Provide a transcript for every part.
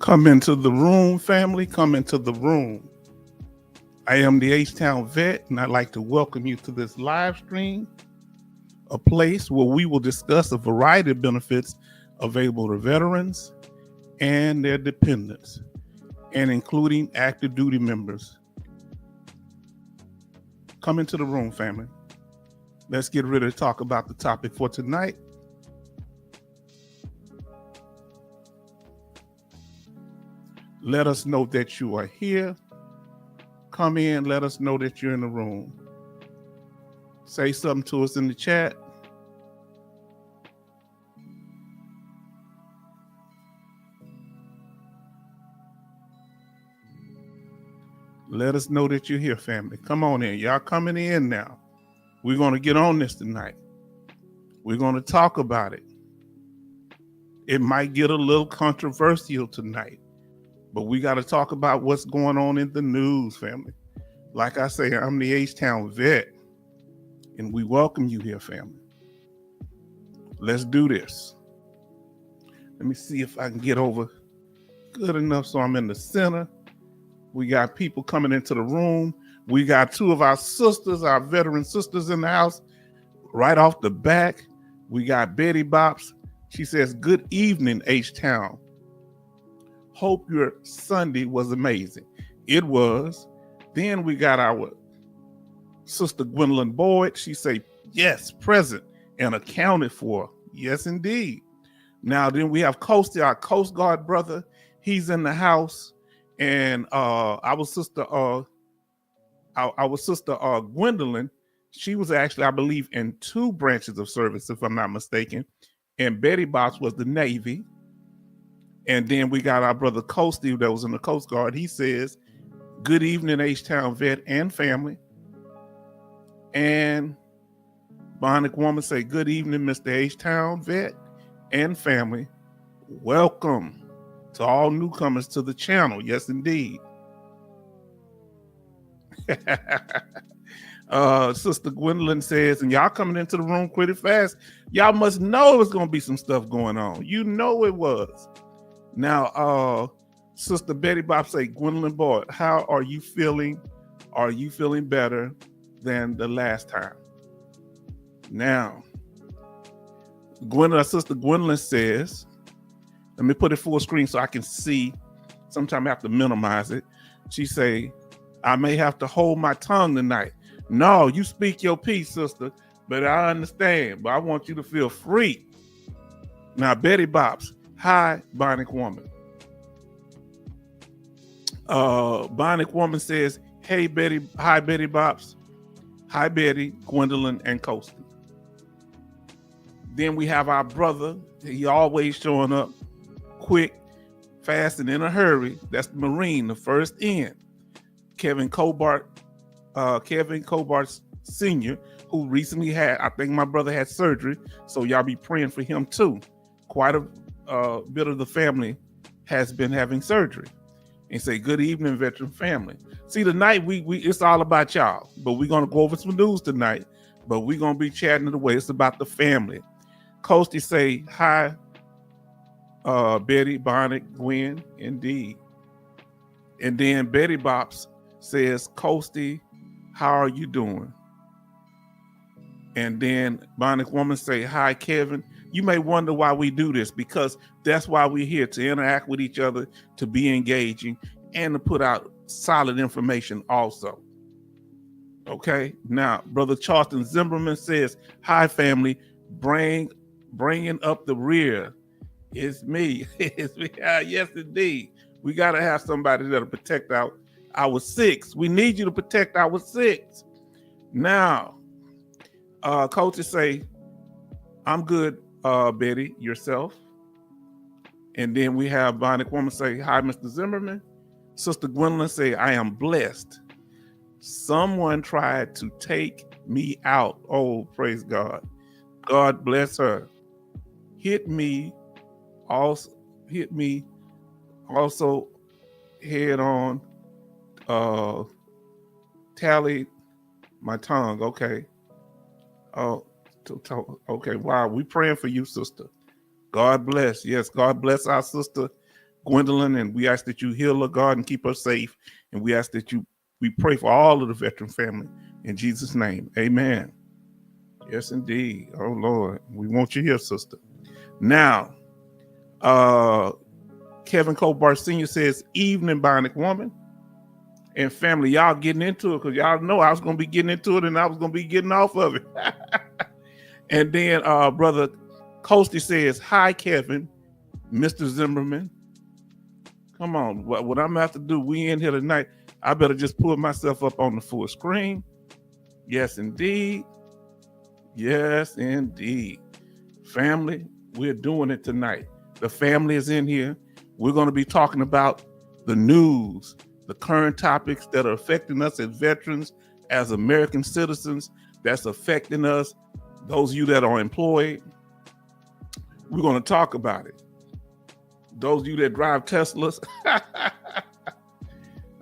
Come into the room, family. Come into the room. I am the H-Town Vet, and I'd like to welcome you to this live stream, a place where we will discuss a variety of benefits available to veterans and their dependents, and including active duty members. Come into the room, family. Let's get ready to talk about the topic for tonight. Let us know that you are here. Come in, let us know that you're in the room. Say something to us in the chat. Let us know that you're here, family. Come on in. Y'all coming in now. We're going to get on this tonight. We're going to talk about it. It might get a little controversial tonight, but we got to talk about what's going on in the news, family. Like I say, I'm the H-Town Vet, and we welcome you here, family. Let's do this. Let me see if I can get over good enough so I'm in the center. We got people coming into the room. We got two of our sisters, our veteran sisters in the house. Right off the back, we got Betty Bops. She says, "Good evening, H-Town. Hope your Sunday was amazing." It was. Then we got our sister Gwendolyn Boyd. She say, "Yes, present and accounted for." Yes, indeed. Now then we have Coasty, our Coast Guard brother. He's in the house. And our sister Gwendolyn, she was actually, I believe, in 2 branches of service, if I'm not mistaken. And Betty Box was the Navy. And then we got our brother Coasty that was in the Coast Guard. He says, "Good evening, H-Town Vet and family." And Bionic Woman say, "Good evening, Mr. H-Town Vet and family. Welcome to all newcomers to the channel." Yes, indeed. Sister Gwendolyn says, "And y'all coming into the room pretty fast. Y'all must know there's going to be some stuff going on." You know it was. Now, Sister Betty Bob say, "Gwendolyn Boyd, how are you feeling? Are you feeling better than the last time?" Now, Sister Gwendolyn says, let me put it full screen so I can see. Sometimes I have to minimize it. She say, "I may have to hold my tongue tonight." No, you speak your piece, sister, but I understand. But I want you to feel free. Now, Betty Bops, hi, Bionic Woman. Bionic Woman says, "Hey, Betty, hi, Betty Bops. Hi, Betty, Gwendolyn, and Coasty." Then we have our brother. He always showing up quick, fast, and in a hurry. That's the Marine, the first in. Kevin Cobart Sr., who recently had, I think my brother had surgery, so y'all be praying for him too. Quite a bit of the family has been having surgery. And say, "Good evening, veteran family." See, tonight we it's all about y'all, but we're gonna go over some news tonight, but we're gonna be chatting it away. It's about the family. Coasty say, "Hi, Betty, Bionic, Gwen," indeed. And then Betty Bops says, "Coasty, how are you doing?" And then Bionic Woman say, "Hi, Kevin." You may wonder why we do this, because that's why we're here, to interact with each other, to be engaging, and to put out solid information also. Okay, now Brother Charleston Zimmerman says, "Hi, family, bringing up the rear. It's me." It's me. Yes, indeed. We got to have somebody that'll protect our six. We need you to protect our six. Now, coaches say, "I'm good, Betty, yourself." And then we have Bionic Woman say, "Hi, Mr. Zimmerman." Sister Gwendolyn say, "I am blessed. Someone tried to take me out." Oh, praise God. God bless her. Hit me also head on, tallied my tongue. Okay. Oh, okay. Wow. We praying for you, sister. God bless. Yes, God bless our sister Gwendolyn, and we ask that you heal her, God, and keep her safe. And we ask that we pray for all of the veteran family in Jesus' name. Amen. Yes, indeed. Oh, Lord. We want you here, sister. Now, Kevin Colbart Sr. says, evening, Bionic Woman. And family, y'all getting into it because y'all know I was going to be getting into it and I was going to be getting off of it. And then Brother Coasty says, hi, Kevin, Mr. Zimmerman. Come on. What I'm going to have to do, we in here tonight, I better just pull myself up on the full screen. Yes, indeed. Yes, indeed. Family, we're doing it tonight. The family is in here. We're going to be talking about the news, the current topics that are affecting us as veterans, as American citizens, that's affecting us, those of you that are employed. We're going to talk about it. Those of you that drive Teslas.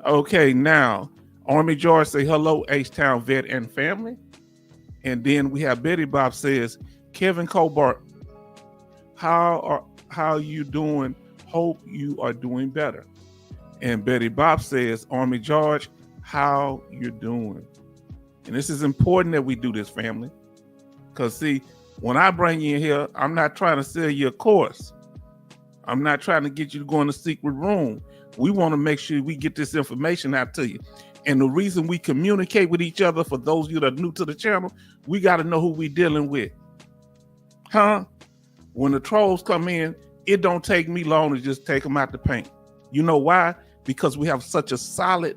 Okay, now, Army George say, hello, H-Town vet and family. And then we have Betty Bob says, Kevin Colbart, how you doing? Hope you are doing better. And Betty Bob says, Army George, how you doing? And this is important that we do this, family. Because see, when I bring you in here, I'm not trying to sell you a course. I'm not trying to get you to go in the secret room. We want to make sure we get this information out to you. And the reason we communicate with each other, for those of you that are new to the channel, we got to know who we're dealing with. Huh? When the trolls come in, it don't take me long to just take them out the paint. You know why? Because we have such a solid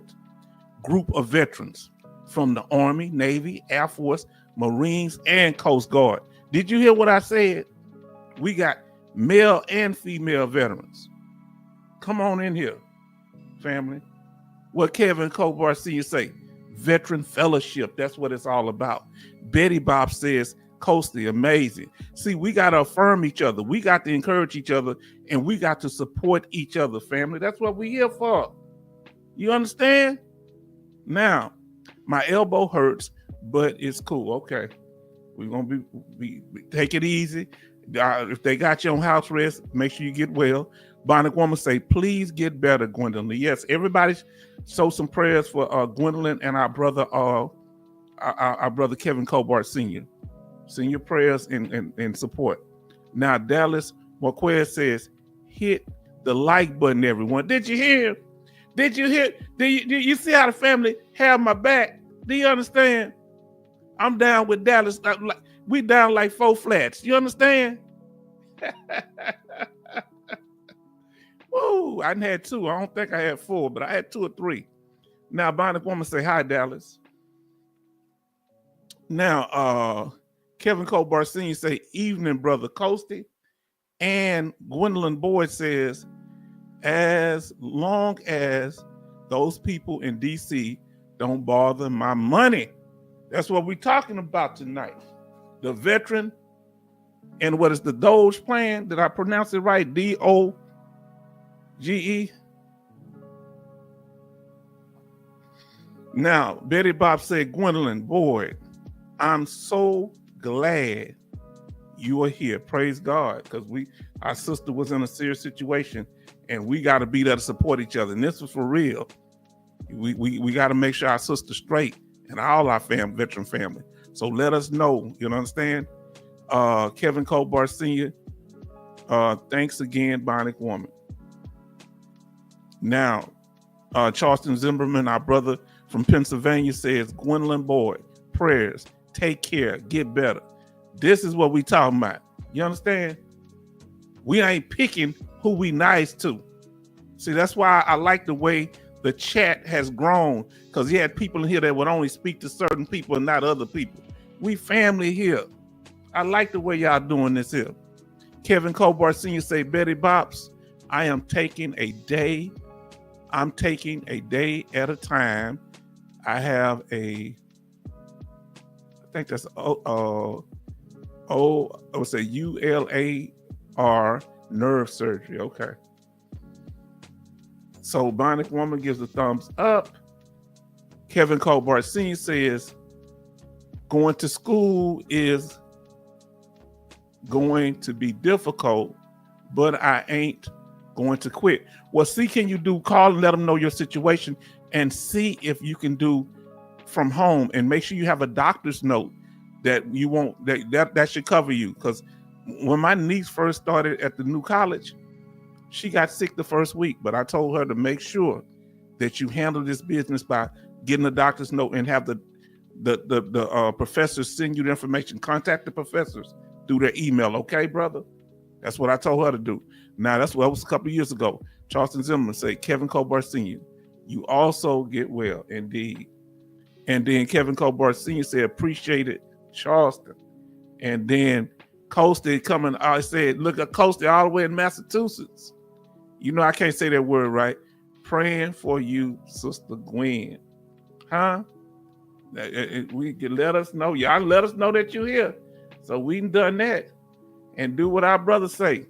group of veterans from the Army, Navy, Air Force, Marines, and Coast Guard. Did you hear what I said? We got male and female veterans. Come on in here, family. What Kevin Colbart Sr. say? Veteran fellowship. That's what it's all about. Betty Bob says, Coasty, amazing. See, we got to affirm each other. We got to encourage each other, and we got to support each other, family. That's what we're here for. You understand? Now, my elbow hurts, but it's cool. Okay. We're going to be take it easy. If they got you on house arrest, make sure you get well. Bionic Woman say, please get better, Gwendolyn. Yes, everybody show some prayers for Gwendolyn and our brother Kevin Colbart Sr. Send your prayers and support. Now, Dallas Marquez says, hit the like button, everyone. Did you hear? Did you hear? Do you see how the family have my back? Do you understand? I'm down with Dallas. We down like 4 flats. You understand? Woo, I had 2. I don't think I had 4, but I had 2 or 3. Now, Bionic Woman say, hi, Dallas. Now, Kevin Colbart Sr. say, evening, Brother Coasty. And Gwendolyn Boyd says, as long as those people in D.C. don't bother my money. That's what we're talking about tonight. The veteran and what is the DOGE plan? Did I pronounce it right? DOGE? Now, Betty Bob said, Gwendolyn Boyd, I'm so glad you are here. Praise God. Because our sister was in a serious situation and we got to be there to support each other. And this was for real. We got to make sure our sister's straight and all our veteran family. So let us know. You understand? Kevin Colbart Sr., thanks again, Bionic Woman. Now, Charleston Zimmerman, our brother from Pennsylvania, says, Gwendolyn Boyd, prayers, take care, get better. This is what we talking about. You understand? We ain't picking who we nice to. See, that's why I like the way the chat has grown, because you had people in here that would only speak to certain people and not other people. We family here. I like the way y'all doing this here. Kevin Colbart Sr. say, Betty Bops, I am taking a day. I'm taking a day at a time. I have I think that's I would say ULAR nerve surgery. Okay. So Bionic Woman gives a thumbs up. Kevin Colbart Sr. says, going to school is going to be difficult, but I ain't going to quit. Well, see, can you do call and let them know your situation and see if you can do from home, and make sure you have a doctor's note that you won't that should cover you. Because when my niece first started at the new college, she got sick the first week, but I told her to make sure that you handle this business by getting a doctor's note and have the professors send you the information. Contact the professors through their email, okay, brother? That's what I told her to do. Now, that was a couple of years ago. Charleston Zimmerman said, Kevin Colbert Sr., you also get well, indeed. And then Kevin Colbert Sr. said, appreciate it, Charleston. And then Coasty coming, I said, look at Coasty all the way in Massachusetts. You know, I can't say that word right. Praying for you, Sister Gwen. Huh? We can let us know. Y'all let us know that you're here. So we done that. And do what our brothers say.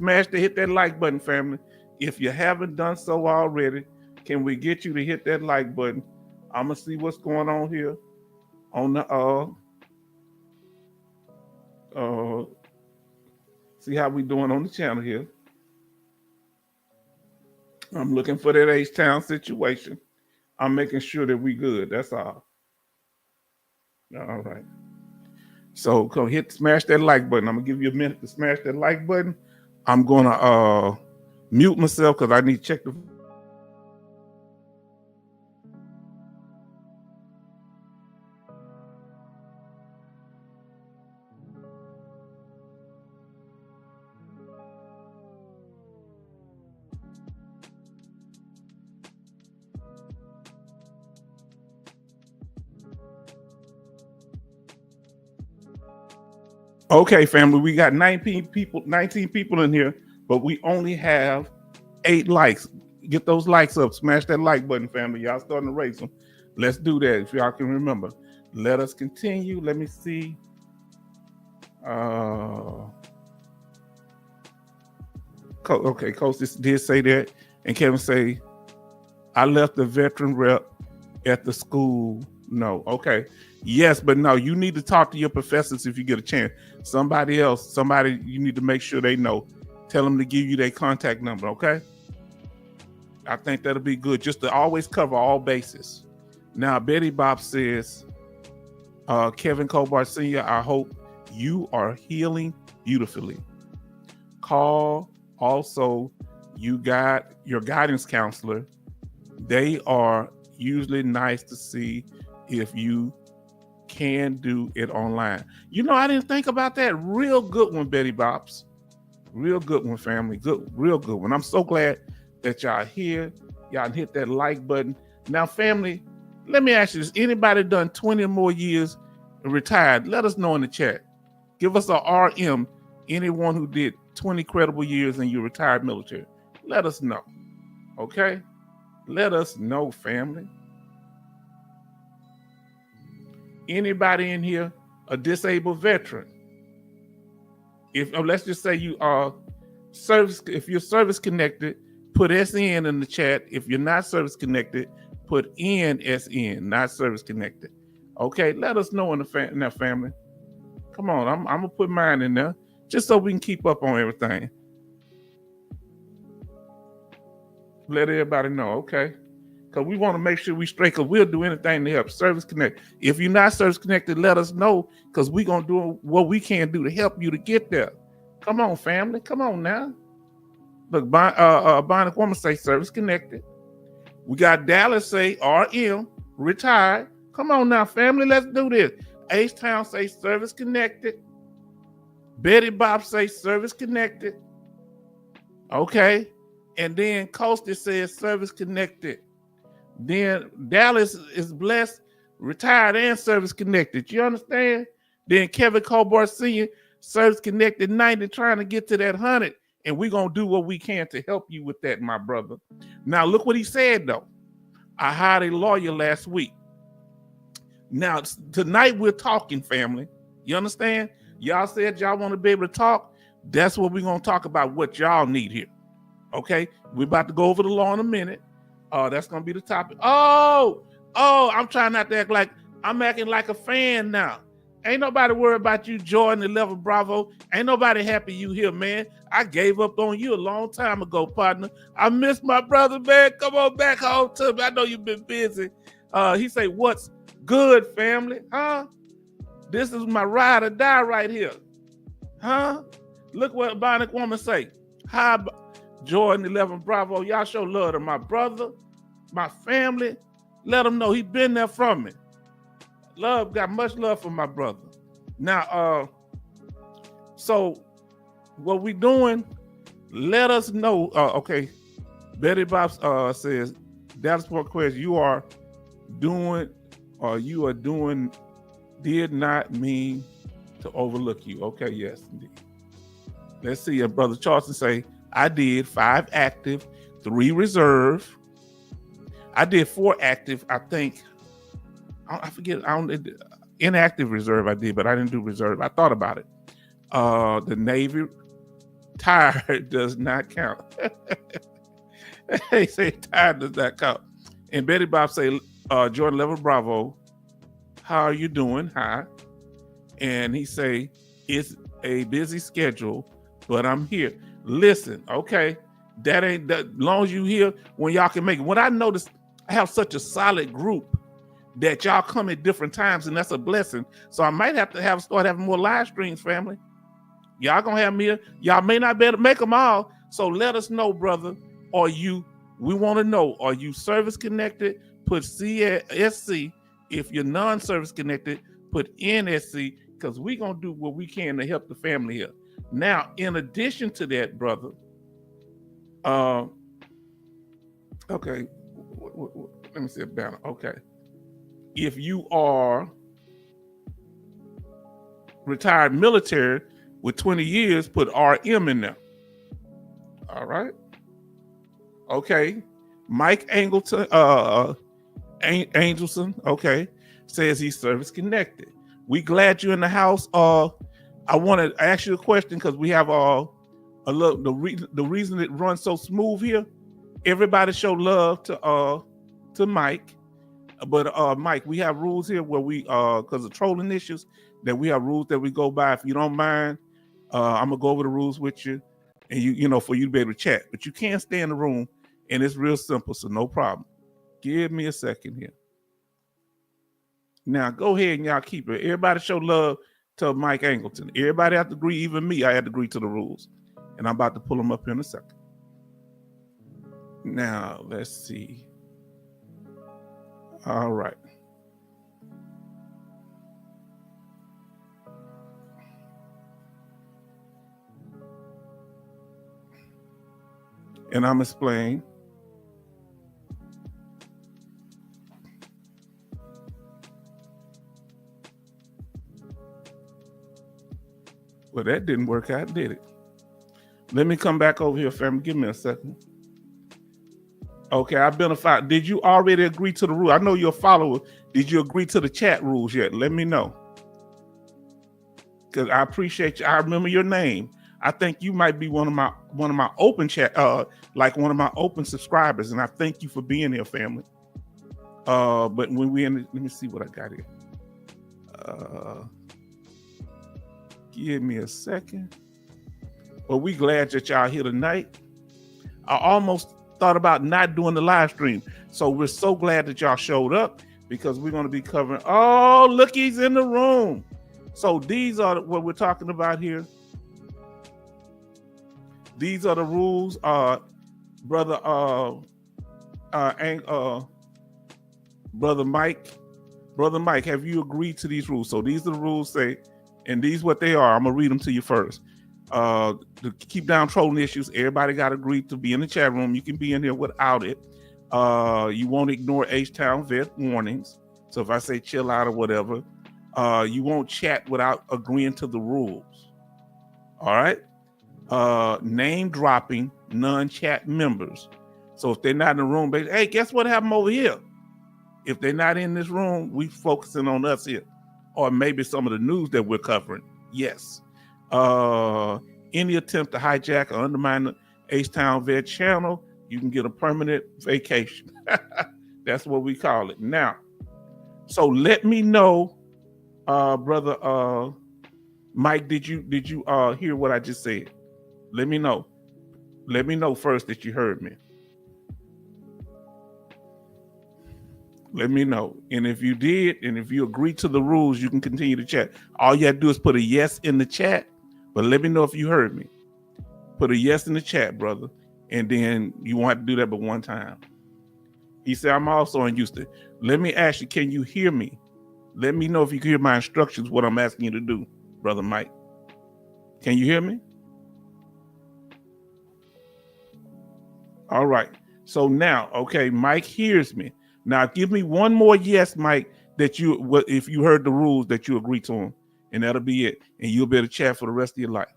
Hit that like button, family. If you haven't done so already, can we get you to hit that like button? I'm gonna see what's going on here on the see how we doing on the channel here. I'm looking for that H-Town situation. I'm making sure that we good. That's all. All right. So go smash that like button. I'm gonna give you a minute to smash that like button. I'm gonna mute myself because I need to check the. Okay, family, we got 19 people in here, but we only have 8 likes. Get those likes up. Smash that like button, family. Y'all starting to raise them. Let's do that if y'all can remember. Let us continue. Let me see. Okay, Coach did say that. And Kevin say, I left the veteran rep at the school. No, okay. Yes, but no, you need to talk to your professors if you get a chance. Somebody you need to make sure they know. Tell them to give you their contact number, okay? I think that'll be good, just to always cover all bases. Now, Betty Bob says, Kevin Colbert Sr., I hope you are healing beautifully. Call also, you got your guidance counselor. They are usually nice to see if you can do it online. You know, I didn't think about that. Real good one, Betty Bops. Real good one, family. Real good one. I'm so glad that y'all here. Y'all hit that like button. Now, family, let me ask you this. Anybody done 20 or more years and retired? Let us know in the chat. Give us a RM. Anyone who did 20 credible years in your retired military. Let us know. Okay? Let us know, family. Anybody in here a disabled veteran? If let's just say you are if you're service connected, put SN in the chat. If you're not service connected, put NSN, not service connected. Okay, let us know in the family. Come on, I'm gonna put mine in there just so we can keep up on everything. Let everybody know, okay? Because we want to make sure we straight, because we'll do anything to help. Service Connect. If you're not service connected, let us know, because we're going to do what we can do to help you to get there. Come on, family. Come on now. Look, Bionic Woman say service connected. We got Dallas say RM, retired. Come on now, family. Let's do this. H-Town say service connected. Betty Bob say service connected. Okay. And then Coasty says service connected. Then Dallas is blessed, retired, and service connected. You understand? Then Kevin Colbert Sr., service connected 90, trying to get to that 100. And we're going to do what we can to help you with that, my brother. Now, look what he said, though. I hired a lawyer last week. Now, tonight we're talking, family. You understand? Y'all said y'all want to be able to talk. That's what we're going to talk about, what y'all need here. Okay? We're about to go over the law in a minute. That's gonna be the topic. Oh, I'm trying not to act like I'm acting like a fan now. Ain't nobody worried about you, Jordan 11 Bravo. Ain't nobody happy you here, man. I gave up on you a long time ago, partner. I miss my brother, man. Come on back home to me. I know you've been busy. He say, what's good, family? Huh? This is my ride or die right here. Huh? Look what a Bionic Woman say. Hi, Jordan 11 Bravo. Y'all show love to my brother, my family. Let him know he been there from me. Got much love for my brother. Now, so what we doing, let us know. Okay, Betty Bob says, that's what question you are doing, did not mean to overlook you. Okay, yes, indeed. Let's see, Brother Charleston say, I did 5 active, 3 reserve. I did 4 active, I think. I forget, inactive reserve I did, but I didn't do reserve. I thought about it. The Navy tired does not count. They say tired does not count. And Betty Bob say, Jordan Level Bravo, how are you doing? Hi. And he say, it's a busy schedule, but I'm here. Listen, okay, that ain't that long as you here when y'all can make it. When I notice I have such a solid group that y'all come at different times, and that's a blessing. So I might have to start having more live streams, family. Y'all gonna have me here. Y'all may not be able to make them all. So let us know, brother. We want to know, are you service connected? Put CSC. If you're non-service connected, put NSC, because we're gonna do what we can to help the family here. Now, in addition to that, brother, okay, let me see a banner. Okay. If you are retired military with 20 years, put RM in there. All right. Okay. Mike Angelson, okay, says he's service connected. We glad you're in the house. I want to ask you a question because we have the reason it runs so smooth here. Everybody show love to Mike. But Mike, we have rules here where we because of trolling issues, that we have rules that we go by. If you don't mind, I'm gonna go over the rules with you, and you know, for you to be able to chat. But you can't stay in the room, and it's real simple, so no problem. Give me a second here. Now go ahead and y'all keep it. Everybody show love to Mike Angleton. Everybody have to agree, even me, I had to agree to the rules. And I'm about to pull them up here in a second. Now, let's see. All right. And I'm explaining. Well, that didn't work out, did it? Let me come back over here, family. Give me a second. Okay, I've been a follower. Did you already agree to the rule? I know you're a follower. Did you agree to the chat rules yet? Let me know. Because I appreciate you. I remember your name. I think you might be one of my open chat, like one of my open subscribers, and I thank you for being here, family. But when we let me see what I got here. Give me a second. Well, we glad that y'all here tonight. I almost thought about not doing the live stream, so we're so glad that y'all showed up, because we're going to be covering. Oh, look, he's in the room. So these are what we're talking about here. These are the rules, brother Mike. Brother Mike, have you agreed to these rules? So these are the rules, say, and these what they are. I'm gonna read them to you first. To keep down trolling issues, everybody got to agree to be in the chat room. You can be in here without it. You won't ignore H-Town vet warnings. So if I say chill out or whatever, you won't chat without agreeing to the rules. All right. Name dropping non-chat members. So if they're not in the room, hey, guess what happened over here? If they're not in this room, we focusing on us here, or maybe some of the news that we're covering. Yes. Any attempt to hijack or undermine the H-Town Vet channel, you can get a permanent vacation. That's what we call it. Now, so let me know Brother Mike, did you hear what I just said? Let me know. Let me know first that you heard me. Let me know. And if you did, and if you agree to the rules, you can continue to chat. All you have to do is put a yes in the chat, but let me know if you heard me. Put a yes in the chat, brother. And then you won't have to do that but one time. He said, I'm also in Houston. Let me ask you, can you hear me? Let me know if you can hear my instructions, what I'm asking you to do, Brother Mike. Can you hear me? All right. So now, okay, Mike hears me. Now give me one more yes, Mike, that if you heard the rules that you agree to them, and that'll be it. And you'll be able to chat for the rest of your life.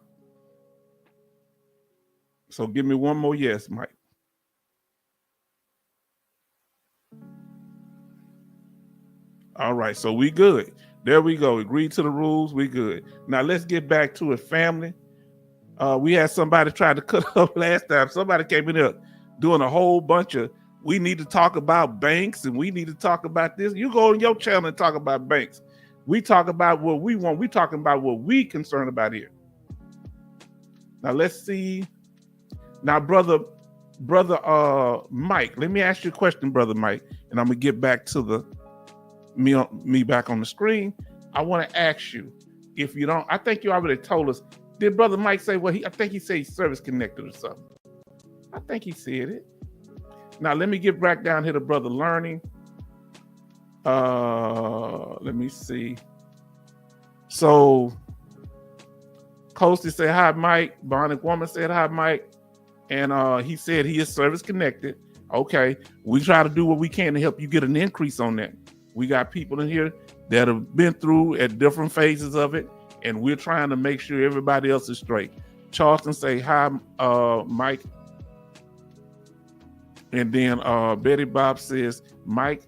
So give me one more yes, Mike. All right, so we good. There we go. Agree to the rules. We good. Now let's get back to it, family. We had somebody try to cut up last time. Somebody came in here doing a whole bunch of, we need to talk about banks and we need to talk about this. You go on your channel and talk about banks. We talk about what we want. We talking about what we concerned about here. Now let's see. Now, brother Mike, let me ask you a question, brother Mike, and I'm gonna get back to me back on the screen. I want to ask you, if you don't, I think you already told us. Did brother Mike say I think he said he's service connected or something. I think he said it. Now let me get back down here to brother learning. Let me see. So Coasty said hi, Mike. Bionic Woman said hi, Mike. And he said he is service connected. Okay, we try to do what we can to help you get an increase on that. We got people in here that have been through at different phases of it, and we're trying to make sure everybody else is straight. Charleston say hi, Mike. And then Betty Bob says, Mike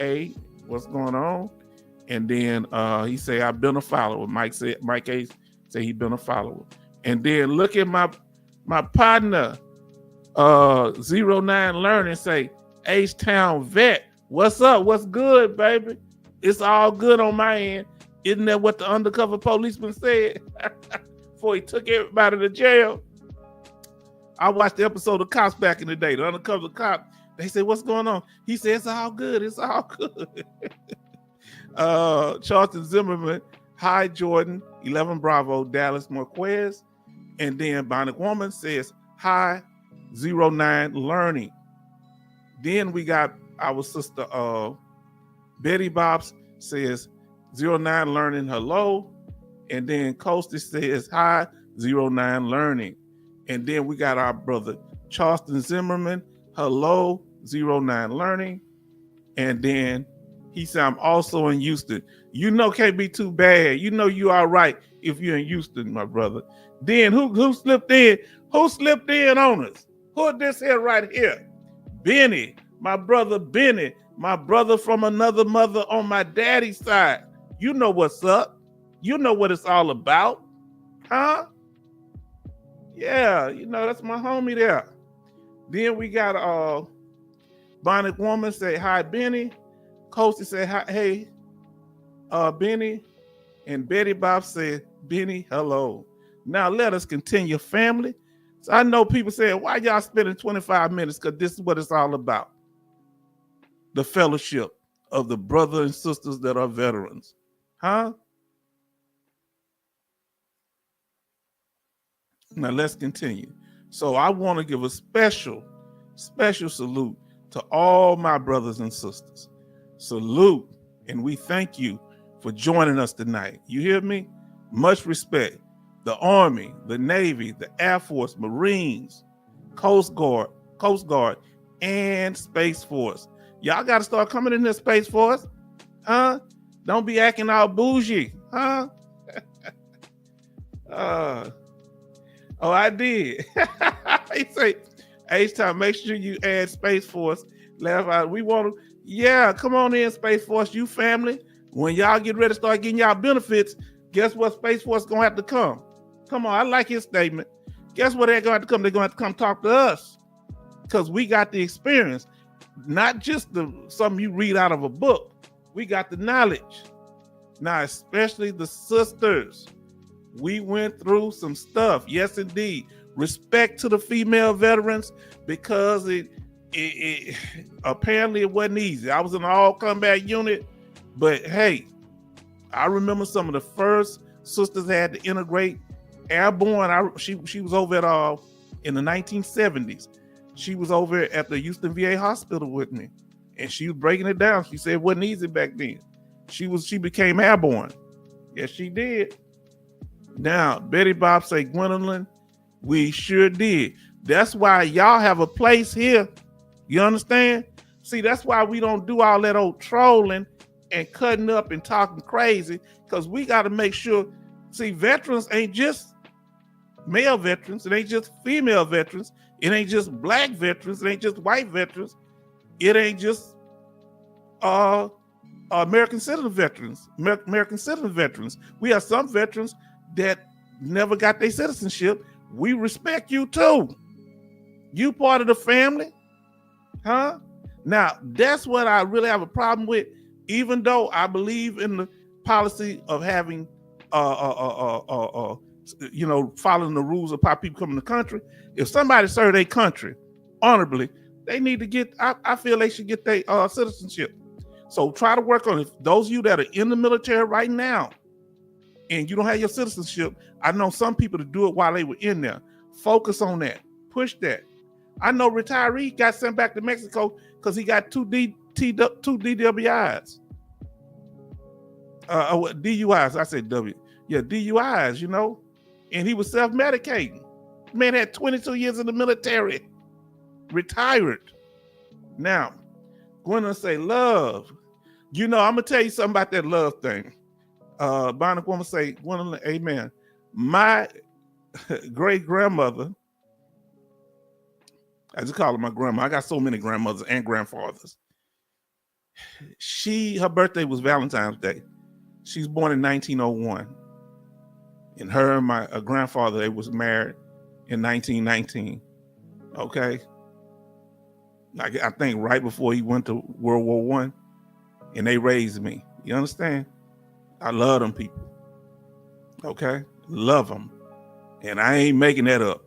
A, what's going on? And then he say, I've been a follower. Mike A say he been a follower. And then look at my partner, 09 Learning say, H-Town Vet, what's up? What's good, baby? It's all good on my end. Isn't that what the undercover policeman said before he took everybody to jail? I watched the episode of Cops back in the day. The undercover cop, they said, what's going on? He said, it's all good. It's all good. Charlton Zimmerman, hi, Jordan, 11 Bravo, Dallas Marquez. And then Bionic Woman says, hi, 09 Learning. Then we got our sister Betty Bobs says 09 Learning, hello. And then Coasty says, hi, 09 Learning. And then we got our brother Charleston Zimmerman, hello, 09 Learning. And then he said, I'm also in Houston. You know, can't be too bad. You know you all right if you're in Houston, my brother. Then who slipped in? Who slipped in on us? Who this here right here? Benny, my brother Benny, my brother from another mother on my daddy's side. You know what's up. You know what it's all about. Huh? Yeah, you know, that's my homie there. Then we got Bionic Woman say hi, Benny. Coasty say hi, hey, Benny. And Betty Bob said, Benny, hello. Now let us continue, family. So I know people saying, why y'all spending 25 minutes? Because this is what it's all about. The fellowship of the brothers and sisters that are veterans. Huh? Now let's continue. So I want to give a special salute to all my brothers and sisters. Salute, and we thank you for joining us tonight. You hear me? Much respect. The Army, the Navy, the Air Force, Marines, Coast Guard, and Space Force. Y'all got to start coming in this Space Force. Huh? Don't be acting all bougie. Huh? Oh, I did. He say, H-Time, make sure you add Space Force. Laugh out. We want to, yeah, come on in, Space Force, you family. When y'all get ready to start getting y'all benefits, guess what Space Force is going to have to come? Come on, I like his statement. Guess what they're going to have to come? They're going to have to come talk to us because we got the experience, not just something you read out of a book. We got the knowledge. Now, especially the sisters, we went through some stuff. Yes, indeed. Respect to the female veterans, because it apparently it wasn't easy. I was in an all combat unit, but hey, I remember some of the first sisters had to integrate airborne. She was over at in the 1970s. She was over at the Houston VA hospital with me, and she was breaking it down. She said it wasn't easy back then. She became airborne. Yes, she did. Now, Betty Bob say, Gwendolyn, we sure did. That's why y'all have a place here. You understand? See, that's why we don't do all that old trolling and cutting up and talking crazy, because we got to make sure, see, veterans ain't just male veterans. It ain't just female veterans. It ain't just black veterans. It ain't just white veterans. It ain't just American citizen veterans. American citizen veterans. We have some veterans that never got their citizenship. We respect you too. You part of the family, huh? Now, that's what I really have a problem with. Even though I believe in the policy of having, following the rules of how people come in the country. If somebody served their country honorably, they need to get. I feel they should get their citizenship. So try to work on it. Those of you that are in the military right now, and you don't have your citizenship, I know some people to do it while they were in there. Focus on that. Push that. I know retiree got sent back to Mexico because he got two DWIs. DUIs. I said W. Yeah, DUIs, and he was self-medicating. Man had 22 years in the military. Retired. Now, Gwendolyn say love. I'm going to tell you something about that love thing. Bonnie woman say, Gwendolyn, amen. My great-grandmother, I just call her my grandma. I got so many grandmothers and grandfathers. Her birthday was Valentine's Day. She was born in 1901. And her and my grandfather, they was married in 1919. Okay? I think right before he went to World War I. And they raised me. You understand? I love them people. Okay? Love them. And I ain't making that up.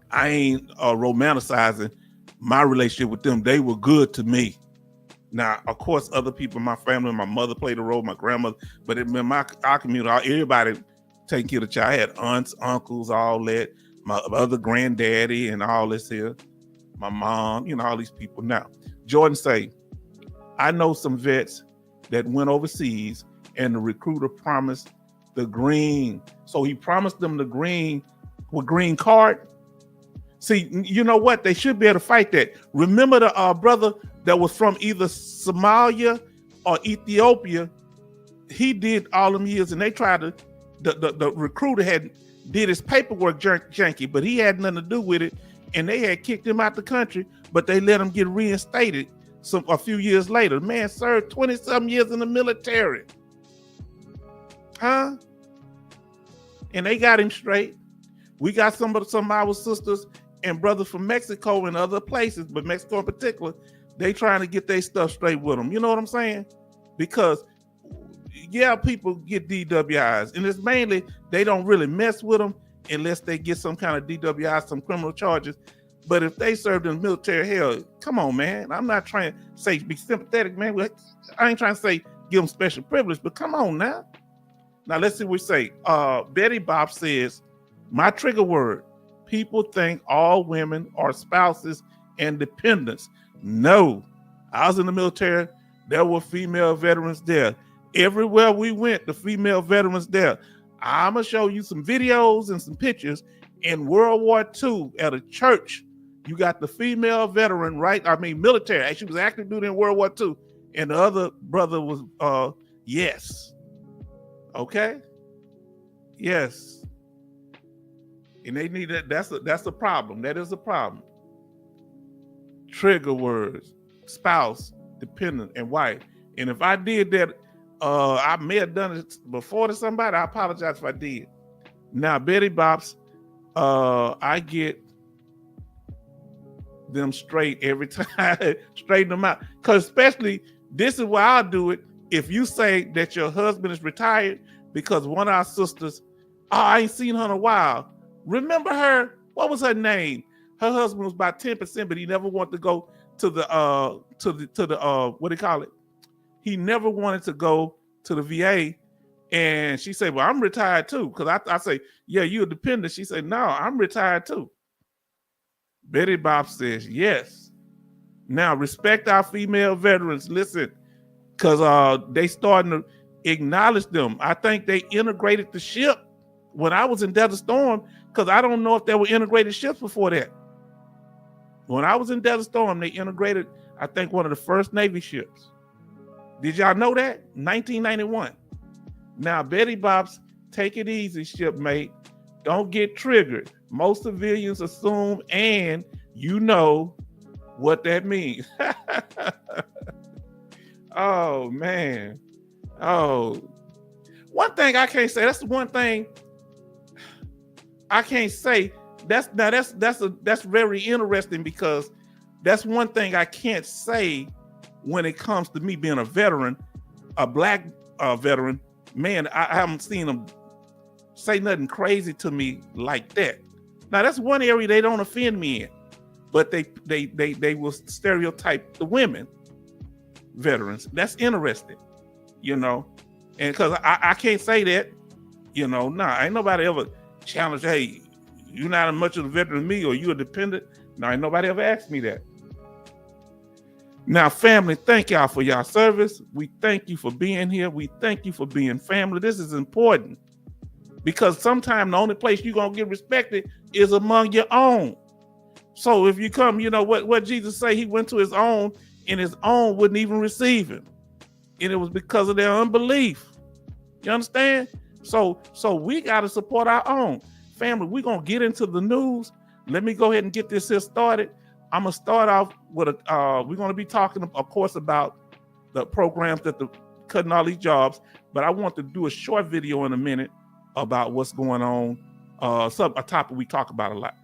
I ain't romanticizing my relationship with them. They were good to me. Now, of course, other people in my family, my mother played a role, my grandmother, but in our community, everybody taking care of the child. I had aunts, uncles, all that, my other granddaddy and all this here, my mom, all these people. Now, Jordan say, I know some vets that went overseas and the recruiter promised the green. So he promised them the green with green card. See, you know what? They should be able to fight that. Remember the brother that was from either Somalia or Ethiopia? He did all them years, and they tried to. The recruiter did his paperwork janky, but he had nothing to do with it, and they had kicked him out the country. But they let him get reinstated a few years later. The man served 20-something years in the military, huh? And they got him straight. We got some of our sisters and brothers from Mexico and other places, but Mexico in particular, they trying to get their stuff straight with them. You know what I'm saying? Because, yeah, people get DWIs, and it's mainly they don't really mess with them unless they get some kind of DWI, some criminal charges. But if they served in the military, hell, come on, man. I'm not trying to say be sympathetic, man. I ain't trying to say give them special privilege, but come on now. Now, let's see what we say. Betty Bob says, my trigger word, people think all women are spouses and dependents. No, I was in the military. There were female veterans there. Everywhere we went, the female veterans there. I'm going to show you some videos and some pictures. In World War II at a church, you got the female veteran, right? I mean, military. She was active duty in World War II. And the other brother was, yes. Okay? Yes. And they need that. That's a problem. That is a problem. Trigger words, spouse, dependent, and wife. And if I did that, I may have done it before to somebody. I apologize if I did. Now, Betty Bops, I get them straight every time. Straighten them out. Because especially, this is why I'll do it. if you say that your husband is retired because one of our sisters, oh, I ain't seen her in a while. Remember her? What was her name? Her husband was about 10%, but he never wanted to go to the what do you call it? He never wanted to go to the VA. And she said, well, I'm retired too. Because I say, yeah, you're a dependent. She said, no, I'm retired too. Betty Bob says, yes. Now, respect our female veterans. Listen, because they starting to acknowledge them. I think they integrated the ship when I was in Desert Storm, because I don't know if there were integrated ships before that. When I was in Desert Storm, they integrated, I think, one of the first Navy ships. Did y'all know that? 1991. Now, Betty Bob's take it easy, shipmate. Don't get triggered. Most civilians assume, and you know what that means. Oh, man. Oh, one thing I can't say. That's the one thing I can't say. That's very interesting, because that's one thing I can't say when it comes to me being a veteran, a black veteran. Man, I haven't seen them say nothing crazy to me like that. Now, that's one area they don't offend me in, but they will stereotype the women veterans. That's interesting, you know, and because I can't say that, you know, ain't nobody ever challenged, hey, you're not as much of a veteran as me, or you a dependent. No, ain't nobody ever asked me that. Now, family, thank y'all for y'all service. We thank you for being here. We thank you for being family. This is important, because sometimes the only place you're going to get respected is among your own. So if you come, you know what Jesus say, he went to his own, and his own wouldn't even receive him. And it was because of their unbelief. You understand? So we got to support our own. Family, we're going to get into the news. Let me go ahead and get this here started. I'm going to start off with we're going to be talking, of course, about the programs that the cutting all these jobs, but I want to do a short video in a minute about what's going on, a topic we talk about a lot.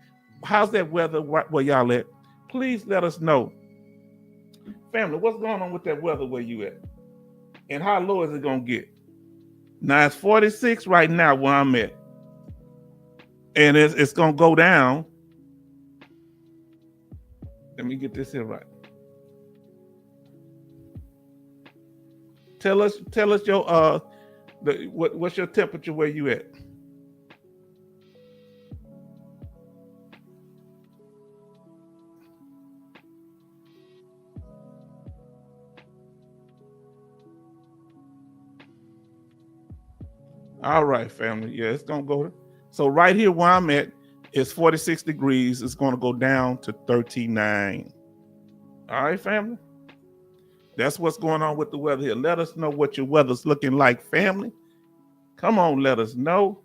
How's that weather where y'all at? Please let us know. Family, what's going on with that weather where you at? And how low is it going to get? Now, it's 46 right now where I'm at. And it's going to go down. Let me get this here right. Tell us your what's your temperature where you at? All right, family. Yeah, it's gonna go. So right here where I'm at is 46 degrees. It's gonna go down to 39. All right, family. That's what's going on with the weather here. Let us know what your weather's looking like, family. Come on, let us know.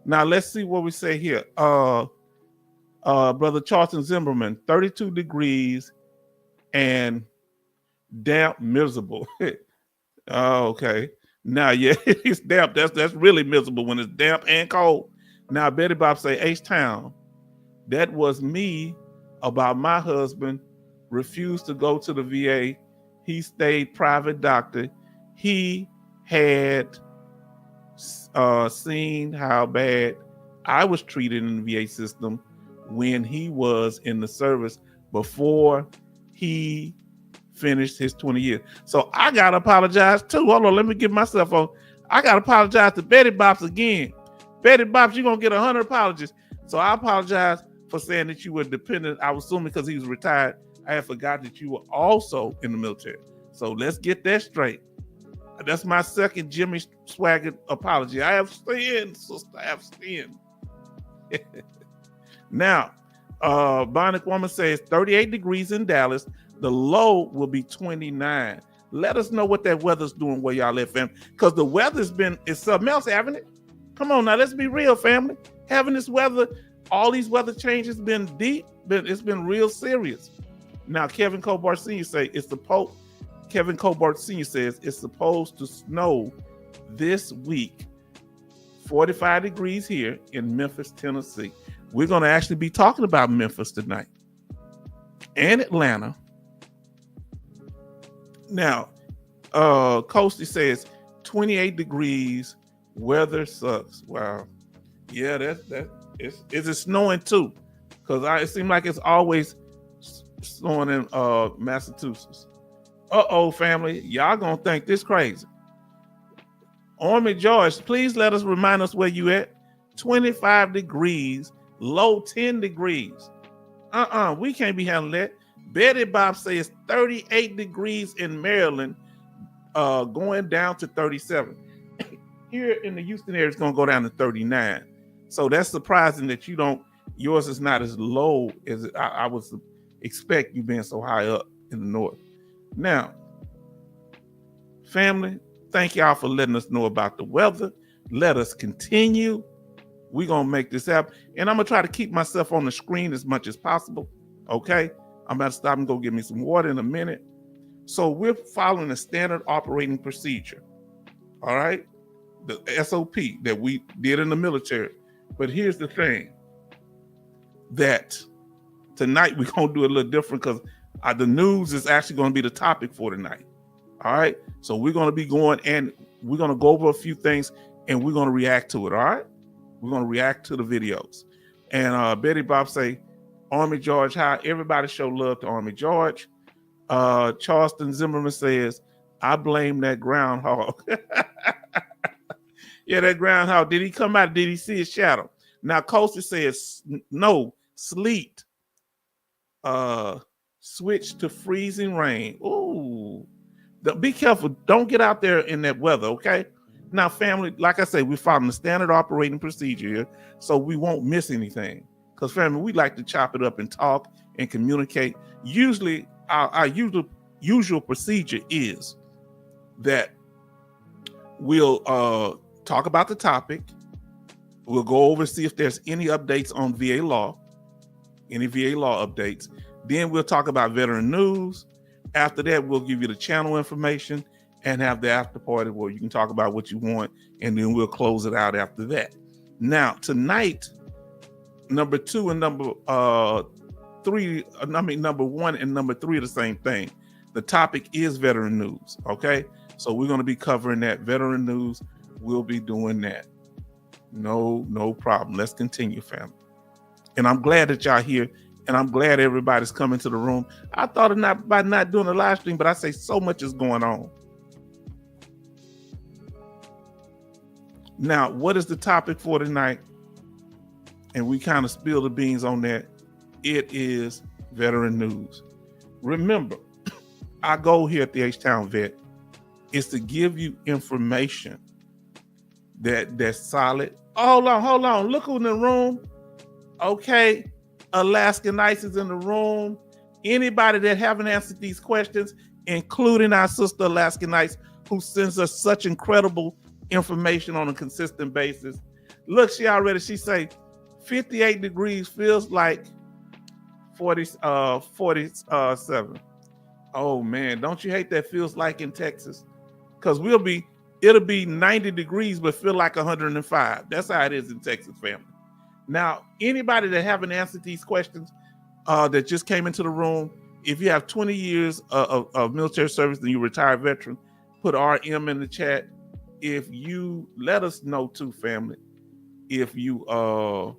Now let's see what we say here. Brother Charlton Zimmerman, 32 degrees and damp, miserable. Oh, okay. Now, yeah, it's damp. That's really miserable when it's damp and cold. Now, Betty Bob say, H-Town, that was me about my husband refused to go to the VA. He stayed private doctor. He had seen how bad I was treated in the VA system when he was in the service before he finished his 20 years. So I got to apologize too. Hold on, let me get myself on. I got to apologize to Betty Bops again. Betty Bops, you're going to get 100 apologies. So I apologize for saying that you were dependent. I was assuming because he was retired. I had forgot that you were also in the military. So let's get that straight. That's my second Jimmy Swaggart apology. I have sinned, sister. I have sinned. Now, Bionic Woman says 38 degrees in Dallas. The low will be 29. Let us know what that weather's doing where y'all live, fam. Because the weather's it's something else, haven't it? Come on now, let's be real, family. Having this weather, all these weather changes been deep, it's been real serious. Now, Kevin Cobart Sr. Kevin Cobart Sr. says it's supposed to snow this week. 45 degrees here in Memphis, Tennessee. We're going to actually be talking about Memphis tonight and Atlanta. Now, Coasty says 28 degrees, weather sucks. Wow. Yeah, that is it snowing too? Because it seems like it's always snowing in Massachusetts. Uh-oh, family. Y'all gonna think this crazy. Army George, please let us remind us where you at. 25 degrees, low 10 degrees. We can't be handling that. Betty Bob says 38 degrees in Maryland, going down to 37. Here in the Houston area, it's gonna go down to 39. So that's surprising that yours is not as low as I would expect, you being so high up in the north. Now, family, thank y'all for letting us know about the weather. Let us continue. We're going to make this happen. And I'm going to try to keep myself on the screen as much as possible. Okay? I'm about to stop and go get me some water in a minute. So we're following a standard operating procedure. All right? The SOP that we did in the military. But here's the thing. That tonight we're going to do a little different because the news is actually going to be the topic for tonight. All right? So we're going to be going and we're going to go over a few things and we're going to react to it. All right? We're going to react to the videos. And Betty Bob say, Army George, hi. Everybody show love to Army George. Charleston Zimmerman says, I blame that groundhog. Yeah, that groundhog. Did he come out? Did he see his shadow? Now, Coastal says, no, sleet. Switch to freezing rain. Ooh. Be careful. Don't get out there in that weather, okay? Now, family, like I say, we're following the standard operating procedure here, so we won't miss anything. Because, family, we like to chop it up and talk and communicate. Usually, our usual procedure is that we'll talk about the topic. We'll go over and see if there's any updates on VA law, any VA law updates. Then we'll talk about veteran news. After that, we'll give you the channel information and have the after party where you can talk about what you want, and then we'll close it out after that. Now, tonight, number 2 and number 3, number 1 and number 3 are the same thing. The topic is veteran news, okay? So we're going to be covering that. Veteran news, we'll be doing that. No problem. Let's continue, family. And I'm glad that y'all here, and I'm glad everybody's coming to the room. I thought about not doing a live stream, but I say so much is going on. Now, what is the topic for tonight? And we kind of spill the beans on that. It is veteran news. Remember, our goal here at the H-Town Vet is to give you information that's solid. Hold on. Look who's in the room. Okay. Alaskan Ice is in the room. Anybody that haven't answered these questions, including our sister Alaskan Ice, who sends us such incredible information on a consistent basis. Look, she say 58 degrees feels like 47. Oh man, don't you hate that feels like in Texas? Because it'll be 90 degrees but feel like 105. That's how it is in Texas, family. Now, anybody that haven't answered these questions that just came into the room, if you have 20 years of military service and you're a retired veteran, put RM in the chat. If you let us know too, family, if you're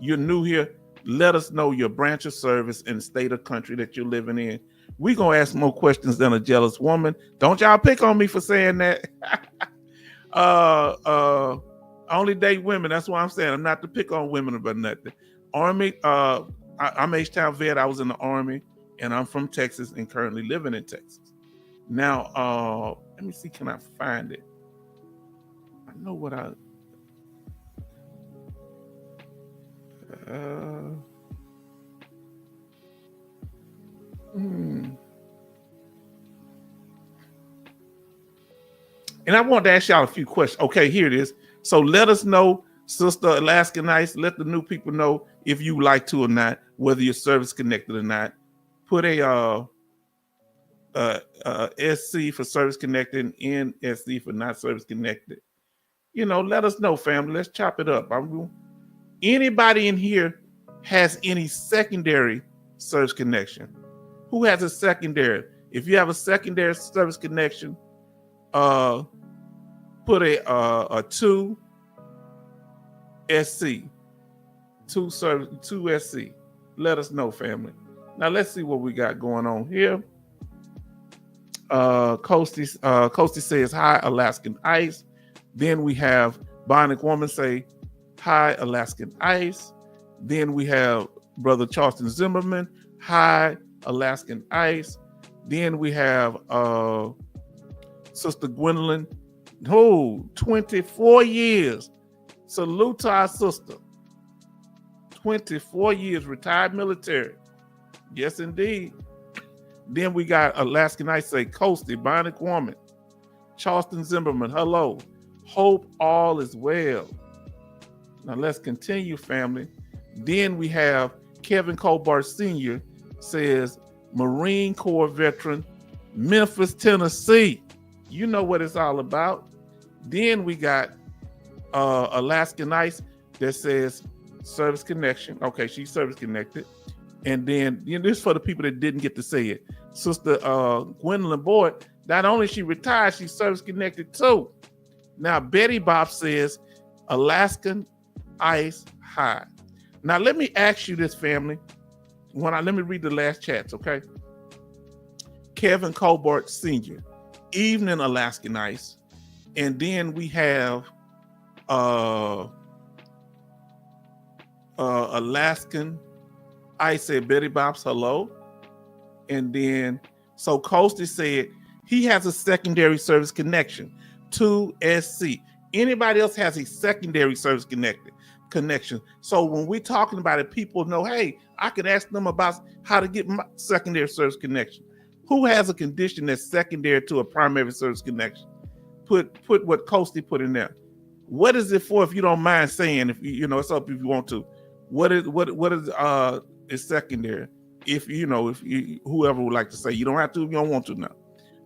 new here, let us know your branch of service and the state of country that you're living in. We're going to ask more questions than a jealous woman. Don't y'all pick on me for saying that. Only date women. That's what I'm saying. I'm not to pick on women about nothing. Army, I'm H-Town Vet. I was in the Army, and I'm from Texas and currently living in Texas. Now, let me see. Can I find it? I know what And I want to ask y'all a few questions. Okay, here it is. So let us know, Sister Alaskan Ice, let the new people know if you like to or not, whether you're service connected or not. Put a SC for service connected and NSC for not service connected. Let us know, family. Let's chop it up. Anybody in here has any secondary service connection? Who has a secondary? If you have a secondary service connection, Put a 2 SC, 2 service, 2 SC. Let us know, family. Now let's see what we got going on here. Coasty says hi, Alaskan Ice. Then we have Bionic Woman say hi, Alaskan Ice. Then we have Brother Charleston Zimmerman, hi, Alaskan Ice. Then we have Sister Gwendolyn, 24 years. Salute to our sister. 24 years, retired military. Yes, indeed. Then we got Alaskan Ice say Coasty, Bionic Woman. Charleston Zimmerman, hello. Hope all is well. Now let's continue, family. Then we have Kevin Colbart Sr. says, Marine Corps veteran, Memphis, Tennessee. You know what it's all about. Then we got Alaskan Ice that says service connection. Okay, she's service connected. And then, this is for the people that didn't get to say it. Sister Gwendolyn Boyd, not only she retired, she's service connected too. Now, Betty Bob says, Alaskan Ice High. Now, let me ask you this, family. Let me read the last chats, okay? Kevin Colbart Sr., Evening Alaskan Ice. And then we have Alaskan Ice said, Betty Bob's hello. And then, so Coasty said, he has a secondary service connection to SC. Anybody else has a secondary service connection. So when we're talking about it, people know, hey, I can ask them about how to get my secondary service connection. Who has a condition that's secondary to a primary service connection? Put what Coasty put in there. What is it for, if you don't mind saying, if it's up if you want to. What is secondary? If whoever would like to say, you don't have to if you don't want to now.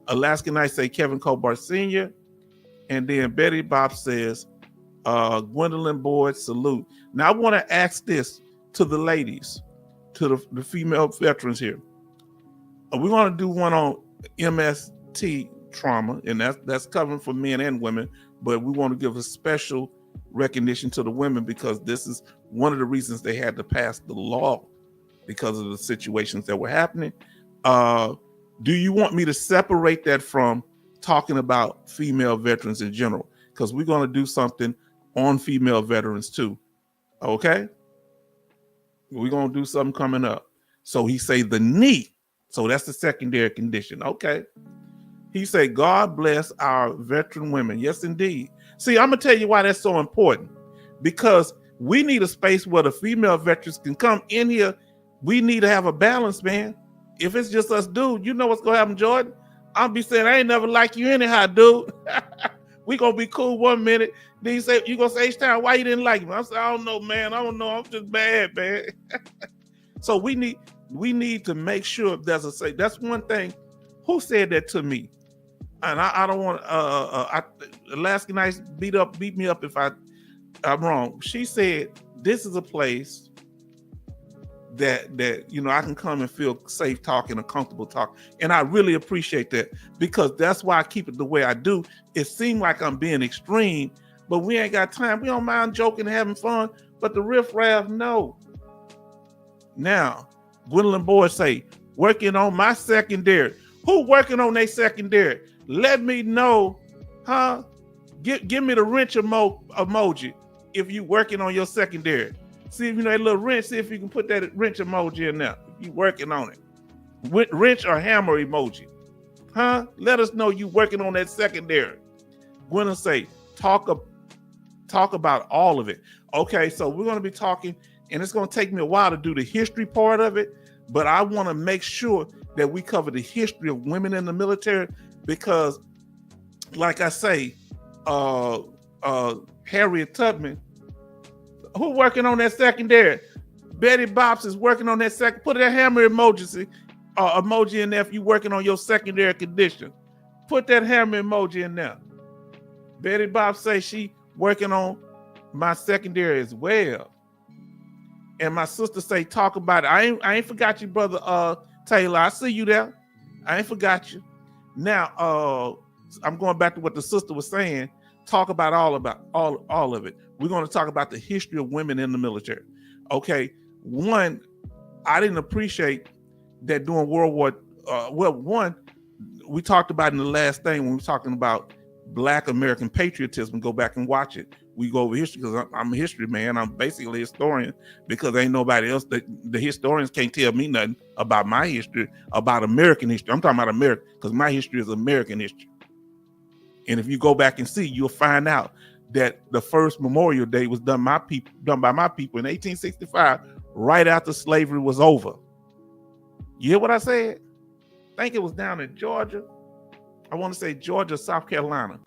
Alaskan Ice say Kevin Colbart Sr. And then Betty Bob says, Gwendolyn Boyd, salute. Now I want to ask this to the ladies, to the female veterans here. We're going to do one on MST trauma, and that's covering for men and women, but we want to give a special recognition to the women because this is one of the reasons they had to pass the law, because of the situations that were happening. Do you want me to separate that from talking about female veterans in general? Because we're going to do something on female veterans too. Okay? We're going to do something coming up. So he say the knee. So that's the secondary condition. Okay. He say, God bless our veteran women. Yes, indeed. See, I'm going to tell you why that's so important. Because we need a space where the female veterans can come in here. We need to have a balance, man. If it's just us, dude, you know what's going to happen, Jordan? I'll be saying, I ain't never like you anyhow, dude. We going to be cool 1 minute. Then you say, you going to say, H-Town, why you didn't like me? I said, I don't know, man. I don't know. I'm just bad, man. So we need to make sure there's a say. That's one thing. Who said that to me? And I don't want Alaskan Ice beat me up if I'm wrong. She said this is a place that I can come and feel safe talking and comfortable talking. And I really appreciate that, because that's why I keep it the way I do. It seems like I'm being extreme, but we ain't got time. We don't mind joking and having fun, but the riffraff, no. Now, Gwendolyn Boyd say, working on my secondary. Who working on their secondary? Let me know, huh? Give me the wrench emoji if you working on your secondary. See if you know that little wrench. See if you can put that wrench emoji in there. If you working on it. Wrench or hammer emoji. Huh? Let us know you working on that secondary. Gwendolyn say, talk about all of it. Okay, so we're going to be talking, and it's going to take me a while to do the history part of it, but I want to make sure that we cover the history of women in the military, because like I say, Harriet Tubman, who working on that secondary? Betty Bops is working on that second. Put that hammer emoji in there if you working on your secondary condition. Put that hammer emoji in there. Betty Bops say she working on my secondary as well. And my sister say, talk about it. I ain't forgot you, brother Taylor. I see you there. I ain't forgot you. Now, I'm going back to what the sister was saying. Talk about all of it. We're going to talk about the history of women in the military. Okay, one, I didn't appreciate that during World War. One, we talked about in the last thing when we were talking about Black American patriotism. Go back and watch it. We go over history because I'm a history man. I'm basically a historian because ain't nobody else. The historians can't tell me nothing about my history, about American history. I'm talking about America because my history is American history. And if you go back and see, you'll find out that the first Memorial Day was done by my people in 1865, right after slavery was over. You hear what I said? I think it was down in Georgia. I want to say Georgia, South Carolina.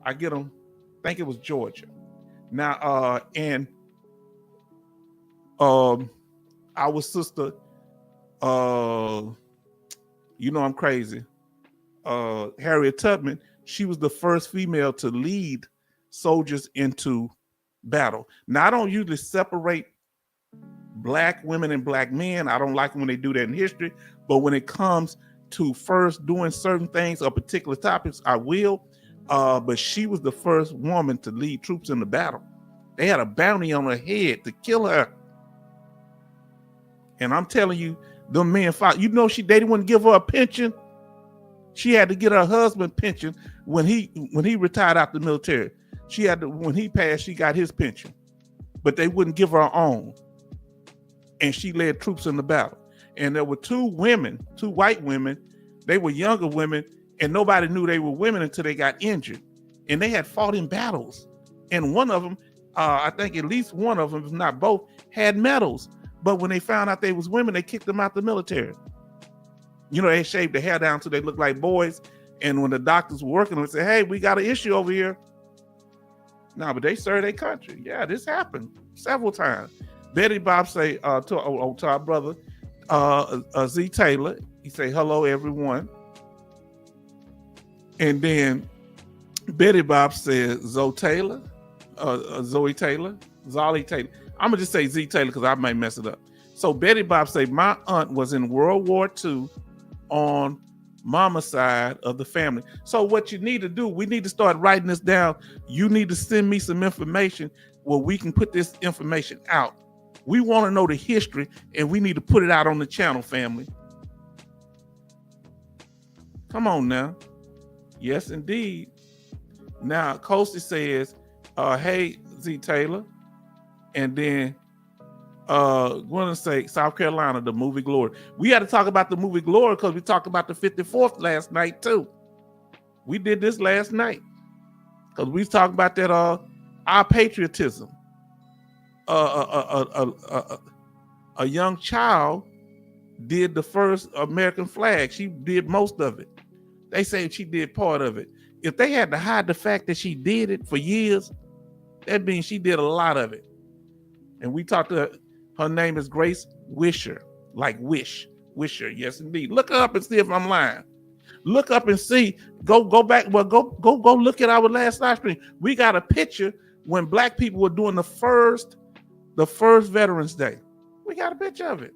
I get them. I think it was Georgia. Now, our sister, I'm crazy. Harriet Tubman, she was the first female to lead soldiers into battle. Now, I don't usually separate Black women and Black men. I don't like when they do that in history. But when it comes to first doing certain things or particular topics, I will. But she was the first woman to lead troops into battle. They had a bounty on her head to kill her. And I'm telling you, them men fought. They didn't want to give her a pension. She had to get her husband pension when he retired out the military. When he passed, she got his pension, but they wouldn't give her own. And she led troops in the battle. And there were two white women. They were younger women, and nobody knew they were women until they got injured. And they had fought in battles. And one of them, I think at least one of them, if not both, had medals. But when they found out they was women, they kicked them out the military. They shaved their hair down so they looked like boys. And when the doctors were working, they said, "Hey, we got an issue over here." No, but they served their country. Yeah, this happened several times. Betty Bob say to our brother, Z Taylor, he say, "Hello, everyone." And then Betty Bob said, Zoe Taylor. I'm going to just say Z Taylor because I might mess it up. So Betty Bob say, "My aunt was in World War II on mama's side of the family." So what you need to do, we need to start writing this down. You need to send me some information where we can put this information out. We want to know the history, and we need to put it out on the channel, family. Come on now. Yes, indeed. Now, Coasty says, "Hey, Z Taylor." And then going to say South Carolina, the movie Glory. We had to talk about the movie Glory because we talked about the 54th last night too. We did this last night because we talked about that our patriotism. A young child did the first American flag. She did most of it. They say she did part of it. If they had to hide the fact that she did it for years, that means she did a lot of it. And we talked to her name is Grace Wisher, like Wisher. Yes, indeed. Look her up and see if I'm lying. Look up and see. Go back. Well, go look at our last live stream. We got a picture when Black people were doing the first Veterans Day. We got a picture of it.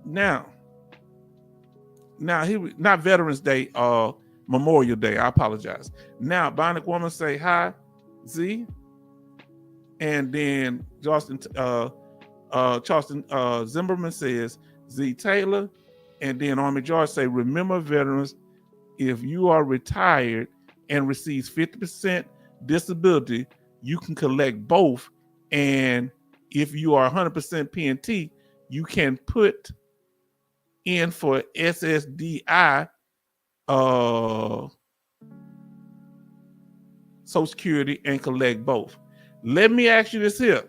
Now, not Veterans Day, Memorial Day. I apologize. Now, Bionic Woman say hi, Z. And then Charleston Zimmerman says Z Taylor. And then Army George say, "Remember, veterans, if you are retired and receives 50% disability, you can collect both. And if you are 100% PNT, you can put in for SSDI, Social Security, and collect both." Let me ask you this here.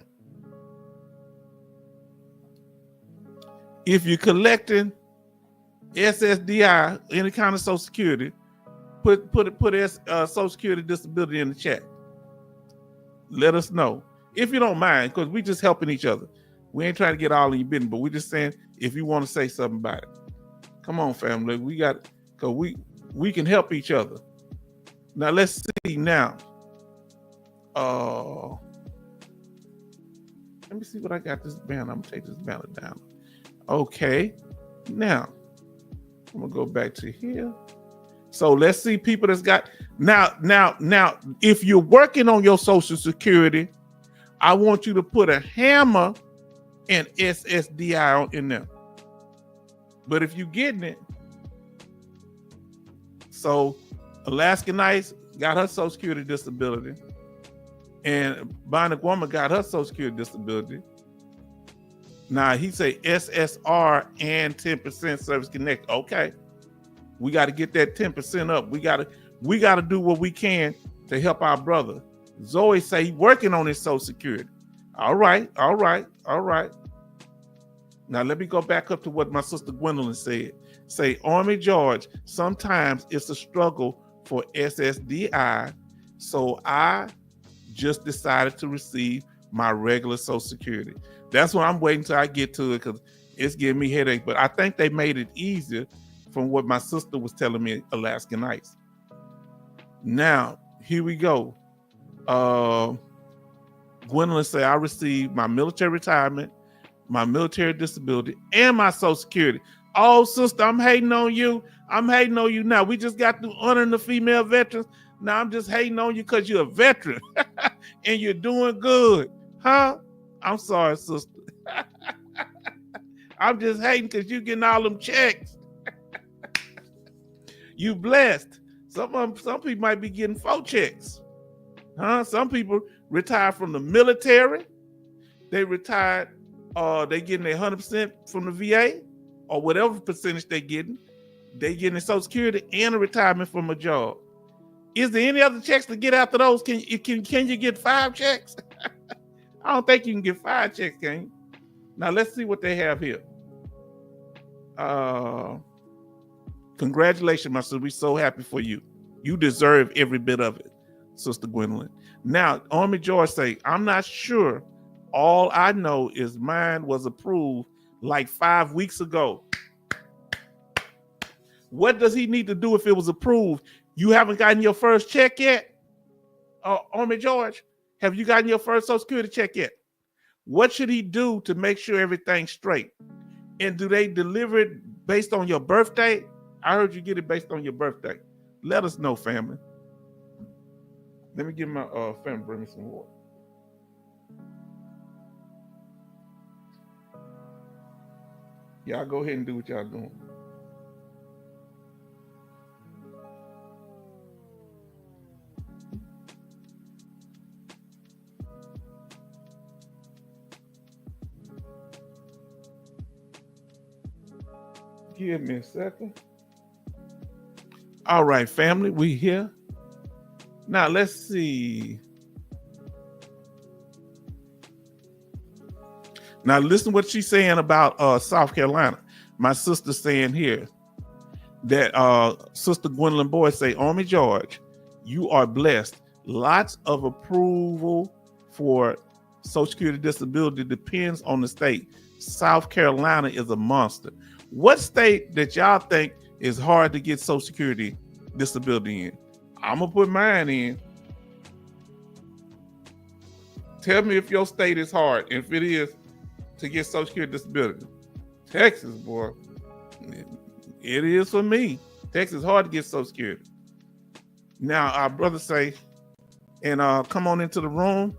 If you're collecting SSDI, any kind of Social Security, put Social Security disability in the chat. Let us know. If you don't mind, because we just helping each other. We ain't trying to get all in your business, but we just saying if you want to say something about it. Come on, family. Because we can help each other. Now let's see now. Let me see what I got this banner. I'm gonna take this banner down. Okay. Now I'm gonna go back to here. So let's see people that's got now. If you're working on your Social Security, I want you to put a hammer and SSDI in there. But if you're getting it, so Alaska Nice got her Social Security disability, and Bionic Woman got her Social Security disability. Now he say SSR and 10% Service Connect. Okay, we got to get that 10% up. We got to do what we can to help our brother. Zoe say he working on his Social Security. All right. Now let me go back up to what my sister Gwendolyn said. Say, Army George, sometimes it's a struggle for SSDI, so I just decided to receive my regular Social Security. That's what I'm waiting till I get to it, because it's giving me headache. But I think they made it easier from what my sister was telling me Alaska Nights. Now, here we go. Gwendolyn said, I received my military retirement, my military disability, and my Social Security. Oh, sister, I'm hating on you. Now. We just got through honoring the female veterans. Now I'm just hating on you because you're a veteran and you're doing good. Huh? I'm sorry, sister. I'm just hating because you're getting all them checks. You blessed. Some people might be getting 4 checks. Huh? Some people retired from the military. They retired, they getting their 100% from the VA or whatever percentage they getting. They getting a Social Security and a retirement from a job. Is there any other checks to get after those? Can you get 5 checks? I don't think you can get 5 checks, can you? Now let's see what they have here. Congratulations, my sister. We're so happy for you. You deserve every bit of it, Sister Gwendolyn. Now, Army George say, I'm not sure. All I know is mine was approved like 5 weeks ago. What does he need to do if it was approved? You haven't gotten your first check yet? Army George, have you gotten your first Social Security check yet? What should he do to make sure everything's straight? And do they deliver it based on your birthday? I heard you get it based on your birthday. Let us know, family. Let me get my family bring me some water. Y'all go ahead and do what y'all doing. Give me a second. All right, family, we here. Now let's see. Now listen what she's saying about South Carolina. My sister saying here that Sister Gwendolyn Boyd say, Army George, you are blessed. Lots of approval for Social Security disability depends on the state. South Carolina is a monster. What state that y'all think is hard to get Social Security disability in? I'm gonna put mine in. Tell me if your state is hard. If it is to get Social Security disability. Texas, boy, it is for me. Texas is hard to get Social Security. Now our brothers say, and come on into the room.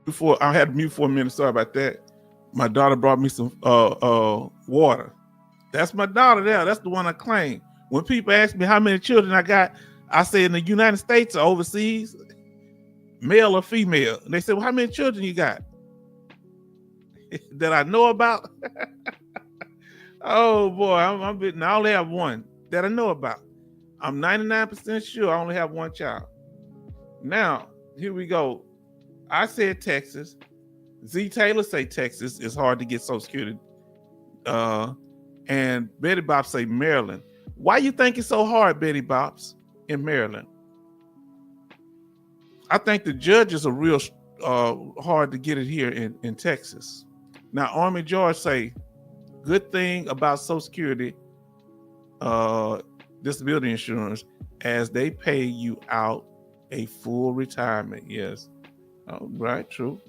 Before I had to mute for a minute, sorry about that. My daughter brought me some water. That's my daughter there. That's the one I claim. When people ask me how many children I got, I say in the United States or overseas, male or female. And they say, well, how many children you got? That I know about? Oh boy, I only have one that I know about. I'm 99% sure I only have one child. Now, here we go. I said Texas. Z Taylor say Texas is hard to get Social Security. And Betty Bob say Maryland. Why you think it's so hard, Betty Bobs, in Maryland? I think the judges are real hard to get it here in Texas. Now, Army George say, good thing about Social Security, disability insurance, as they pay you out a full retirement. Yes. Oh, right, true.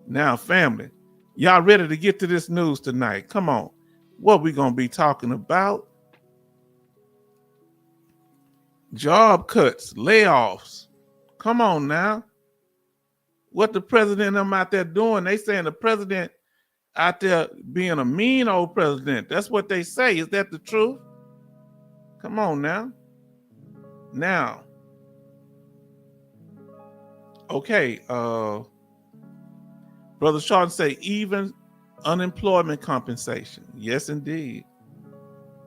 Now, family, y'all ready to get to this news tonight? Come on. What we gonna be talking about? Job cuts, layoffs. Come on now. What the president and them out there doing? They saying the president out there being a mean old president. That's what they say. Is that the truth? Come on now. Now, okay, Brother Charlton say even unemployment compensation. Yes, indeed.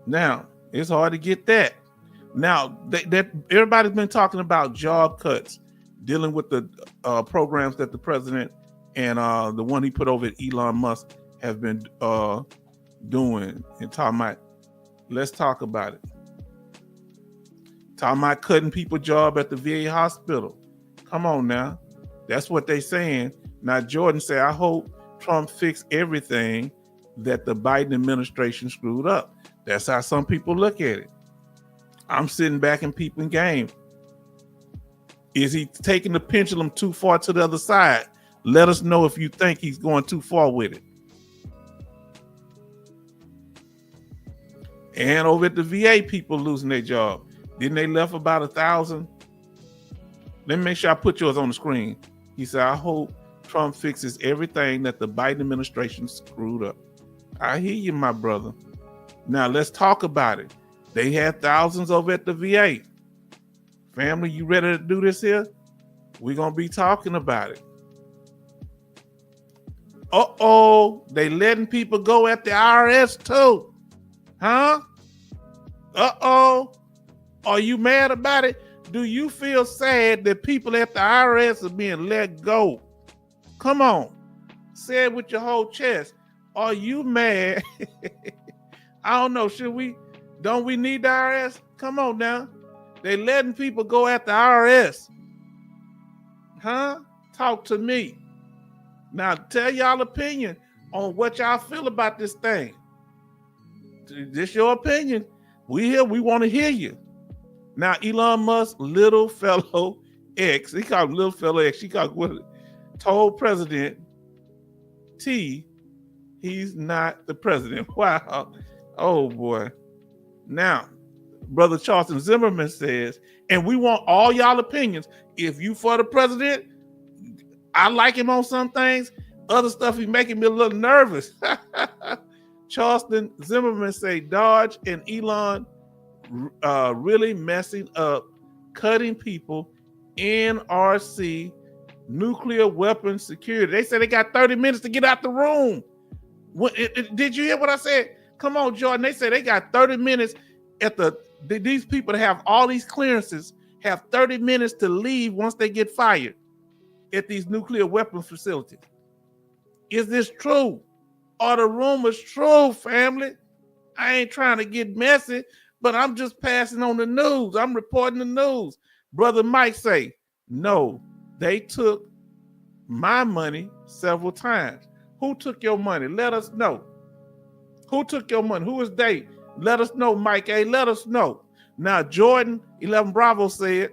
Now, it's hard to get that. Now, that everybody's been talking about job cuts, dealing with the programs that the president and the one he put over at Elon Musk have been doing and talking about. Let's talk about it. Talking about cutting people job at the VA hospital. Come on now. That's what they saying. Now, Jordan said, I hope Trump fixed everything that the Biden administration screwed up. That's how some people look at it. I'm sitting back and peeping game. Is he taking the pendulum too far to the other side? Let us know if you think he's going too far with it. And over at the VA, people losing their job. Didn't they left about 1,000? Let me make sure I put yours on the screen. He said, I hope Trump fixes everything that the Biden administration screwed up. I hear you, my brother. Now let's talk about it. They had thousands over at the VA. Family, you ready to do this here? We're going to be talking about it. Uh-oh, they letting people go at the IRS too. Huh? Uh-oh. Are you mad about it? Do you feel sad that people at the IRS are being let go? Come on. Say it with your whole chest. Are you mad? I don't know. Don't we need the IRS? Come on now. They letting people go at the IRS. Huh? Talk to me. Now tell y'all opinion on what y'all feel about this thing. This your opinion. We here. We want to hear you. Now Elon Musk, little fellow X, he called him little fellow X. He called what? Told President T, he's not the president. Wow. Oh boy. Now, Brother Charlton Zimmerman says, and we want all y'all opinions. If you for the president, I like him on some things. Other stuff, he's making me a little nervous. Charlton Zimmerman say DOGE and Elon really messing up, cutting people, NRC, nuclear weapons security. They said they got 30 minutes to get out the room. Did you hear what I said? Come on, Jordan. They said they got 30 minutes these people that have all these clearances have 30 minutes to leave once they get fired at these nuclear weapons facilities. Is this true? Are the rumors true, family? I ain't trying to get messy, but I'm just passing on the news. I'm reporting the news. Brother Mike say, no, they took my money several times. Who took your money? Let us know. Who took your money? Who is they? Let us know, Mike A. Let us know. Now, Jordan 11 Bravo said,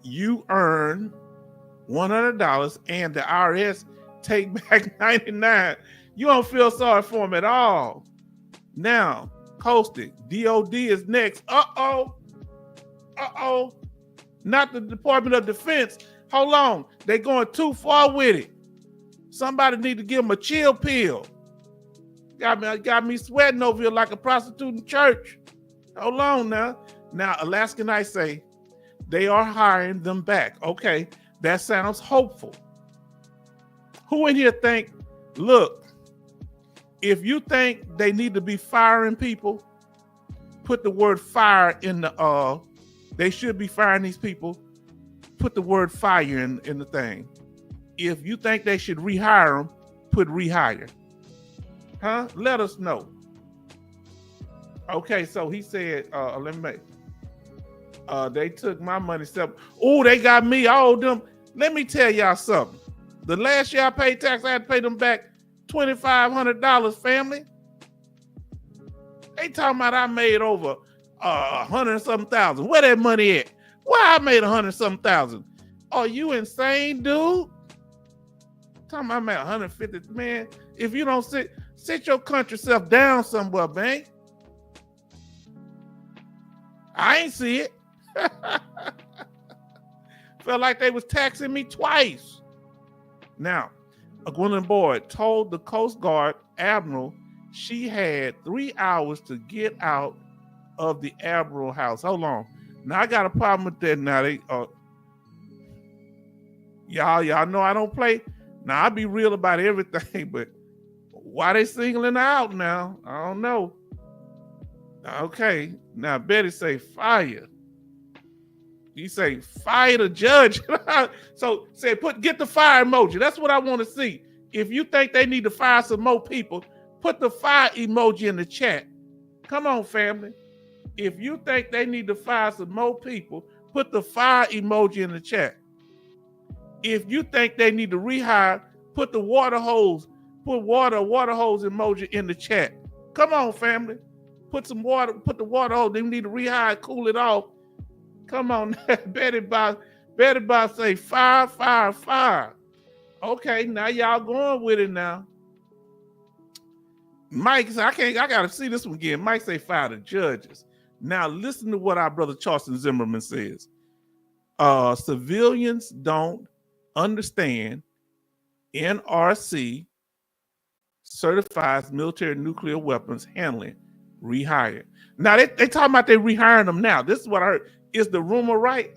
you earn $100 and the IRS take back 99. You don't feel sorry for him at all. Now, Coastic, DOD is next. Uh-oh. Not the Department of Defense. Hold on. They're going too far with it. Somebody need to give them a chill pill. Got me sweating over here like a prostitute in church. Hold on now. Now, Alaskan I say, they are hiring them back. Okay, that sounds hopeful. Who in here think, look, if you think they need to be firing people, put the word fire in the, they should be firing these people, put the word fire in the thing. If you think they should rehire them, put rehire. Huh? Let us know. Okay, so he said, let me make. They took my money. Oh, they got me. I owed them. Let me tell y'all something. The last year I paid tax, I had to pay them back $2,500, family. They talking about I made over 100-something thousand. Where that money at? Why I made 100-something thousand? Are you insane, dude? Talking about I'm at 150, man. If you don't sit your country self down somewhere, man. I ain't see it. Felt like they was taxing me twice. Now, a Gwendolyn Boyd told the Coast Guard Admiral she had 3 hours to get out of the Admiral house. Hold on. Now I got a problem with that. Now they y'all know I don't play. Now I be real about everything, but why they singling out now? I don't know. Okay. Now Betty say fire. You say fire the judge. So say get the fire emoji. That's what I want to see. If you think they need to fire some more people, put the fire emoji in the chat. Come on, family. If you think they need to fire some more people, put the fire emoji in the chat. If you think they need to rehire, put the water hose emoji in the chat. Come on, family. Put the water hose. They need to rehire, cool it off. Come on, Betty Bob say fire, fire, fire. Okay, now y'all going with it now. Mike said, I gotta see this one again. Mike say fire the judges. Now listen to what our brother Charleston Zimmerman says. Civilians don't understand NRC certifies military nuclear weapons handling rehired. Now they talking about they rehiring them now. This is what I heard. Is the rumor right?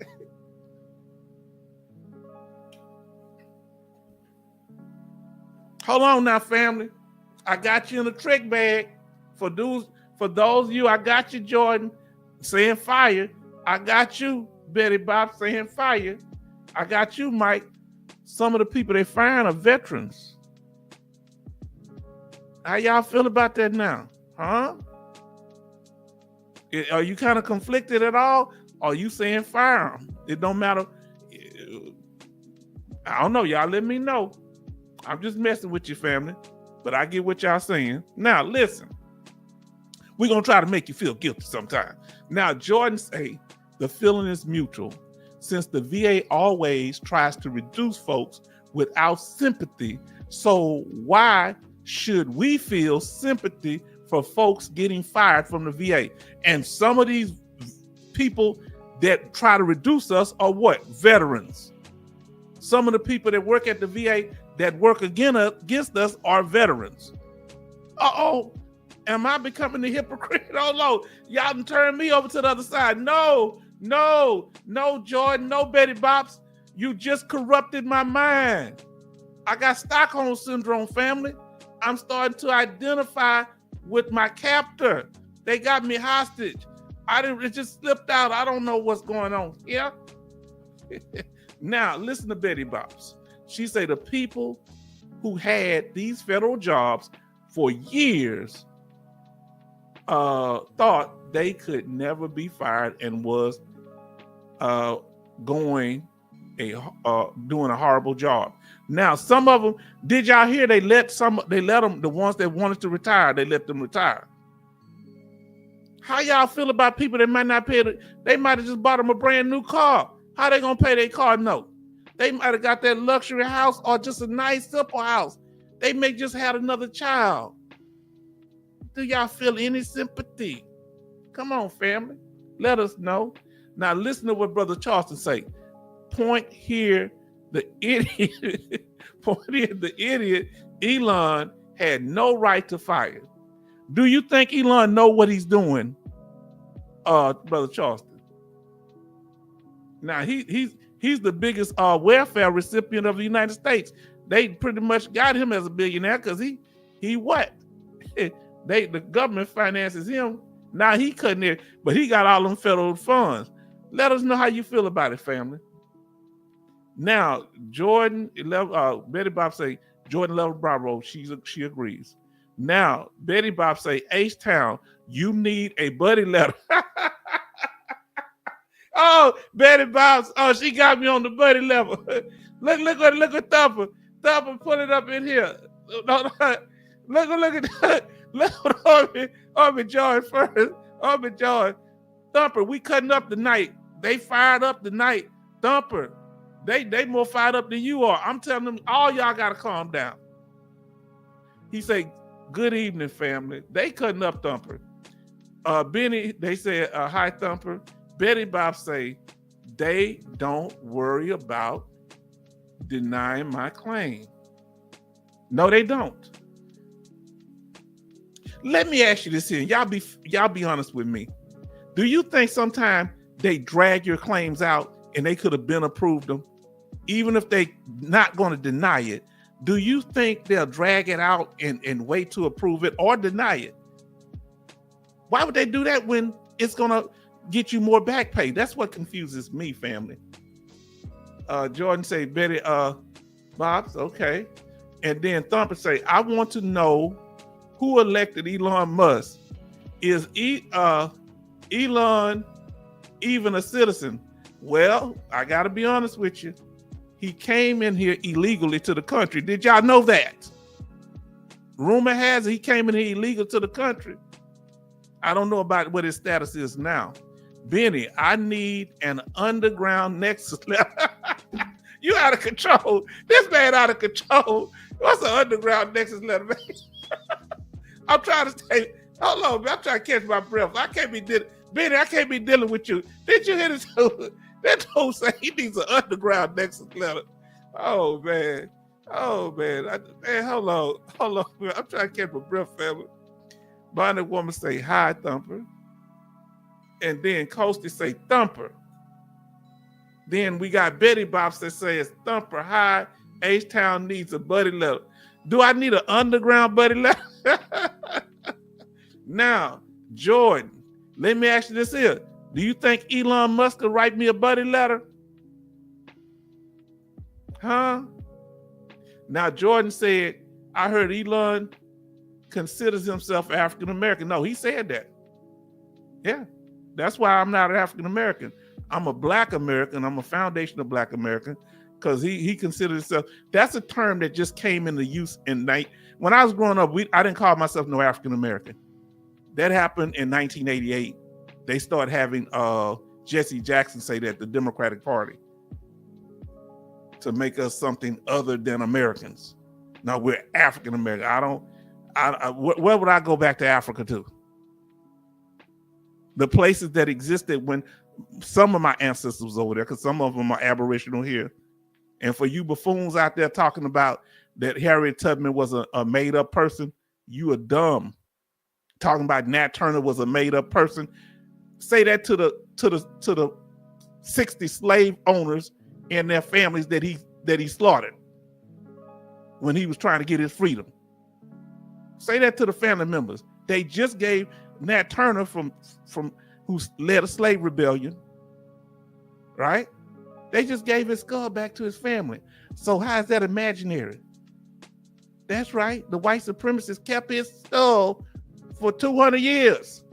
Hold on now, family. I got you in a trick bag. For those of you, I got you, Jordan, saying fire. I got you, Betty Bob, saying fire. I got you, Mike. Some of the people they firing are veterans. How y'all feel about that now? Huh? Are you kind of conflicted at all? Or are you saying fire them? It don't matter. I don't know. Y'all let me know. I'm just messing with you, family. But I get what y'all saying. Now, listen. We're going to try to make you feel guilty sometime. Now, Jordan say the feeling is mutual since the VA always tries to reduce folks without sympathy. So why should we feel sympathy for folks getting fired from the VA? And some of these people that try to reduce us are what? Veterans. Some of the people that work at the VA that work against us are veterans. Uh-oh. Am I becoming the hypocrite? Oh, no. Y'all done turned me over to the other side. No, Jordan. No, Betty Bops. You just corrupted my mind. I got Stockholm Syndrome, family. I'm starting to identify with my captor. They got me hostage. It just slipped out. I don't know what's going on. Yeah. Now, listen to Betty Bops. She say the people who had these federal jobs for years thought they could never be fired and was doing a horrible job. Now, some of them, did y'all hear they let them, the ones that wanted to retire, they let them retire. How y'all feel about people that might not pay? They might have just bought them a brand new car. How they gonna pay their car note? They might have got that luxury house or just a nice, simple house. They may just had another child. Do y'all feel any sympathy? Come on, family. Let us know. Now listen to what Brother Charleston say. Point here, the idiot. Point here, the idiot. Elon had no right to fire. Do you think Elon know what he's doing, Brother Charleston? Now he's the biggest welfare recipient of the United States. They pretty much got him as a billionaire because he what? The government finances him. Now he cutting it, but he got all them federal funds. Let us know how you feel about it, family. Now, Jordan, Betty Bob say, Jordan Level Bravo, she agrees. Now, Betty Bob say, H-Town, you need a buddy letter. Oh, Betty Bob's. Oh, she got me on the buddy level. look at Thumper. Thumper, put it up in here. No, look at that. Look at Army George first. Army George. Thumper, we cutting up tonight. They fired up tonight. Thumper, they more fired up than you are. I'm telling them, all y'all gotta calm down. He say, good evening, family. They cutting up Thumper. Benny, they said, hi, Thumper. Betty Bob say, they don't worry about denying my claim. No, they don't. Let me ask you this here. Y'all be honest with me. Do you think sometimes they drag your claims out and they could have been approved them, even if they not going to deny it? Do you think they'll drag it out and wait to approve it or deny it? Why would they do that when it's going to get you more back pay? That's what confuses me, family. Jordan say, Betty, Bob's, okay. And then Thumper say, I want to know who elected Elon Musk. Is Elon even a citizen? Well, I got to be honest with you. He came in here illegally to the country. Did y'all know that? Rumor has it he came in here illegal to the country. I don't know about what his status is now. Benny, I need an underground nexus letter. You out of control. This man out of control. What's an underground nexus letter, man? I'm trying to stay. Hold on, man. I'm trying to catch my breath. I can't be dealing. Benny, I can't be dealing with you. Did you hear this? That dude say he needs an underground nexus letter. Oh, man. Oh, man. Man, hold on. Man. I'm trying to catch my breath, family. Bonnie woman say, hi, Thumper. And then Coasty say, Thumper. Then we got Betty Bob that says, Thumper, hi, H-Town needs a buddy letter. Do I need an underground buddy letter? Now, Jordan, let me ask you this here. Do you think Elon Musk will write me a buddy letter? Huh? Now, Jordan said, I heard Elon considers himself African-American. No, he said that. Yeah, that's why I'm not an African-American. I'm a Black American. I'm a foundational Black American because he considers himself. That's a term that just came into use when I was growing up. I didn't call myself no African-American. That happened in 1988. They started having Jesse Jackson say that, the Democratic Party, to make us something other than Americans. Now we're African American. Where would I go back to Africa to? The places that existed when some of my ancestors was over there, because some of them are Aboriginal here. And for you buffoons out there talking about that Harriet Tubman was a made up person, you are dumb. Talking about Nat Turner was a made up person. Say that to the 60 slave owners and their families that he slaughtered when he was trying to get his freedom. Say that to the family members. They just gave Nat Turner from who led a slave rebellion, right? They just gave his skull back to his family. So how is that imaginary? That's right. The white supremacists kept his skull for 200 years.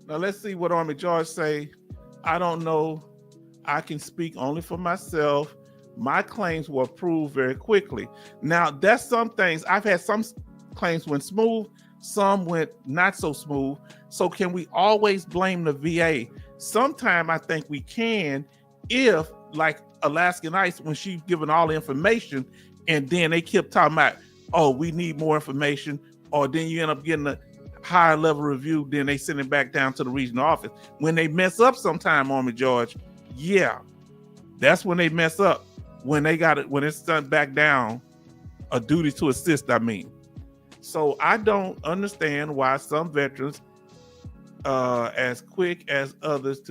Now let's see what Army George say. I don't know. I can speak only for myself. My claims were approved very quickly. Now that's some things. I've had some claims went smooth, some went not so smooth. So can we always blame the VA? Sometime I think we can, if like Alaskan Ice, when she's given all the information and then they kept talking about, oh, we need more information, or then you end up getting a higher level review, then they send it back down to the regional office. When they mess up sometime, Army George, yeah, that's when they mess up. When they got it, when it's sent back down, a duty to assist, I mean. So I don't understand why some veterans, as quick as others,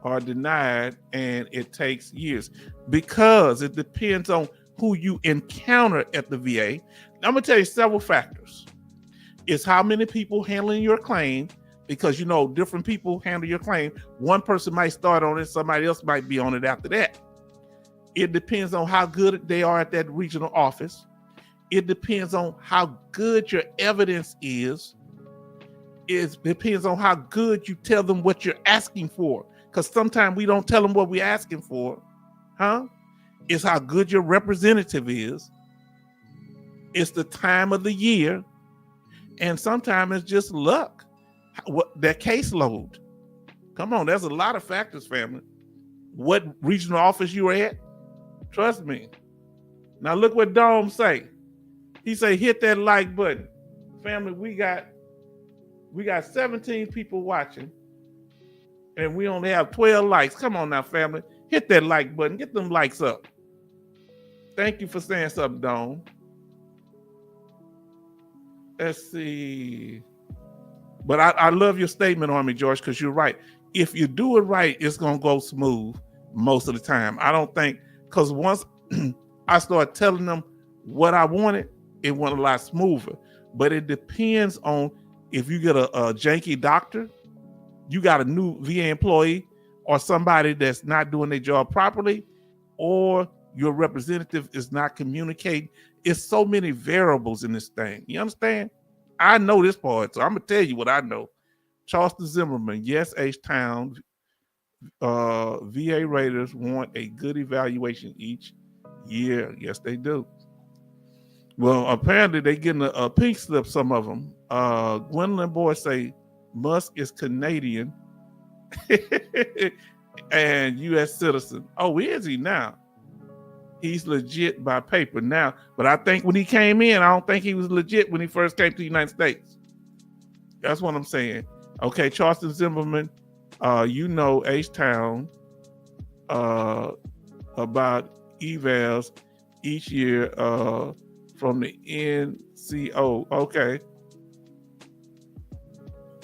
are denied, and it takes years, because it depends on who you encounter at the VA. I'm gonna tell you several factors. It's how many people handling your claim, because different people handle your claim. One person might start on it, somebody else might be on it after that. It depends on how good they are at that regional office. It depends on how good your evidence is. It depends on how good you tell them what you're asking for. Because sometimes we don't tell them what we're asking for. Huh? It's how good your representative is. It's the time of the year. And sometimes it's just luck. That caseload. Come on, there's a lot of factors, family. What regional office you are at? Trust me. Now look what Dome say. He say, hit that like button. Family, we got 17 people watching, and we only have 12 likes. Come on now, family. Hit that like button. Get them likes up. Thank you for saying something, Dome. Let's see. But I love your statement on me, George, because you're right. If you do it right, it's going to go smooth most of the time. I don't think, because once I start telling them what I wanted, it went a lot smoother. But it depends on if you get a janky doctor, you got a new VA employee, or somebody that's not doing their job properly, or your representative is not communicating. It's so many variables in this thing. You understand? I know this part, so I'm going to tell you what I know. Charleston Zimmerman, yes, H-Town, VA Raiders want a good evaluation each year. Yes, they do. Well, apparently they getting a pink slip, some of them. Gwendolyn Boy say Musk is Canadian and U.S. citizen. Oh, is he now? He's legit by paper now. But I think when he came in, I don't think he was legit when he first came to the United States. That's what I'm saying. Okay, Charleston Zimmerman, you know H-Town about evals each year from the NCO. Okay.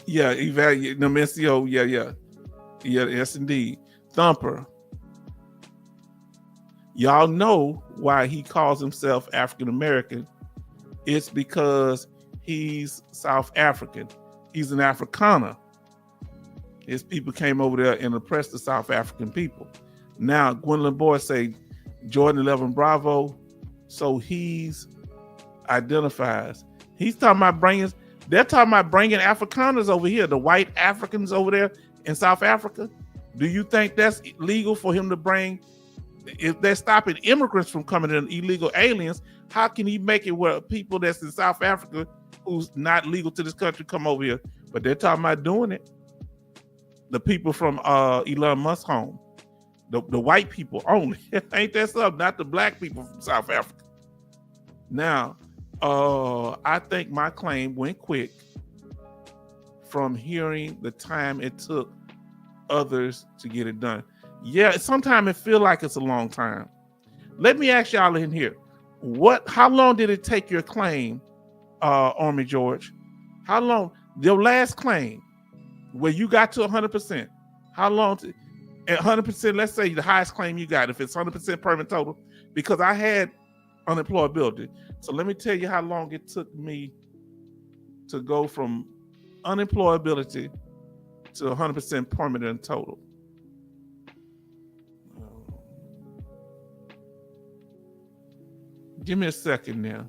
Yeah, evaluate the NCO. Yeah, yes, indeed. Thumper. Y'all know why he calls himself African American. It's because he's South African. He's an Afrikaner. His people came over there and oppressed the South African people. Now, Gwendolyn Boyd say Jordan 11 Bravo. So he's identifies. He's talking about they're talking about bringing Afrikaners over here, the white Africans over there in South Africa. Do you think that's legal for him to bring? If they're stopping immigrants from coming in, illegal aliens, how can he make it where people that's in South Africa who's not legal to this country come over here? But they're talking about doing it. The people from Elon Musk's home, the white people only. Ain't that something? Not the black people from South Africa. Now, I think my claim went quick from hearing the time it took others to get it done. Yeah, sometimes it feels like it's a long time. Let me ask y'all in here, how long did it take your claim, Army George? How long, your last claim, where you got to 100%, how long, at 100%, let's say the highest claim you got, if it's 100% permanent total, because I had unemployability. So let me tell you how long it took me to go from unemployability to 100% permanent total. Give me a second now.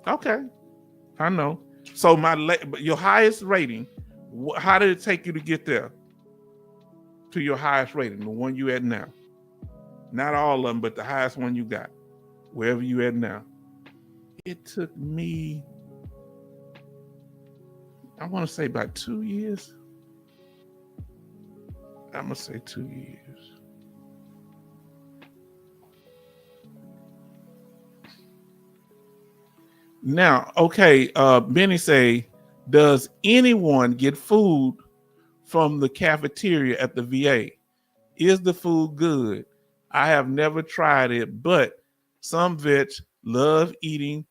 Okay, I know. So your highest rating, how did it take you to get there? To your highest rating, the one you at now. Not all of them, but the highest one you got, wherever you at now. It took me, I want to say about 2 years. I'm going to say 2 years. Now, okay, Benny say, does anyone get food from the cafeteria at the VA? Is the food good? I have never tried it, but some vets love eating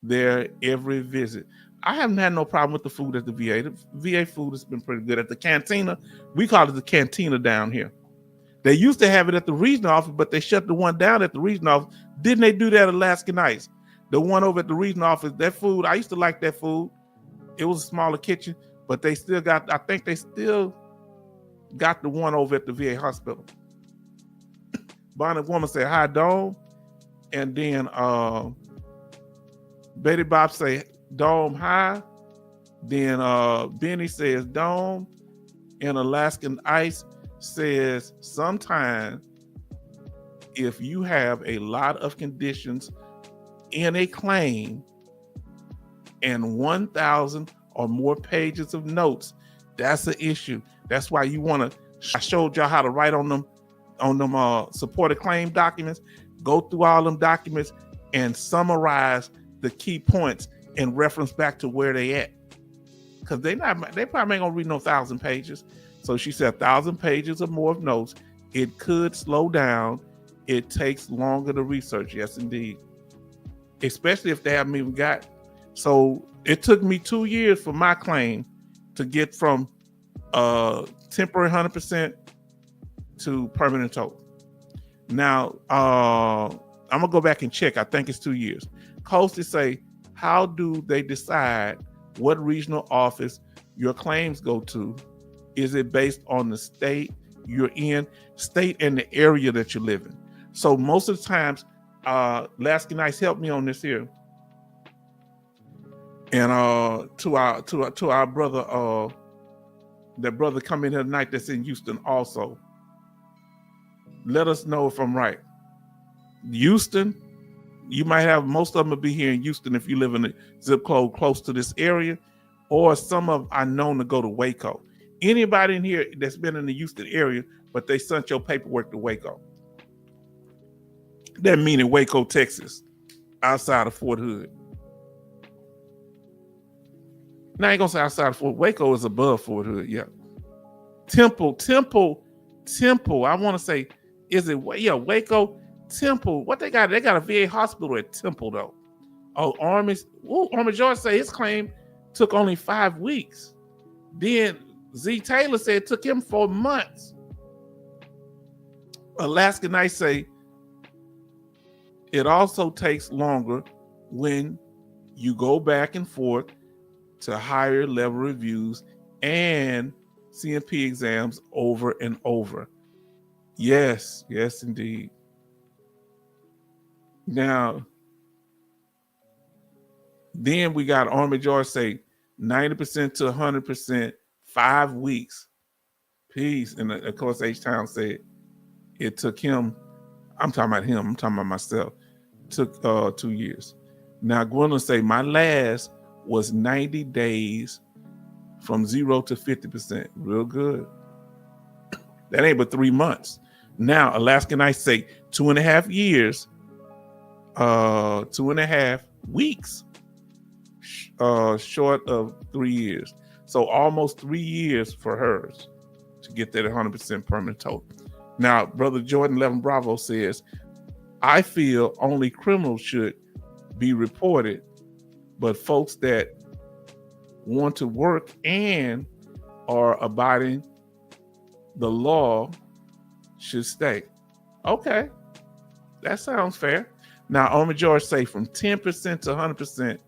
there every visit. I haven't had no problem with the food at the VA. The VA food has been pretty good. At the cantina, we call it the cantina down here. They used to have it at the regional office, but they shut the one down at the regional office. Didn't they do that at Alaska Nights? The one over at the regional office, that food, I used to like that food. It was a smaller kitchen, but they still got, I think they still got the one over at the VA hospital. Bonnie Woman said, hi, Dome. And then Betty Bob say, Dome High. Then Benny says Dome. And Alaskan Ice says sometimes if you have a lot of conditions in a claim and 1,000 or more pages of notes, that's an issue. That's why you want to, I showed y'all how to write on them supported claim documents. Go through all them documents and summarize the key points and reference back to where they at. Because they probably ain't gonna read no 1,000 pages. So she said 1,000 pages or more of notes. It could slow down. It takes longer to research. Yes, indeed. Especially if they haven't even got. So it took me 2 years for my claim to get from temporary 100% to permanent total. Now, I'm gonna go back and check. I think it's 2 years. Coasty say, how do they decide what regional office your claims go to? Is it based on the state you're in, state and the area that you live in? So most of the times, Lasky Nice helped me on this here. And to our brother, that brother coming here tonight that's in Houston also. Let us know if I'm right. Houston, you might have, most of them will be here in Houston if you live in a zip code close to this area, or some of are known to go to Waco. Anybody in here that's been in the Houston area, but they sent your paperwork to Waco. That meaning Waco, Texas, outside of Fort Hood. Now I ain't gonna say outside of Fort, Waco is above Fort Hood, yeah. Temple, I wanna say, is it, yeah, Waco, Temple, what they got? They got a VA hospital at Temple though. Oh, Army George say his claim took only 5 weeks. Then Z Taylor said it took him 4 months. Alaska Night say it also takes longer when you go back and forth to higher level reviews and CMP exams over and over. Yes, indeed. Now, then we got Army George say 90% to 100%, 5 weeks. Peace. And of course, H-Town said it took him, I'm talking about him, I'm talking about myself, took 2 years. Now, Gwendolyn say my last was 90 days from 0 to 50%. Real good. That ain't but 3 months. Now, Alaskan Ice say 2.5 years, 2.5 weeks, short of 3 years. So almost 3 years for hers to get that 100% permanent total. Now, Brother Jordan 11 Bravo says, I feel only criminals should be reported, but folks that want to work and are abiding the law should stay. Okay, that sounds fair. Now, Omar George say from 10% to 100%,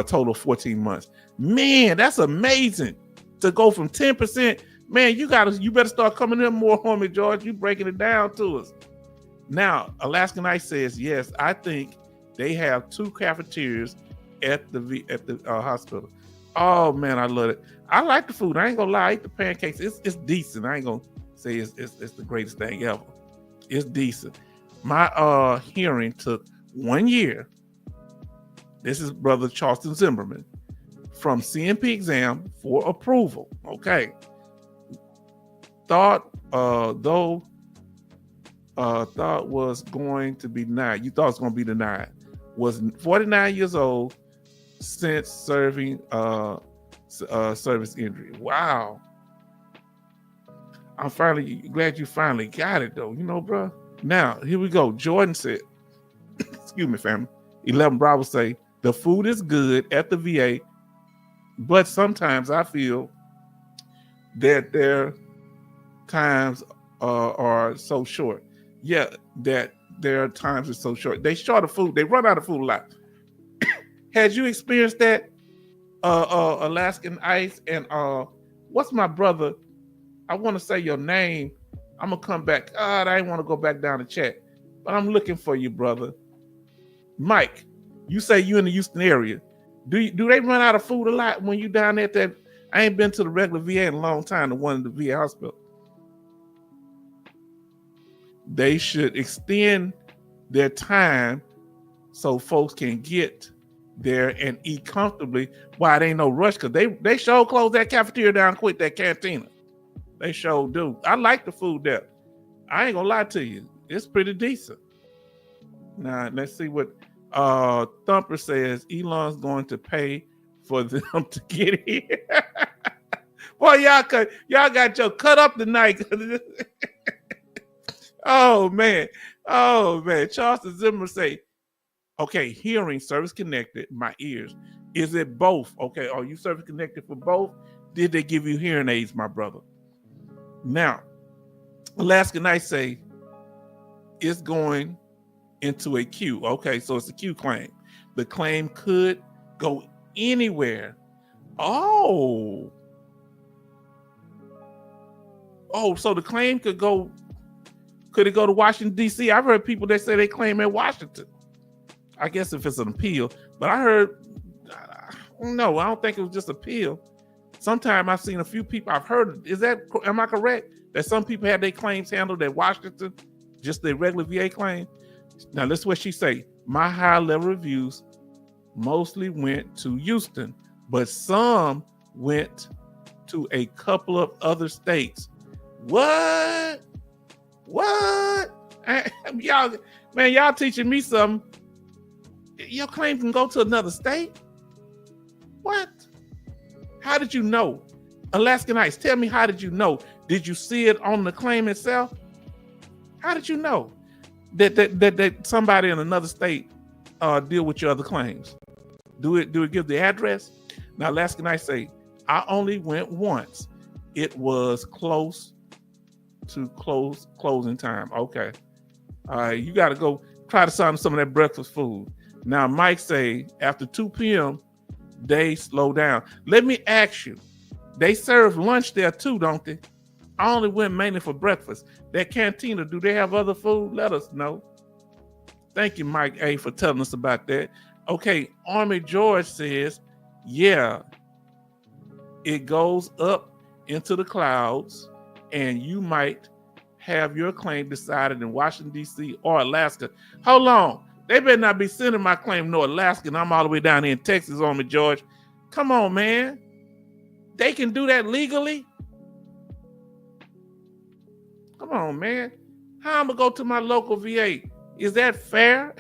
total 14 months. Man, that's amazing to go from 10%. Man, you better start coming in more, Omar George. You breaking it down to us. Now, Alaskan Ice says, yes, I think they have 2 cafeterias at the hospital. Oh man, I love it. I like the food. I ain't gonna lie. I eat the pancakes. It's decent. I ain't gonna say it's the greatest thing ever. It's decent. My hearing took 1 year. This is Brother Charleston Zimmerman from CMP exam for approval. Okay. Thought was going to be denied. You thought it was going to be denied. Was 49 years old since serving service injury. Wow. I'm finally glad you finally got it though. You know, bro. Now, here we go. Jordan said, excuse me, family. 11 Bravo say, the food is good at the VA, but sometimes I feel that their times are so short. Yeah, that their times are so short. They short of food. They run out of food a lot. Had you experienced that, Alaskan Ice? And what's my brother? I want to say your name. I'm going to come back. I didn't want to go back down the chat, but I'm looking for you, brother. Mike, you say you in the Houston area. Do they run out of food a lot when you down there at that? I ain't been to the regular VA in a long time, the one in the VA hospital. They should extend their time so folks can get there and eat comfortably while there ain't no rush, because they sure close that cafeteria down quick, that cantina. They sure do. I like the food there. I ain't gonna lie to you. It's pretty decent. Now, let's see what Thumper says. Elon's going to pay for them to get here. Boy, y'all got your cut up tonight. Oh man. Charleston Zimmer say, okay, hearing service connected, my ears. Is it both? Okay, are you service connected for both? Did they give you hearing aids, my brother? Now, Alaska Knight say it's going into a queue. Okay, so it's a queue claim. The claim could go anywhere. Oh, so the claim could it go to Washington, D.C.? I've heard people that say they claim in Washington. I guess if it's an appeal, but I heard, no, I don't think it was just appeal. Sometime I've seen a few people, I've heard, am I correct? That some people had their claims handled at Washington, just their regular VA claim? Now, listen what she say. My high-level reviews mostly went to Houston, but some went to a couple of other states. What? Y'all teaching me something. Your claim can go to another state? What? How did you know? Alaskan Heights, tell me, how did you know? Did you see it on the claim itself? How did you know that somebody in another state deal with your other claims? Do it give the address? Now, Alaskan Heights say, I only went once. It was close to closing time. Okay. All right, you got to go try to sign some of that breakfast food. Now, Mike say, after 2 p.m., they slow down. Let me ask you, they serve lunch there too, don't they? I only went mainly for breakfast. That cantina, do they have other food? Let us know. Thank you, Mike A, for telling us about that. Okay, Army George says, yeah, it goes up into the clouds, and you might have your claim decided in Washington, D.C. or Alaska. Hold on. They better not be sending my claim to Alaska, and I'm all the way down here in Texas, Army George. Come on, man. They can do that legally? Come on, man. How I'm going to go to my local VA? Is that fair?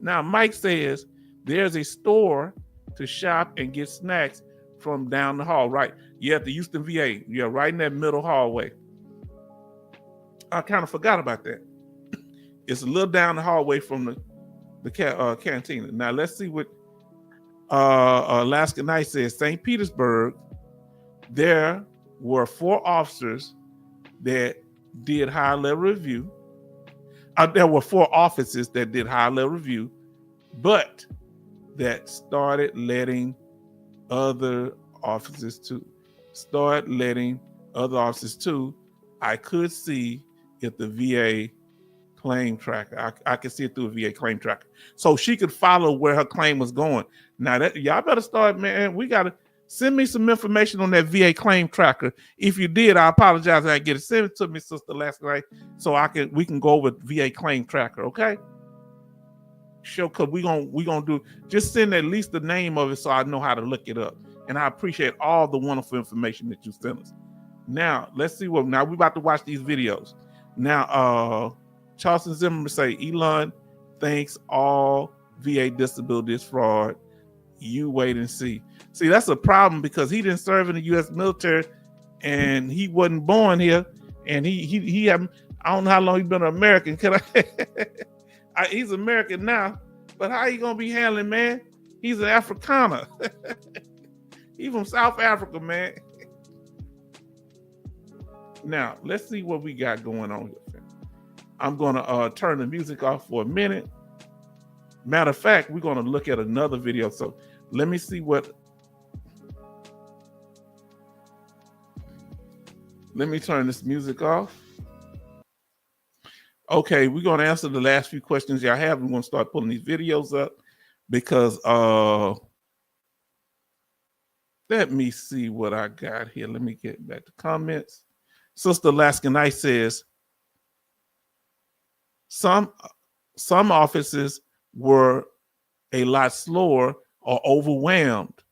Now, Mike says there's a store to shop and get snacks from down the hall, right? Yeah, at the Houston VA. Yeah, right in that middle hallway. I kind of forgot about that. It's a little down the hallway from the cantina. Now, let's see what Alaska Knight says. St. Petersburg, there were 4 officers that did high-level review. There were 4 offices that did high-level review, but that started letting other offices too. I could see if the VA claim tracker. I could see it through a VA claim tracker. So she could follow where her claim was going. Now that y'all better start, man. We gotta send me some information on that VA claim tracker. If you did, I apologize. I get it. Send it to me, Sister last night, so we can go over VA claim tracker, okay? Sure, cause we gonna do, just send at least the name of it so I know how to look it up. And I appreciate all the wonderful information that you sent us. Now, let's see now we're about to watch these videos. Now, Charleston Zimmerman say, Elon thinks all VA disability is fraud. You wait and see. See, that's a problem because he didn't serve in the U.S. military and he wasn't born here. And he haven't, I don't know how long he's been an American. He's American now, but how you gonna be handling, man? He's an Afrikaner. He's from South Africa, man. Now, let's see what we got going on here. I'm gonna turn the music off for a minute. Matter of fact, we're gonna look at another video. So let me see let me turn this music off. Okay, we're gonna answer the last few questions y'all have. We're gonna start pulling these videos up. because let me see what I got here. Let me get back to comments. Sister Alaskan Knight says some offices were a lot slower or overwhelmed,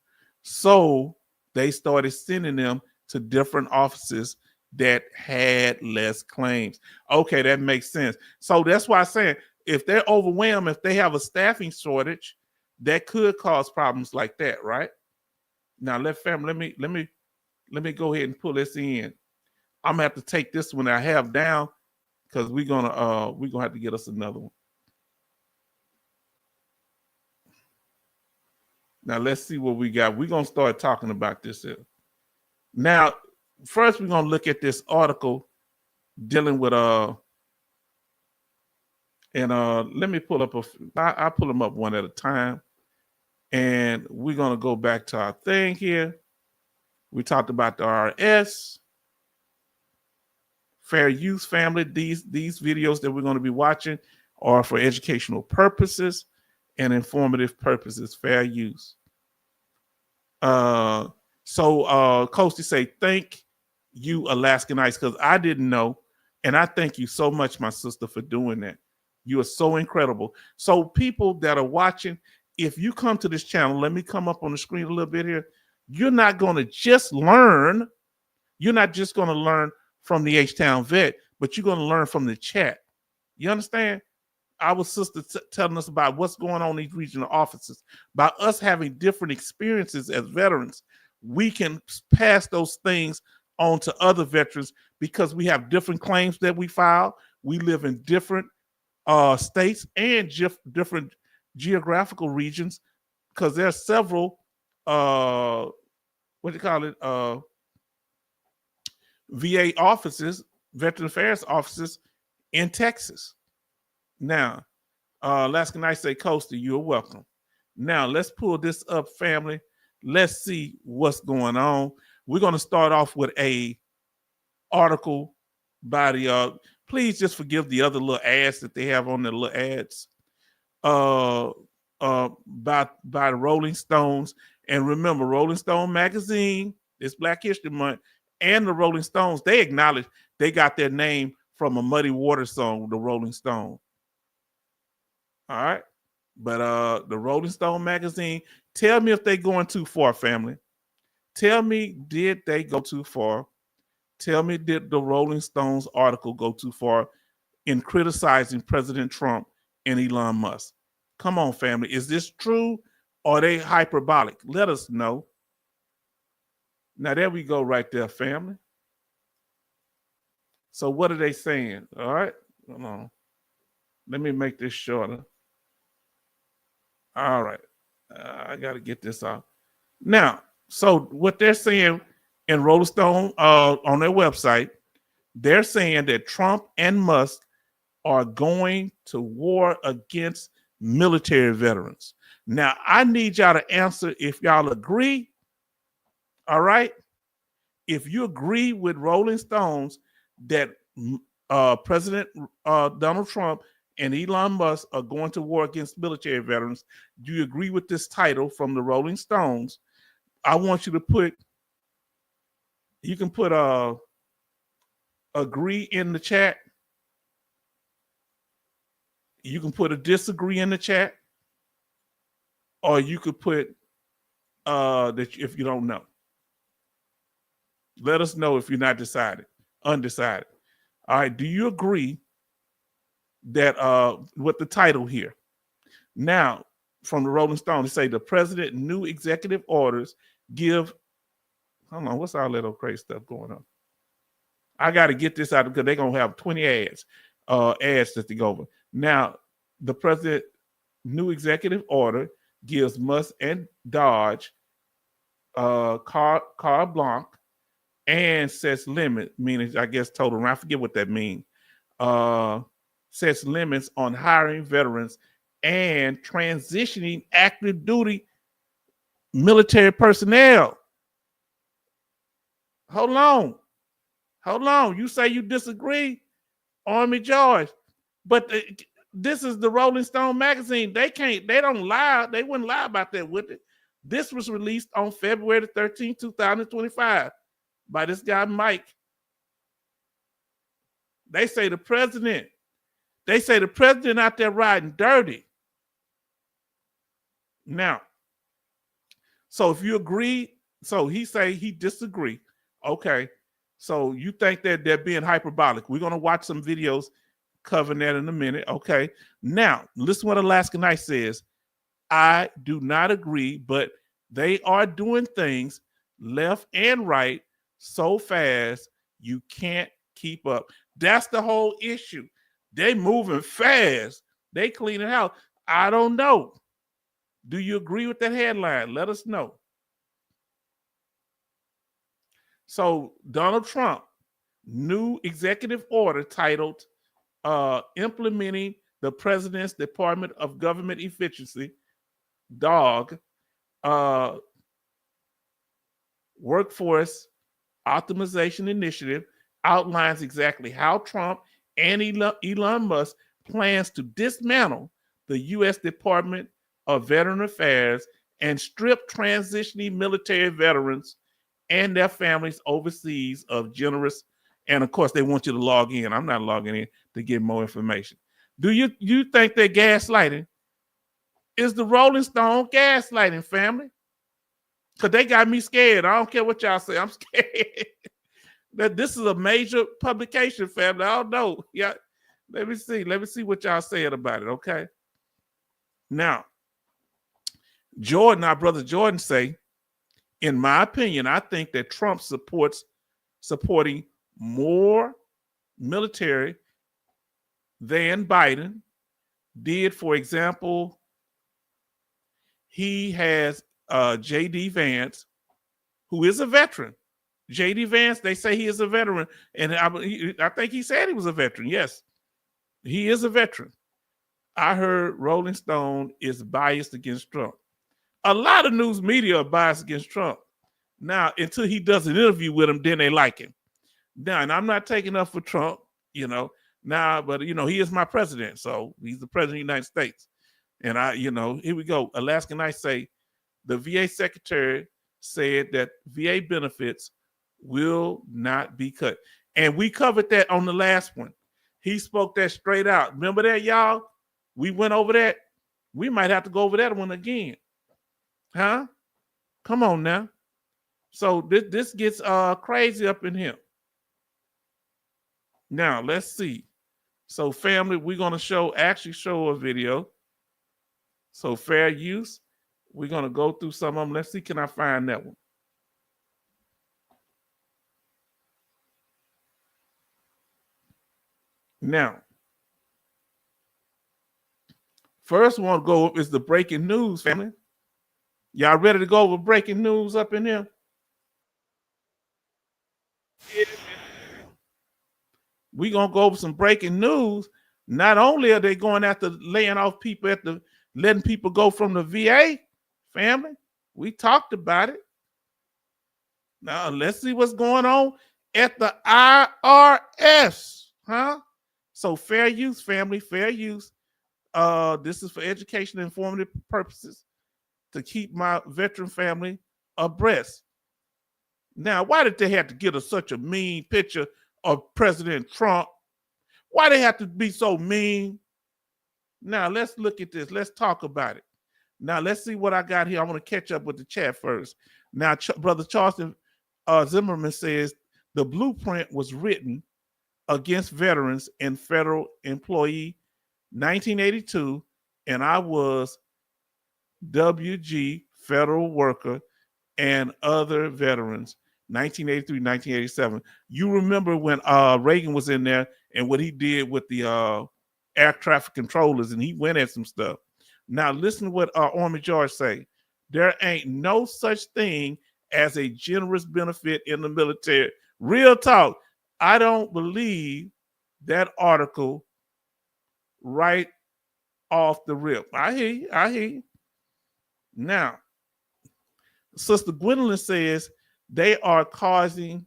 so they started sending them to different offices that had less claims. Okay, that makes sense. So that's why I'm saying if they're overwhelmed, if they have a staffing shortage, that could cause problems like that, right? Now let me go ahead and pull this in. I'm gonna have to take this one I have down because we're gonna have to get us another one. Now let's see what we got. We're gonna start talking about this here. Now, first we're gonna look at this article dealing with let me pull up I'll pull them up one at a time, and we're gonna go back to our thing here. We talked about the RS, fair use family. These videos that we're going to be watching are for educational purposes and informative purposes, fair use. So Coasty say, thank you, Alaskan Ice, because I didn't know. And I thank you so much, my sister, for doing that. You are so incredible. So people that are watching, if you come to this channel, let me come up on the screen a little bit here. You're not going to just learn. You're not just going to learn from the H-Town vet, but you're going to learn from the chat. You understand? Our sister telling us about what's going on in these regional offices. By us having different experiences as veterans, we can pass those things on to other veterans because we have different claims that we file. We live in different states and different geographical regions because there are several VA offices, Veteran Affairs offices in Texas. Now, Alaskan Knight say, Coastal, you're welcome. Now, let's pull this up, family. Let's see what's going on. We're going to start off with a article by the, please just forgive the other little ads that they have on the little ads, by the Rolling Stones. And remember, Rolling Stone magazine, it's Black History Month, and the Rolling Stones, they acknowledge they got their name from a Muddy Waters song, the Rolling Stone. All right. But the Rolling Stone magazine, tell me if they're going too far, family. Tell me, did they go too far? Tell me, did the Rolling Stones article go too far in criticizing President Trump and Elon Musk? Come on, family. Is this true or are they hyperbolic? Let us know. Now, there we go right there, family. So what are they saying? All right. Hold on. Let me make this shorter. All right. I got to get this out. Now, so what they're saying in Rolling Stone on their website, they're saying that Trump and Musk are going to war against military veterans. Now, I need y'all to answer if y'all agree. All right. If you agree with Rolling Stones that President Donald Trump and Elon Musk are going to war against military veterans, do you agree with this title from the Rolling Stones? I want you to put, you can put agree in the chat. You can put a disagree in the chat. Or you could put that if you don't know. Let us know if you're not undecided. All right. Do you agree that with the title here? Now, from the Rolling Stone, they say the president new executive orders give. Hold on, what's all that old crazy stuff going on? I got to get this out because they're gonna have 20 ads that they go over. Now, the president new executive order gives Musk and DOGE carte blanche and sets limit, meaning I guess total. I forget what that means. Sets limits on hiring veterans and transitioning active duty military personnel. Hold on. You say you disagree, Army George, but This is the Rolling Stone magazine. They don't lie. They wouldn't lie about that, would they? This was released on February 13th, 2025 by this guy, Mike. They say the president out there riding dirty. Now, so if you agree, so he say he disagree. Okay. So you think that they're being hyperbolic. We're going to watch some videos covering that in a minute. Okay. Now, listen what Alaska Knight says. I do not agree, but they are doing things left and right so fast you can't keep up. That's the whole issue. They moving fast. They cleaning house. I don't know. Do you agree with that headline? Let us know. So Donald Trump, new executive order titled Implementing the President's Department of Government Efficiency, DOGE, Workforce Optimization Initiative, outlines exactly how Trump and Elon Musk plans to dismantle the U.S. Department of Veteran Affairs and strip transitioning military veterans and their families overseas of generous, and of course they want you to log in. I'm not logging in to get more information. Do you think they're gaslighting? Is the Rolling Stone gaslighting, family? Because they got me scared. I don't care what y'all say. I'm scared. That this is a major publication, family. I don't know. Yeah. Let me see. Let me see what y'all saying about it. Okay. Now, Jordan, our brother Jordan say, in my opinion, I think that Trump supporting more military than Biden did. For example, he has J.D. Vance, who is a veteran. J.D. Vance, they say he is a veteran. And I think he said he was a veteran. Yes, he is a veteran. I heard Rolling Stone is biased against Trump. A lot of news media are biased against Trump. Now, until he does an interview with him, then they like him. Now, and I'm not taking up for Trump, but he is my president. So he's the president of the United States. And here we go. Alaska Knight say the VA secretary said that VA benefits will not be cut. And we covered that on the last one. He spoke that straight out. Remember that, y'all? We went over that. We might have to go over that one again. Huh? Come on now. So this gets crazy up in here. Now, let's see. So, family, we're going to show a video. So, fair use. We're going to go through some of them. Let's see, can I find that one? Now, first one to go up is the breaking news, family. Y'all ready to go with breaking news up in here? We're going to go over some breaking news. Not only are they going after laying off people letting people go from the VA, family, we talked about it. Now, let's see what's going on at the IRS, huh? So fair use, family, fair use. This is for education and informative purposes to keep my veteran family abreast. Now, why did they have to get us such a mean picture of President Trump? Why they have to be so mean? Now, let's look at this. Let's talk about it. Now, let's see what I got here. I want to catch up with the chat first. Now, Brother Charleston Zimmerman says the blueprint was written against veterans and federal employee 1982, and I was WG federal worker and other veterans 1983, 1987. You remember when Reagan was in there and what he did with the air traffic controllers, and he went at some stuff. Now listen to what Army George say. There ain't no such thing as a generous benefit in the military. Real talk. I don't believe that article right off the rip. I hear you. Now, Sister Gwendolyn says they are causing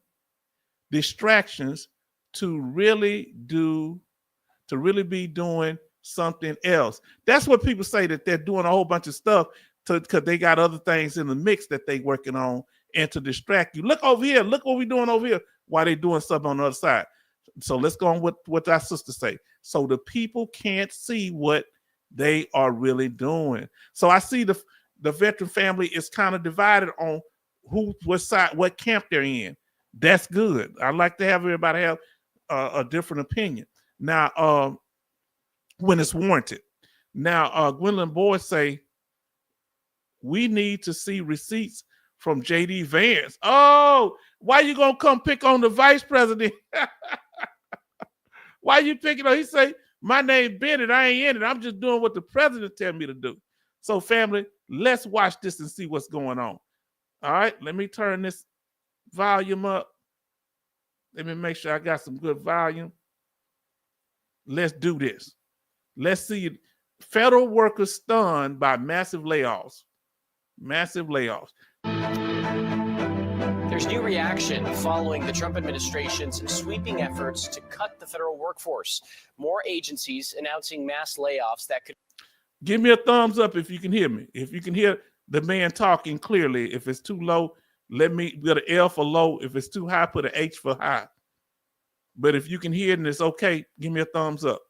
distractions to really be doing something else. That's what people say, that they're doing a whole bunch of stuff because they got other things in the mix that they working on and to distract you. Look over here. Look what we're doing over here while they're doing something on the other side. So let's go on with what our sister say. So the people can't see what they are really doing. So I see the veteran family is kind of divided on what side, what camp they're in. That's good. I like to have everybody have a different opinion. Now, when it's warranted. Now, Gwendolyn Boyd say, we need to see receipts from J.D. Vance. Oh, why you gonna come pick on the vice president? Why you picking on? He say, my name Bennett, I ain't in it. I'm just doing what the president tell me to do. So family, let's watch this and see what's going on. All right, let me turn this volume up. Let me make sure I got some good volume. Let's do this. Let's see federal workers stunned by massive layoffs. Massive layoffs. There's new reaction following the Trump administration's sweeping efforts to cut the federal workforce. More agencies announcing mass layoffs that could... Give me a thumbs up if you can hear me. If you can hear the man talking clearly. If it's too low, let me put an L for low. If it's too high, put an H for high. But if you can hear it and it's okay, give me a thumbs up.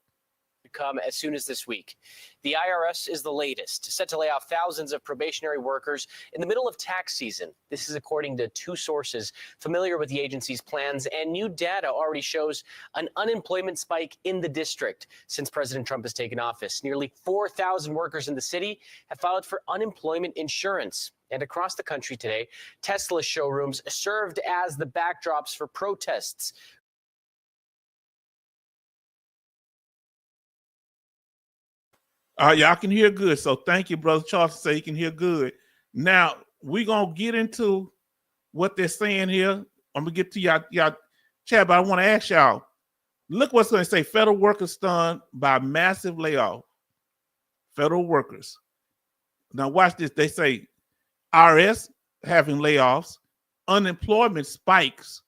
Come as soon as this week. The IRS is the latest, set to lay off thousands of probationary workers in the middle of tax season. This is according to two sources familiar with the agency's plans, and new data already shows an unemployment spike in the district since President Trump has taken office. Nearly 4,000 workers in the city have filed for unemployment insurance. And across the country today, Tesla showrooms served as the backdrops for protests. Y'all can hear good. So thank you, Brother Charles, say you can hear good. Now, we're going to get into what they're saying here. I'm going to get to y'all chat, but I want to ask y'all, look what's going to say. Federal workers stunned by massive layoff. Federal workers. Now, watch this. They say IRS having layoffs, unemployment spikes.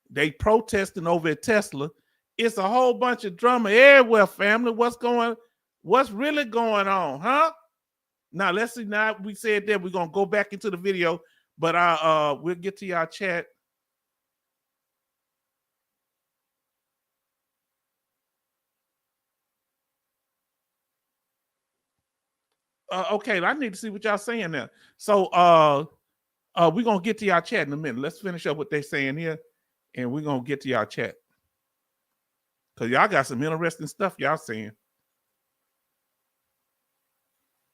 They protesting over at Tesla. It's a whole bunch of drama everywhere, family. What's really going on, huh? Now, let's see. Now, we said that we're going to go back into the video, but we'll get to y'all chat. Okay, I need to see what y'all saying there. So we're going to get to y'all chat in a minute. Let's finish up what they're saying here, and we're going to get to y'all chat. Because y'all got some interesting stuff y'all saying.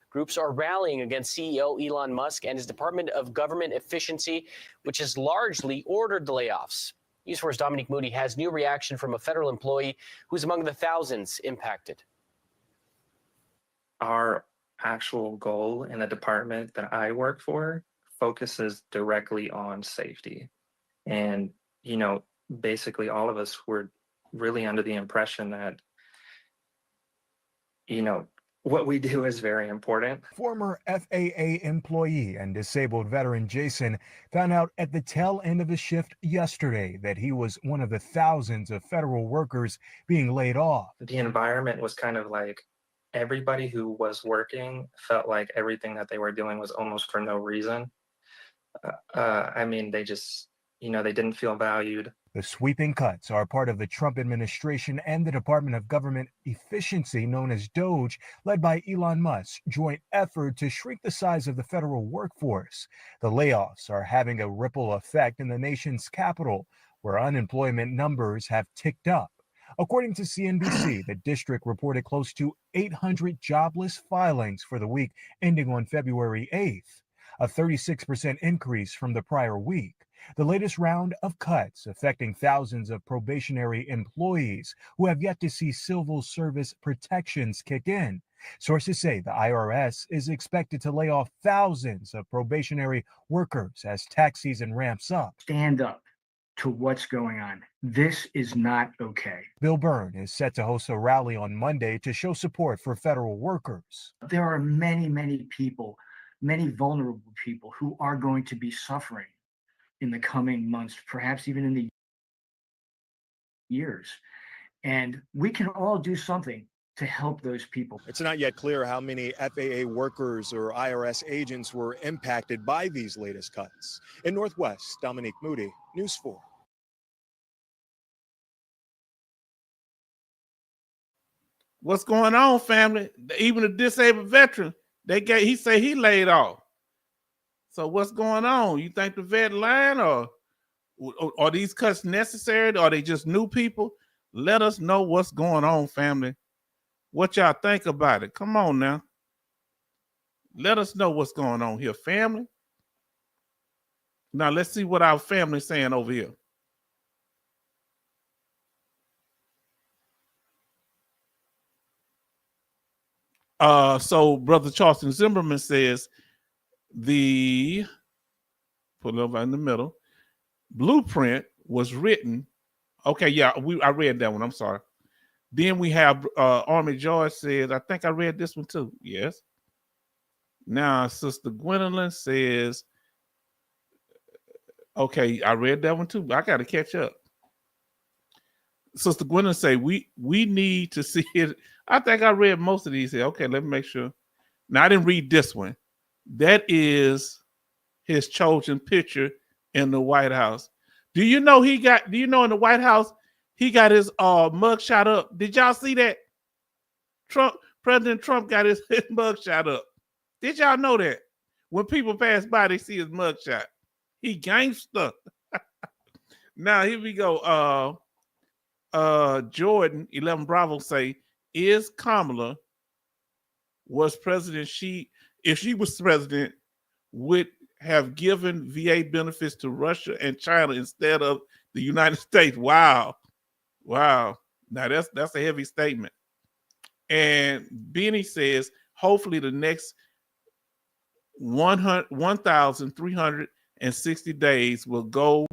Groups are rallying against CEO Elon Musk and his Department of Government Efficiency, which has largely ordered the layoffs. News 4's Dominique Moody has new reaction from a federal employee who's among the thousands impacted. Our actual goal in the department that I work for focuses directly on safety. And, you know, basically all of us were really under the impression that, you know, what we do is very important. Former FAA employee and disabled veteran Jason found out at the tail end of his shift yesterday that he was one of the thousands of federal workers being laid off. The environment was kind of like everybody who was working felt like everything that they were doing was almost for no reason. I mean, they just, you know, they didn't feel valued. The sweeping cuts are part of the Trump administration and the Department of Government Efficiency, known as DOGE, led by Elon Musk's joint effort to shrink the size of the federal workforce. The layoffs are having a ripple effect in the nation's capital, where unemployment numbers have ticked up. According to CNBC, the district reported close to 800 jobless filings for the week ending on February 8th, a 36% increase from the prior week. The latest round of cuts affecting thousands of probationary employees who have yet to see civil service protections kick in. Sources say the IRS is expected to lay off thousands of probationary workers as tax season ramps up. Stand up to what's going on. This is not okay. Bill Byrne is set to host a rally on Monday to show support for federal workers. There are many, many people, many vulnerable people who are going to be suffering in the coming months, perhaps even in the years. And we can all do something to help those people. It's not yet clear how many FAA workers or IRS agents were impacted by these latest cuts. In Northwest, Dominique Moody, News 4. What's going on, family? Even a disabled veteran, he say he laid off. So what's going on? You think the vet lying, or are these cuts necessary? Or are they just new people? Let us know what's going on, family. What y'all think about it? Come on now. Let us know what's going on here, family. Now let's see what our family's saying over here. So Brother Charleston Zimmerman says put it over in the middle, blueprint was written. Okay, yeah, I read that one. I'm sorry. Then we have Army George says, I think I read this one too. Yes. Now Sister Gwendolyn says, okay, I read that one too, but I got to catch up. Sister Gwendolyn say we need to see it. I think I read most of these here. Okay, let me make sure. Now I didn't read this one. That is his chosen picture in the White House. Do you know in the White House he got his mug shot up? Did y'all see that? President Trump got his mug shot up. Did y'all know that? When people pass by, they see his mug shot. He gangster. Now here we go. Jordan 11 Bravo say, is Kamala was president? If she was president, would have given VA benefits to Russia and China instead of the United States. Wow. Now that's a heavy statement. And Benny says, hopefully the next 1,360 days will go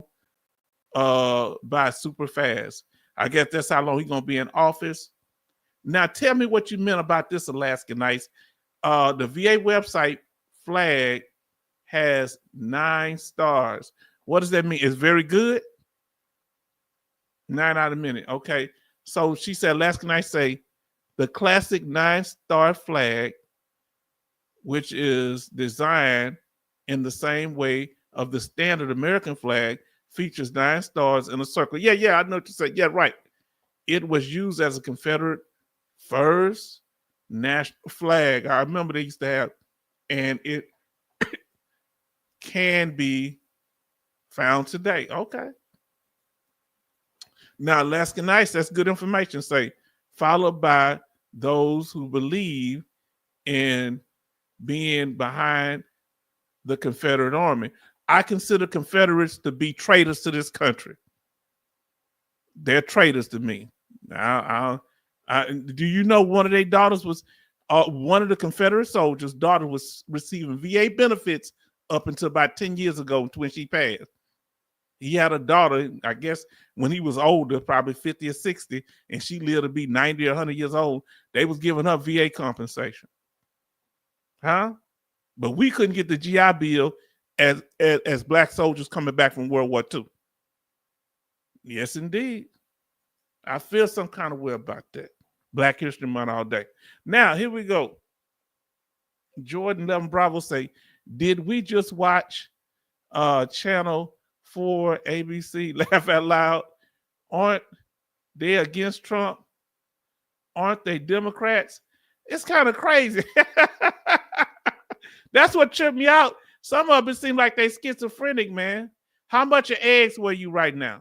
by super fast. I guess that's how long he's gonna be in office. Now tell me what you meant about this, Alaska Nights. The VA website flag has 9 stars. What does that mean? It's very good? 9 out of minute. Okay. So she said, Alaska Nights say the classic 9-star flag, which is designed in the same way of the standard American flag, features 9 stars in a circle. Yeah, I know what you said. Yeah, right. It was used as a Confederate first national flag. I remember they used to have, and it can be found today. Okay. Now, Alaska Nights, that's good information. Say, followed by those who believe in being behind the Confederate Army. I consider Confederates to be traitors to this country. They're traitors to me. Now, do you know one of their daughters was one of the Confederate soldiers' daughter was receiving VA benefits up until about 10 years ago when she passed. He had a daughter, I guess, when he was older, probably 50 or 60, and she lived to be 90 or 100 years old. They was giving her VA compensation. Huh? But we couldn't get the GI Bill as black soldiers coming back from World War II. Yes, indeed. I feel some kind of way about that. Black History Month all day. Now, here we go. Jordan 11 Bravo say, did we just watch Channel 4 ABC laugh out loud? Aren't they against Trump? Aren't they Democrats? It's kind of crazy. That's what tripped me out. Some of it seem like they schizophrenic, man. How much of eggs were you right now?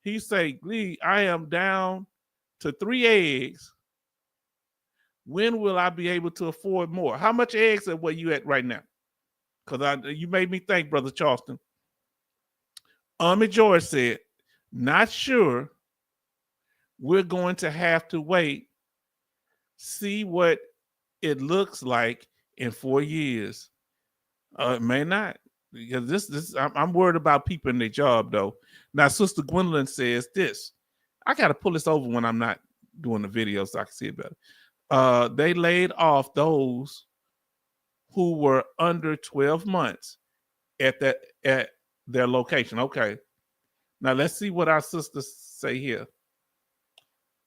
He say, Lee, I am down to 3 eggs. When will I be able to afford more? How much eggs were you at right now? Because you made me think, Brother Charleston. Army George said, not sure. We're going to have to wait, see what it looks like in 4 years. It may not, because I'm worried about people in their job, though. Now, Sister Gwendolyn says this. I got to pull this over when I'm not doing the video so I can see it better. They laid off those who were under 12 months at their location. Okay. Now, let's see what our sisters say here.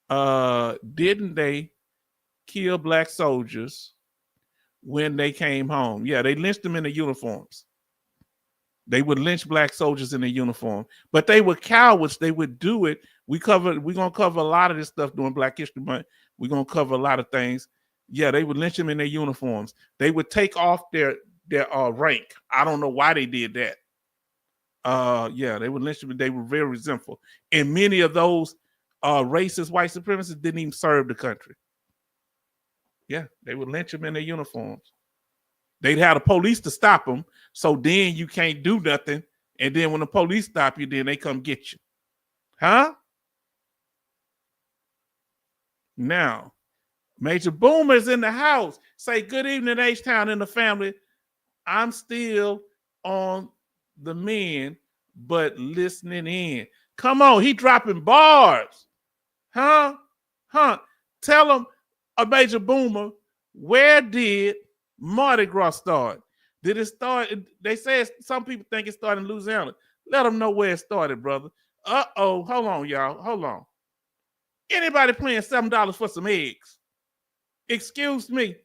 Didn't they kill black soldiers when they came home. Yeah, they lynched them in their uniforms. They would lynch black soldiers in their uniform, but they were cowards. They would do it. We're gonna cover a lot of this stuff during Black History Month. We're gonna cover a lot of things. Yeah, they would lynch them in their uniforms. They would take off their rank. I don't know why they did that. Yeah, they would lynch them. They were very resentful, and many of those racist white supremacists didn't even serve the country. Yeah, they would lynch them in their uniforms. They'd have the police to stop them, so then you can't do nothing. And then when the police stop you, then they come get you. Huh? Now, Major Boomer's in the house. Say, good evening, H-Town and the family. I'm still on the men, but listening in. Come on, he dropping bars. Huh? Tell him, a Major Boomer, where did Mardi Gras start? Did it start? They say some people think it started in Louisiana. Let them know where it started, brother. Hold on, y'all. Hold on. Anybody paying $7 for some eggs? Excuse me.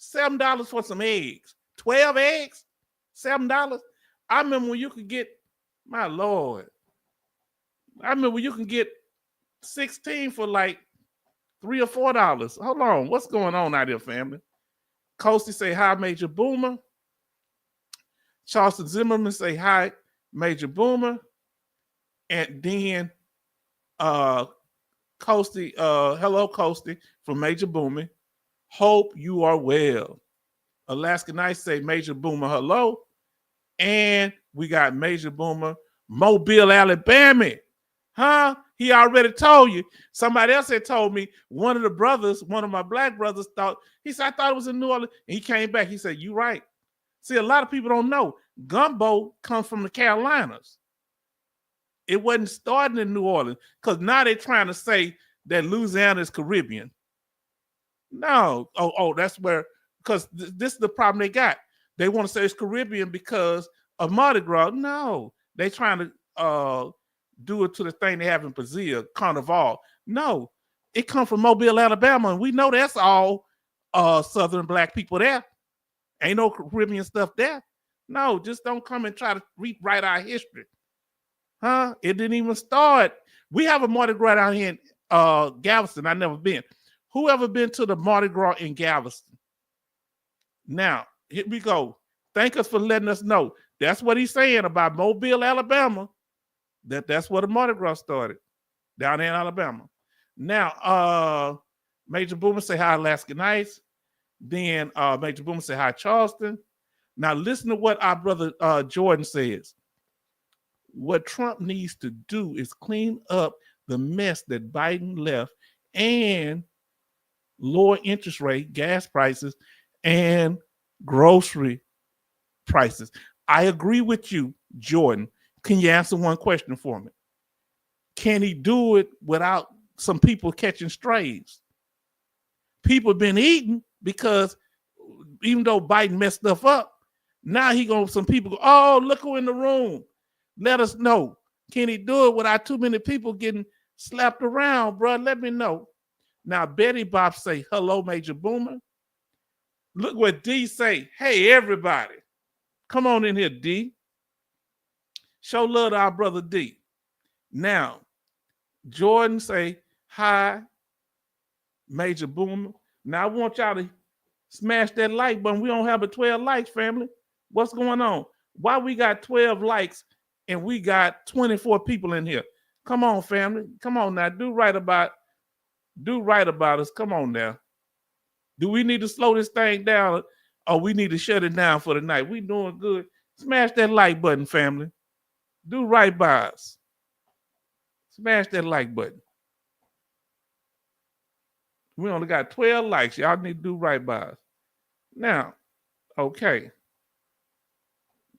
$7 for some eggs. 12 eggs? $7? I remember when you could get, my Lord. I remember when you can get 16 for like $3 or $4. Hold on. What's going on out here, family? Coasty say hi, Major Boomer. Charleston Zimmerman say hi, Major Boomer. And then Coasty, hello, Coasty from Major Boomer. Hope you are well. Alaska Nice say Major Boomer, hello. And we got Major Boomer, Mobile, Alabama. Huh? He already told you. Somebody else had told me, one of my black brothers thought, he said, I thought it was in New Orleans. And he came back. He said, you right. See, a lot of people don't know. Gumbo comes from the Carolinas. It wasn't starting in New Orleans because now they're trying to say that Louisiana is Caribbean. No. That's where, because this is the problem they got. They want to say it's Caribbean because of Mardi Gras. No. They're trying to do it to the thing they have in Brazil, Carnival. No, it comes from Mobile, Alabama, and we know that's all Southern black people there. Ain't no Caribbean stuff there. No, just don't come and try to rewrite our history. Huh? It didn't even start. We have a Mardi Gras down here in Galveston. I've never been. Who ever been to the Mardi Gras in Galveston? Now, here we go. Thank us for letting us know. That's what he's saying about Mobile, Alabama. That's where the Mardi Gras started, down there in Alabama. Now, Major Boomer say hi, Alaska Nice. Then Major Boomer say hi, Charleston. Now listen to what our brother Jordan says. What Trump needs to do is clean up the mess that Biden left and lower interest rate, gas prices, and grocery prices. I agree with you, Jordan. Can you answer one question for me? Can he do it without some people catching strays? People have been eating because even though Biden messed stuff up, now some people go, oh, look who in the room. Let us know. Can he do it without too many people getting slapped around, bro? Let me know. Now, Betty Bob say, hello, Major Boomer. Look what D say. Hey, everybody. Come on in here, D. Show love to our brother D. Now, Jordan say, hi, Major Boomer. Now, I want y'all to smash that like button. We don't have but 12 likes, family. What's going on? Why we got 12 likes and we got 24 people in here? Come on, family. Come on now. Do right about us. Come on now. Do we need to slow this thing down or we need to shut it down for the night? We doing good. Smash that like button, family. Do right by us. Smash that like button. We only got 12 likes. Y'all need to do right by us. Now, okay.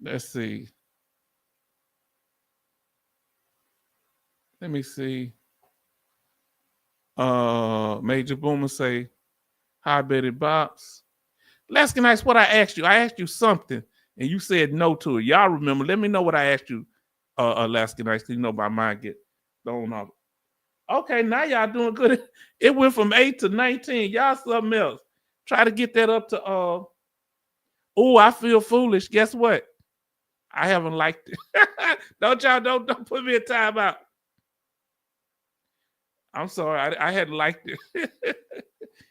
Let's see. Let me see. Major Boomer say, hi, Betty Bops. Last night, what I asked you. I asked you something, and you said no to it. Y'all remember. Let me know what I asked you last night, because you know my mind get thrown off. Okay, now y'all doing good. It went from 8 to 19. Y'all something else. Try to get that up to oh, I feel foolish. Guess what? I haven't liked it. don't put me in timeout. I'm sorry, I hadn't liked it.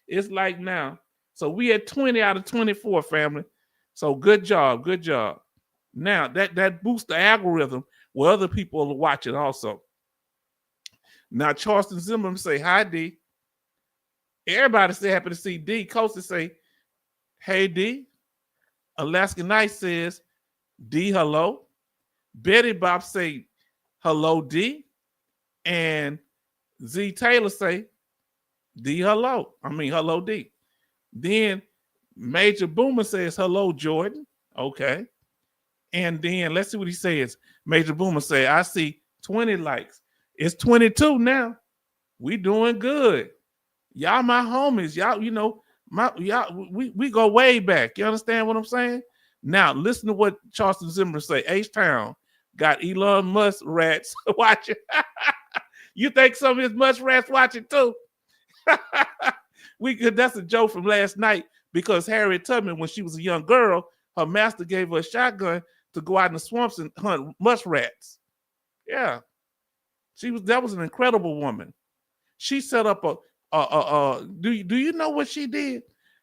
It's like now. So we had 20 out of 24, family. So good job, good job. Now that boosts the algorithm where other people will watch it also. Now Charleston Zimmerman say, hi D. Everybody say happy to see D. Costa say, hey D. Alaska Knight says, D, hello. Betty Bob say, hello D. And Z Taylor say, D, hello. I mean, hello D. Then Major Boomer says, hello Jordan. Okay. And then let's see what he says. Major Boomer say, I see 20 likes. It's 22 now. We doing good. Y'all my homies. Y'all, you know, we go way back. You understand what I'm saying? Now listen to what Charleston Zimmer say. H-Town got Elon Musk rats watching. You think some of his Musk rats watching too? That's a joke from last night because Harriet Tubman, when she was a young girl, her master gave her a shotgun to go out in the swamps and hunt muskrats. Yeah, that was an incredible woman. She set up do you know what she did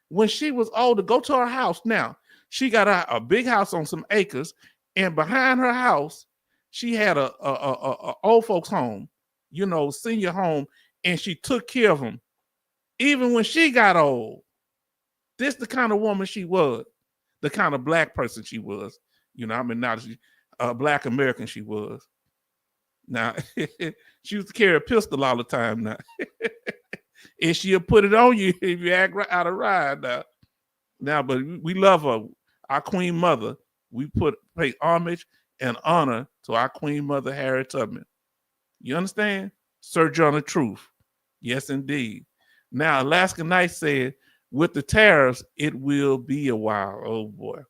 when she was older? Go to her house now. She got a big house on some acres, and behind her house, she had a old folks home, you know, senior home, and she took care of them even when she got old. This the kind of woman she was, the kind of black person she was. You know, I mean, not a black American she was. Now, she used to carry a pistol all the time now. And she'll put it on you if you act out of ride now. Now, but we love her, our Queen Mother. We pay homage and honor to our Queen Mother, Harriet Tubman. You understand? Sojourner Truth. Yes, indeed. Now, Alaska Knight said, with the tariffs, it will be a while. Oh, boy.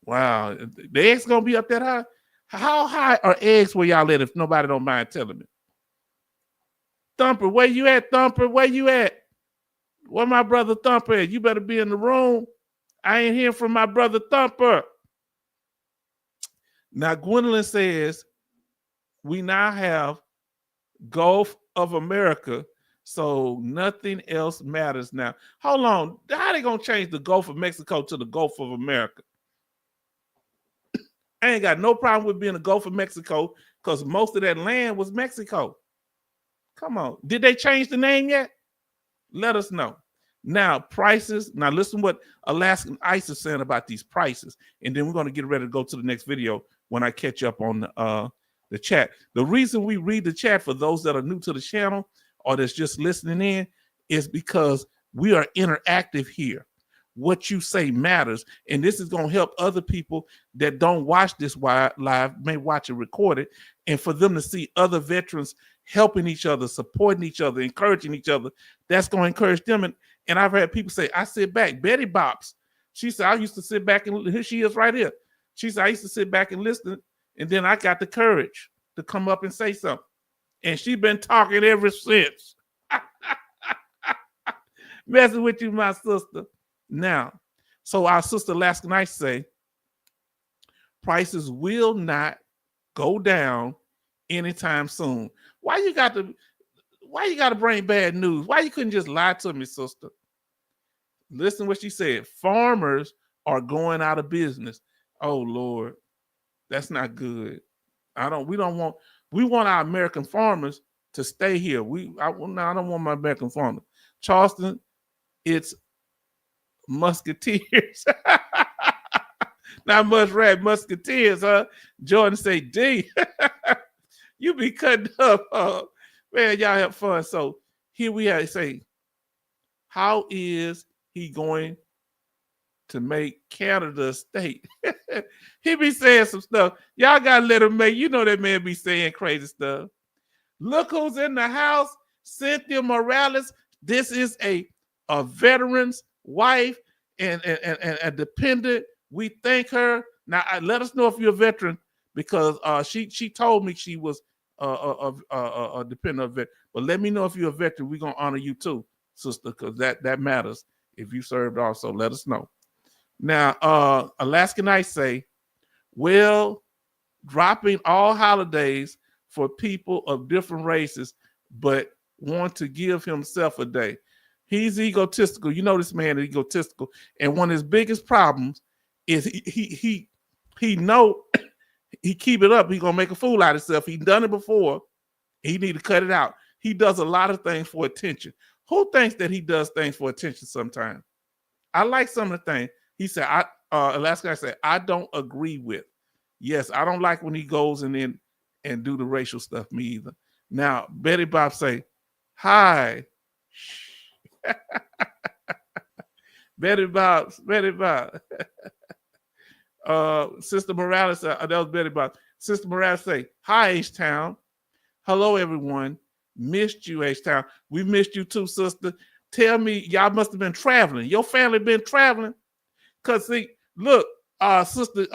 Wow. The eggs going to be up that high? How high are eggs where y'all at if nobody don't mind telling me? Thumper, where you at, Thumper? Where you at? Where my brother Thumper at? You better be in the room. I ain't hearing from my brother Thumper. Now, Gwendolyn says, we now have Gulf of America, so nothing else matters now. Hold on. How they going to change the Gulf of Mexico to the Gulf of America? I ain't got no problem with being the Gulf of Mexico because most of that land was Mexico. Come on. Did they change the name yet? Let us know. Now, prices. Now, listen what Alaskan Ice is saying about these prices. And then we're going to get ready to go to the next video when I catch up on the chat. The reason we read the chat for those that are new to the channel or that's just listening in is because we are interactive here. What you say matters. And this is going to help other people that don't watch this live, may watch it recorded, and for them to see other veterans helping each other, supporting each other, encouraging each other. That's going to encourage them. And I've had people say, I sit back. Betty Bops. She said, I used to sit back and here she is right here. She said, I used to sit back and listen. And then I got the courage to come up and say something. And she's been talking ever since. Messing with you, my sister. Now, so our sister Alaska Knight say, prices will not go down anytime soon. Why you got to bring bad news? Why you couldn't just lie to me, sister? Listen what she said. Farmers are going out of business. Oh Lord, that's not good. We want our American farmers to stay here. I don't want my American farmers. Charleston, it's Musketeers. Not muskrat, Musketeers, huh? Jordan say D. You be cutting up. Man, y'all have fun. So here we are. Say, how is he going to make Canada a state? He be saying some stuff. Y'all gotta let him make. You know that man be saying crazy stuff. Look who's in the house. Cynthia Morales. This is a veteran's wife and a dependent. We thank her. Now let us know if you're a veteran because she told me she was dependent of vet. But let me know if you're a veteran. We're gonna honor you too, sister, because that matters. If you served also, let us know. Now, Alaskan Ice say, well, dropping all holidays for people of different races, but want to give himself a day. He's egotistical. You know this man is egotistical, and one of his biggest problems is he know he keep it up. He gonna make a fool out of himself. He done it before. He need to cut it out. He does a lot of things for attention. Who thinks that he does things for attention sometimes? I like some of the things he said. Alaska said I don't agree with. Yes, I don't like when he goes and do the racial stuff. Me either. Now Betty Bob say, hi. Betty Bob. Sister Morales, that was Betty Bob. Sister Morales say, hi, H-Town. Hello, everyone. Missed you, H-Town. We missed you too, sister. Tell me, y'all must have been traveling. Your family been traveling? Because, see, look, sister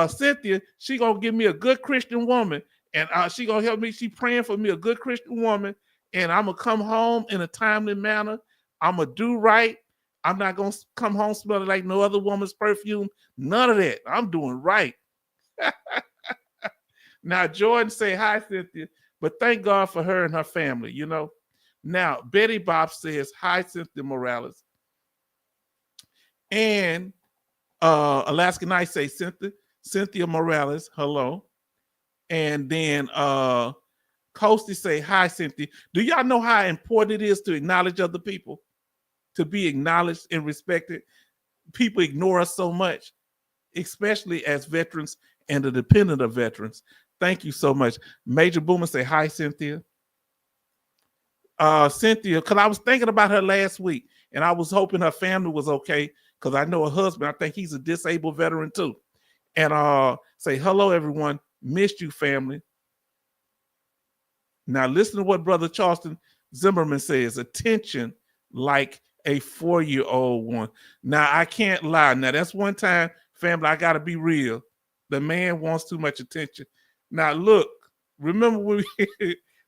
Cynthia, she going to give me a good Christian woman, and she going to help me. She praying for me, a good Christian woman, and I'm going to come home in a timely manner. I'm going to do right. I'm not going to come home smelling like no other woman's perfume. None of that. I'm doing right. Now, Jordan say, hi, Cynthia, but thank God for her and her family, you know. Now, Betty Bob says, hi, Cynthia Morales. And Alaska Night say, Cynthia Morales, hello. And then Coasty say, hi, Cynthia. Do y'all know how important it is to acknowledge other people? To be acknowledged and respected? People ignore us so much, especially as veterans and the dependent of veterans. Thank you so much. Major Boomer say, hi, Cynthia. Cynthia, because I was thinking about her last week, and I was hoping her family was okay, because I know her husband, I think he's a disabled veteran too. And say, hello, everyone. Missed you, family. Now, listen to what Brother Charleston Zimmerman says. Attention like a 4-year-old one. Now, I can't lie. Now, that's one time, family, I got to be real. The man wants too much attention. Now, look, remember when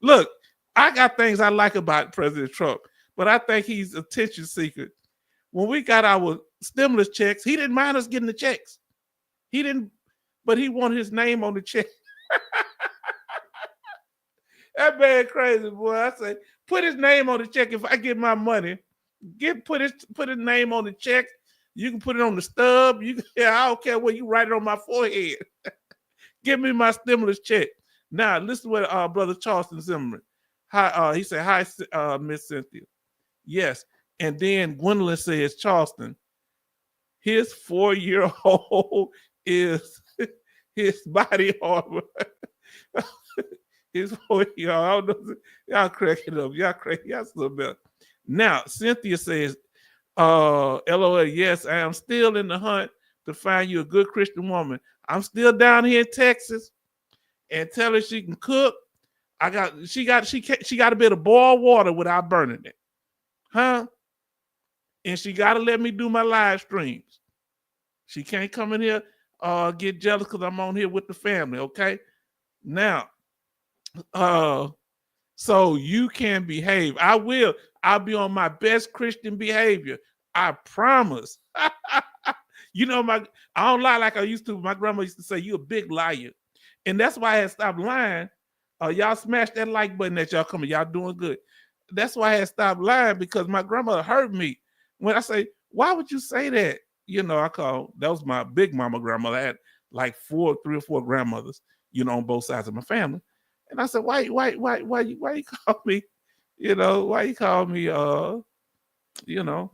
look, I got things I like about President Trump, but I think he's attention seeker. When we got our stimulus checks, he didn't mind us getting the checks. He didn't, but he wanted his name on the check. That man crazy, boy. I say, put his name on the check. If I get my money, put his name on the check. You can put it on the stub. I don't care what you write it on my forehead. Give me my stimulus check. Now, listen to what Brother Charleston Zimmerman. Hi, he said, hi, Miss Cynthia. Yes. And then Gwendolyn says, Charleston, his 4-year-old is his body armor. His 4-year-old, I don't know, y'all cracking up. Y'all still better. Now, Cynthia says, LOL, yes, I am still in the hunt to find you a good Christian woman. I'm still down here in Texas, and tell her she can cook. She got a bit of boiled water without burning it. Huh? And she got to let me do my live streams. She can't come in here get jealous because I'm on here with the family, okay? Now, so you can behave. I will. I'll be on my best Christian behavior. I promise. You know, I don't lie like I used to. My grandma used to say, you a big liar. And that's why I had stopped lying. Y'all smash that like button that y'all coming. Y'all doing good. That's why I had stopped lying, because my grandmother hurt me. When I say, why would you say that? You know, that was my big mama grandmother. I had like 3 or 4 grandmothers, you know, on both sides of my family. And I said, why you call me, you know, why you call me, you know,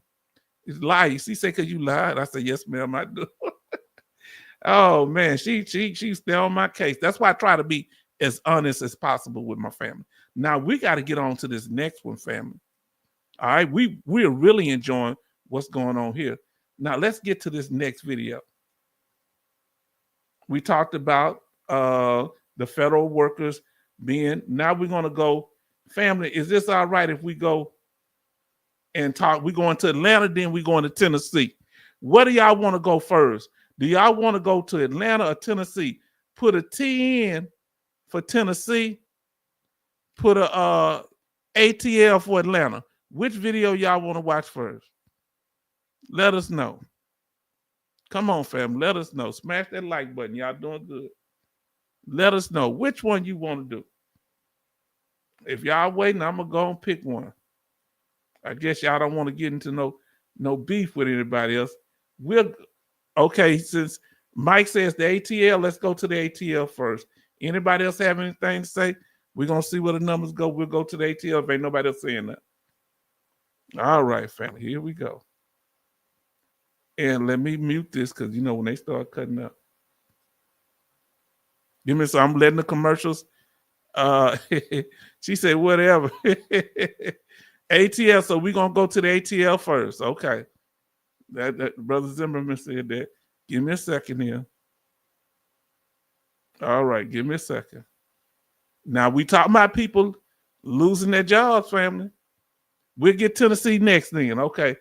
it's lie. She said, because you lied. I said, yes, ma'am, I do. Oh man, she stay on my case. That's why I try to be as honest as possible with my family. Now we got to get on to this next one, family. All right, we're really enjoying what's going on here. Now let's get to this next video. We talked about the federal workers being. Now we're gonna go, family. Is this all right if we go and talk? We're going to Atlanta, then we're going to Tennessee. What do y'all want to go first? Do y'all want to go to Atlanta or Tennessee? Put a T in for Tennessee, put a ATL for Atlanta. Which video y'all want to watch first? Let us know. Come on, fam. Let us know. Smash that like button. Y'all doing good. Let us know which one you want to do. If y'all waiting, I'm gonna go and pick one. I guess y'all don't want to get into no beef with anybody else. Okay, since Mike says the ATL, let's go to the ATL first. Anybody else have anything to say? We're gonna see where the numbers go. We'll go to the ATL if ain't nobody else saying that. All right, family, here we go. And let me mute this because you know when they start cutting up. Give me some. I'm letting the commercials. She said whatever. ATL. So we're gonna go to the ATL first. Okay. That Brother Zimmerman said that. Give me a second here. All right, give me a second. Now we talking about people losing their jobs, family. We'll get Tennessee next then. Okay.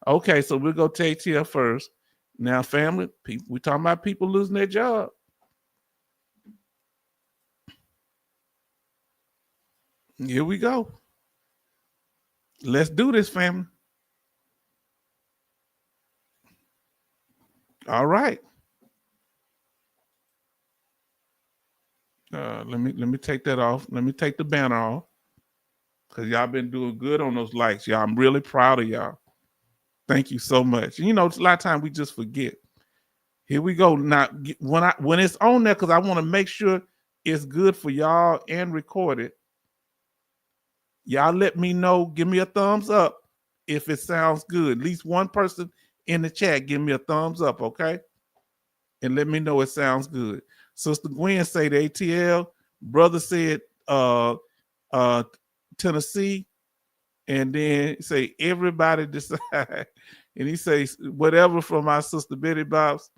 Okay, so we'll go to ATL first. Now, family, we talking about people losing their job. Here we go. Let's do this, family. All right. Let me take that off. Let me take the banner off. Because y'all been doing good on those likes. Y'all, I'm really proud of y'all. Thank you so much. You know, it's a lot of times we just forget. Here we go. Now, when it's on there, because I want to make sure it's good for y'all and recorded. Y'all let me know. Give me a thumbs up if it sounds good. At least one person in the chat give me a thumbs up, okay? And let me know it sounds good. Sister Gwen say the ATL. Brother said Tennessee. And then say everybody decide. And he says whatever from my sister Betty Bobs.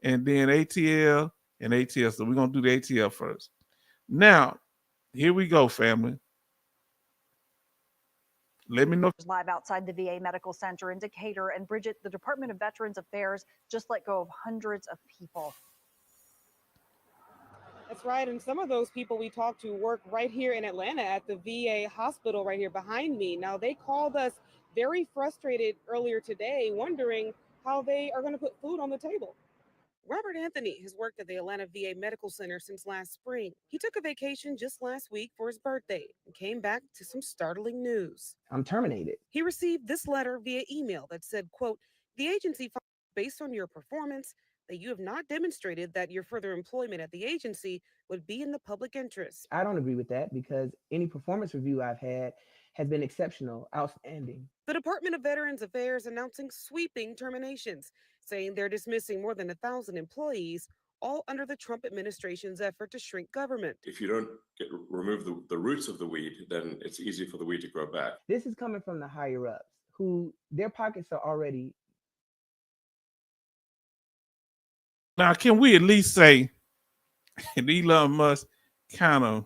And then ATL and ATL. So we're going to do the ATL first. Now, here we go, family. Let me know. Live outside the VA Medical Center in Decatur. And Bridget, the Department of Veterans Affairs just let go of hundreds of people. That's right. And some of those people we talked to work right here in Atlanta at the VA hospital right here behind me. Now, they called us very frustrated earlier today, wondering how they are going to put food on the table. Robert Anthony has worked at the Atlanta VA Medical Center since last spring. He took a vacation just last week for his birthday and came back to some startling news. I'm terminated. He received this letter via email that said, quote, "The agency finds based on your performance that you have not demonstrated that your further employment at the agency would be in the public interest." I don't agree with that because any performance review I've had has been exceptional, outstanding. The Department of Veterans Affairs announcing sweeping terminations, saying they're dismissing more than 1,000 employees, all under the Trump administration's effort to shrink government. If you don't remove the roots of the weed, then it's easy for the weed to grow back. This is coming from the higher ups who their pockets are already. Now, can we at least say Elon Musk kind of,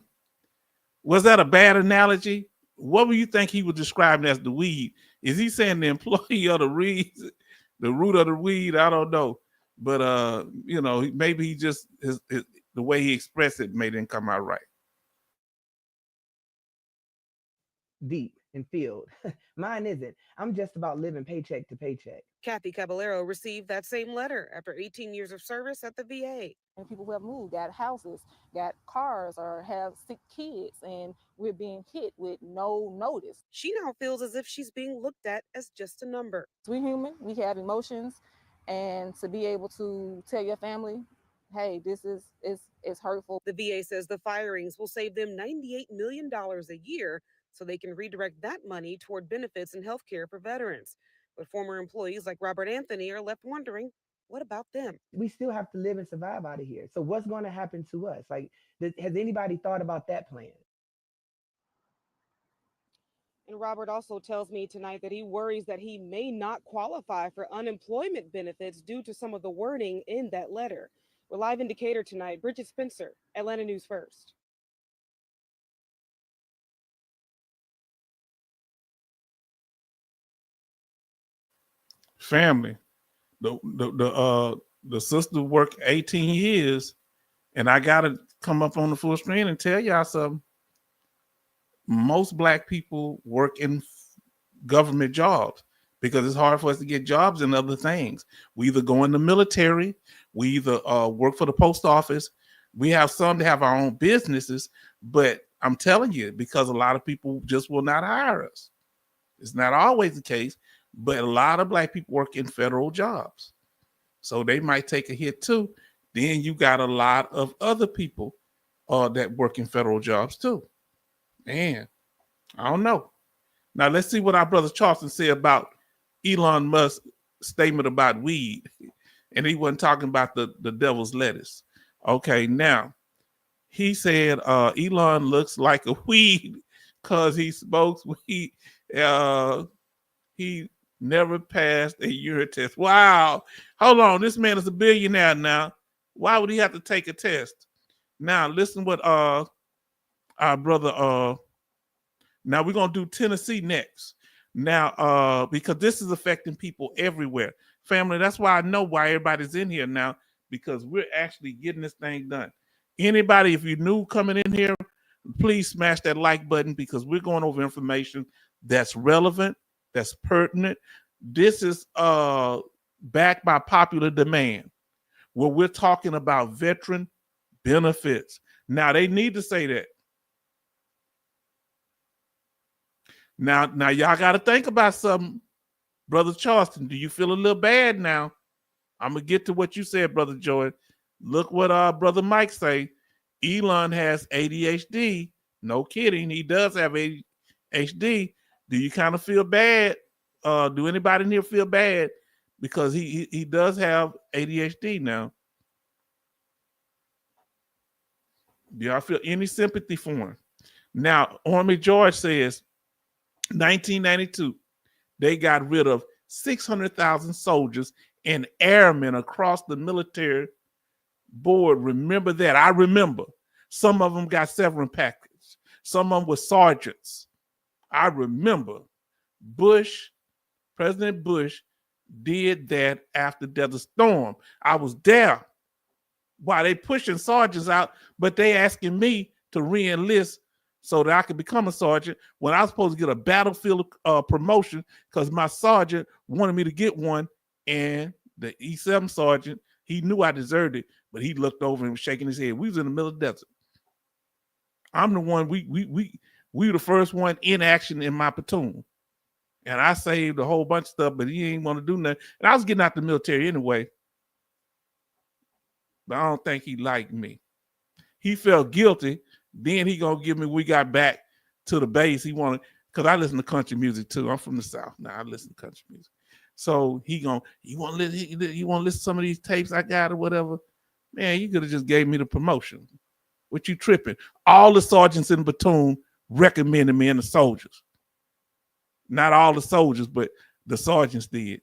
was that a bad analogy? What would you think he was describing as the weed? Is he saying the employee or the root of the weed? I don't know. But, you know, maybe he just, the way he expressed it made it come out right. Deep and filled. Mine isn't. I'm just about living paycheck to paycheck. Kathy Caballero received that same letter after 18 years of service at the VA. And people who have moved, got houses, got cars, or have sick kids, and we're being hit with no notice. She now feels as if she's being looked at as just a number. We're human, we have emotions, and to be able to tell your family, hey, this is hurtful. The VA says the firings will save them $98 million a year so they can redirect that money toward benefits and health care for veterans. But former employees like Robert Anthony are left wondering, what about them? We still have to live and survive out of here. So what's going to happen to us? Like, has anybody thought about that plan? And Robert also tells me tonight that he worries that he may not qualify for unemployment benefits due to some of the wording in that letter. We're live in Decatur tonight. Bridget Spencer, Atlanta News First. Family, the sister worked 18 years, and I gotta come up on the full screen and tell y'all something. Most Black people work in government jobs because it's hard for us to get jobs and other things. We either go in the military, we either work for the post office. We have some that have our own businesses, but I'm telling you, because a lot of people just will not hire us. It's not always the case, but a lot of Black people work in federal jobs. So they might take a hit too. Then you got a lot of other people that work in federal jobs too. Man, I don't know. Now let's see what our brother Charleston said about Elon Musk's statement about weed. And he wasn't talking about the devil's lettuce. Okay, now he said Elon looks like a weed because he smokes weed. He never passed a urine test. Wow. Hold on. This man is a billionaire now. Why would he have to take a test? Now, listen what our brother, now we're going to do Tennessee next. Now, because this is affecting people everywhere. Family, that's why I know why everybody's in here now, because we're actually getting this thing done. Anybody, if you're new coming in here, please smash that like button because we're going over information that's relevant, that's pertinent. This is backed by popular demand, where we're talking about veteran benefits. Now, they need to say that. Now y'all got to think about something. Brother Charleston, do you feel a little bad now? I'm going to get to what you said, Brother Joy. Look what Brother Mike say. Elon has ADHD. No kidding. He does have ADHD. Do you kind of feel bad? Do anybody in here feel bad? Because he does have ADHD now. Do y'all feel any sympathy for him? Now, Army George says, 1992, they got rid of 600,000 soldiers and airmen across the military board. Remember that. I remember. Some of them got severance package. Some of them were sergeants. I remember President Bush did that after Desert Storm. I was there while they pushing sergeants out, but they asking me to re-enlist so that I could become a sergeant when I was supposed to get a battlefield promotion because my sergeant wanted me to get one, and the E7 sergeant, he knew I deserved it, but he looked over and was shaking his head. We was in the middle of the desert. I'm the one, we were the first one in action in my platoon. And I saved a whole bunch of stuff, but he ain't want to do nothing. And I was getting out the military anyway. But I don't think he liked me. He felt guilty. Then he gonna give me, we got back to the base. He wanted, because I listen to country music too. I'm from the South. Now I listen to country music. So you want to listen to some of these tapes I got or whatever? Man, you could have just gave me the promotion. What you tripping? All the sergeants in the platoon recommended me and the soldiers. Not all the soldiers, but the sergeants did.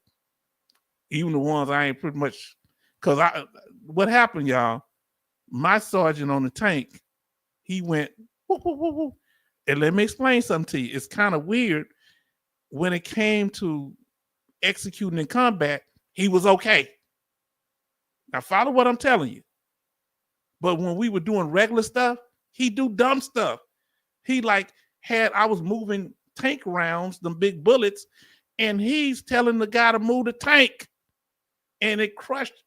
Even the ones I ain't pretty much, because what happened, y'all? My sergeant on the tank, he went, woo, woo, woo, woo. And let me explain something to you. It's kind of weird. When it came to executing in combat, he was okay. Now follow what I'm telling you. But when we were doing regular stuff, he do dumb stuff. He I was moving tank rounds, them big bullets, and he's telling the guy to move the tank. And it crushed.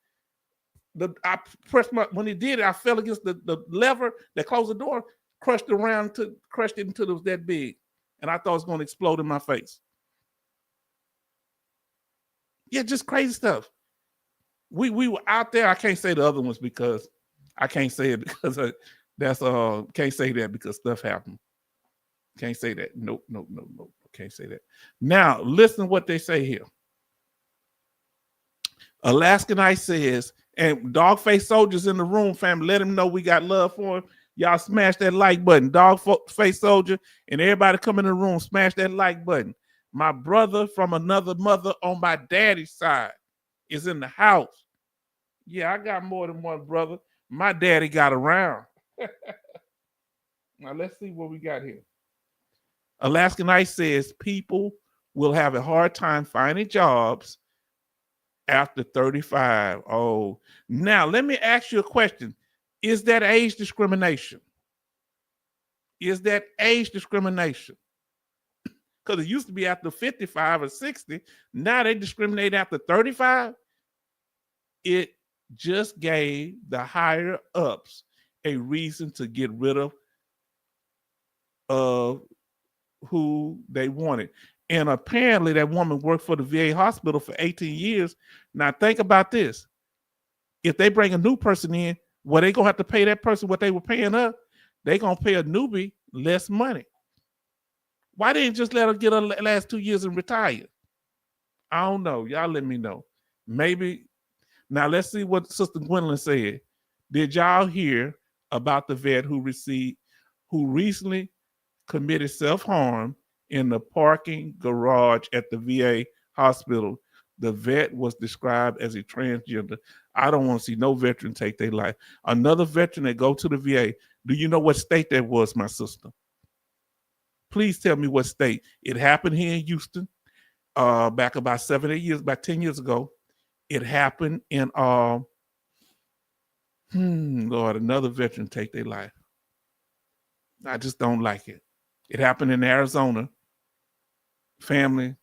When he did it, I fell against the lever that closed the door, crushed it until it was that big. And I thought it was going to explode in my face. Yeah, just crazy stuff. We were out there. I can't say the other ones because I can't say it because can't say that because stuff happened. Can't say that. Nope. Can't say that. Now, listen what they say here. Alaskan Ice says, and dog-faced soldiers in the room, family, let him know we got love for him. Y'all smash that like button. Dog-faced soldier and everybody come in the room, smash that like button. My brother from another mother on my daddy's side is in the house. Yeah, I got more than one brother. My daddy got around. Now, let's see what we got here. Alaskan Ice says people will have a hard time finding jobs after 35. Oh, now let me ask you a question. Is that age discrimination? Is that age discrimination? Because it used to be after 55 or 60. Now they discriminate after 35. It just gave the higher ups a reason to get rid of who they wanted. And apparently that woman worked for the VA hospital for 18 years. Now think about this. If they bring a new person in, well, they going to have to pay that person what they were paying her. They going to pay a newbie less money. Why didn't just let her get her last 2 years and retire? I don't know. Y'all let me know. Maybe. Now let's see what Sister Gwendolyn said. Did y'all hear about the vet who recently committed self-harm in the parking garage at the VA hospital? The vet was described as a transgender. I don't want to see no veteran take their life. Another veteran that go to the VA. Do you know what state that was, my sister? Please tell me what state. It happened here in Houston back about 7, 8 years, about 10 years ago. It happened in, Lord, another veteran take their life. I just don't like it. It happened in Arizona. Family,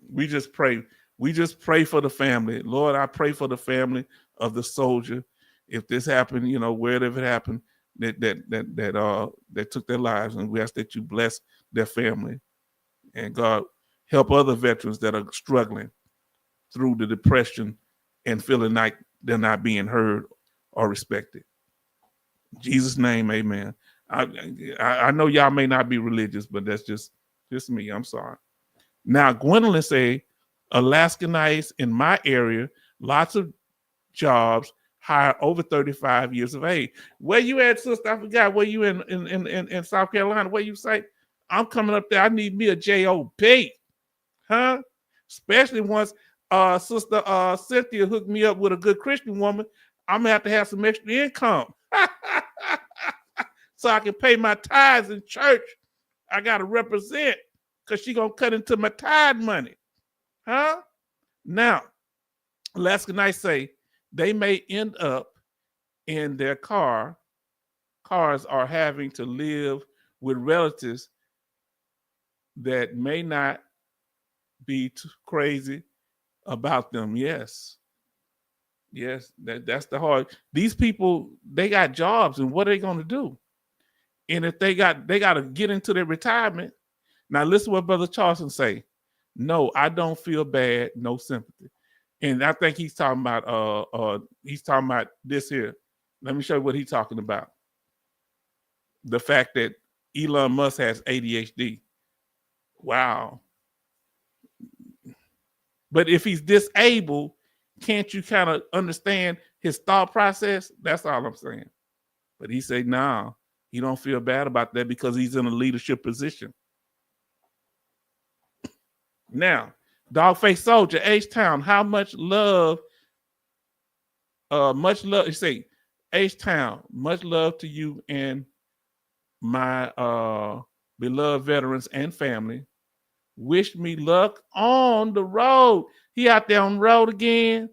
we just pray. We just pray for the family. Lord, I pray for the family of the soldier. If this happened, you know, wherever it happened, that took their lives, and we ask that you bless their family, and God help other veterans that are struggling through the depression and feeling like they're not being heard or respected. In Jesus' name, amen. I know y'all may not be religious, but that's just me. I'm sorry. Now, Gwendolyn say, Alaskanites in my area, lots of jobs, hire over 35 years of age. Where you at, sister? I forgot. Where you in South Carolina? Where you say? I'm coming up there. I need me a job, huh? Especially once Sister Cynthia hooked me up with a good Christian woman. I'm gonna have to have some extra income so I can pay my tithes in church. I gotta represent, because she gonna cut into my tithe money, huh? Now, Alaskanites say they may end up in their cars are having to live with relatives that may not be too crazy about them. Yes, that's the hard. These people, they got jobs, and what are they going to do? And if they got to get into their retirement. Now listen what Brother Charleston say. No, I don't feel bad, no sympathy. And I think he's talking about this here. Let me show you what he's talking about. The fact that Elon Musk has ADHD. Wow. But if he's disabled, can't you kind of understand his thought process? That's all I'm saying. But he said, nah, he don't feel bad about that because he's in a leadership position. Now, Dogface Soldier, H-Town, how much love, you say, H-Town, much love to you and my beloved veterans and family. Wish me luck on the road. He out there on the road again.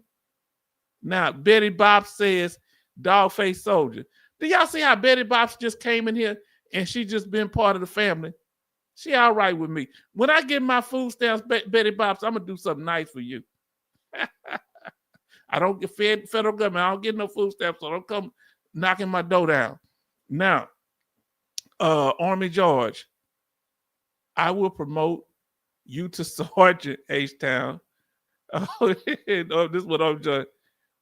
Now, Betty Bob says, Dogface Soldier. Do y'all see how Betty Bops just came in here and she just been part of the family? She all right with me. When I get my food stamps, Betty Bops, I'm going to do something nice for you. I don't get federal government. I don't get no food stamps, so don't come knocking my door down. Now, Army George, I will promote you to Sergeant H-Town. Oh, this is what I'm doing.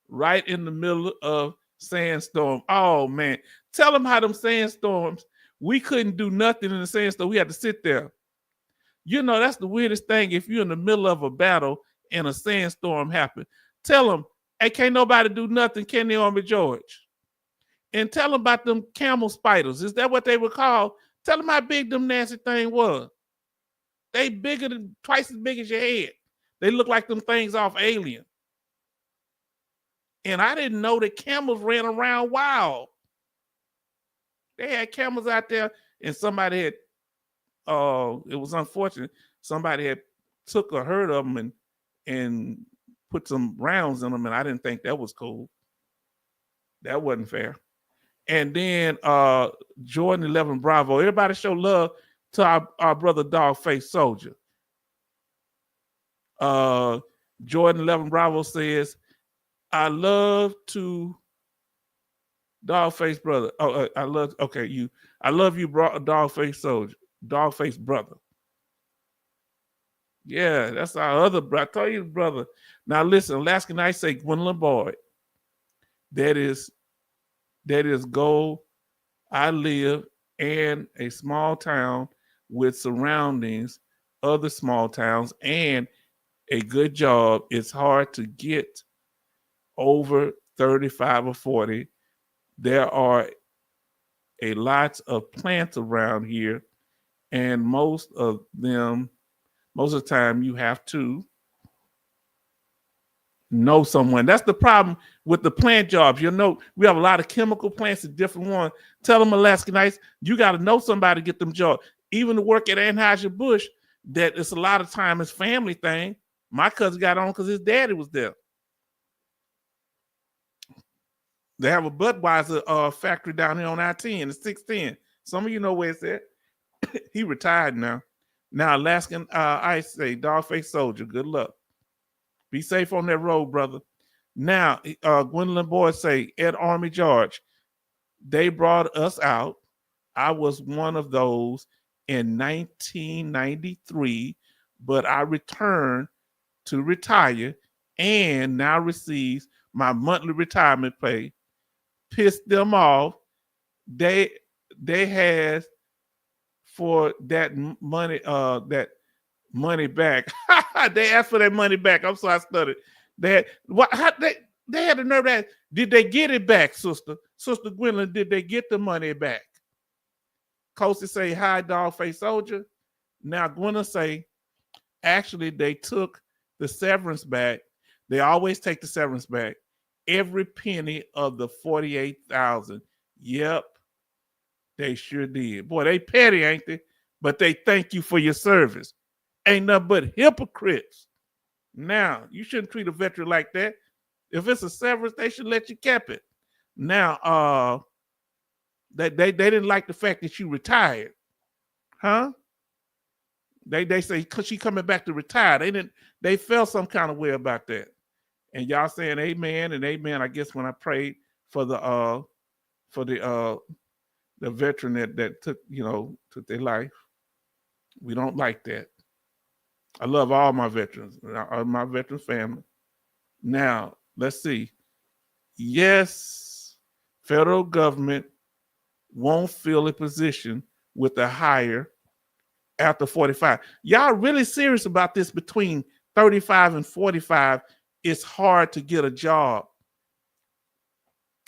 Right in the middle of sandstorm. Oh, man. Tell them how them sandstorms, we couldn't do nothing in the sandstorm. We had to sit there. You know, that's the weirdest thing. If you're in the middle of a battle and a sandstorm happens, tell them, hey, can't nobody do nothing, can they, Army George? And tell them about them camel spiders. Is that what they were called? Tell them how big them nasty thing was. They bigger than, twice as big as your head. They look like them things off Alien. And I didn't know that camels ran around wild. They had camels out there, and somebody had, it was unfortunate, somebody had took a herd of them and put some rounds in them, and I didn't think that was cool. That wasn't fair. And then Jordan 11 Bravo. Everybody show love to our brother Dogface Soldier. Jordan 11 Bravo says, I love to Dogface brother. Oh, I love, okay, you. I love you, Dogface Soldier. Dogface brother. Yeah, that's our other brother. I told you, brother. Now listen, Alaskan I say Gwendolyn Boyd. That is gold. I live in a small town with surroundings, other small towns, and a good job. It's hard to get over 35 or 40. There are a lot of plants around here, and most of the time you have to know someone. That's the problem with the plant jobs. You know, we have a lot of chemical plants and different ones. Tell them Alaskanites, you got to know somebody to get them jobs. Even to work at Anheuser-Busch, that it's a lot of time it's family thing. My cousin got on because his daddy was there. They have a Budweiser factory down here on I-10, it's 610. Some of you know where it's at. He retired now. Now, Alaskan I say, Dogface Soldier, good luck. Be safe on that road, brother. Now, Gwendolyn Boyd say, Ed Army George, they brought us out. I was one of those in 1993, but I returned to retire and now receives my monthly retirement pay. Pissed them off. They had for that money back. They asked for that money back. I'm sorry, I stuttered. They had the nerve to ask, did they get it back, sister? Sister Gwendolyn, did they get the money back? Coasty say, hi, Dogface Soldier. Now Gwendolyn say, actually, they took the severance back. They always take the severance back. Every penny of the $48,000. Yep, they sure did. Boy, they petty, ain't they? But they thank you for your service. Ain't nothing but hypocrites. Now, you shouldn't treat a veteran like that. If it's a severance, they should let you keep it. Now, they didn't like the fact that you retired. Huh? They say, cause she coming back to retire. They felt some kind of way about that. And y'all saying amen and amen, I guess, when I prayed for the veteran that took their life. We don't like that. I love all my veterans, my veteran family. Now, let's see. Yes, federal government won't fill a position with a hire after 45. Y'all really serious about this? Between 35 and 45, it's hard to get a job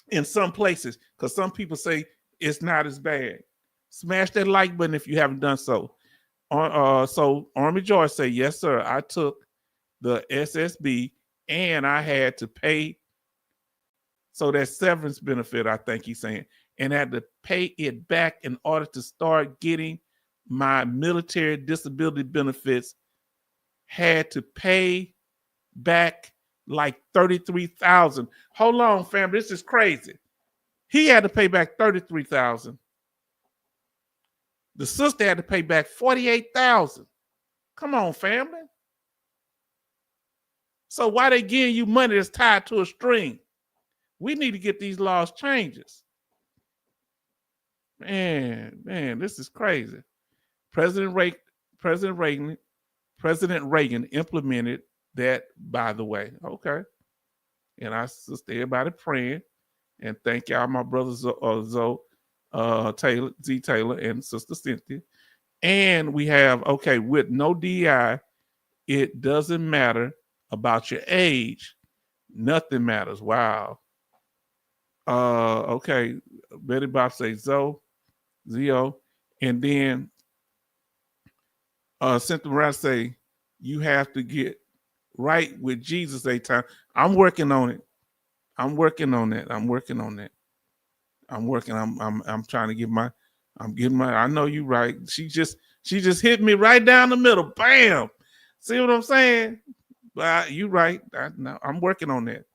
in some places because some people say it's not as bad. Smash that like button if you haven't done so. So Army George say, yes, sir, I took the SSB and I had to pay. So that severance benefit, I think he's saying, and had to pay it back in order to start getting my military disability benefits. Had to pay back like $33,000. Hold on, fam, this is crazy. He had to pay back $33,000. The sister had to pay back $48,000. Come on, family. So why they giving you money that's tied to a string? We need to get these laws changes. Man, this is crazy. President Reagan implemented that, by the way. Okay. And I sister everybody praying. And thank y'all, my brothers Taylor, Z Taylor, and Sister Cynthia. And we have, okay, with no DI, it doesn't matter about your age. Nothing matters. Wow. Okay. Betty Bob says Zio. And then Cynthia Morales say, you have to get right with Jesus a time. I'm working on it. I'm trying to get I know you right. She just hit me right down the middle. Bam. See what I'm saying? But you right. I'm working on that.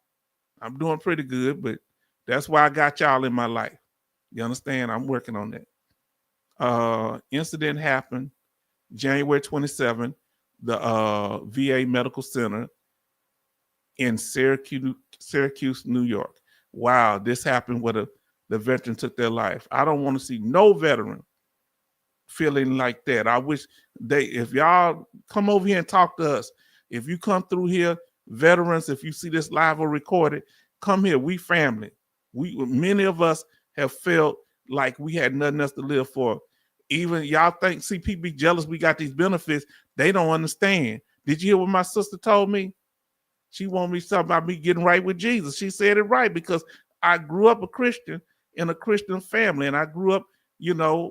I'm doing pretty good, but That's why I got y'all in my life. You understand? I'm working on that. Incident happened January 27th, the VA Medical Center in Syracuse, New York. Wow, this happened where the veteran took their life. I don't want to see no veteran feeling like that. I wish if y'all come over here and talk to us, if you come through here, veterans, if you see this live or recorded, come here. We family. Many of us have felt like we had nothing else to live for. Even y'all see people be jealous we got these benefits. They don't understand. Did you hear what my sister told me? She wanted me to talk about me getting right with Jesus. She said it right because I grew up a Christian in a Christian family, and I grew up,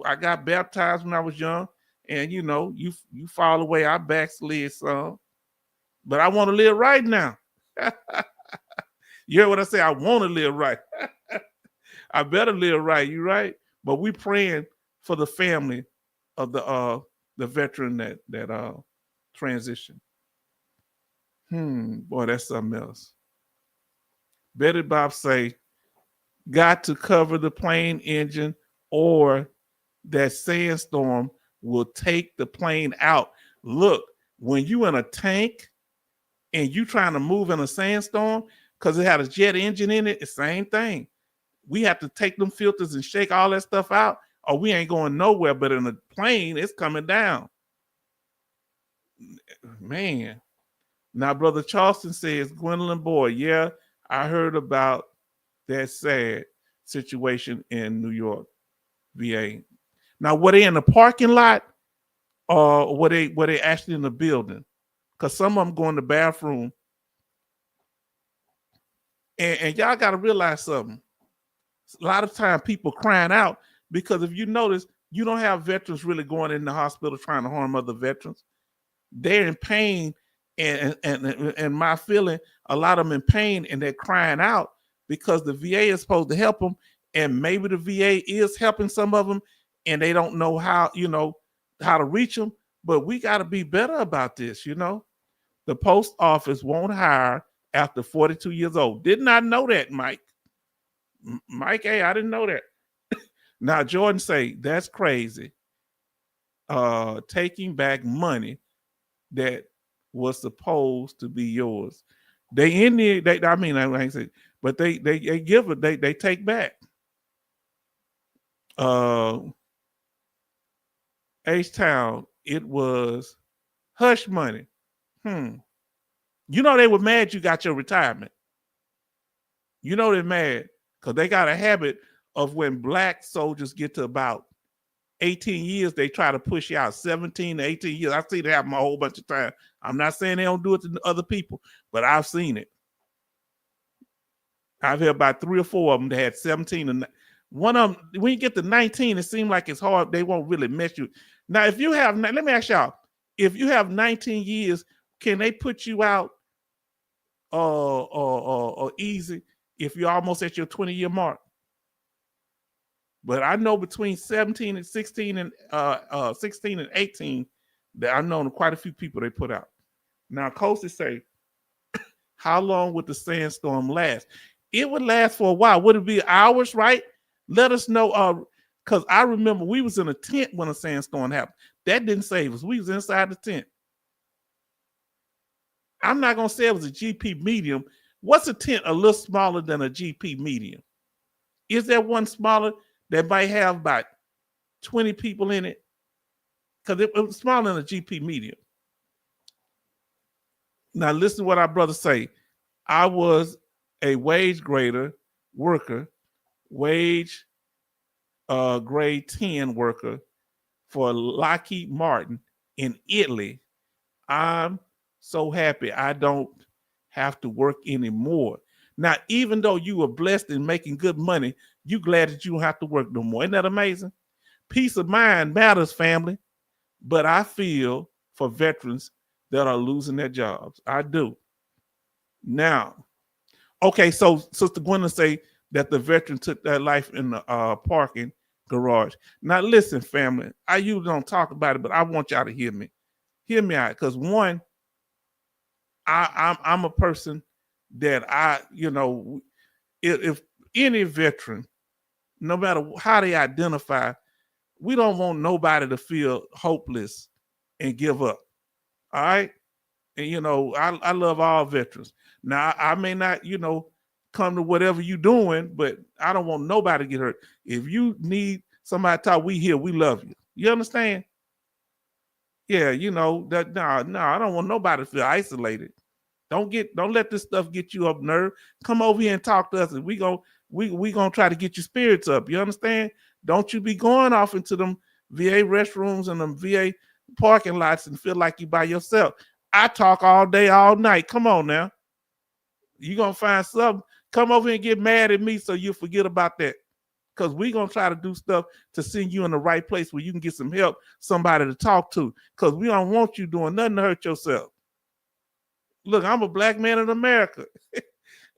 I got baptized when I was young, and you fall away, I backslid some, but I want to live right now. You hear what I say? I want to live right. I better live right. You right? But we praying for the family of the veteran that transitioned. Boy, that's something else. Betty Bob say, got to cover the plane engine or that sandstorm will take the plane out. Look, when you in a tank and you trying to move in a sandstorm, because it had a jet engine in it, it's the same thing. We have to take them filters and shake all that stuff out, or we ain't going nowhere. But in a plane, it's coming down. Man. Now, Brother Charleston says, Gwendolyn Boyd, yeah, I heard about that sad situation in New York, VA. Now, were they in the parking lot or were they actually in the building? Because some of them go in the bathroom. And y'all got to realize something. A lot of time people crying out because if you notice, you don't have veterans really going in the hospital trying to harm other veterans. They're in pain. And my feeling, a lot of them in pain and they're crying out because the VA is supposed to help them, and maybe the VA is helping some of them, and they don't know how to reach them. But we got to be better about this. The post office won't hire after 42 years old. Did not know that, Mike. Mike, hey, I didn't know that. Now Jordan say that's crazy. Taking back money that was supposed to be yours. They in there, I ain't say, but they give it, they take back. H-Town, it was hush money. They were mad you got your retirement. They're mad because they got a habit of when black soldiers get to about 18 years, they try to push you out 17 to 18 years. I've seen it happen a whole bunch of times. I'm not saying they don't do it to other people, but I've seen it. I've heard about 3 or 4 of them that had 17 and one of them, when you get to 19, it seems like it's hard. They won't really mess you. Now, if you have, let me ask y'all, if you have 19 years, can they put you out or easy if you're almost at your 20-year mark? But I know between 16 and 18, that I know quite a few people they put out. Now, Coasty say, how long would the sandstorm last? It would last for a while. Would it be hours, right? Let us know. Because I remember we was in a tent when a sandstorm happened. That didn't save us. We was inside the tent. I'm not going to say it was a GP medium. What's a tent a little smaller than a GP medium? Is there one smaller that might have about 20 people in it? Because it was smaller than a GP medium. Now, listen to what our brothers say. I was a wage grader worker, wage grade 10 worker for Lockheed Martin in Italy. I'm so happy I don't have to work anymore. Now, even though you were blessed in making good money, you glad that you don't have to work no more. Isn't that amazing? Peace of mind matters, family. But I feel for veterans that are losing their jobs. I do. Now, okay, so Sister Gwendolyn say that the veteran took their life in the parking garage. Now, listen, family, I usually don't talk about it, but I want y'all to hear me. Hear me out, because one, I'm a person that if any veteran, no matter how they identify, we don't want nobody to feel hopeless and give up. All right. And, you know, I love all veterans. Now, I may not, you know, come to whatever you're doing, but I don't want nobody to get hurt. If you need somebody to talk, we here, we love you. You understand? Yeah, you know, that no, I don't want nobody to feel isolated. Don't let this stuff get you up nerve. Come over here and talk to us, and we gonna try to get your spirits up. You understand? Don't you be going off into them VA restrooms and them VA parking lots and feel like you by yourself. I talk all day, all night. Come on now. You gonna find something. Come over here and get mad at me so you forget about that. Because we're gonna try to do stuff to send you in the right place where you can get some help, somebody to talk to. Because we don't want you doing nothing to hurt yourself. Look, I'm a black man in America.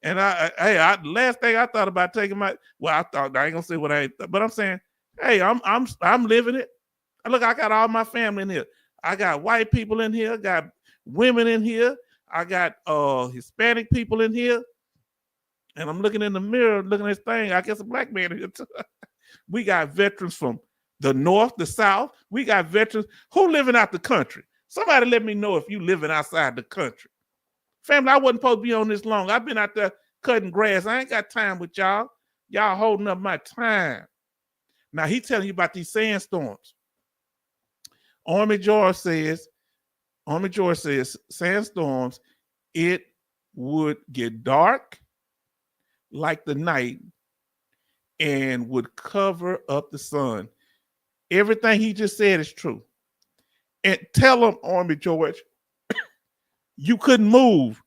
And last thing I thought about taking my, well, I ain't gonna say what I ain't, but I'm saying, hey, I'm living it. Look, I got all my family in here. I got white people in here, got women in here, I got Hispanic people in here. And I'm looking in the mirror, looking at this thing. I guess a black man in here too. We got veterans from the north, the south. We got veterans who living out the country. Somebody let me know if you living outside the country. Family, I wasn't supposed to be on this long. I've been out there cutting grass. I ain't got time with y'all. Y'all holding up my time. Now, he telling you about these sandstorms. Army George says, sandstorms, it would get dark like the night and would cover up the sun. Everything he just said is true. And tell him, Army George, you couldn't move.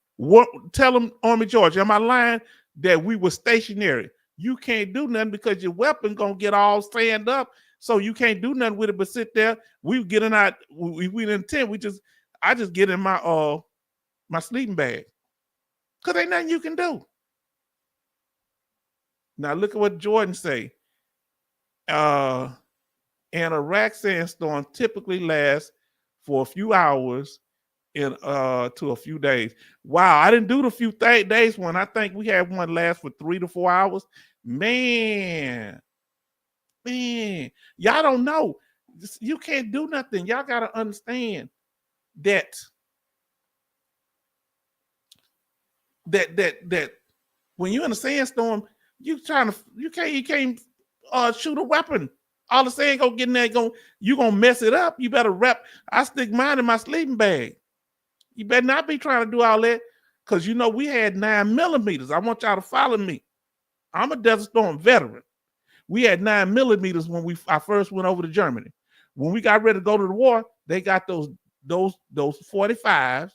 Tell him, Army George, am I lying that we were stationary? You can't do nothing because your weapon gonna get all stand up, so you can't do nothing with it but sit there. We get in our, we in tent. I just get in my my sleeping bag because ain't nothing you can do. Now look at what Jordan say. An Iraq sandstorm typically lasts for a few hours to a few days. Wow, I didn't do the few days one. I think we had one last for 3 to 4 hours. Man, y'all don't know. You can't do nothing. Y'all got to understand that when you're in a sandstorm, you can't shoot a weapon. All the sand gonna get in there, you gonna mess it up. You better wrap. I stick mine in my sleeping bag. You better not be trying to do all that, because you know we had 9mm. I want y'all to follow me. I'm a Desert Storm veteran. We had 9mm when I first went over to Germany. When we got ready to go to the war, they got those 45s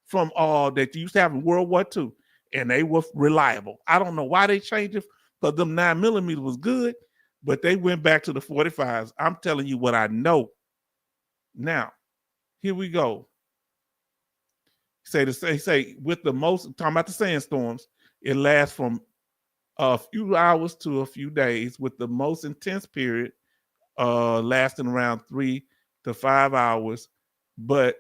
from that you used to have in World War II, and they were reliable. I don't know why they changed it, because them 9mm was good, but they went back to the 45s. I'm telling you what I know. Now, here we go. Say with the most, talking about the sandstorms, it lasts from a few hours to a few days, with the most intense period lasting around 3 to 5 hours, but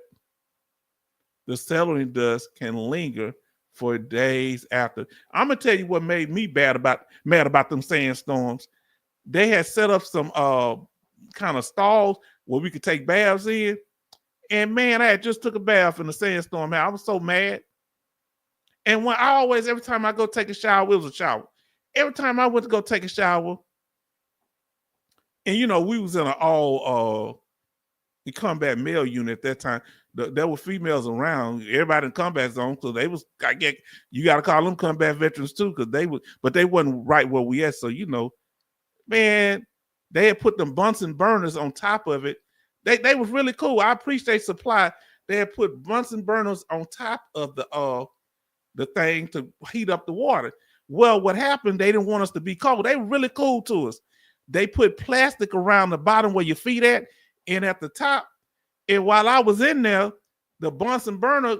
the settling dust can linger for days after. I'm gonna tell you what made me mad about them sandstorms. They had set up some kind of stalls where we could take baths in. And man, I had just took a bath in the sandstorm. Man, I was so mad. And every time I go take a shower, it was a shower. Every time I went to go take a shower, and you know, we was in an all combat male unit at that time. There were females around. Everybody in combat zone, so they was, you got to call them combat veterans too, because they wasn't right where we at. So you know, man, they had put them Bunsen burners on top of it. They was really cool. I appreciate supply. They had put Bunsen burners on top of the thing to heat up the water. Well, what happened? They didn't want us to be cold. They were really cool to us. They put plastic around the bottom where your feet at and at the top. And while I was in there, the Bunsen burner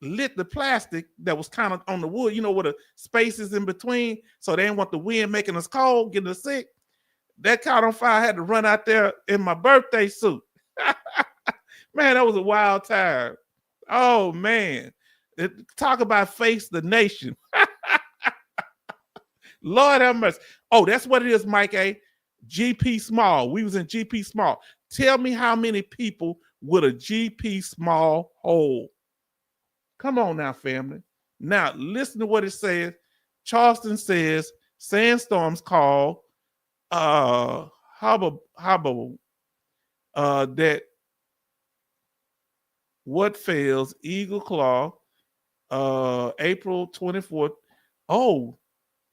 lit the plastic that was kind of on the wood, you know, where the spaces in between. So they didn't want the wind making us cold, getting us sick. That caught on fire. I had to run out there in my birthday suit. Man, that was a wild time. Oh, man. Talk about face the nation. Lord have mercy. Oh, that's what it is, Mike A. GP Small. We was in GP Small. Tell me how many people would a GP Small hold? Come on now, family. Now, listen to what it says. Charleston says sandstorms call Hubble that what fails Eagle Claw April 24th. Oh,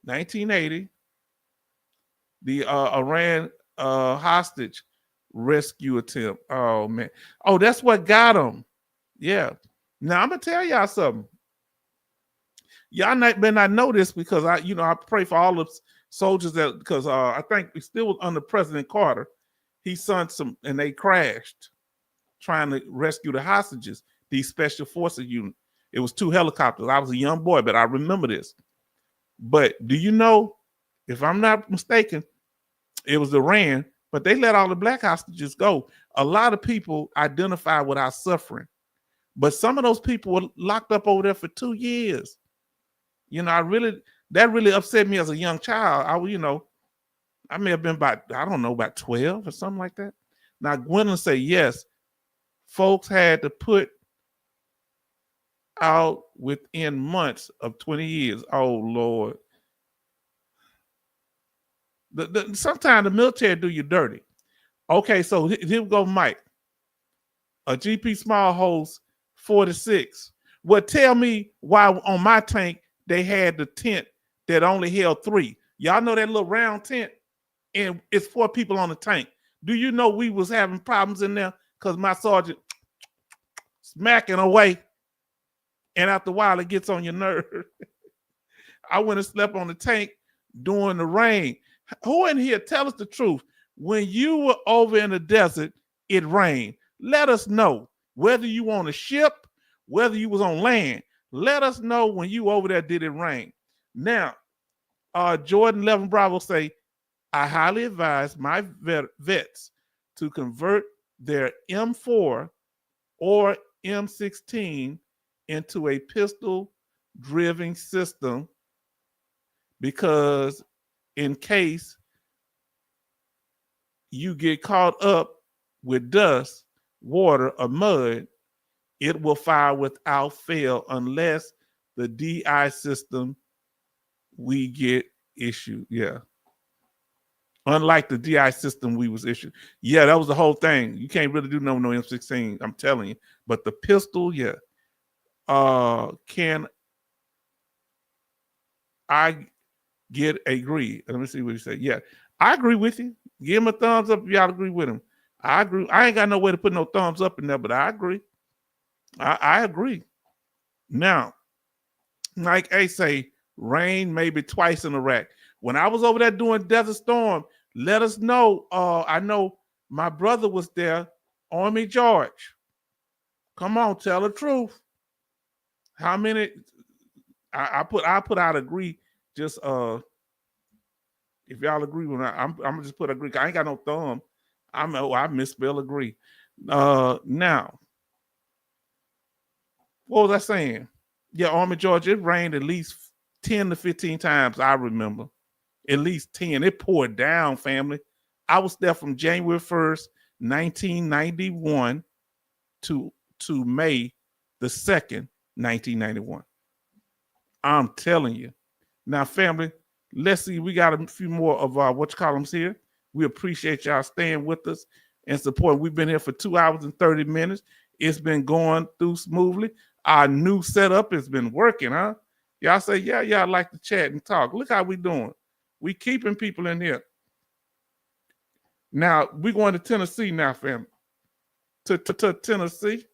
1980. The Iran hostage rescue attempt. Oh man. Oh, that's what got him. Yeah. Now I'm gonna tell y'all something. Y'all may not know this because I pray for all the soldiers that because I think we still under President Carter. He sent some and they crashed trying to rescue the hostages. These special forces unit. It was 2 helicopters. I was a young boy, but I remember this. But do you know, if I'm not mistaken, it was Iran, but they let all the black hostages go. A lot of people identify with our suffering, but some of those people were locked up over there for 2 years. That really upset me as a young child. I may have been about 12 or something like that. Now, Gwendolyn say yes, folks had to put out within months of 20 years. Oh Lord. Sometimes the military do you dirty. Okay, so here we go, Mike. A GP Small holds 46. Well, tell me why on my tank they had the tent that only held 3. Y'all know that little round tent, and it's 4 people on the tank. Do you know we was having problems in there because my sergeant smacking away, and after a while it gets on your nerve. I went and slept on the tank during the rain. Who in here, tell us the truth? When you were over in the desert, it rained. Let us know whether you on a ship, whether you was on land. Let us know when you over there did it rain. Now, Jordan 11 Bravo say, I highly advise my vets to convert their M4 or M16 into a pistol-driven system because in case you get caught up with dust, water, or mud, it will fire without fail unless the DI system we get issued. Yeah. Unlike the DI system we was issued. Yeah, that was the whole thing. You can't really do no M16, I'm telling you. But the pistol, yeah. Can I agree? Let me see what he said. Yeah, I agree with you. Give him a thumbs up if y'all agree with him. I agree. I ain't got no way to put no thumbs up in there, but I agree. I agree. Now, like A say, rain maybe twice in Iraq. When I was over there doing Desert Storm, let us know. I know my brother was there, Army George. Come on, tell the truth. How many? I put out agree. Just if y'all agree with me, I'm gonna just put agree. I ain't got no thumb. I misspell agree. Now, what was I saying? Yeah, Army George, it rained at least 10 to 15 times. I remember at least 10. It poured down, family. I was there from January 1st, 1991 to May the 2nd, 1991. I'm telling you. Now, family, let's see. We got a few more of our whatchallems here. We appreciate y'all staying with us and supporting. We've been here for 2 hours and 30 minutes. It's been going through smoothly. Our new setup has been working, huh? Y'all say, yeah, y'all like to chat and talk. Look how we doing. We keeping people in here. Now, we're going to Tennessee now, family. To Tennessee.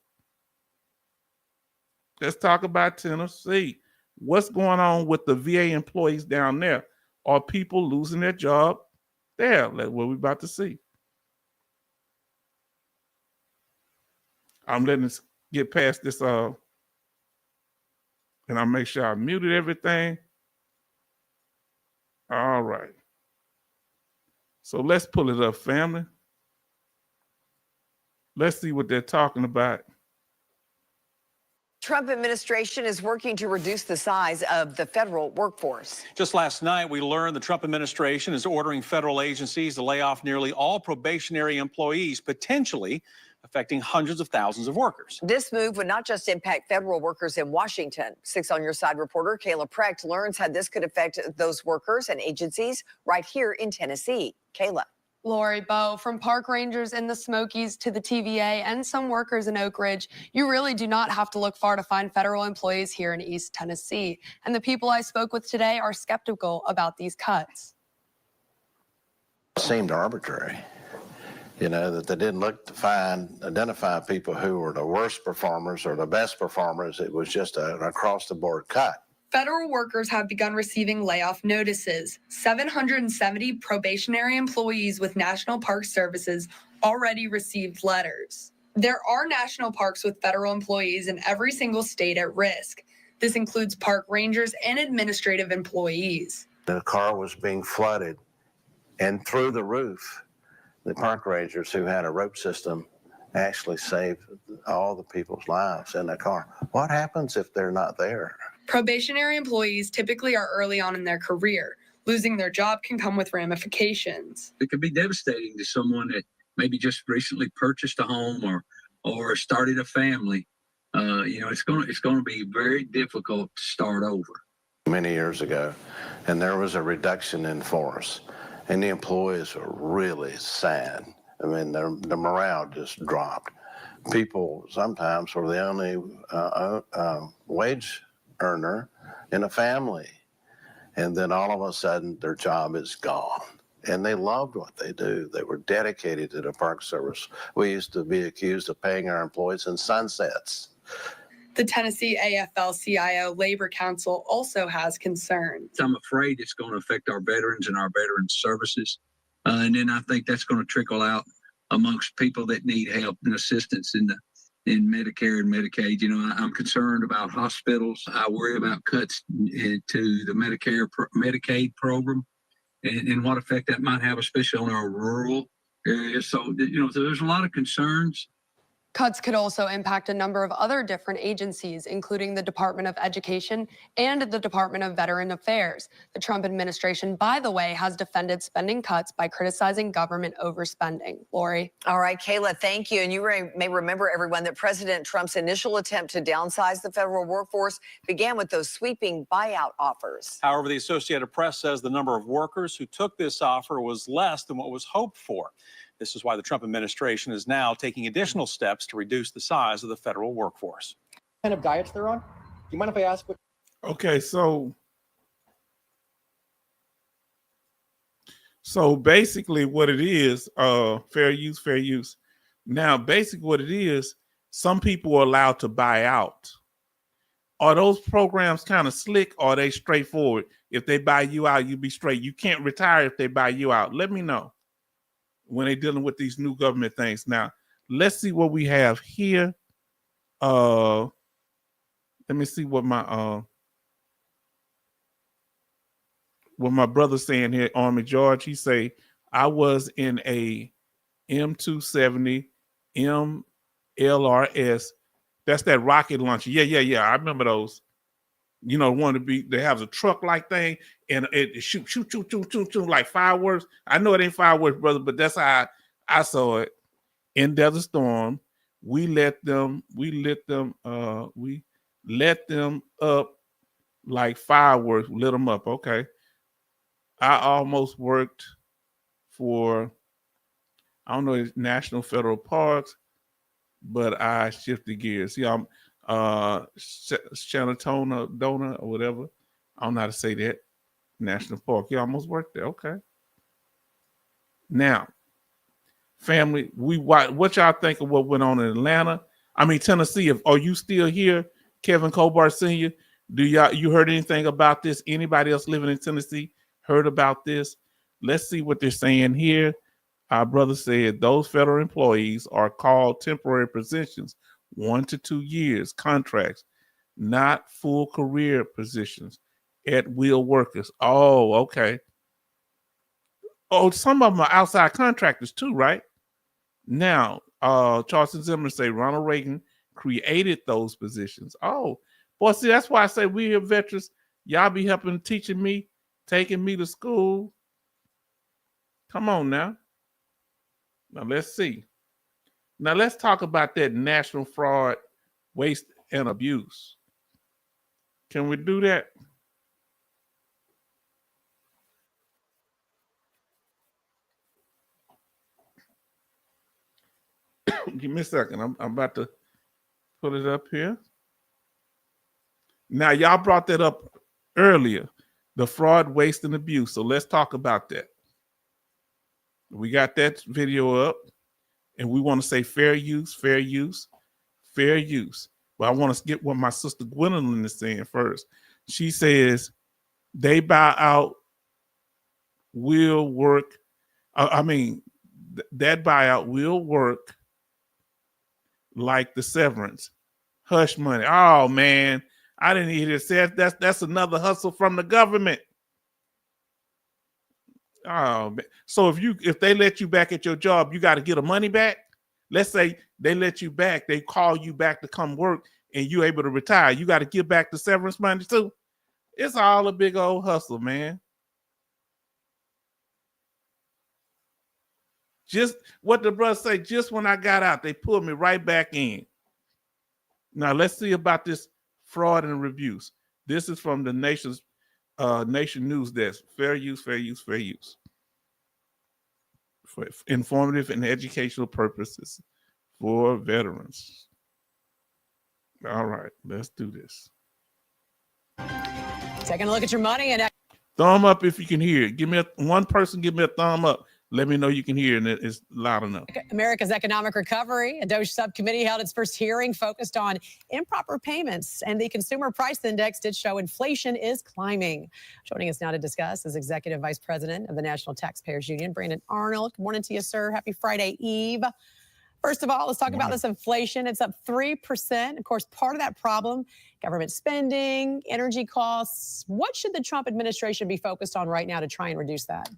Let's talk about Tennessee. What's going on with the VA employees down there? Are people losing their job there? That's what we're about to see. I'm letting us get past this, and I'll make sure I muted everything. All right. So let's pull it up, family. Let's see what they're talking about. Trump administration is working to reduce the size of the federal workforce. Just last night, we learned the Trump administration is ordering federal agencies to lay off nearly all probationary employees, potentially affecting hundreds of thousands of workers. This move would not just impact federal workers in Washington. 6 on Your Side reporter Kayla Precht learns how this could affect those workers and agencies right here in Tennessee. Kayla. Lori, Bo, from park rangers in the Smokies to the TVA and some workers in Oak Ridge, you really do not have to look far to find federal employees here in East Tennessee. And the people I spoke with today are skeptical about these cuts. It seemed arbitrary, you know, that they didn't look to identify people who were the worst performers or the best performers. It was just an across-the-board cut. Federal workers have begun receiving layoff notices. 770 probationary employees with National Park Services already received letters. There are national parks with federal employees in every single state at risk. This includes park rangers and administrative employees. The car was being flooded, and through the roof, the park rangers who had a rope system actually saved all the people's lives in the car. What happens if they're not there? Probationary employees typically are early on in their career. Losing their job can come with ramifications. It can be devastating to someone that maybe just recently purchased a home or started a family. You know, it's going to be very difficult to start over. Many years ago, and there was a reduction in force, and the employees were really sad. I mean, the morale just dropped. People sometimes were the only wage earner in a family, and then all of a sudden their job is gone, and they loved what they do. They were dedicated to the Park Service. We used to be accused of paying our employees in sunsets. The Tennessee AFL-CIO Labor Council also has concerns. I'm afraid it's going to affect our veterans and our veterans services, and then I think that's going to trickle out amongst people that need help and assistance in Medicare and Medicaid. You know, I'm concerned about hospitals. I worry about cuts to the Medicare, Medicaid program and what effect that might have, especially on our rural areas. So, you know, there's a lot of concerns. Cuts could also impact a number of other different agencies, including the Department of Education and the Department of Veteran Affairs. The Trump administration, by the way, has defended spending cuts by criticizing government overspending. Lori. All right, Kayla, thank you. And you may remember, everyone, that President Trump's initial attempt to downsize the federal workforce began with those sweeping buyout offers. However, the Associated Press says the number of workers who took this offer was less than what was hoped for. This is why the Trump administration is now taking additional steps to reduce the size of the federal workforce. What kind of diets they're on? Do you mind if I ask what? Okay, so basically what it is, fair use. Now, basically what it is, some people are allowed to buy out. Are those programs kind of slick, or are they straightforward? If they buy you out, you be straight. You can't retire if they buy you out. Let me know when they're dealing with these new government things. Now, let's see what we have here. Let me see what my brother's saying here, Army George. He say, I was in a M270 MLRS. That's that rocket launcher. Yeah. I remember those. You know, they have a truck-like thing, and it shoot like fireworks. I know it ain't fireworks, brother, but that's how I saw it. In Desert Storm, we let them up like fireworks, lit them up. Okay. I almost worked for, I don't know, National Federal Parks, but I shifted gears. See, I'm Shanatona Dona or whatever. I don't know how to say that. National Park. You almost worked there. Okay. Now, family, what y'all think of what went on in Tennessee? Are you still here, Kevin Colbart Sr.? You heard anything about this? Anybody else living in Tennessee heard about this? Let's see what they're saying here. Our brother said those federal employees are called temporary positions, 1 to 2 years contracts, not full career positions, at-will workers. Oh, okay. Oh, some of them are outside contractors too, right? Now, Charleston Zimmer say Ronald Reagan created those positions. Oh, boy, see, that's why I say we here veterans, y'all be helping teaching me, taking me to school. Come on now. Now let's see. Now let's talk about that national fraud, waste, and abuse. Can we do that? Give me a second. I'm about to put it up here. Now, y'all brought that up earlier, the fraud, waste, and abuse. So let's talk about that. We got that video up, and we want to say fair use, fair use, fair use. But I want to get what my sister Gwendolyn is saying first. She says they buy out will work. That buyout will work like the severance. Hush money. Oh, man. I didn't hear this. That's another hustle from the government. Oh, man. So if they let you back at your job, you got to get the money back. Let's say they let you back, they call you back to come work, and you're able to retire. You got to give back the severance money too. It's all a big old hustle, man. Just what the brother say. Just when I got out, they pulled me right back in. Now let's see about this fraud and abuse. This is from the Nation News Desk. Fair use, fair use, fair use. For informative and educational purposes for veterans. All right, let's do this. Taking a look at your money and thumb up if you can hear it. Give me one person. Give me a thumb up. Let me know you can hear it and it's loud enough. America's economic recovery. A DOGE subcommittee held its first hearing focused on improper payments, and the consumer price index did show inflation is climbing. Joining us now to discuss is Executive Vice President of the National Taxpayers Union, Brandon Arnold. Good morning to you, sir. Happy Friday Eve. First of all, let's talk about this inflation. It's up 3%. Of course, part of that problem, government spending, energy costs. What should the Trump administration be focused on right now to try and reduce that?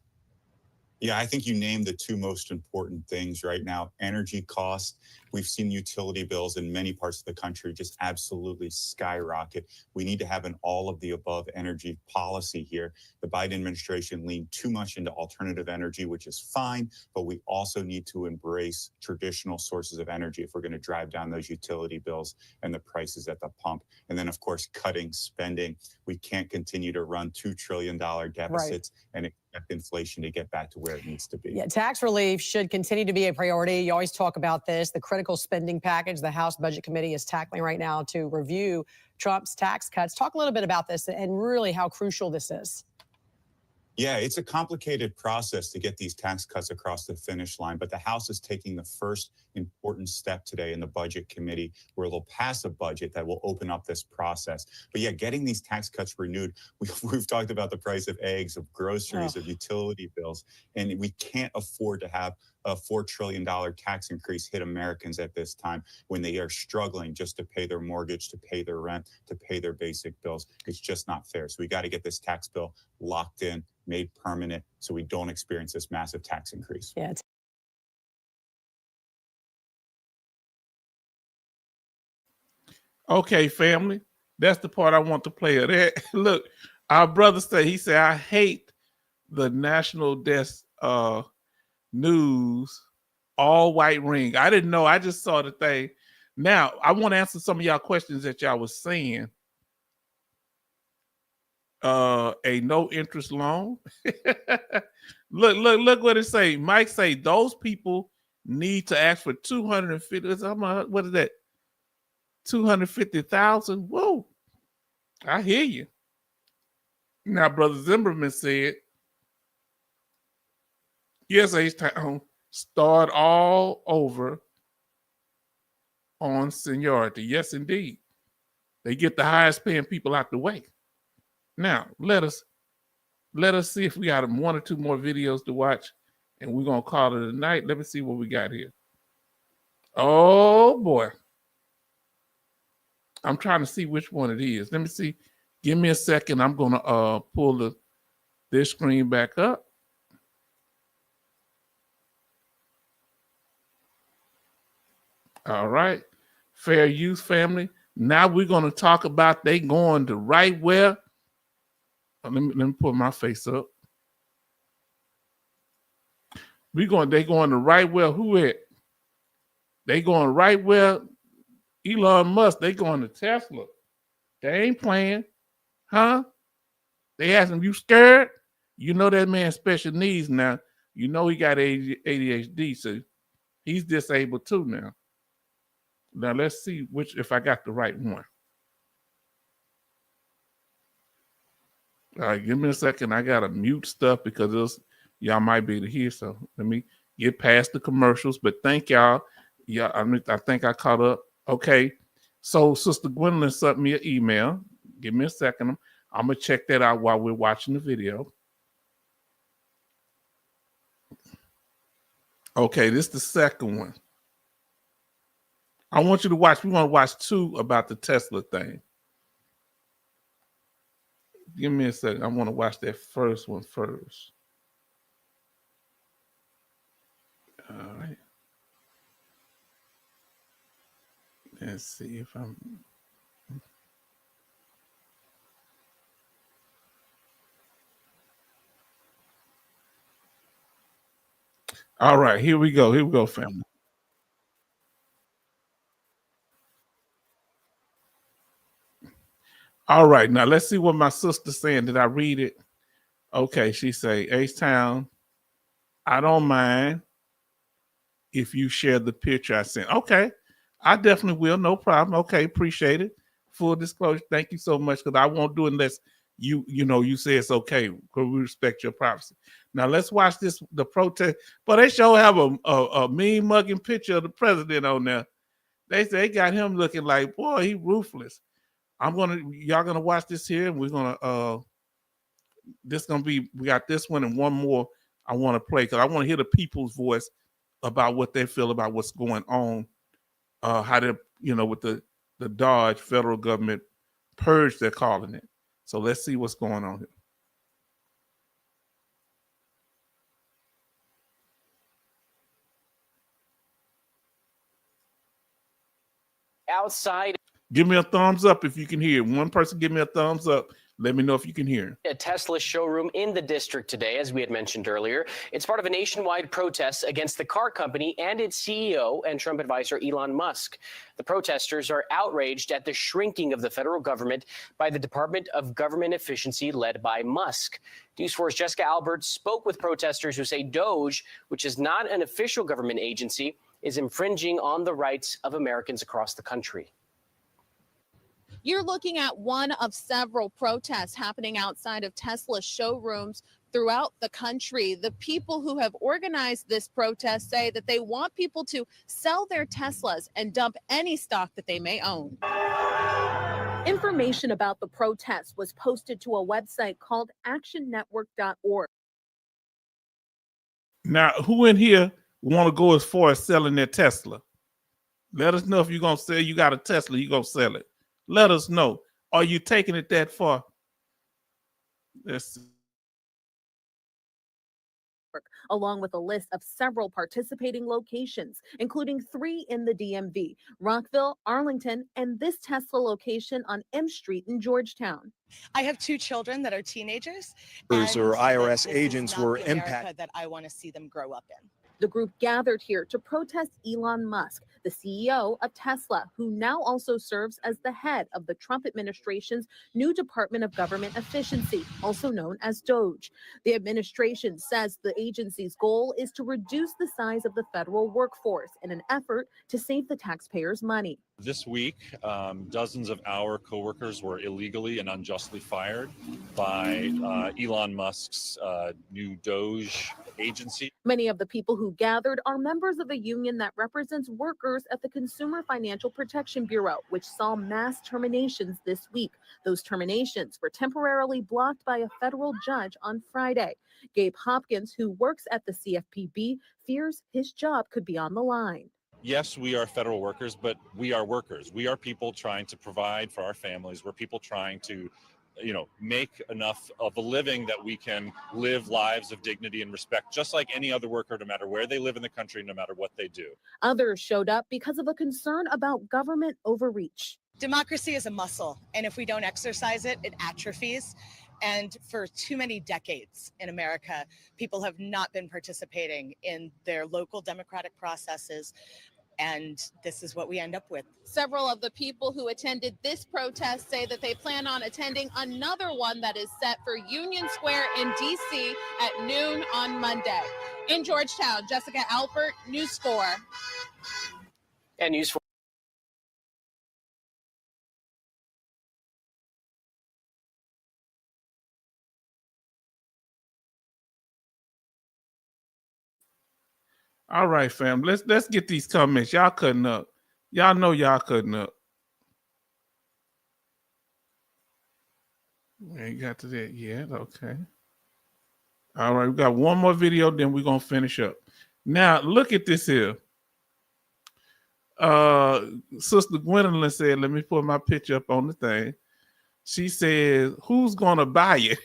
Yeah, I think you named the two most important things right now. Energy costs. We've seen utility bills in many parts of the country just absolutely skyrocket. We need to have an all of the above energy policy here. The Biden administration leaned too much into alternative energy, which is fine, but we also need to embrace traditional sources of energy if we're going to drive down those utility bills and the prices at the pump. And then, of course, cutting spending. We can't continue to run $2 trillion deficits and expect inflation to get back to where it needs to be. Yeah, tax relief should continue to be a priority. You always talk about this, the critical spending package the House Budget Committee is tackling right now to review Trump's tax cuts. Talk a little bit about this and really how crucial this is. Yeah, it's a complicated process to get these tax cuts across the finish line, but the House is taking the first important step today in the Budget Committee where they'll pass a budget that will open up this process. But yeah, getting these tax cuts renewed, we've talked about the price of eggs, of groceries, of utility bills, and we can't afford to have a $4 trillion tax increase hit Americans at this time when they are struggling just to pay their mortgage, to pay their rent, to pay their basic bills. It's just not fair. So we got to get this tax bill locked in, made permanent, so we don't experience this massive tax increase. Yeah. Okay, family. That's the part I want to play of that. Look, our brother said, he said, I hate the National Desk News all white ring. I didn't know. I just saw the thing. Now, I want to answer some of y'all questions that y'all was saying. A no interest loan. Look what it say. Mike say those people need to ask for 250. What is that? 250,000. Whoa. I hear you. Now, Brother Zimmerman said, yes, H-Town, start all over on seniority. Yes, indeed. They get the highest paying people out the way. Now, let us see if we got one or two more videos to watch, and we're going to call it a night. Let me see what we got here. Oh, boy. I'm trying to see which one it is. Let me see. Give me a second. I'm going to pull this screen back up. All right. fair use family. Now we're going to talk about they going to right where. Let me put my face up. They going to right where who at? They going right where Elon Musk. They going to Tesla. They ain't playing, huh? They asked him, "You scared?" You know that man special needs now. You know he got ADHD, so he's disabled too now. Now let's see if I got the right one. All right, give me a second. I gotta mute stuff because y'all might be able to hear. So let me get past the commercials. But thank y'all. Yeah, I think I caught up. Okay. So Sister Gwendolyn sent me an email. Give me a second. I'm gonna check that out while we're watching the video. Okay, this is the second one. I want you to watch. We want to watch two about the Tesla thing. Give me a second. I want to watch that first one first. All right. Let's see if I'm. All right, here we go. Here we go, family. All right, now let's see what my sister's saying. Did I read it? Okay, she say, H-Town, I don't mind if you share the picture I sent. Okay, I definitely will. No problem. Okay, appreciate it. Full disclosure. Thank you so much because I won't do it unless you say it's okay because we respect your privacy. Now let's watch the protest. But they sure have a mean mugging picture of the president on there. They say they got him looking like, boy, he ruthless. Y'all gonna watch this here, and we're gonna we got this one and one more I want to play because I want to hear the people's voice about what they feel about what's going on, how they're, with the DOGE federal government purge, they're calling it. So let's see what's going on here. Outside. Give me a thumbs up if you can hear. One person give me a thumbs up. Let me know if you can hear. A Tesla showroom in the district today, as we had mentioned earlier. It's part of a nationwide protest against the car company and its CEO and Trump advisor Elon Musk. The protesters are outraged at the shrinking of the federal government by the Department of Government Efficiency led by Musk. News 4's Jessica Albert spoke with protesters who say DOGE, which is not an official government agency, is infringing on the rights of Americans across the country. You're looking at one of several protests happening outside of Tesla showrooms throughout the country. The people who have organized this protest say that they want people to sell their Teslas and dump any stock that they may own. Information about the protest was posted to a website called actionnetwork.org. Now, who in here want to go as far as selling their Tesla? Let us know if you're going to sell. You got a Tesla, you're going to sell it. Let us know. Are you taking it that far? Let's see. Along with a list of several participating locations, including 3 in the DMV, Rockville, Arlington, and this Tesla location on M Street in Georgetown. I have 2 children that are teenagers. Or IRS agents were impacted. That I want to see them grow up in. The group gathered here to protest Elon Musk, the CEO of Tesla, who now also serves as the head of the Trump administration's new Department of Government Efficiency, also known as DOGE. The administration says the agency's goal is to reduce the size of the federal workforce in an effort to save the taxpayers' money. This week, dozens of our coworkers were illegally and unjustly fired by Elon Musk's new DOGE agency. Many of the people who gathered are members of a union that represents workers at the Consumer Financial Protection Bureau, which saw mass terminations this week. Those terminations were temporarily blocked by a federal judge on Friday. Gabe Hopkins, who works at the CFPB, fears his job could be on the line. Yes, we are federal workers, but we are workers. We are people trying to provide for our families. We're people trying to make enough of a living that we can live lives of dignity and respect, just like any other worker, no matter where they live in the country, no matter what they do. Others showed up because of a concern about government overreach. Democracy is a muscle, and if we don't exercise it, it atrophies. And for too many decades in America, people have not been participating in their local democratic processes. And this is what we end up with. Several of the people who attended this protest say that they plan on attending another one that is set for Union Square in DC at noon on Monday. In Georgetown, Jessica Alpert, News 4. And News 4. All right, fam. Let's get these comments. Y'all cutting up. Y'all know y'all cutting up. We ain't got to that yet. Okay. All right, we got one more video, then we're gonna finish up. Now look at this here. Sister Gwendolyn said, let me put my picture up on the thing. She says, who's gonna buy it?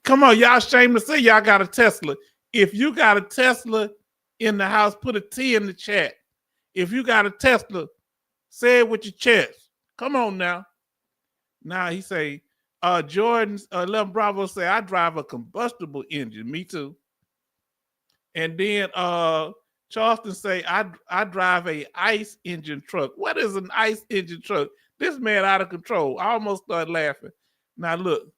Come on, y'all ashamed to say y'all got a Tesla. If you got a Tesla in the house, put a T in the chat. If you got a Tesla, say it with your chest. Come on now. Now he say, Jordan's 11 Bravo say, I drive a combustible engine. Me too. And then Charleston say, I drive a ICE engine truck. What is an ICE engine truck? This man out of control. I almost started laughing. Now look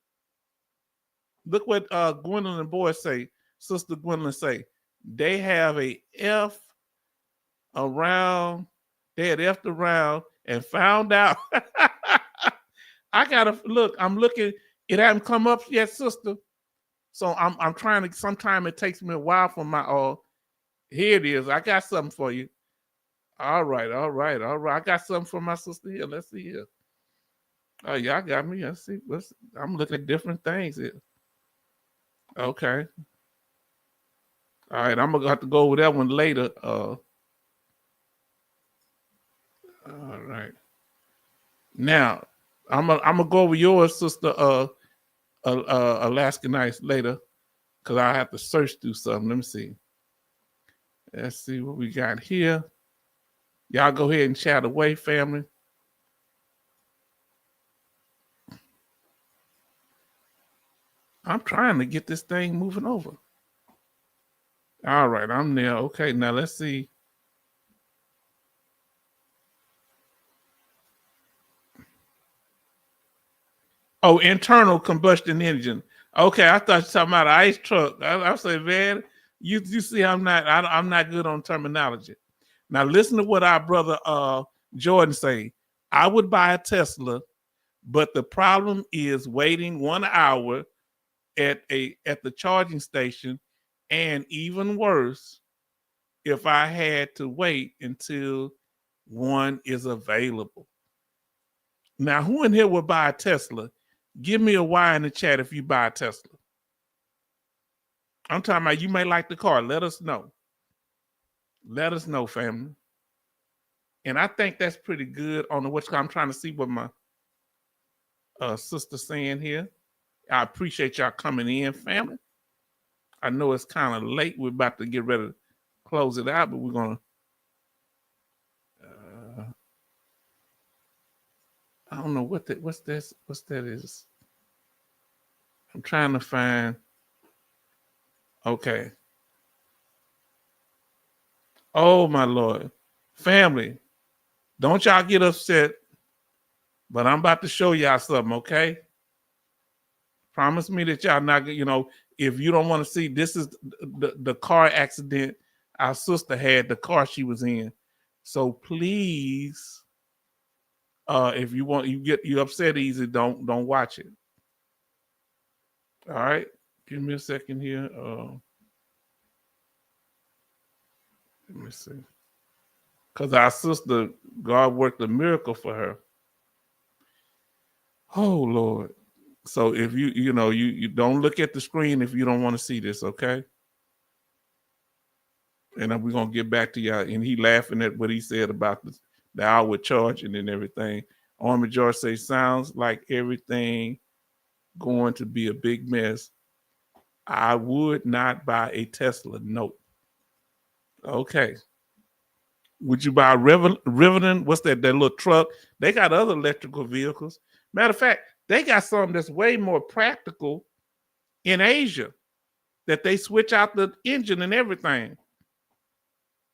what Gwendolyn Boyd say. Sister Gwendolyn say, they have a F around, they had F'd around and found out. I gotta look, I'm looking, it hasn't come up yet, sister. So I'm trying to, sometimes it takes me a while for my, here it is. I got something for you. All right. I got something for my sister here. Let's see here. Oh, y'all got me. Let's see. I'm looking at different things here. Okay. All right, I'm gonna have to go over that one later. All right. Now, I'm gonna go over yours, sister. Alaska Nights later, because I have to search through something. Let me see. Let's see what we got here. Y'all go ahead and chat away, family. I'm trying to get this thing moving over. All right, I'm there. Okay, now let's see. Oh, internal combustion engine. Okay, I thought you were talking about an ice truck. I said, man, you see, I'm not good on terminology. Now listen to what our brother Jordan say. I would buy a Tesla, but the problem is waiting 1 hour at the charging station, and even worse, if I had to wait until one is available. Now, who in here would buy a Tesla? Give me a Y in the chat if you buy a Tesla. I'm talking about you may like the car. Let us know. Let us know, family. And I think that's pretty good on the which I'm trying to see what my sister's saying here. I appreciate y'all coming in, family. I know it's kind of late. We're about to get ready to close it out, but we're going to I don't know what's that is. I'm trying to find. Okay. Oh my Lord. Family, don't y'all get upset, but I'm about to show y'all something, okay? Promise me that y'all not, if you don't want to see, this is the car accident our sister had, the car she was in. So please, if you want, you upset easy, don't watch it. All right, give me a second here. Let me see, because our sister, God worked a miracle for her. Oh Lord! So if you don't look at the screen if you don't want to see this, okay? And then we're gonna get back to y'all. And he laughing at what he said about the hour charging and everything. Army George says, sounds like everything going to be a big mess. I would not buy a Tesla. Nope. Okay. Would you buy a Rivian? What's that little truck? They got other electrical vehicles. Matter of fact, they got something that's way more practical in Asia that they switch out the engine and everything.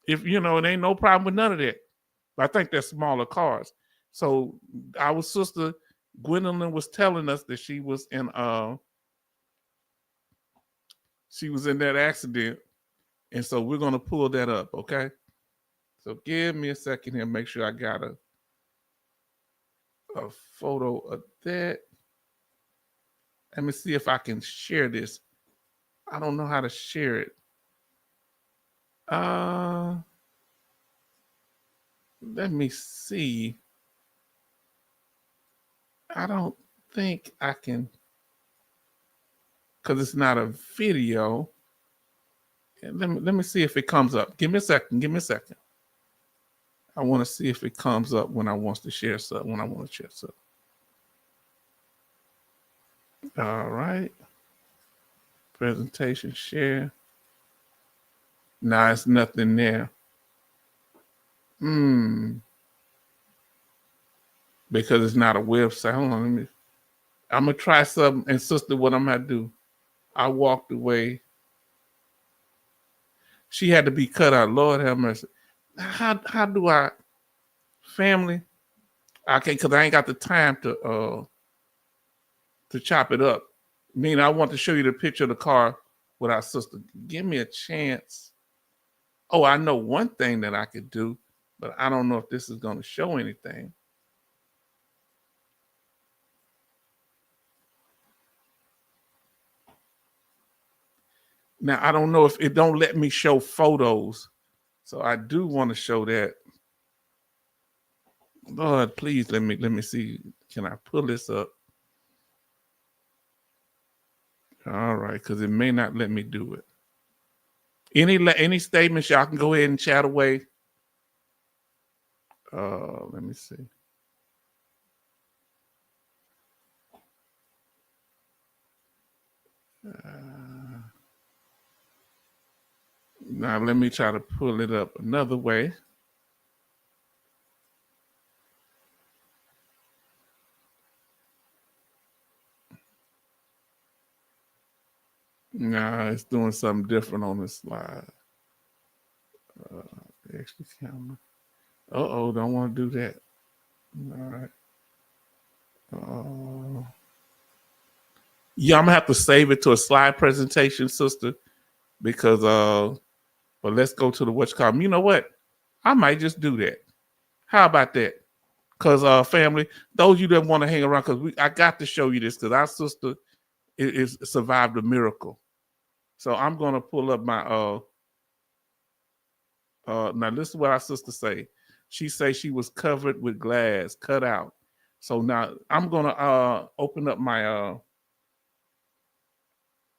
If it ain't no problem with none of that. But I think they're smaller cars. So our sister Gwendolyn was telling us that she was in that accident. And so we're gonna pull that up, okay? So give me a second here, make sure I got a photo of that. Let me see if I can share this. I don't know how to share it. Let me see. I don't think I can, because it's not a video. Let me see if it comes up. Give me a second. I want to see if it comes up when I want to share something. All right. Presentation share. Nah, it's nothing there. Because it's not a website. Hold on, I'm gonna try something. And sister, what I'm gonna do? I walked away. She had to be cut out. Lord have mercy. How do I, family? I can't, because I ain't got the time to chop it up. I want to show you the picture of the car with our sister. Give me a chance. Oh, I know one thing that I could do, but I don't know if this is going to show anything. Now, I don't know if it don't let me show photos. So I do want to show that. Lord, please let me see. Can I pull this up? All right, because it may not let me do it. Any statements, y'all can go ahead and chat away. Let me see. Now let me try to pull it up another way. Nah, it's doing something different on this slide. Extra camera. Don't want to do that. All right. Yeah, I'm gonna have to save it to a slide presentation, sister, because but let's go to the what's called. You know what? I might just do that. How about that? Because family, those of you that want to hang around, because I got to show you this, because our sister is survived a miracle. So I'm gonna pull up my now this is what our sister say. She say she was covered with glass, cut out. So now I'm gonna open up my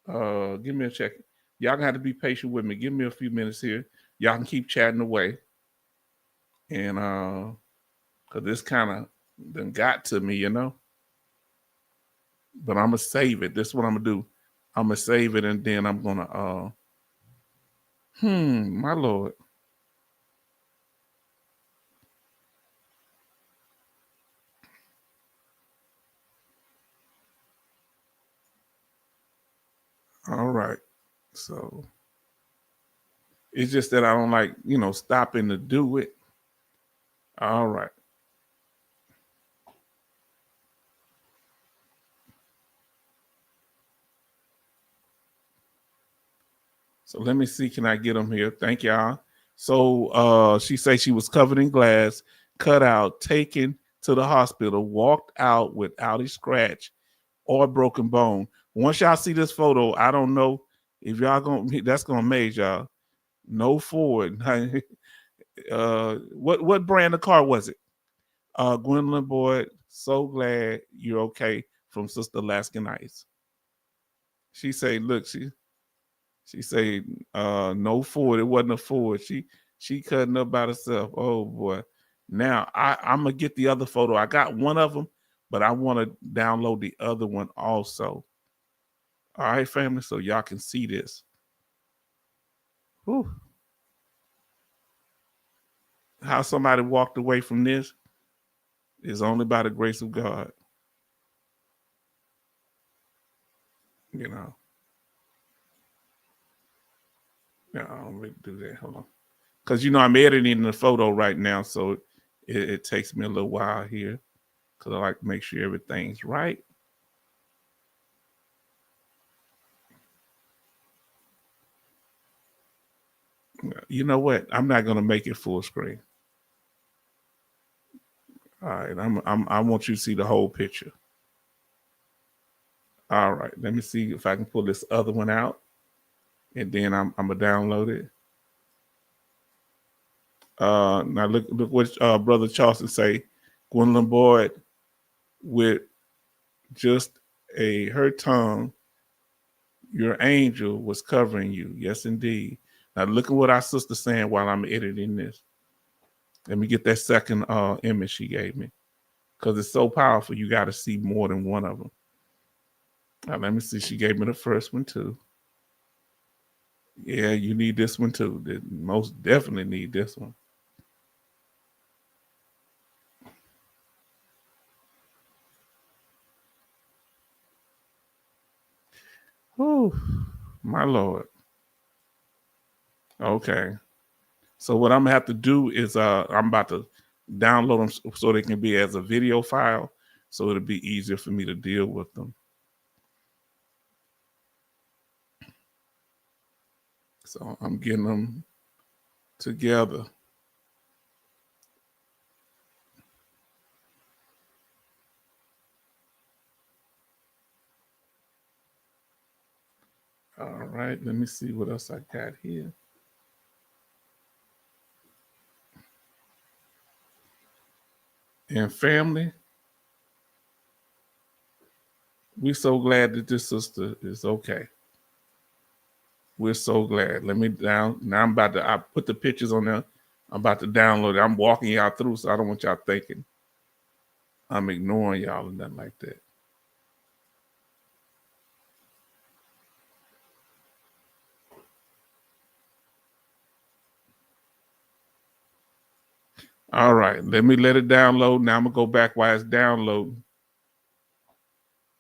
give me a check. Y'all gonna have to be patient with me. Give me a few minutes here. Y'all can keep chatting away. And because this kind of done got to me, But I'm gonna save it. This is what I'm gonna do. I'm gonna save it, and then I'm gonna my Lord. All right. So it's just that I don't like, stopping to do it. All right. So let me see, can I get them here? Thank y'all. So she said she was covered in glass, cut out, taken to the hospital, walked out without a scratch or a broken bone. Once y'all see this photo, I don't know if y'all that's gonna amaze y'all. No Ford. What brand of car was it? Gwendolyn Boyd, so glad you're okay, from Sister Alaskan Ice. She say, look, she say, no Ford. It wasn't a Ford. She cutting up by herself. Oh boy. Now I'm gonna get the other photo. I got one of them, but I want to download the other one also. All right, family, so y'all can see this. Whew. How somebody walked away from this is only by the grace of God. You know. Yeah, I'll do that. Hold on. Because, you know, I'm editing the photo right now, so it takes me a little while here because I like to make sure everything's right. You know what? I'm not going to make it full screen. All right, I want you to see the whole picture. All right, let me see if I can pull this other one out, and then I'm gonna download it. Now look what Brother Charleston say. Gwendolyn Boyd with just her tongue, your angel was covering you. Yes, indeed. Now look at what our sister's saying while I'm editing this. Let me get that second image she gave me, because it's so powerful. You got to see more than one of them. Now let me see. She gave me the first one too. Yeah, you need this one too. Most definitely need this one. Oh, my Lord. Okay. So what I'm gonna have to do is I'm about to download them so they can be as a video file, so it'll be easier for me to deal with them. So I'm getting them together. All right, let me see what else I got here. And family, we're so glad that this sister is okay. We're so glad. Let me now I'm about to, I put the pictures on there. I'm about to download it. I'm walking y'all through, so I don't want y'all thinking I'm ignoring y'all and nothing like that. All right, let me let it download. Now I'm gonna go back while it's downloading.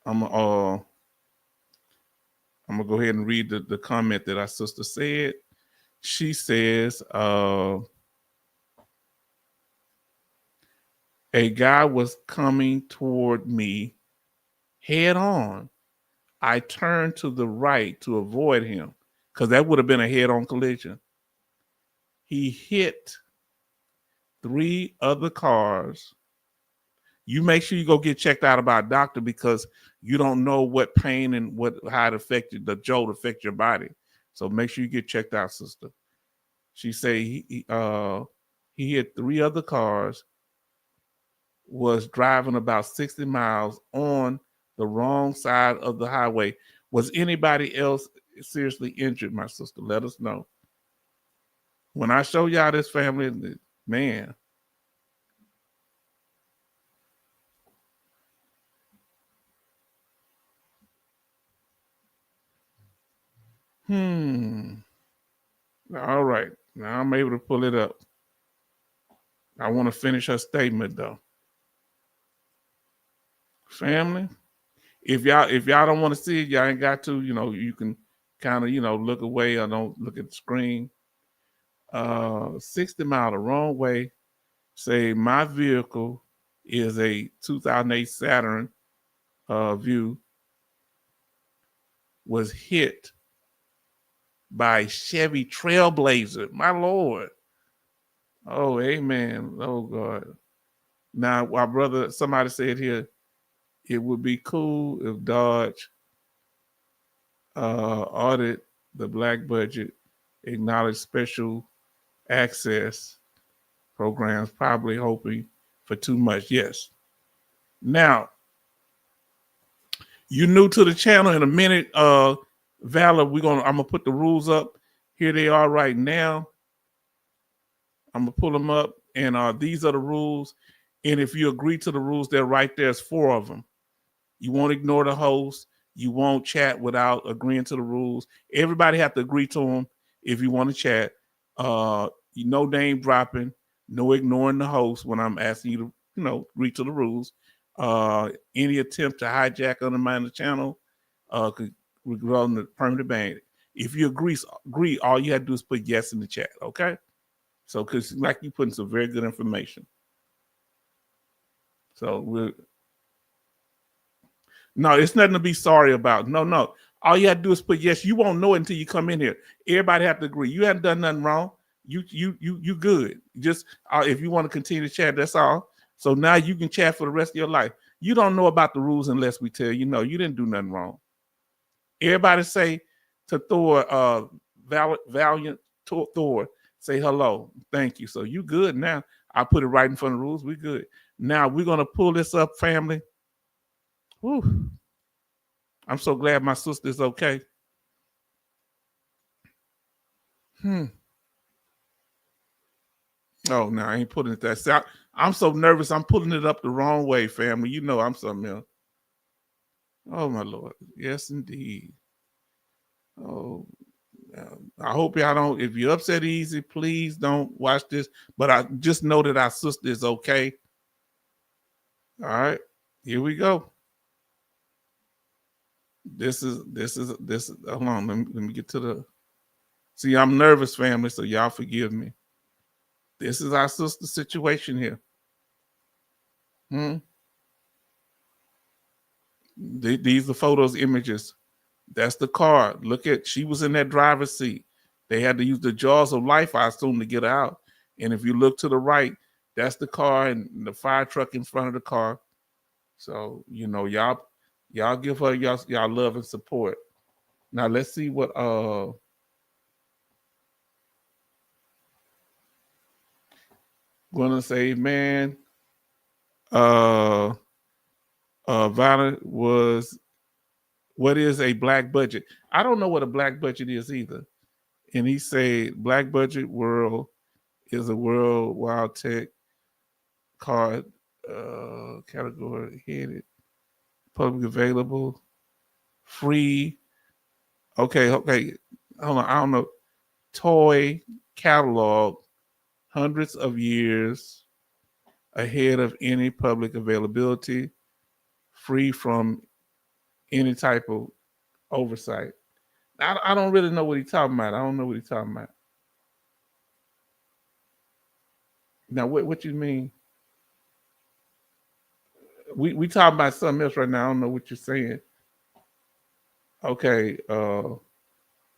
I'm gonna go ahead and read the comment that our sister said. She says, a guy was coming toward me head on. I turned to the right to avoid him because that would have been a head-on collision. He hit 3 other cars. You make sure you go get checked out by a doctor because you don't know what pain and how it affected the jolt affect your body. So make sure you get checked out, sister. She say he hit 3 other cars, was driving about 60 miles on the wrong side of the highway. Was anybody else seriously injured, my sister? Let us know. When I show y'all this family, man. All right. Now I'm able to pull it up. I want to finish her statement though. Family, if y'all don't want to see it, y'all ain't got to, you can kind of, look away or don't look at the screen. 60 mile the wrong way. Say my vehicle is a 2008 Saturn View, was hit by Chevy Trailblazer. My Lord. Oh, amen. Oh, God. Now, our brother, somebody said here, it would be cool if DOGE audit the black budget, acknowledge special access programs, probably hoping for too much. Yes. Now, you new to the channel. In a minute, Valor, I'm gonna put the rules up. Here they are right now. I'm gonna pull them up And these are the rules. And if you agree to the rules, they're right there. There's 4 of them. You won't ignore the host. You won't chat without agreeing to the rules. Everybody have to agree to them if you want to chat. No name dropping, no ignoring the host when I'm asking you to, agree to the rules. Any attempt to hijack, undermine the channel, could result in the permanent ban. If you agree, all you have to do is put yes in the chat, okay? So, because like you putting some very good information. So no, it's nothing to be sorry about. No. All you have to do is put yes. You won't know it until you come in here. Everybody have to agree. You haven't done nothing wrong. You good. Just if you want to continue to chat, that's all. So now you can chat for the rest of your life. You don't know about the rules unless we tell you. No, you didn't do nothing wrong. Everybody say to Thor, Valiant Thor, say hello. Thank you. So you good now. I put it right in front of the rules. We good. Now we're gonna pull this up, family. Whew. I'm so glad my sister's okay. Oh no, I ain't putting it that. See, I'm so nervous. I'm pulling it up the wrong way, family. You know I'm something else. Oh my Lord. Yes, indeed. Oh, I hope y'all don't. If you're upset easy, please don't watch this. But I just know that our sister is okay. All right, here we go. This is. Hold on, let me get to the. See, I'm nervous, family, so y'all forgive me. This is our sister situation here. These are photos, images. That's the car. Look at, she was in that driver's seat. They had to use the jaws of life, I assume, to get her out. And if you look to the right, that's the car and the fire truck in front of the car. So, y'all give her y'all love and support. Now let's see what gonna say, man. Violet was, what is a black budget? I don't know what a black budget is either. And he said, black budget world is a world wild tech card category headed, public available, free. Okay. Hold on. I don't know. Toy catalog, hundreds of years ahead of any public availability, free from any type of oversight. I don't really know what he's talking about. I don't know what he's talking about. Now, what you mean? We talking about something else right now. I don't know what you're saying. Okay,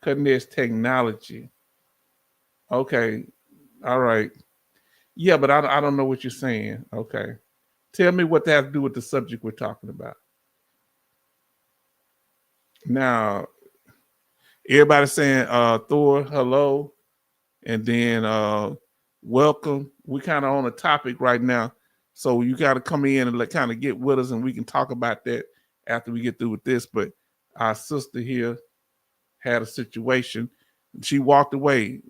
cutting edge technology. Okay, all right. Yeah, but I don't know what you're saying. Okay, tell me what that has to do with the subject we're talking about. Now, everybody's saying Thor, hello, and then welcome. We kind of on a topic right now, so you got to come in and kind of get with us, and we can talk about that after we get through with this. But our sister here had a situation. She walked away.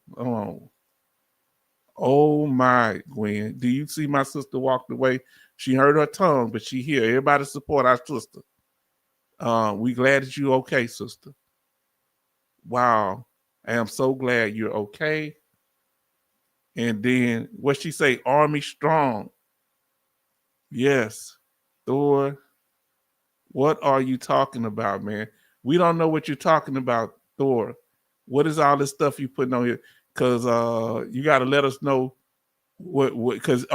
Oh my, Gwen. Do you see my sister walked away? She hurt her tongue, but she here. Everybody support our sister. We glad that you're okay, sister. Wow. I am so glad you're okay. And then what she say? Army strong. Yes. Thor, what are you talking about, man? We don't know what you're talking about, Thor. What is all this stuff you putting on here? Because you got to let us know what because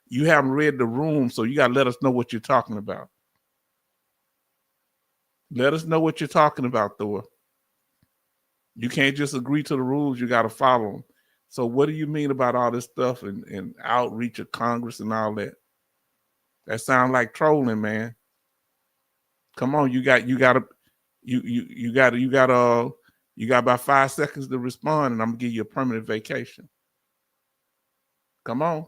you haven't read the room, so you got to let us know what you're talking about. Let us know what you're talking about, Thor. You can't just agree to the rules; you got to follow them. So, what do you mean about all this stuff and outreach of Congress and all that? That sounds like trolling, man. Come on, you got about 5 seconds to respond, and I'm gonna give you a permanent vacation. Come on.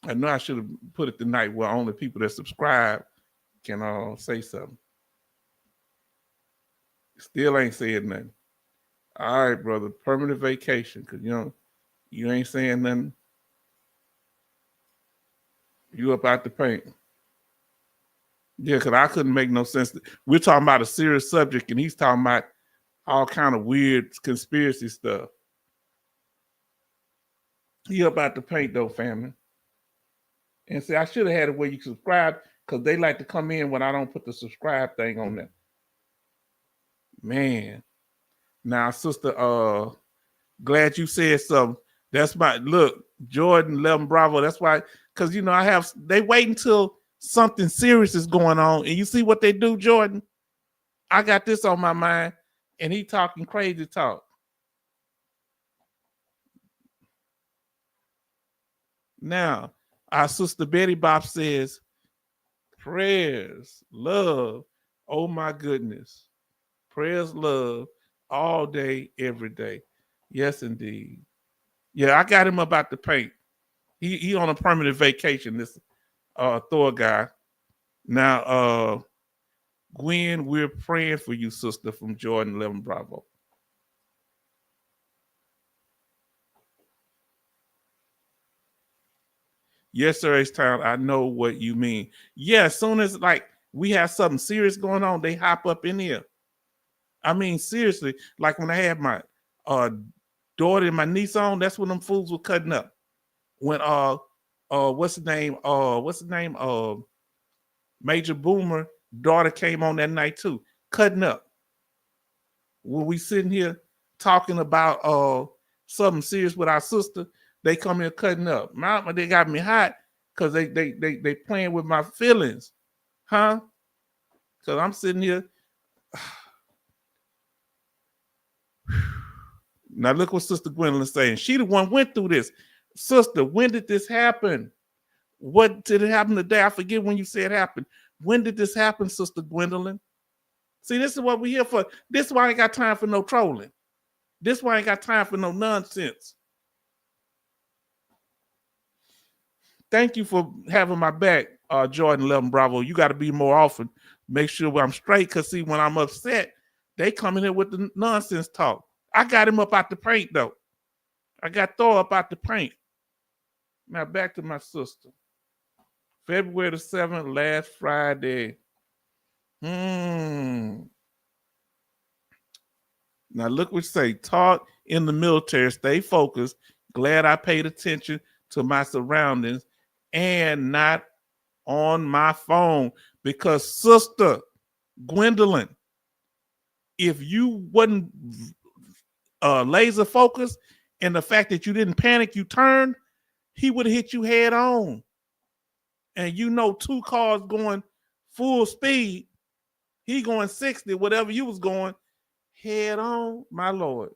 I know I should have put it tonight where only people that subscribe can say something. Still ain't said nothing. All right, brother. Permanent vacation, because You ain't saying nothing. You up out the paint. Yeah, because I couldn't make no sense. We're talking about a serious subject, and he's talking about all kind of weird conspiracy stuff. He up out the paint, though, family. And see, I should have had it where you subscribe, because they like to come in when I don't put the subscribe thing on there. Man. Now, sister, glad you said something. That's my look, Jordan 11 Bravo. That's why, because you know, they wait until something serious is going on, and you see what they do, Jordan. I got this on my mind, and he talking crazy talk. Now, our sister Betty Bop says, prayers, love. Oh my goodness. Prayers, love, all day, every day. Yes, indeed. Yeah, I got him about the paint. He on a permanent vacation, this Thor guy. Now, Gwen, we're praying for you, sister, from Jordan 11 Bravo. Yes, sir, H-Town, I know what you mean. Yeah, as soon as like we have something serious going on, they hop up in here. I mean, seriously, like when I had my daughter and my niece on, that's when them fools were cutting up. When what's the name? Major Boomer daughter came on that night too, cutting up. When we sitting here talking about something serious with our sister, they come here cutting up. Mama, they got me hot because they playing with my feelings, huh? Because I'm sitting here. Now look what Sister Gwendolyn's saying. She the one went through this. Sister, when did this happen? What did it happen today? I forget when you said it happened. When did this happen, Sister Gwendolyn? See, this is what we're here for. This is why I ain't got time for no trolling. This is why I ain't got time for no nonsense. Thank you for having my back, Jordan 11 Bravo. You got to be more often. Make sure I'm straight, because see, when I'm upset, they come in here with the nonsense talk. I got him up out the paint, though. I got Thor up out the paint. Now back to my sister. February the 7th, last Friday. Now look what you say. Taught in the military, stay focused. Glad I paid attention to my surroundings and not on my phone. Because Sister Gwendolyn, if you wasn't laser focused and the fact that you didn't panic, you turned, he would have hit you head on. And you know, 2 cars going full speed, he going 60, whatever you was going, head on, my Lord.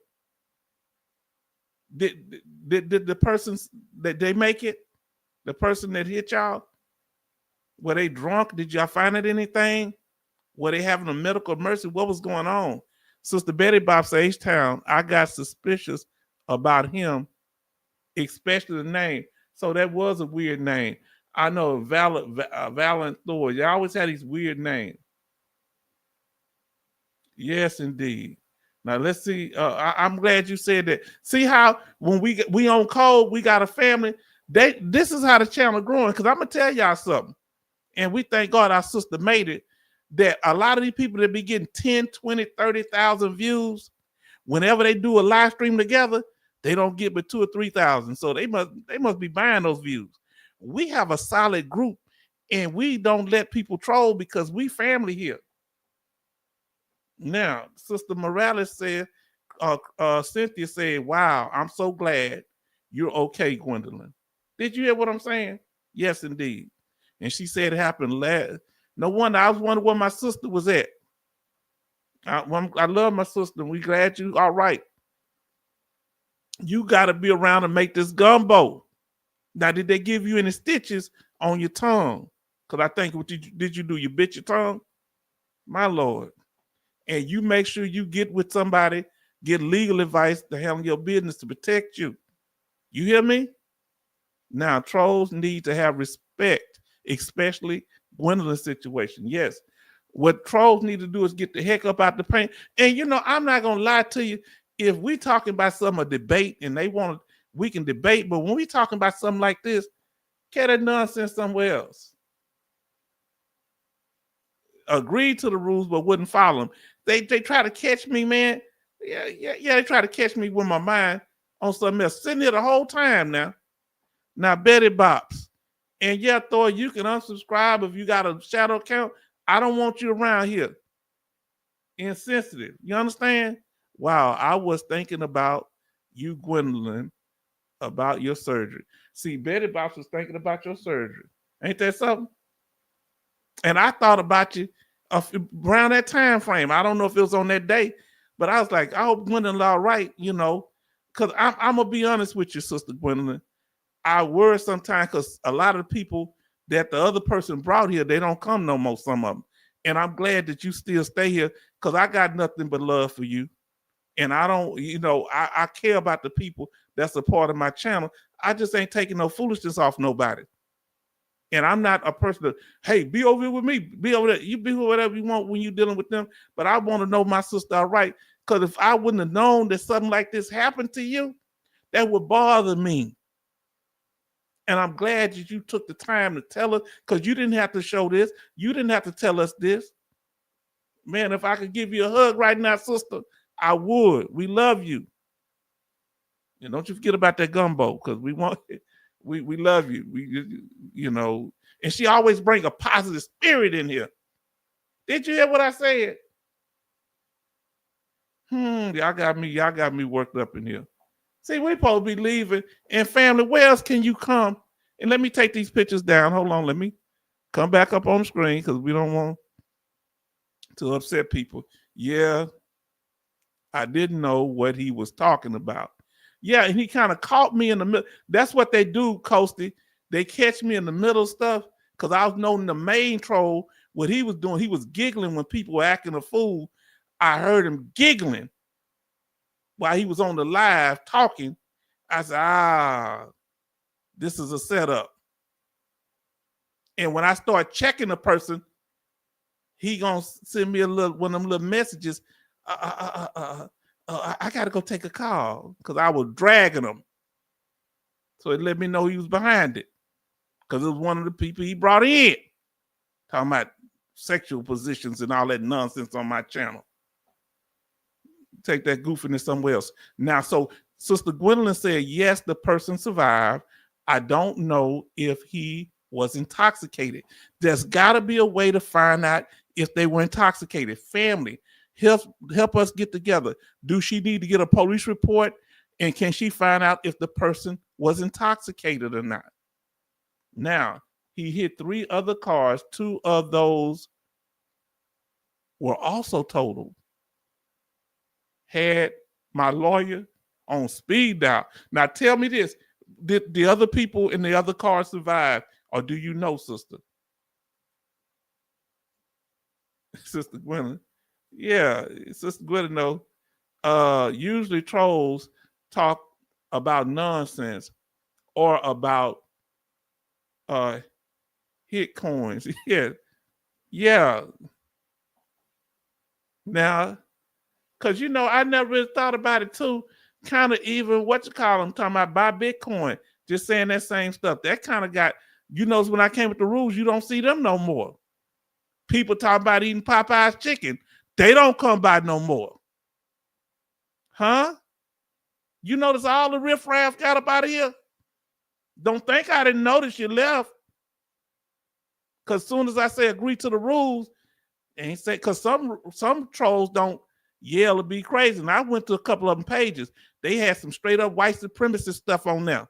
Did the person that they make it, the person that hit y'all, were they drunk? Did y'all find out anything? Were they having a medical emergency? What was going on? Sister Betty Bob says, H-Town, I got suspicious about him, especially the name. So that was a weird name. I know Valiant Thor. You always had these weird names. Yes, indeed. Now let's see. I'm glad you said that. See how when we on code, we got a family. This is how the channel growing. Because I'm gonna tell y'all something. And we thank God our sister made it. That a lot of these people that be getting 10, 20, 30,000 views, whenever they do a live stream together, they don't get but 2,000 or 3,000. So they must be buying those views. We have a solid group, and we don't let people troll because we family here. Now, Sister Morales said, Cynthia said, wow, I'm so glad you're okay, Gwendolyn. Did you hear what I'm saying? Yes, indeed. And she said it happened last. No wonder. I was wondering where my sister was at. I love my sister, and we glad you all right. You got to be around to make this gumbo. Now, did they give you any stitches on your tongue? Because I think, what did you do? You bit your tongue? My Lord. And you make sure you get with somebody, get legal advice to handle your business to protect you. You hear me? Now, trolls need to have respect, especially Gwendolyn's situation. Yes. What trolls need to do is get the heck up out the paint. And, you know, I'm not going to lie to you. If we talking about some debate and they want we can debate, but when we talking about something like this, carry that nonsense somewhere else. Agreed to the rules, but wouldn't follow them. They try to catch me, man. Yeah. They try to catch me with my mind on something else. Sitting here the whole time now. Now, Betty Bops. And yeah, Thor, you can unsubscribe if you got a shadow account. I don't want you around here. Insensitive. You understand? Wow, I was thinking about you, Gwendolyn, about your surgery. See, Betty Bops was thinking about your surgery. Ain't that something? And I thought about you around that time frame. I don't know if it was on that day, but I was like, I hope Gwendolyn's all right, you know, because I'm going to be honest with you, Sister Gwendolyn. I worry sometimes because a lot of the people that the other person brought here, they don't come no more, some of them. And I'm glad that you still stay here because I got nothing but love for you. And I don't, you know, I care about the people that's a part of my channel. I just ain't taking no foolishness off nobody. And I'm not a person that, hey, be over here with me. Be over there. You be whatever you want when you're dealing with them. But I want to know my sister all right. Because if I wouldn't have known that something like this happened to you, that would bother me. And I'm glad that you took the time to tell us, because you didn't have to show this. You didn't have to tell us this. Man, if I could give you a hug right now, sister, I would. We love you. And don't you forget about that gumbo, because we want it. We love you. You know, and she always bring a positive spirit in here. Did you hear what I said? Y'all got me worked up in here. See, we supposed to be leaving. And family, where else can you come? And let me take these pictures down. Hold on, let me come back up on the screen because we don't want to upset people. Yeah, I didn't know what he was talking about. Yeah, and he kind of caught me in the middle. That's what they do, Coasty. They catch me in the middle stuff because I was knowing the main troll, what he was doing. He was giggling when people were acting a fool. I heard him giggling while he was on the live talking. I said, this is a setup. And when I start checking the person, he gonna send me one of them little messages. I gotta go take a call because I was dragging him. So it let me know he was behind it because it was one of the people he brought in talking about sexual positions and all that nonsense on my channel. Take that goofiness somewhere else. Now, so Sister Gwendolyn said, yes, the person survived. I don't know if he was intoxicated. There's got to be a way to find out if they were intoxicated. Family, help us get together. Do she need to get a police report? And can she find out if the person was intoxicated or not? Now, he hit 3 other cars. 2 of those were also totaled. Had my lawyer on speed dial. Now, tell me this. Did the other people in the other cars survive? Or do you know, sister? Sister Gwendolyn. Yeah, Sister Gwendolyn, usually trolls talk about nonsense or about hit coins. Yeah. Now, because you know, I never really thought about it too. Kind of even talking about buy Bitcoin, just saying that same stuff. That kind of got, you know, when I came with the rules, you don't see them no more. People talk about eating Popeye's chicken. They don't come by no more. Huh? You notice all the riffraff got up out of here? Don't think I didn't notice you left. Because as soon as I say agree to the rules, and say, because some trolls don't yell or be crazy. And I went to a couple of them pages. They had some straight up white supremacist stuff on there.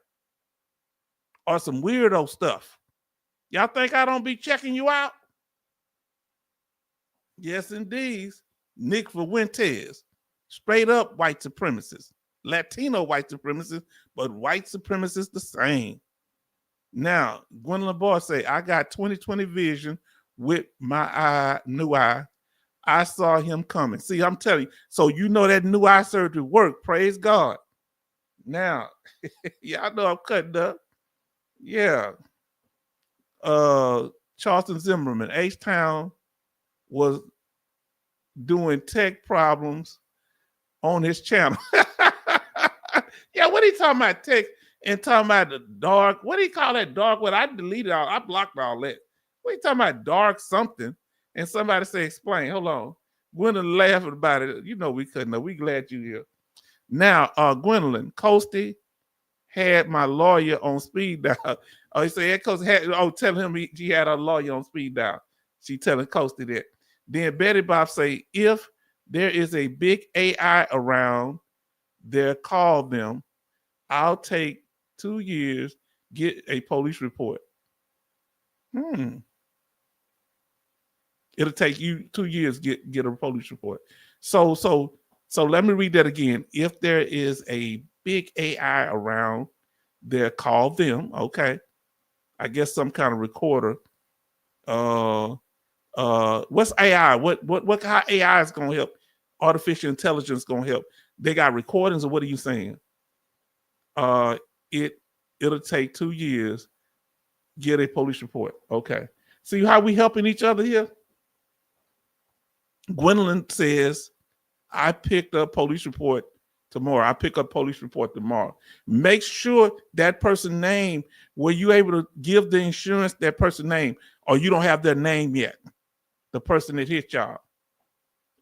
Or some weirdo stuff. Y'all think I don't be checking you out? Yes, indeed. Nick Fuentes. Straight up white supremacists. Latino white supremacists, but white supremacists the same. Now, Gwendolyn Boy say, I got 20/20 vision with my new eye. I saw him coming. See, I'm telling you. So you know that new eye surgery worked. Praise God. Now, y'all know I'm cutting up. Yeah. Charleston Zimmerman, H-Town was doing tech problems on his channel. Yeah, what he talking about text and talking about the dark? What do you call that dark? What I deleted all, I blocked all that. What you talking about dark something? And somebody say, explain. Hold on. Gwendolyn laughing about it. You know we couldn't know. We glad you here. Now, Gwendolyn, Coasty had my lawyer on speed dial. Oh, he said, tell him he had a lawyer on speed dial. She telling Coasty that. Then Betty Bob say, if there is a big AI around there, call them. I'll take 2 years, get a police report. It'll take you 2 years get a police report. So let me read that again. If there is a big AI around there, call them. Okay. I guess some kind of recorder. What's AI? What how AI is gonna help? Artificial intelligence gonna help. They got recordings, or what are you saying? It'll take 2 years, get a police report. Okay. See how we helping each other here? Gwendolyn says, I picked up police report tomorrow. I pick up police report tomorrow. Make sure that person name, were you able to give the insurance that person name, or you don't have their name yet? The person that hit y'all.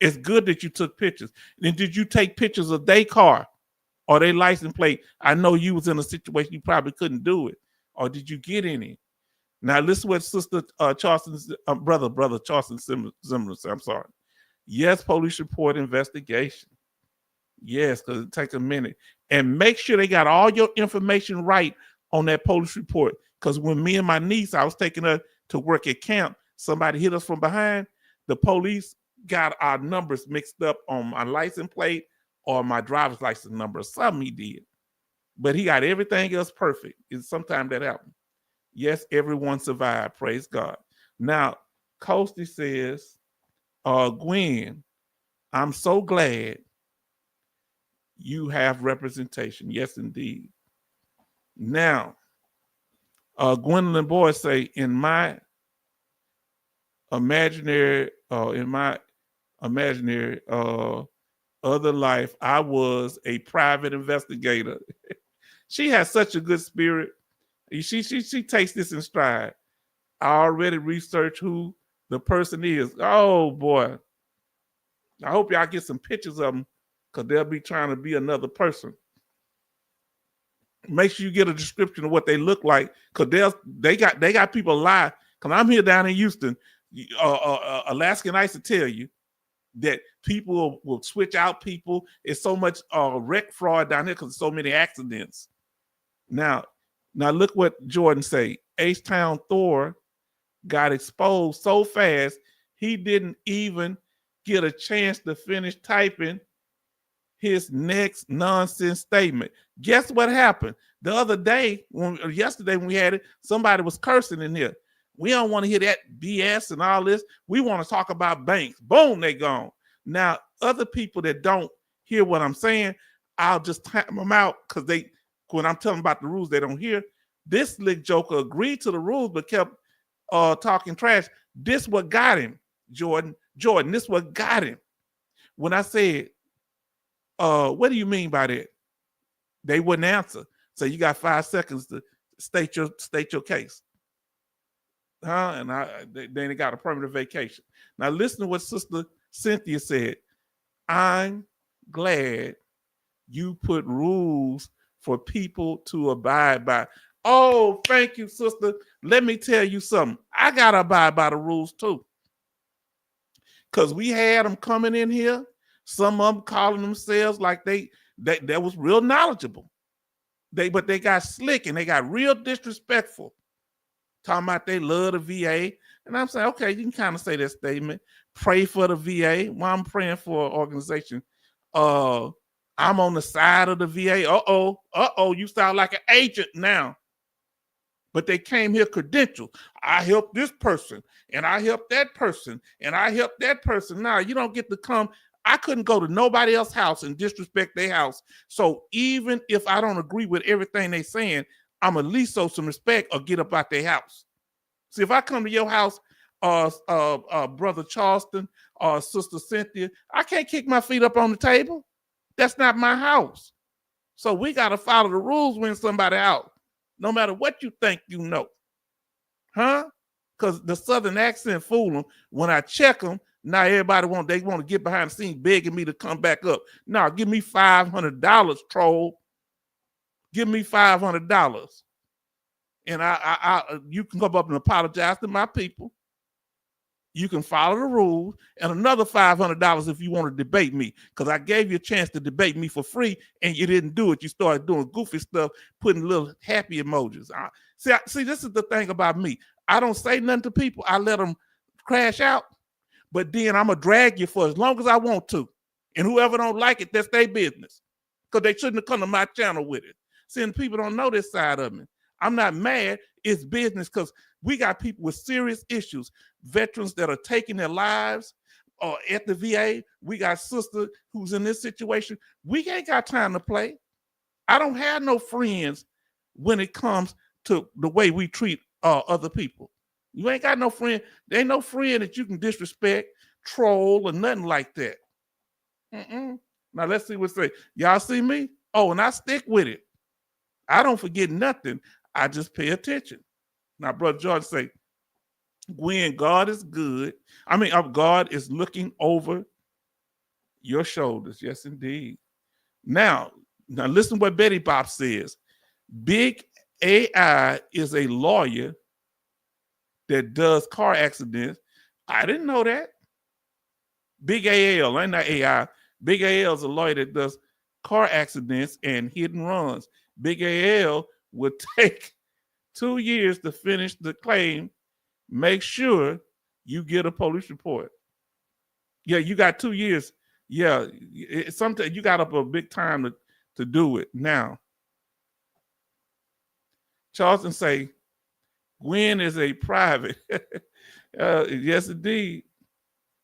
It's good that you took pictures. Then did you take pictures of their car or their license plate? I know you was in a situation you probably couldn't do it. Or did you get any? Now listen what Sister Charleston's brother Charleston Zimmerman said. I'm sorry. Yes, police report investigation. Yes, because it takes a minute. And make sure they got all your information right on that police report. Because when me and my niece, I was taking her to work at camp, somebody hit us from behind. The police got our numbers mixed up on my license plate or my driver's license number. Something he did. But he got everything else perfect. Sometimes that happens. Yes, everyone survived. Praise God. Now, Coasty says, Gwen, I'm so glad you have representation. Yes, indeed. Now, Gwendolyn Boyd say, in my imaginary other life, I was a private investigator. She has such a good spirit. She takes this in stride. I already researched who the person is. Oh boy. I hope y'all get some pictures of them, because they'll be trying to be another person. Make sure you get a description of what they look like, because they got people lie. Because I'm here down in Houston. Alaskan Ice to tell you that people will switch out people. It's so much wreck fraud down here because so many accidents. Now look what Jordan say. H-Town Thor got exposed so fast he didn't even get a chance to finish typing his next nonsense statement. Guess what happened? The other day, yesterday when we had it, somebody was cursing in here. We don't want to hear that BS and all this. We want to talk about banks. Boom, they gone. Now, other people that don't hear what I'm saying, I'll just time them out, because when I'm telling about the rules, they don't hear. This slick joker agreed to the rules but kept talking trash. This what got him, Jordan. This what got him. When I said, what do you mean by that? They wouldn't answer. So you got 5 seconds to state your case. And then they got a permanent vacation. Now listen to what Sister Cynthia said. I'm glad you put rules for people to abide by. Oh, thank you, sister. Let me tell you something. I got to abide by the rules too. Because we had them coming in here, some of them calling themselves like they was real knowledgeable. But they got slick and they got real disrespectful. Talking about they love the VA. And I'm saying, okay, you can kind of say that statement. Pray for the VA. Well, I'm praying for an organization. I'm on the side of the VA. You sound like an agent now. But they came here credentialed. I helped this person, and I helped that person, and I helped that person. Now, you don't get to come. I couldn't go to nobody else's house and disrespect their house. So even if I don't agree with everything they saying, I'm at least show some respect or get up out their house. See, if I come to your house, Brother Charleston or Sister Cynthia, I can't kick my feet up on the table. That's not my house. So we got to follow the rules when somebody out, no matter what you think you know. Huh? Because the Southern accent fool them. When I check them, now everybody want to get behind the scenes begging me to come back up. Now give me $500, troll. Give me $500. And you can come up and apologize to my people. You can follow the rules, and another $500 if you want to debate me, because I gave you a chance to debate me for free, and you didn't do it. You started doing goofy stuff, putting little happy emojis. See, this is the thing about me. I don't say nothing to people. I let them crash out, but then I'm going to drag you for as long as I want to. And whoever don't like it, that's their business, because they shouldn't have come to my channel with it. See, and people don't know this side of me. I'm not mad. It's business, because we got people with serious issues, veterans that are taking their lives at the VA. We got sister who's in this situation. We ain't got time to play. I don't have no friends when it comes to the way we treat other people. You ain't got no friend. There ain't no friend that you can disrespect, troll, or nothing like that. Now let's see what say. Y'all see me? Oh, and I stick with it. I don't forget nothing. I just pay attention. Now, Brother George say, Gwen, God is good. God is looking over your shoulders. Yes, indeed. Now listen what Betty Bob says. Big AI is a lawyer that does car accidents. I didn't know that. Big AL, ain't not AI. Big AL is a lawyer that does car accidents and hit and runs. Big AL would take 2 years to finish the claim. Make sure you get a police report. Yeah, you got 2 years. Yeah, sometimes you got up a big time to do it. Now, Charleston say, Gwen is a private. Yes, indeed.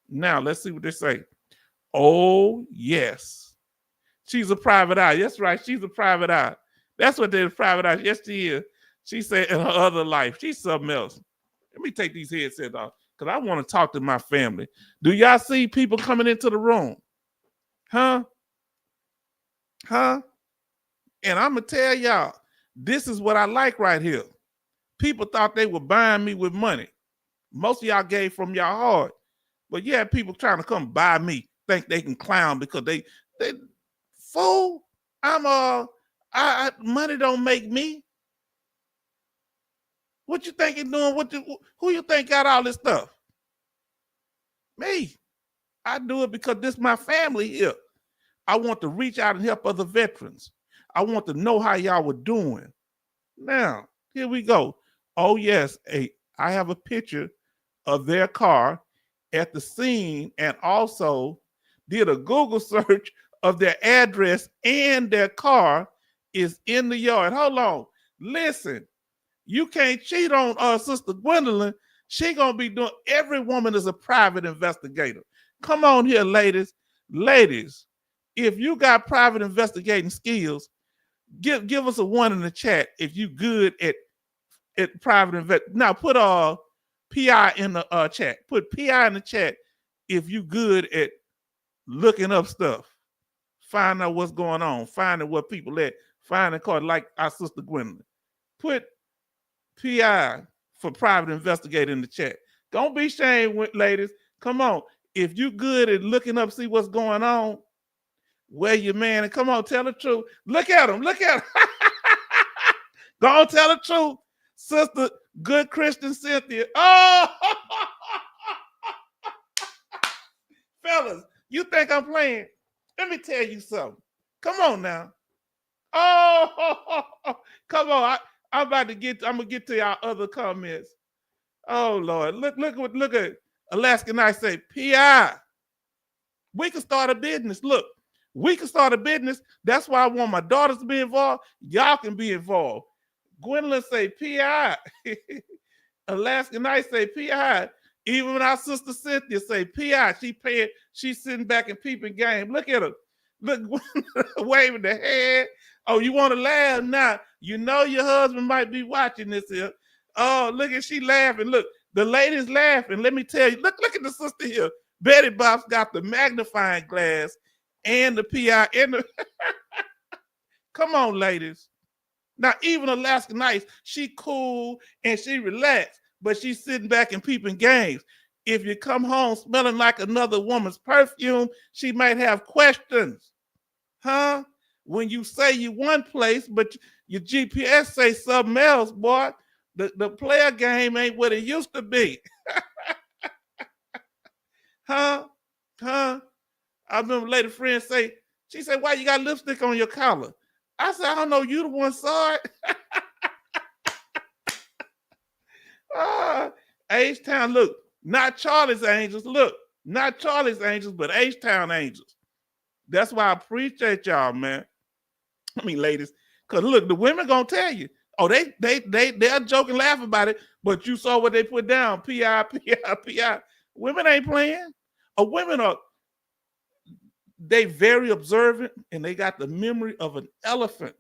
Now, let's see what they say. Oh, yes. She's a private eye. That's right. She's a private eye. That's what they're private eye. Yes, she is. She said in her other life, she's something else. Let me take these headsets off because I want to talk to my family. Do y'all see people coming into the room? Huh? And I'm going to tell y'all, this is what I like right here. People thought they were buying me with money. Most of y'all gave from y'all heart. But yeah, people trying to come buy me, think they can clown because they fool. Money don't make me. What you think you're doing? Who you think got all this stuff? Me. I do it because this is my family here. I want to reach out and help other veterans. I want to know how y'all were doing. Now, here we go. Oh, yes, I have a picture of their car at the scene and also did a Google search of their address, and their car is in the yard. Hold on. Listen, you can't cheat on Sister Gwendolyn. She going to be doing, every woman is a private investigator. Come on here, ladies. Ladies, if you got private investigating skills, give us a 1 in the chat if you good at private invest. Now put PI in the chat. Put PI in the chat if you good at looking up stuff. Find out what's going on. Finding what people at. Finding card like our sister Gwendolyn. Put PI for private investigator in the chat. Don't be ashamed, ladies. Come on. If you good at looking up, see what's going on, where your man, and come on, tell the truth. Look at him. Look at him. Go on, tell the truth. Sister, good Christian Cynthia. Oh, fellas, you think I'm playing? Let me tell you something. Come on now. Oh, come on. I'm gonna get to y'all other comments. Oh Lord, look at Alaska Knight say, PI. We can start a business. Look, we can start a business. That's why I want my daughters to be involved. Y'all can be involved. Gwendolyn say PI. Alaska Knight say PI. Even when our sister Cynthia say PI, she's sitting back and peeping game. Look at her. Look, waving the head. Oh, you want to laugh? Now, you know your husband might be watching this here. Oh, look at she laughing. Look, the lady's laughing. Let me tell you. Look at the sister here. Betty Bob's got the magnifying glass and the PI. Come on, ladies. Now, even Alaska Nights, she cool and she relaxed, but she's sitting back and peeping games. If you come home smelling like another woman's perfume, she might have questions. Huh? When you say you one place, but your GPS say something else, boy, the player game ain't what it used to be. Huh? Huh? I remember a lady friend say, she said, why you got lipstick on your collar? I said, I don't know, you the one saw it. H-Town, look, not Charlie's Angels, look, not Charlie's Angels, but H-Town Angels. That's why I appreciate y'all, man. I mean, ladies, because look, the women gonna tell you, oh, they're joking, laughing about it, but you saw what they put down, P-I, P-I, P-I. Women ain't playing. Women are, they very observant and they got the memory of an elephant.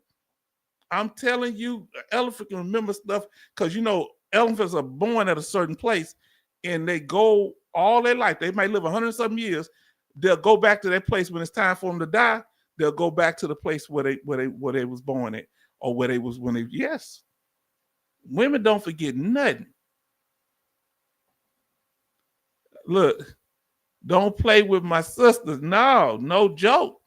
I'm telling you, an elephant can remember stuff because, you know, elephants are born at a certain place and they go all their life. They might live 100-something years. They'll go back to that place when it's time for them to die. They'll go back to the place where they was born at, or where they was when they. Yes, women don't forget nothing. Look, don't play with my sisters. No joke.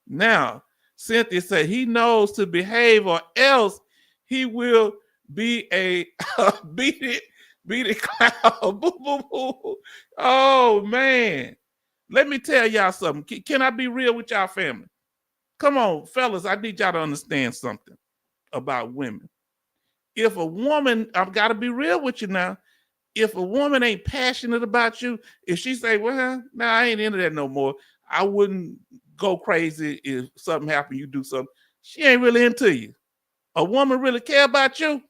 Now, Cynthia said he knows to behave or else he will be a beat it clown. Boo, boo, boo. Oh, man. Let me tell y'all something. Can I be real with y'all family? Come on, fellas, I need y'all to understand something about women. If a woman, I've got to be real with you now. If a woman ain't passionate about you, if she say, well, nah, I ain't into that no more, I wouldn't go crazy if something happened, you do something. She ain't really into you. A woman really care about you?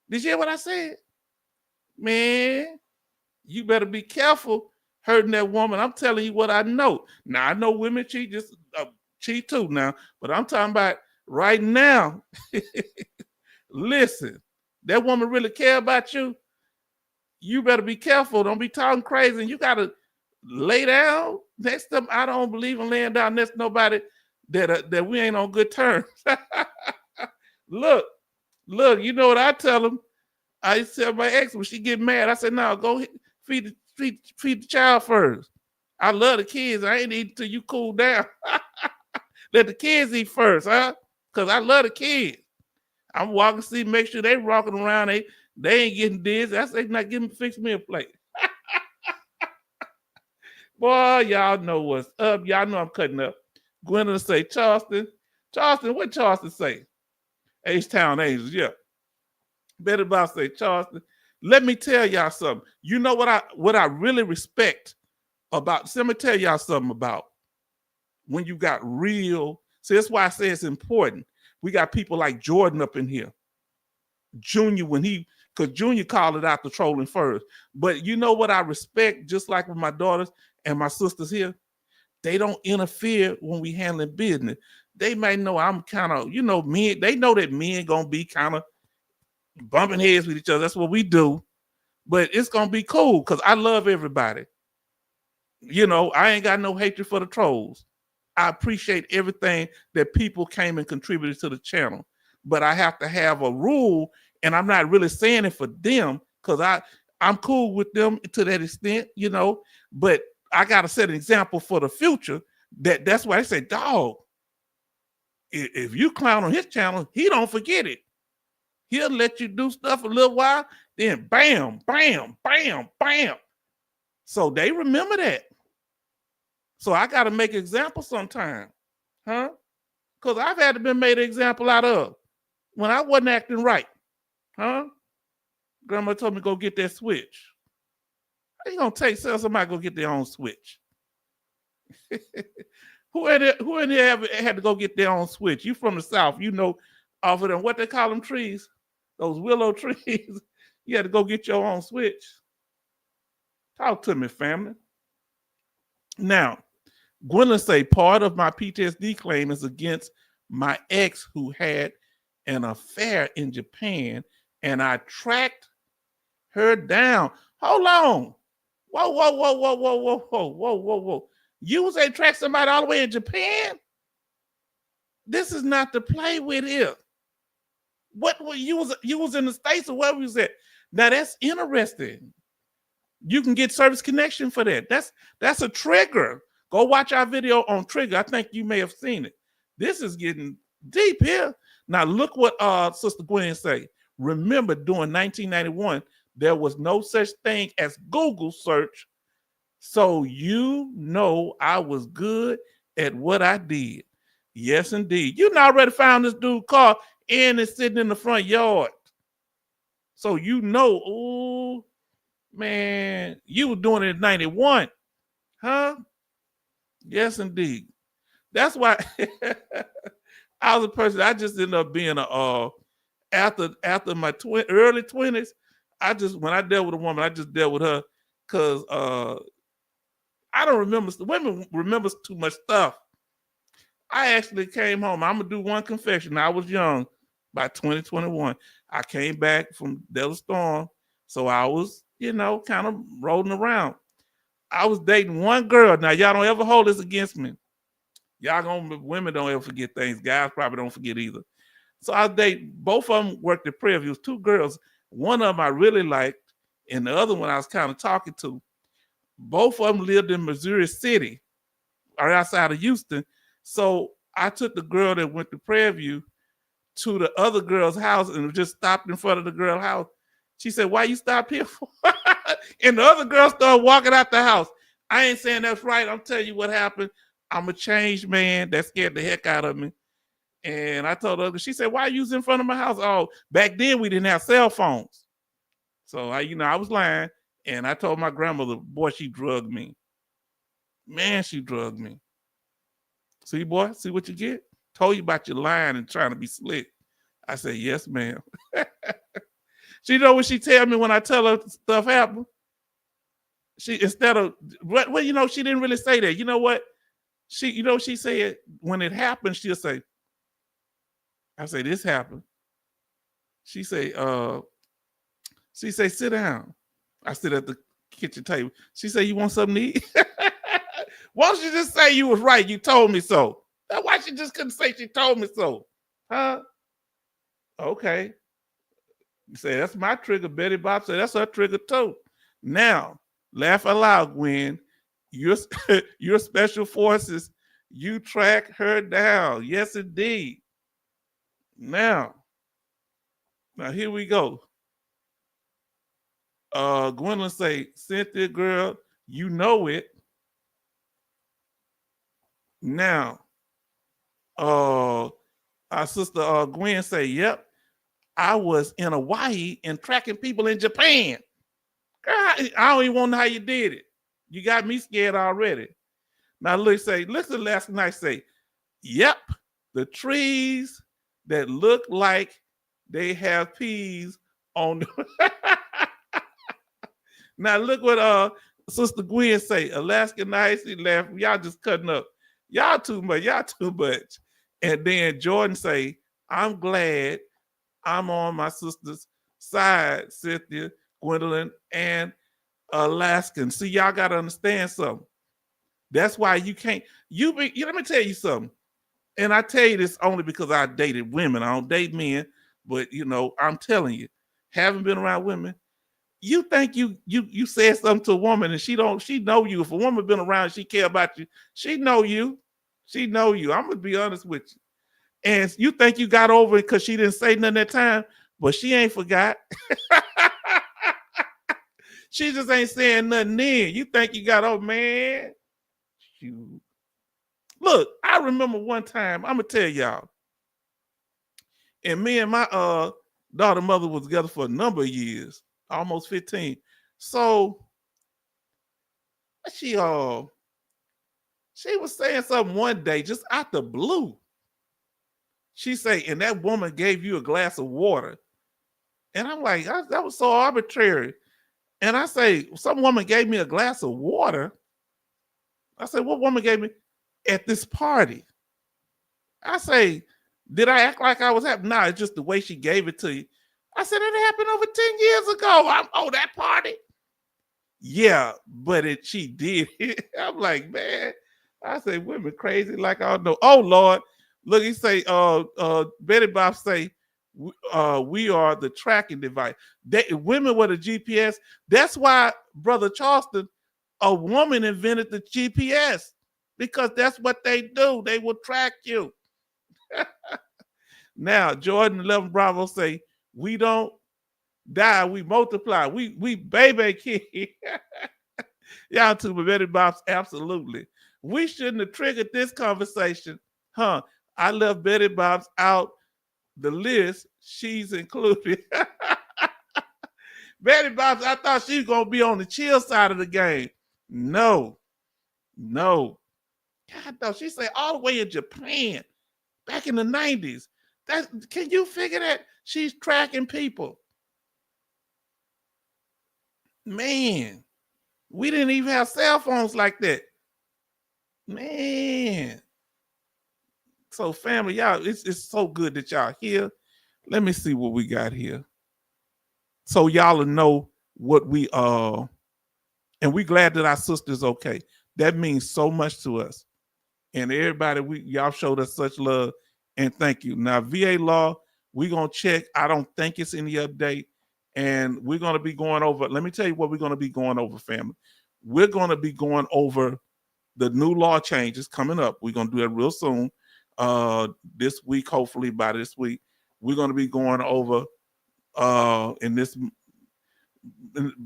Did you hear what I said? Man, you better be careful hurting that woman. I'm telling you what I know. Now, I know women cheat, just cheat too now, but I'm talking about right now. Listen, that woman really care about you? You better be careful. Don't be talking crazy. And you got to lay down next to them. I don't believe in laying down next to nobody that we ain't on good terms. Look, you know what I tell them? I used to tell my ex when she get mad, I said, no, go feed the child first. I love the kids. I ain't eating till you cool down. Let the kids eat first, huh? Because I love the kids. I'm walking to see, make sure they walking around. They ain't getting dizzy. I say, not fix me a plate. Boy, y'all know what's up. Y'all know I'm cutting up. Gwendolyn say, Charleston, what Charleston say? H-Town Angels, yeah. Better about say Charleston. Let me tell y'all something. You know what I really respect about, so let me tell y'all something about when you got real, see, that's why I say it's important. We got people like Jordan up in here. Junior, because Junior called it out the trolling first. But you know what I respect, just like with my daughters and my sisters here? They don't interfere when we handling business. They might know I'm kind of, men, they know that men gonna be kind of bumping heads with each other. That's what we do. But it's gonna be cool because I love everybody. I ain't got no hatred for the trolls. I appreciate everything that people came and contributed to the channel. But I have to have a rule, and I'm not really saying it for them because I'm cool with them to that extent, but I got to set an example for the future. That's why I say, dog, if you clown on his channel, he don't forget it. He'll let you do stuff a little while, then bam, bam, bam, bam. So they remember that. So I got to make examples sometime, huh? Because I've had to be made an example out of when I wasn't acting right, huh? Grandma told me go get that switch. How you gonna tell somebody go get their own switch? Who in here ever had to go get their own switch? You from the South, off of them, what they call them trees, those willow trees. You had to go get your own switch. Talk to me, family. Now, Gwendolyn say part of my PTSD claim is against my ex who had an affair in Japan, and I tracked her down. Hold on. Whoa. You was able to track somebody all the way in Japan? This is not to play with here. What you was in the States or wherever you was at. Now that's interesting. You can get service connection for that. That's a trigger. Go watch our video on trigger. I think you may have seen it. This is getting deep here. Now look what Sister Gwen say. Remember, during 1991, there was no such thing as Google search. So you know I was good at what I did. Yes, indeed. You already found this dude's car and it's sitting in the front yard. So you know, oh man, you were doing it in 91. Huh? Yes, indeed. That's why I was a person, I just ended up being after my early 20s, when I dealt with a woman, I just dealt with her because I don't remember, women remember too much stuff. I actually came home. I'm going to do one confession. I was young, by 2021. I came back from Delta Storm, so I was, kind of rolling around. I was dating one girl. Now, y'all don't ever hold this against me. Women don't ever forget things. Guys probably don't forget either. So I dated, both of them worked at Prairie View. It was two girls. One of them I really liked, and the other one I was kind of talking to. Both of them lived in Missouri City, or outside of Houston. So I took the girl that went to Prairie View to the other girl's house and just stopped in front of the girl's house. She said, "Why you stopped here for?" And the other girl started walking out the house. I ain't saying that's right. I'm telling you what happened. I'm a changed man. That scared the heck out of me. And I told her, she said, "Why are you in front of my house?" Oh, back then we didn't have cell phones. So I was lying. And I told my grandmother, boy, she drugged me. Man, she drugged me. See, boy, see what you get? Told you about your lying and trying to be slick. I said, yes, ma'am. She know what she tell me when I tell her stuff happened? She, instead of, well, she didn't really say that. You know what? She said, when it happened, she'll say, I say, this happened. She say, sit down. I sit at the kitchen table. She say, you want something to eat? Why don't you just say you was right? You told me so. Why she just couldn't say she told me so? Huh? Okay. You say, that's my trigger. Betty Bob said, that's her trigger too. Now, laugh aloud, Gwen. Your special forces, you track her down. Yes, indeed. Now here we go. Gwendolyn say, Cynthia, girl, you know it. Now, our sister Gwen say, yep, I was in Hawaii and tracking people in Japan. Girl, I don't even know how you did it. You got me scared already. Now listen last night say, yep, the trees that look like they have peas on them. Now look what Sister Gwen say. Alaska Nice, he laugh. Y'all just cutting up. Y'all too much. And then Jordan say, I'm glad I'm on my sister's side, Cynthia, Gwendolyn, and Alaskan. See, y'all got to understand something. That's why you can't, let me tell you something. And I tell you this only because I dated women. I don't date men, but I'm telling you, having been around women, you think you said something to a woman and she know you. If a woman been around, she care about you, she know you. I'm gonna be honest with you. And you think you got over it because she didn't say nothing that time, but she ain't forgot. She just ain't saying nothing then. You think you got over, man. Shoot. Look, I remember one time, I'm gonna tell y'all, and me and my daughter mother was together for a number of years, almost 15. So she was saying something one day, just out the blue. She say, and that woman gave you a glass of water. And I'm like, that was so arbitrary. And I say, some woman gave me a glass of water. I said, what woman gave me at this party? I say, did I act like I was happy? Nah, it's just the way she gave it to you. I said, it happened over 10 years ago. That party? Yeah, but she did. I'm like, man. I say, women crazy like I don't know. Oh, Lord. Look, he say, Betty Bob say, we are the tracking device. Women were the GPS. That's why, Brother Charleston, a woman invented the GPS because that's what they do. They will track you. Now, Jordan 11 Bravo say, we don't die, we multiply. We baby kid. Y'all too, but Betty Bob's absolutely. We shouldn't have triggered this conversation. Huh? I left Betty Bob's out the list. She's included. Betty Bob's, I thought she was going to be on the chill side of the game. No. God, no, she said all the way in Japan back in the 90s. Can you figure that? She's tracking people. Man, we didn't even have cell phones like that. Man. So family, y'all, it's so good that y'all here. Let me see what we got here. So y'all will know what we and we glad that our sister's okay. That means so much to us. And everybody, y'all showed us such love, and thank you. Now, VA law, we're gonna check. I don't think it's any update, and we're gonna be going over. Let me tell you what we're gonna be going over, family. We're gonna be going over the new law changes coming up. We're gonna do that real soon. This week, hopefully by this week, we're gonna be going over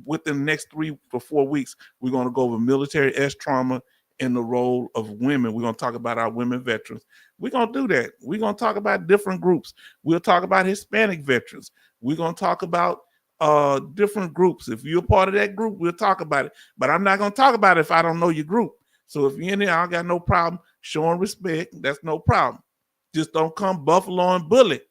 within the next 3 to 4 weeks, we're going to go over military trauma and the role of women. We're going to talk about our women veterans. We're going to do that. We're going to talk about different groups. We'll talk about Hispanic veterans. We're going to talk about different groups. If you're part of that group, we'll talk about it. But I'm not going to talk about it if I don't know your group. So if you're in there, I got no problem showing respect. That's no problem. Just don't come buffalo and bullet.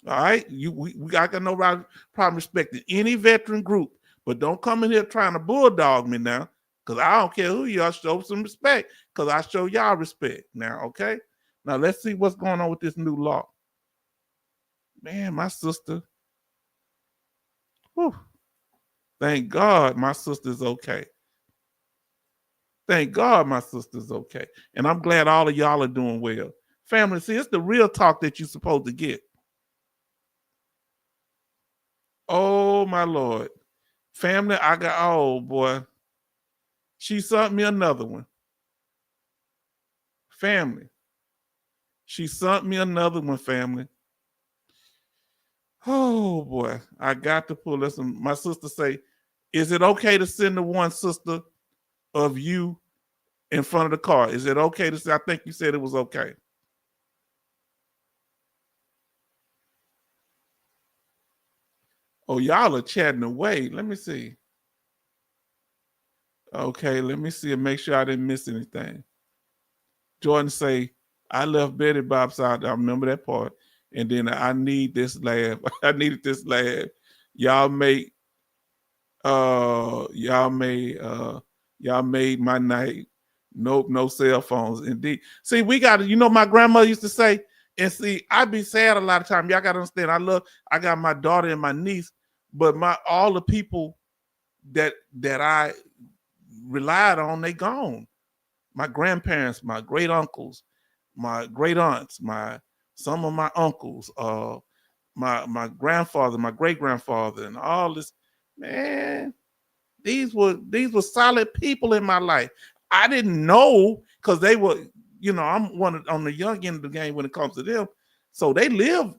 All right, we got no problem respecting any veteran group, but don't come in here trying to bulldog me now, because I don't care who you are. Show some respect, because I show y'all respect now. Okay, now let's see what's going on with this new law. Man, my sister. Whew, thank God my sister's okay. Thank God my sister's okay, and I'm glad all of y'all are doing well. Family, see, it's the real talk that you're supposed to get. Oh, my Lord. Family, oh, boy. She sent me another one. Family. She sent me another one, family. Oh, boy. I got to pull this. My sister say, is it okay to send the one, sister, of you in front of the car? Is it okay to say? I think you said it was okay. Oh, y'all are chatting away. Let me see. Okay, let me see and make sure I didn't miss anything. Jordan say, I left Betty Bob's out. I remember that part. And then I need this laugh. I needed this laugh. Y'all made my night. Nope, no cell phones. Indeed. See, we got to, my grandmother used to say, and see, I be sad a lot of time. Y'all got to understand, I got my daughter and my niece, but all the people that I relied on, they gone. My grandparents, my great uncles, my great aunts, some of my uncles, my grandfather, my great grandfather, and all this. Man, these were solid people in my life. I didn't know, because they were, I'm on the young end of the game when it comes to them. So they live,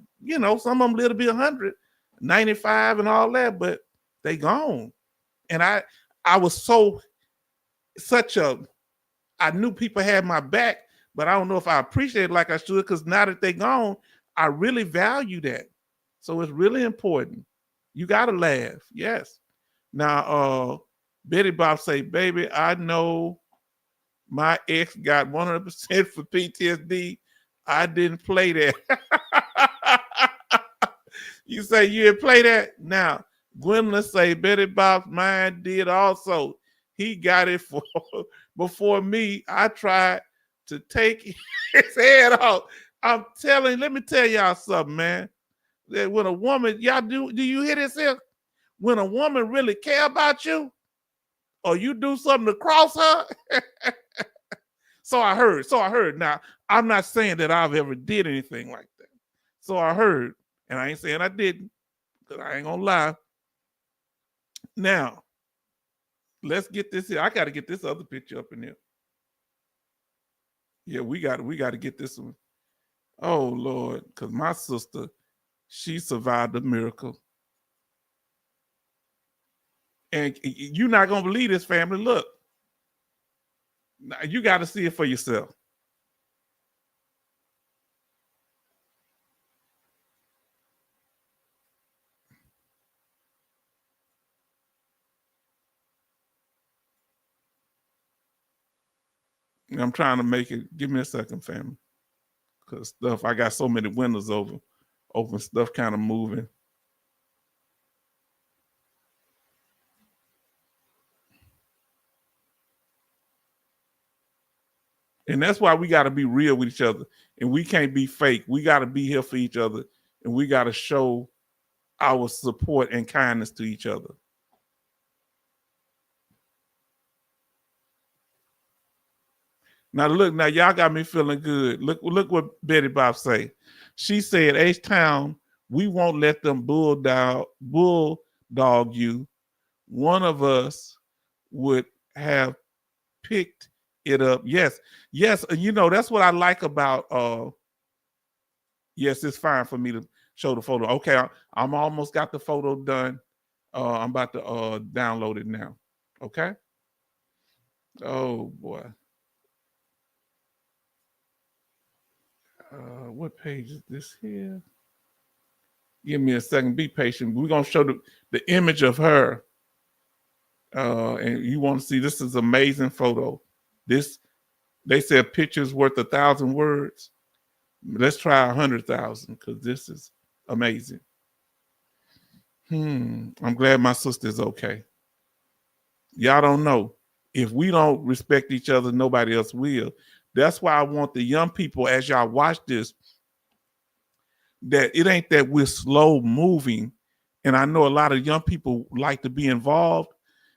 some of them live to be 100, 95 and all that, but they gone. And I was I knew people had my back, but I don't know if I appreciate it like I should, because now that they're gone, I really value that. So it's really important. You got to laugh. Yes. Now, Betty Bob say, baby, I know my ex got 100% for PTSD. I didn't play that. You say you didn't play that? Now, Gwendolyn say, Betty Bob's mind did also. He got it before me. I tried to take his head off. let me tell y'all something, man. That when a woman, y'all do you hear this here? When a woman really care about you, or you do something to cross her. So I heard. Now, I'm not saying that I've ever did anything like that. So I heard, and I ain't saying I didn't, because I ain't gonna lie. Now, let's get this here. I got to get this other picture up in here. Yeah, we got to get this one. Oh Lord, because my sister, she survived a miracle. And you're not gonna believe this, family. Look, now, you got to see it for yourself. I'm trying to make it. Give me a second, family, because stuff. I got so many windows open, stuff kind of moving. And that's why we got to be real with each other, and we can't be fake. We got to be here for each other, and we got to show our support and kindness to each other. Now look, now y'all got me feeling good. Look what Betty Bob say. She said, H-Town, we won't let them bulldog you. One of us would have picked it up. Yes, you know, that's what I like about yes, it's fine for me to show the photo. Okay, I'm almost got the photo done. I'm about to download it now. Okay. Oh boy. What page is this here? Give me a second. Be patient. We're gonna show the image of her. And you want to see, this is amazing photo. This, they said pictures worth 1,000 words. Let's try 100,000 because this is amazing. I'm glad my sister's okay. Y'all don't know. If we don't respect each other, nobody else will. That's why I want the young people, as y'all watch this, that it ain't that we're slow moving. And I know a lot of young people like to be involved,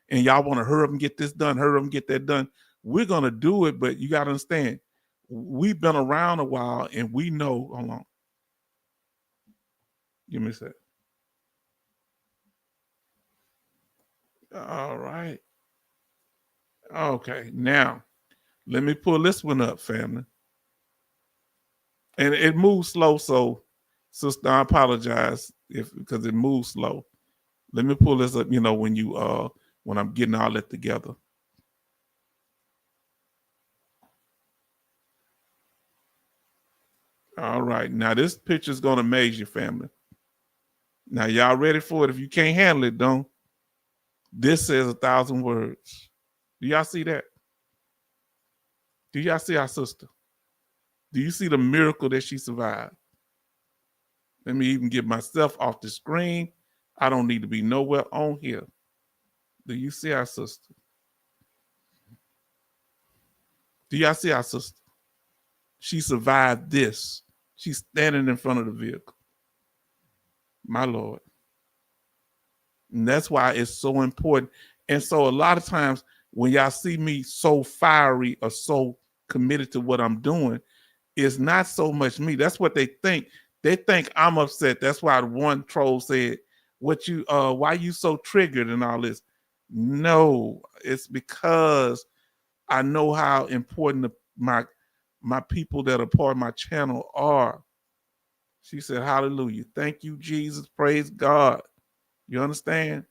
and y'all want to hurry up and get this done, hurry up and get that done. We're going to do it, but you got to understand, we've been around a while and we know, hold on. Give me a sec. All right. Okay, now let me pull this one up, family. And it moves slow, so sister, I apologize because it moves slow. Let me pull this up, you know, when I'm getting all that together. All right, now this picture is gonna amaze you, family. Now y'all ready for it? If you can't handle it, don't. This says 1,000 words. Do y'all see that? Do y'all see our sister? Do you see the miracle that she survived? Let me even get myself off the screen. I don't need to be nowhere on here. Do you see our sister? Do y'all see our sister? She survived this. She's standing in front of the vehicle. My Lord. And that's why it's so important. And so a lot of times when y'all see me so fiery or so committed to what I'm doing, it's not so much me. That's what they think. They think I'm upset. That's why one troll said, why you so triggered and all this? No, it's because I know how important my people that are part of my channel are. She said, hallelujah. Thank you, Jesus. Praise God. You understand?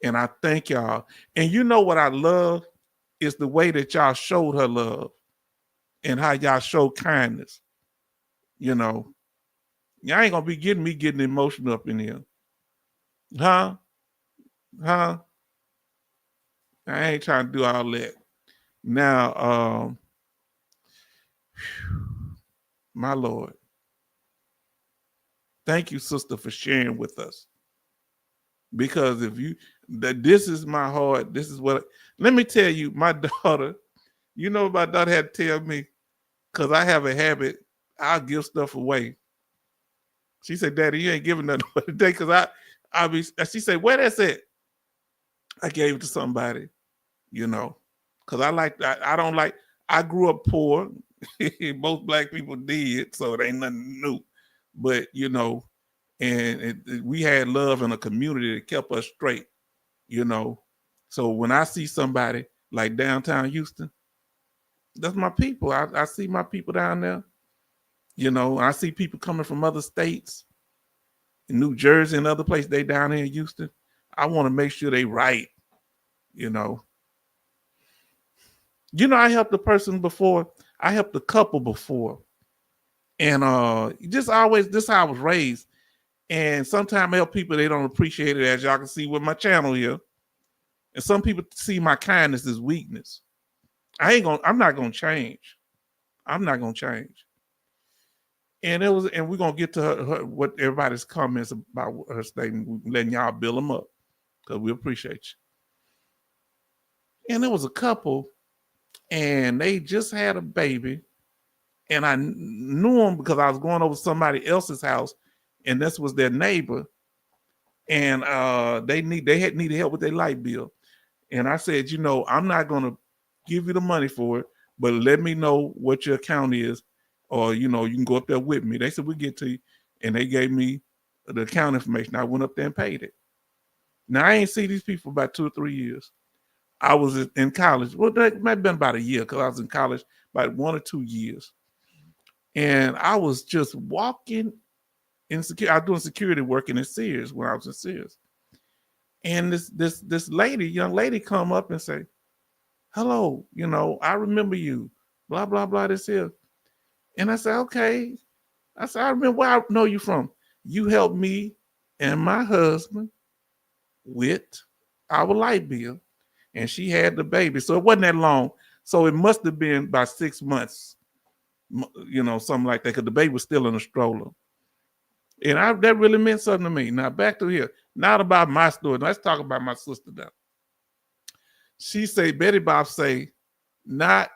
And I thank y'all. And you know what I love is the way that y'all showed her love and how y'all showed kindness. You know, y'all ain't gonna be getting me getting emotional up in here. Huh? I ain't trying to do all that. Now, my Lord. Thank you, sister, for sharing with us. Because this is my heart. This is what, let me tell you, my daughter, you know, my daughter had to tell me, because I have a habit, I'll give stuff away. She said, Daddy, you ain't giving nothing away today, because she said, where that's at? I gave it to somebody, you know, because I don't like, I grew up poor, Most black people did, so it ain't nothing new. But you know, and we had love in a community that kept us straight. You know, so when I see somebody like downtown Houston, that's my people. I see my people down there. You know, I see people coming from other states, in New Jersey and other places. They down here in Houston. I want to make sure they right. You know. I helped a person before. I helped a couple before. And just always, this is how I was raised. And sometimes I help people, they don't appreciate it, as y'all can see with my channel here. And some people see my kindness as weakness. I'm not gonna change. I'm not gonna change. And we're gonna get to her what everybody's comments about her statement, letting y'all build them up, because we appreciate you. And there was a couple, and they just had a baby. And I knew them because I was going over somebody else's house, and this was their neighbor. And they needed help with their light bill. And I said, I'm not gonna give you the money for it, but let me know what your account is, or you can go up there with me. They said, we'll get to you. And they gave me the account information. I went up there and paid it. Now I ain't see these people for about 2 or 3 years. I was in college. Well, that might have been about a year, because I was in college about 1 or 2 years. And I was just walking in security. I was doing security working in Sears when I was in Sears. And this young lady come up and say, hello, I remember you, blah, blah, blah, this here. And I said, okay. I said, I remember where I know you from. You helped me and my husband with our light bill. And she had the baby. So it wasn't that long. So it must have been about 6 months. Something like that, because the baby was still in a stroller. And that really meant something to me. Now, back to here. Not about my story. Let's talk about my sister now. She say, Betty Bob say, not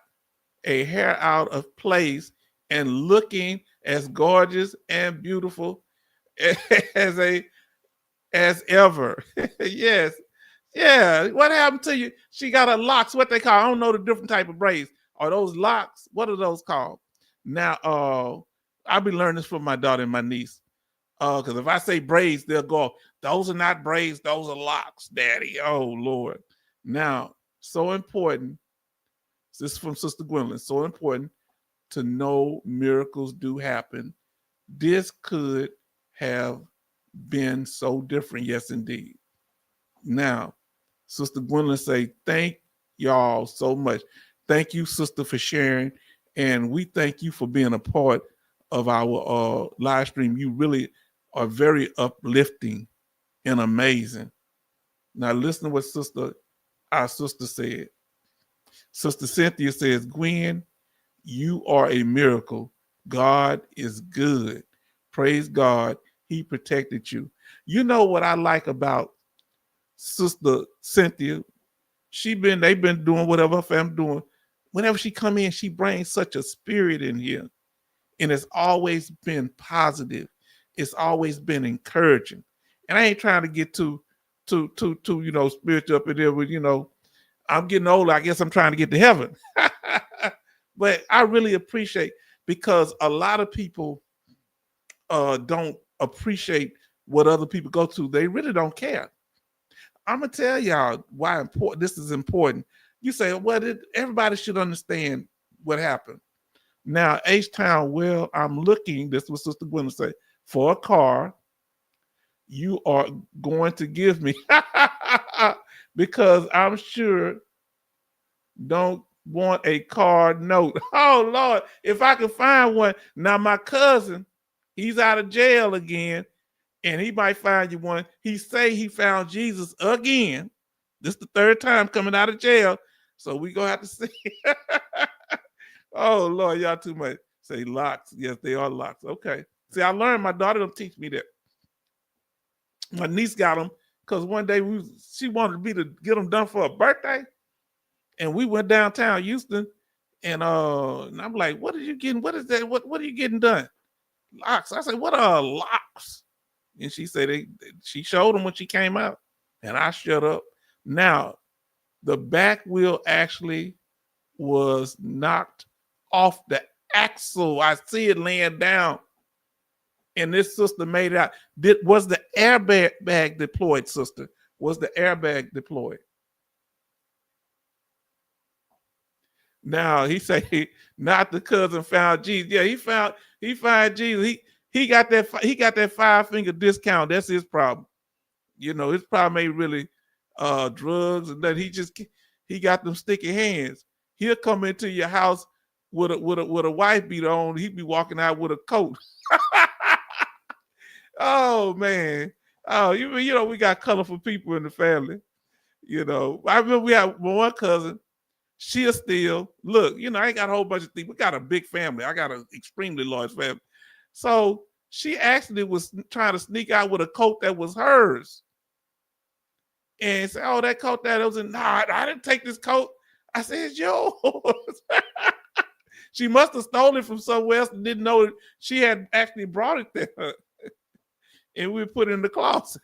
a hair out of place and looking as gorgeous and beautiful as ever. Yes. Yeah. What happened to you? She got her locks, what they call, I don't know the different type of braids. Are those locks? What are those called? Now, I'll be learning this from my daughter and my niece. Because if I say braids, they'll go, those are not braids, those are locks, Daddy. Oh, Lord. Now, so important. This is from Sister Gwendolyn. So important to know miracles do happen. This could have been so different. Yes, indeed. Now, Sister Gwendolyn say, thank y'all so much. Thank you, sister, for sharing. And we thank you for being a part of our live stream. You really are very uplifting and amazing. Now, listen to what our sister said. Sister Cynthia says, Gwen, you are a miracle. God is good. Praise God. He protected you. You know what I like about Sister Cynthia? They've been doing whatever her family doing. Whenever she come in, she brings such a spirit in here. And it's always been positive. It's always been encouraging. And I ain't trying to get too spiritual up in there with, I'm getting older. I guess I'm trying to get to heaven. But I really appreciate, because a lot of people don't appreciate what other people go through. They really don't care. I'm going to tell y'all why this is important. You say, well, everybody should understand what happened. Now, H-Town, well, I'm looking, this was Sister Gwendolyn say, for a car you are going to give me. Because I'm sure don't want a car note. Oh, Lord, if I could find one. Now, my cousin, he's out of jail again, and he might find you one. He say he found Jesus again. This is the 3rd time coming out of jail. So we gonna have to see. Oh, Lord, y'all too much. Say locks. Yes, they are locks. Okay. See, I learned, my daughter don't teach me that. My niece got them because one day she wanted me to get them done for her birthday. And we went downtown Houston, and I'm like, what are you getting? What is that? What are you getting done? Locks. I said, what are locks? And she said she showed them when she came out, and I shut up. Now, the back wheel actually was knocked off the axle. I see it laying down. And this sister made it out. Was the airbag deployed, sister? Was the airbag deployed? Now he say not the cousin found Jesus. Yeah, he found Jesus. He got that 5-finger discount. That's his problem. You know, his problem ain't really drugs and that he got them sticky hands. He'll come into your house with a wife beater on. He'd be walking out with a coat. Oh man. Oh, you know, we got colorful people in the family. You know, I remember we had one cousin. She'll still look, you know, I ain't got a whole bunch of things. We got a big family. I got an extremely large family. So she actually was trying to sneak out with a coat that was hers. And say, oh, that coat that was in, nah, I didn't take this coat. I said, it's yours. She must have stolen it from somewhere else and didn't know it. She had actually brought it there. And we put it in the closet.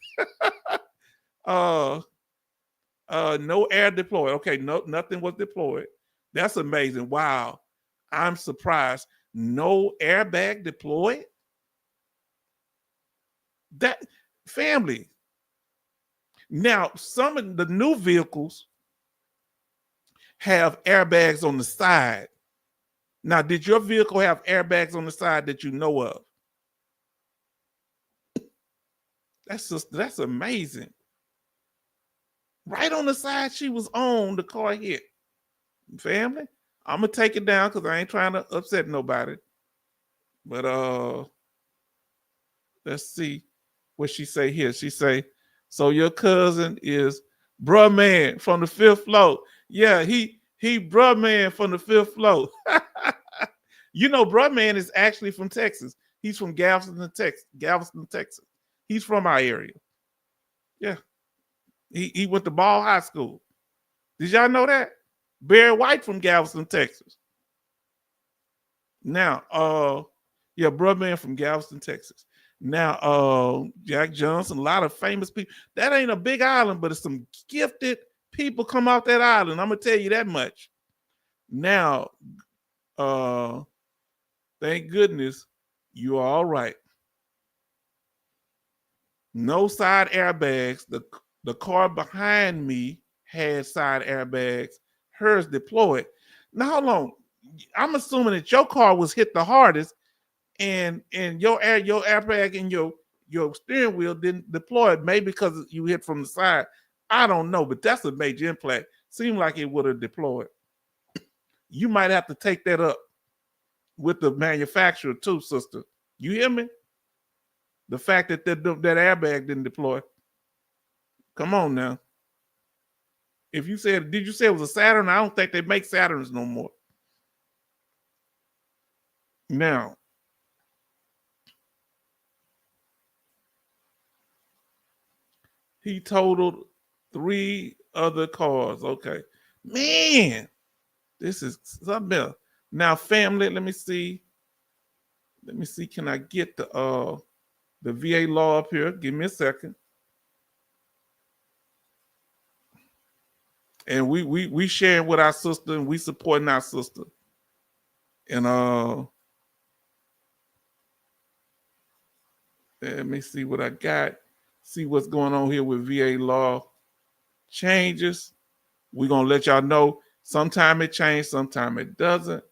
No air deployed. Okay, no, nothing was deployed. That's amazing. Wow. I'm surprised. No airbag deployed? That family. Now, some of the new vehicles have airbags on the side. Now, did your vehicle have airbags on the side that you know of? That's amazing. Right on the side she was on, the car hit. Family, I'm gonna take it down because I ain't trying to upset nobody. But let's see what she say here. She say, so your cousin is bruh man from the 5th floor. Yeah, he bruh man from the 5th floor. You know, bruh man is actually from Texas. He's from Galveston, Texas. He's from our area. Yeah. He went to Ball High School. Did y'all know that? Barry White from Galveston, Texas. Now, yeah, bruh man from Galveston, Texas. Now, Jack Johnson, a lot of famous people. That ain't a big island, but it's some gifted people come off that island. I'm gonna tell you that much. Now, thank goodness you are all right. No side airbags. The car behind me had side airbags. Hers deployed. Now, hold on. I'm assuming that your car was hit the hardest, and your airbag and your steering wheel didn't deploy. Maybe because you hit from the side. I don't know, but that's a major impact. Seemed like it would have deployed. You might have to take that up with the manufacturer too, sister. You hear me? The fact that that airbag didn't deploy. Come on now. If you said, did you say it was a Saturn? I don't think they make Saturns no more. Now, he totaled 3 other cars. Okay. Man, this is something else. Now, family, let me see. Let me see. Can I get the VA law up here? Give me a second. And we sharing with our sister and we supporting our sister. And let me see what I got. See what's going on here with VA law changes. We're gonna let y'all know. Sometime it changed, sometime it doesn't.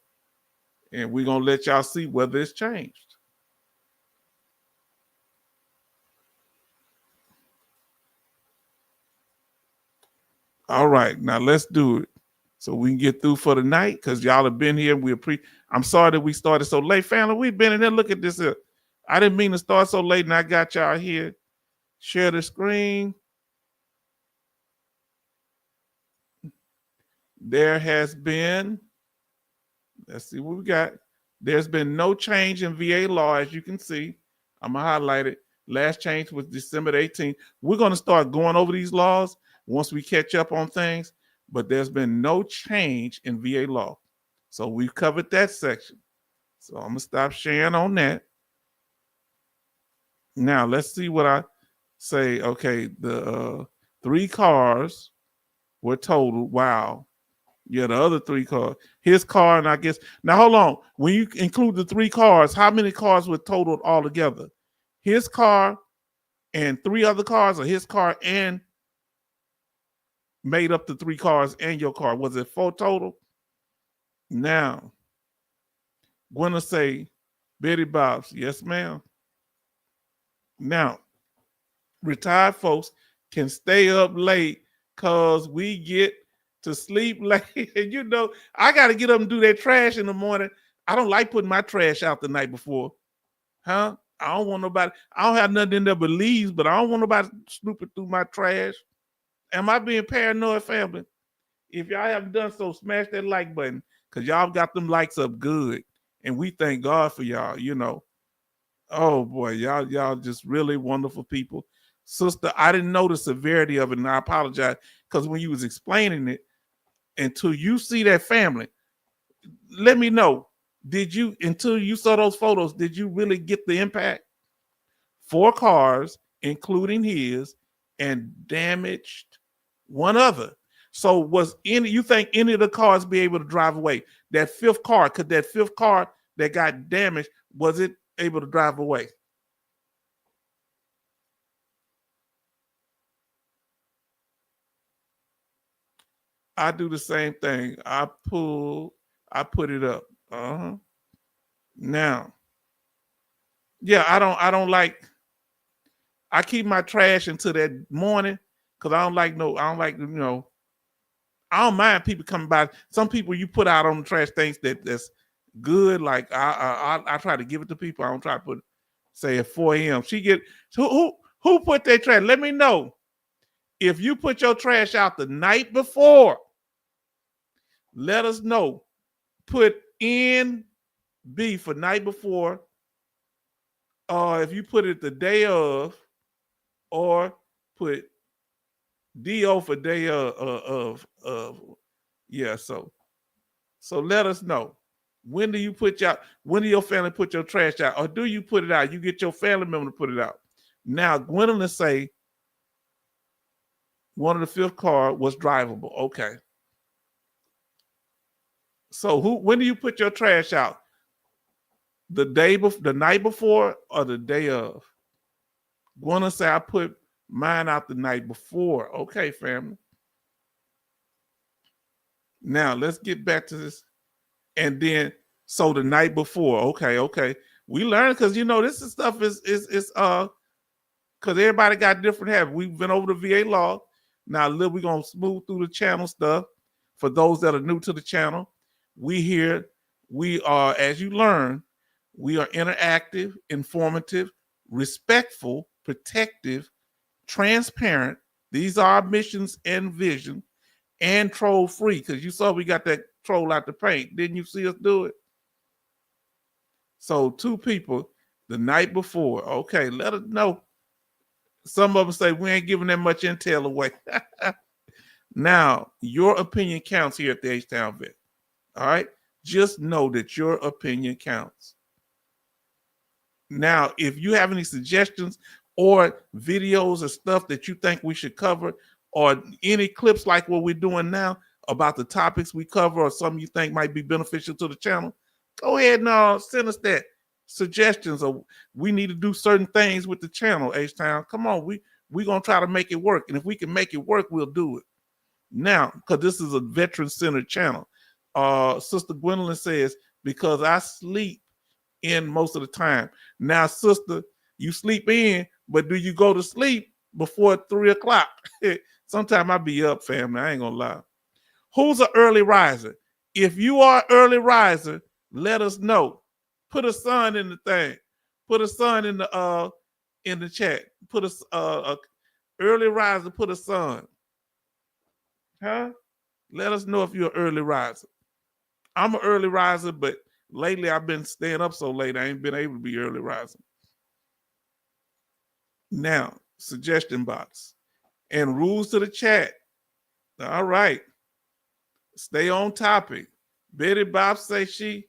And we're gonna let y'all see whether it's changed. All right, now let's do it so we can get through for the night because y'all have been here. I'm sorry that we started so late. Family, we've been in there. Look at this here. I didn't mean to start so late, and I got y'all here. Share the screen. There has been, let's see what we got. There's been no change in VA law, as you can see. I'm going to highlight it. Last change was December 18th. We're going to start going over these laws once we catch up on things, but there's been no change in VA law. So we've covered that section. So I'm going to stop sharing on that. Now, let's see what I say. Okay, the 3 cars were totaled. Wow. Yeah, the other 3 cars. His car, and I guess now hold on. When you include the 3 cars, how many cars were totaled altogether? His car and 3 other cars, or his car and made up the 3 cars and your car? Was it 4 total? Now, gonna say, Betty Bob's, yes, ma'am. Now, retired folks can stay up late because we get to sleep late. And you know, I got to get up and do that trash in the morning. I don't like putting my trash out the night before. Huh? I don't want nobody, I don't have nothing in there but leaves, but I don't want nobody snooping through my trash. Am I being paranoid, family? If y'all haven't done so, smash that like button because y'all got them likes up good. And we thank God for y'all, you know. Oh boy, y'all just really wonderful people. Sister, I didn't know the severity of it, and I apologize because when you was explaining it, until you see that family, let me know. Did you, until you saw those photos, did you really get the impact? 4 cars, including his, and damaged 1 other. So was any, you think any of the cars be able to drive away? That 5th car, could that 5th car that got damaged, was it able to drive away? I do the same thing. I put it up. Now, yeah, I don't like, I keep my trash until that morning because I don't like, you know, I don't mind people coming by. Some people you put out on the trash things that's good. Like I try to give it to people. I don't try to put, say at 4 a.m. She get, who put their trash? Let me know. If you put your trash out the night before, let us know. Put NB for night before, or if you put it the day of, or put DO for day of yeah. So let us know. When do you put when do your family put your trash out, or do you put it out? You get your family member to put it out. Now, Gwendolyn say one of the 5th car was drivable. Okay. So when do you put your trash out? The night before, or the day of? Gwendolyn say I put mine out the night before. Okay, family. Now let's get back to this. And then, so the night before, okay. We learned, because you know this stuff is because everybody got different habits. We've been over the VA law. Now we're gonna smooth through the channel stuff. For those that are new to the channel, we are, as you learn, we are interactive, informative, respectful, protective, transparent. These are our missions and vision, and troll free. Because you saw we got that troll out the paint. Didn't you see us do it? So 2 people the night before. Okay, let us know. Some of them say we ain't giving that much intel away. Now, your opinion counts here at the H-Town Vet. All right? Just know that your opinion counts. Now, if you have any suggestions or videos or stuff that you think we should cover, or any clips like what we're doing now about the topics we cover, or something you think might be beneficial to the channel, go ahead and send us that suggestions, or we need to do certain things with the channel. H-Town, come on, we're gonna try to make it work, and if we can make it work, we'll do it. Now, because this is a veteran-centered channel, Sister Gwendolyn says, because I sleep in most of the time. Now, sister, you sleep in, but do you go to sleep before 3 o'clock? Sometimes I be up, family. I ain't gonna lie. Who's an early riser? If you are an early riser, let us know. Put a sun in the thing. Put a sun in the chat. Put a early riser. Put a sun. Huh? Let us know if you're an early riser. I'm an early riser, but lately I've been staying up so late I ain't been able to be early rising. Now, suggestion box and rules to the chat. All right. Stay on topic. Betty Bob say she,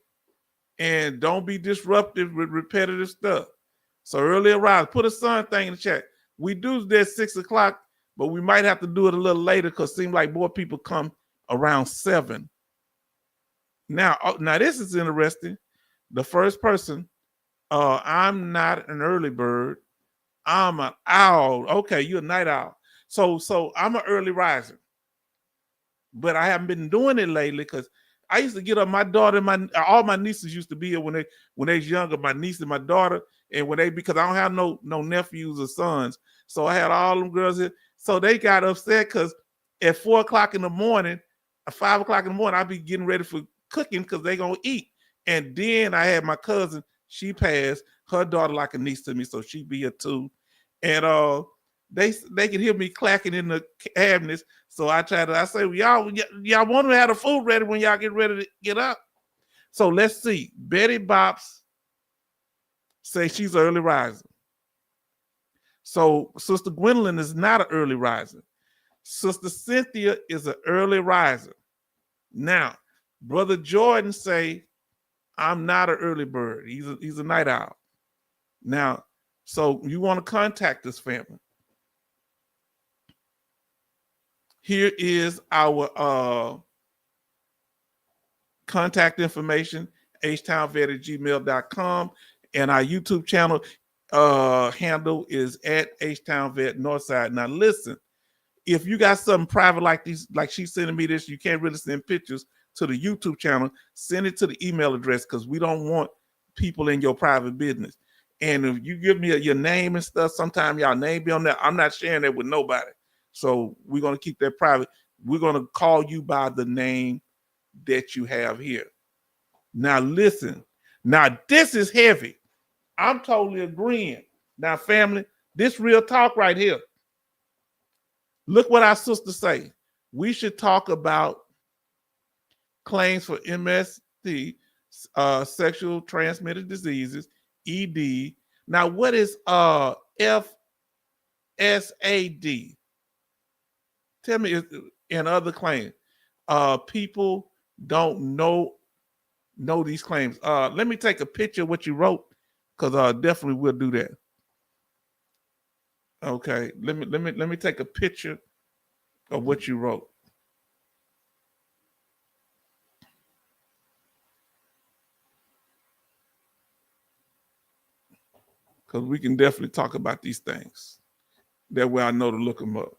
and don't be disruptive with repetitive stuff. So early rise, put a sun thing in the chat. We do this at 6 o'clock, but we might have to do it a little later because it seems like more people come around 7 Now this is interesting. The first person, I'm not an early bird. I'm an owl. Okay, you're a night owl. So I'm an early riser, but I haven't been doing it lately because I used to get up. My daughter, all my nieces used to be here when they was younger. My niece and my daughter, and because I don't have no nephews or sons, so I had all them girls here. So they got upset because at 4 o'clock in the morning, at 5 o'clock in the morning, I'd be getting ready for cooking because they gonna eat. And then I had my cousin. She passed. Her daughter like a niece to me, so she be here too. And they can hear me clacking in the cabinets. So I say, well, y'all want to have the food ready when y'all get ready to get up. So let's see. Betty Bops say she's an early riser. So Sister Gwendolyn is not an early riser. Sister Cynthia is an early riser. Now, Brother Jordan say, I'm not an early bird. He's a night owl. Now, so you want to contact this family. Here is our contact information, htownvet@gmail.com, and our YouTube channel handle is at htownvet Northside. Now listen, if you got something private like these, like she's sending me this, you can't really send pictures to the YouTube channel, send it to the email address because we don't want people in your private business. And if you give me your name and stuff, sometimes y'all name be on there. I'm not sharing that with nobody. So we're going to keep that private. We're going to call you by the name that you have here. Now listen. Now this is heavy. I'm totally agreeing. Now family, this real talk right here. Look what our sisters say. We should talk about claims for MSD, sexual transmitted diseases, ED. Now, what is FSAD? Tell me, and other claims. People don't know these claims. Let me take a picture of what you wrote, because definitely we'll do that. Okay, let me take a picture of what you wrote. Because we can definitely talk about these things. That way I know to look them up.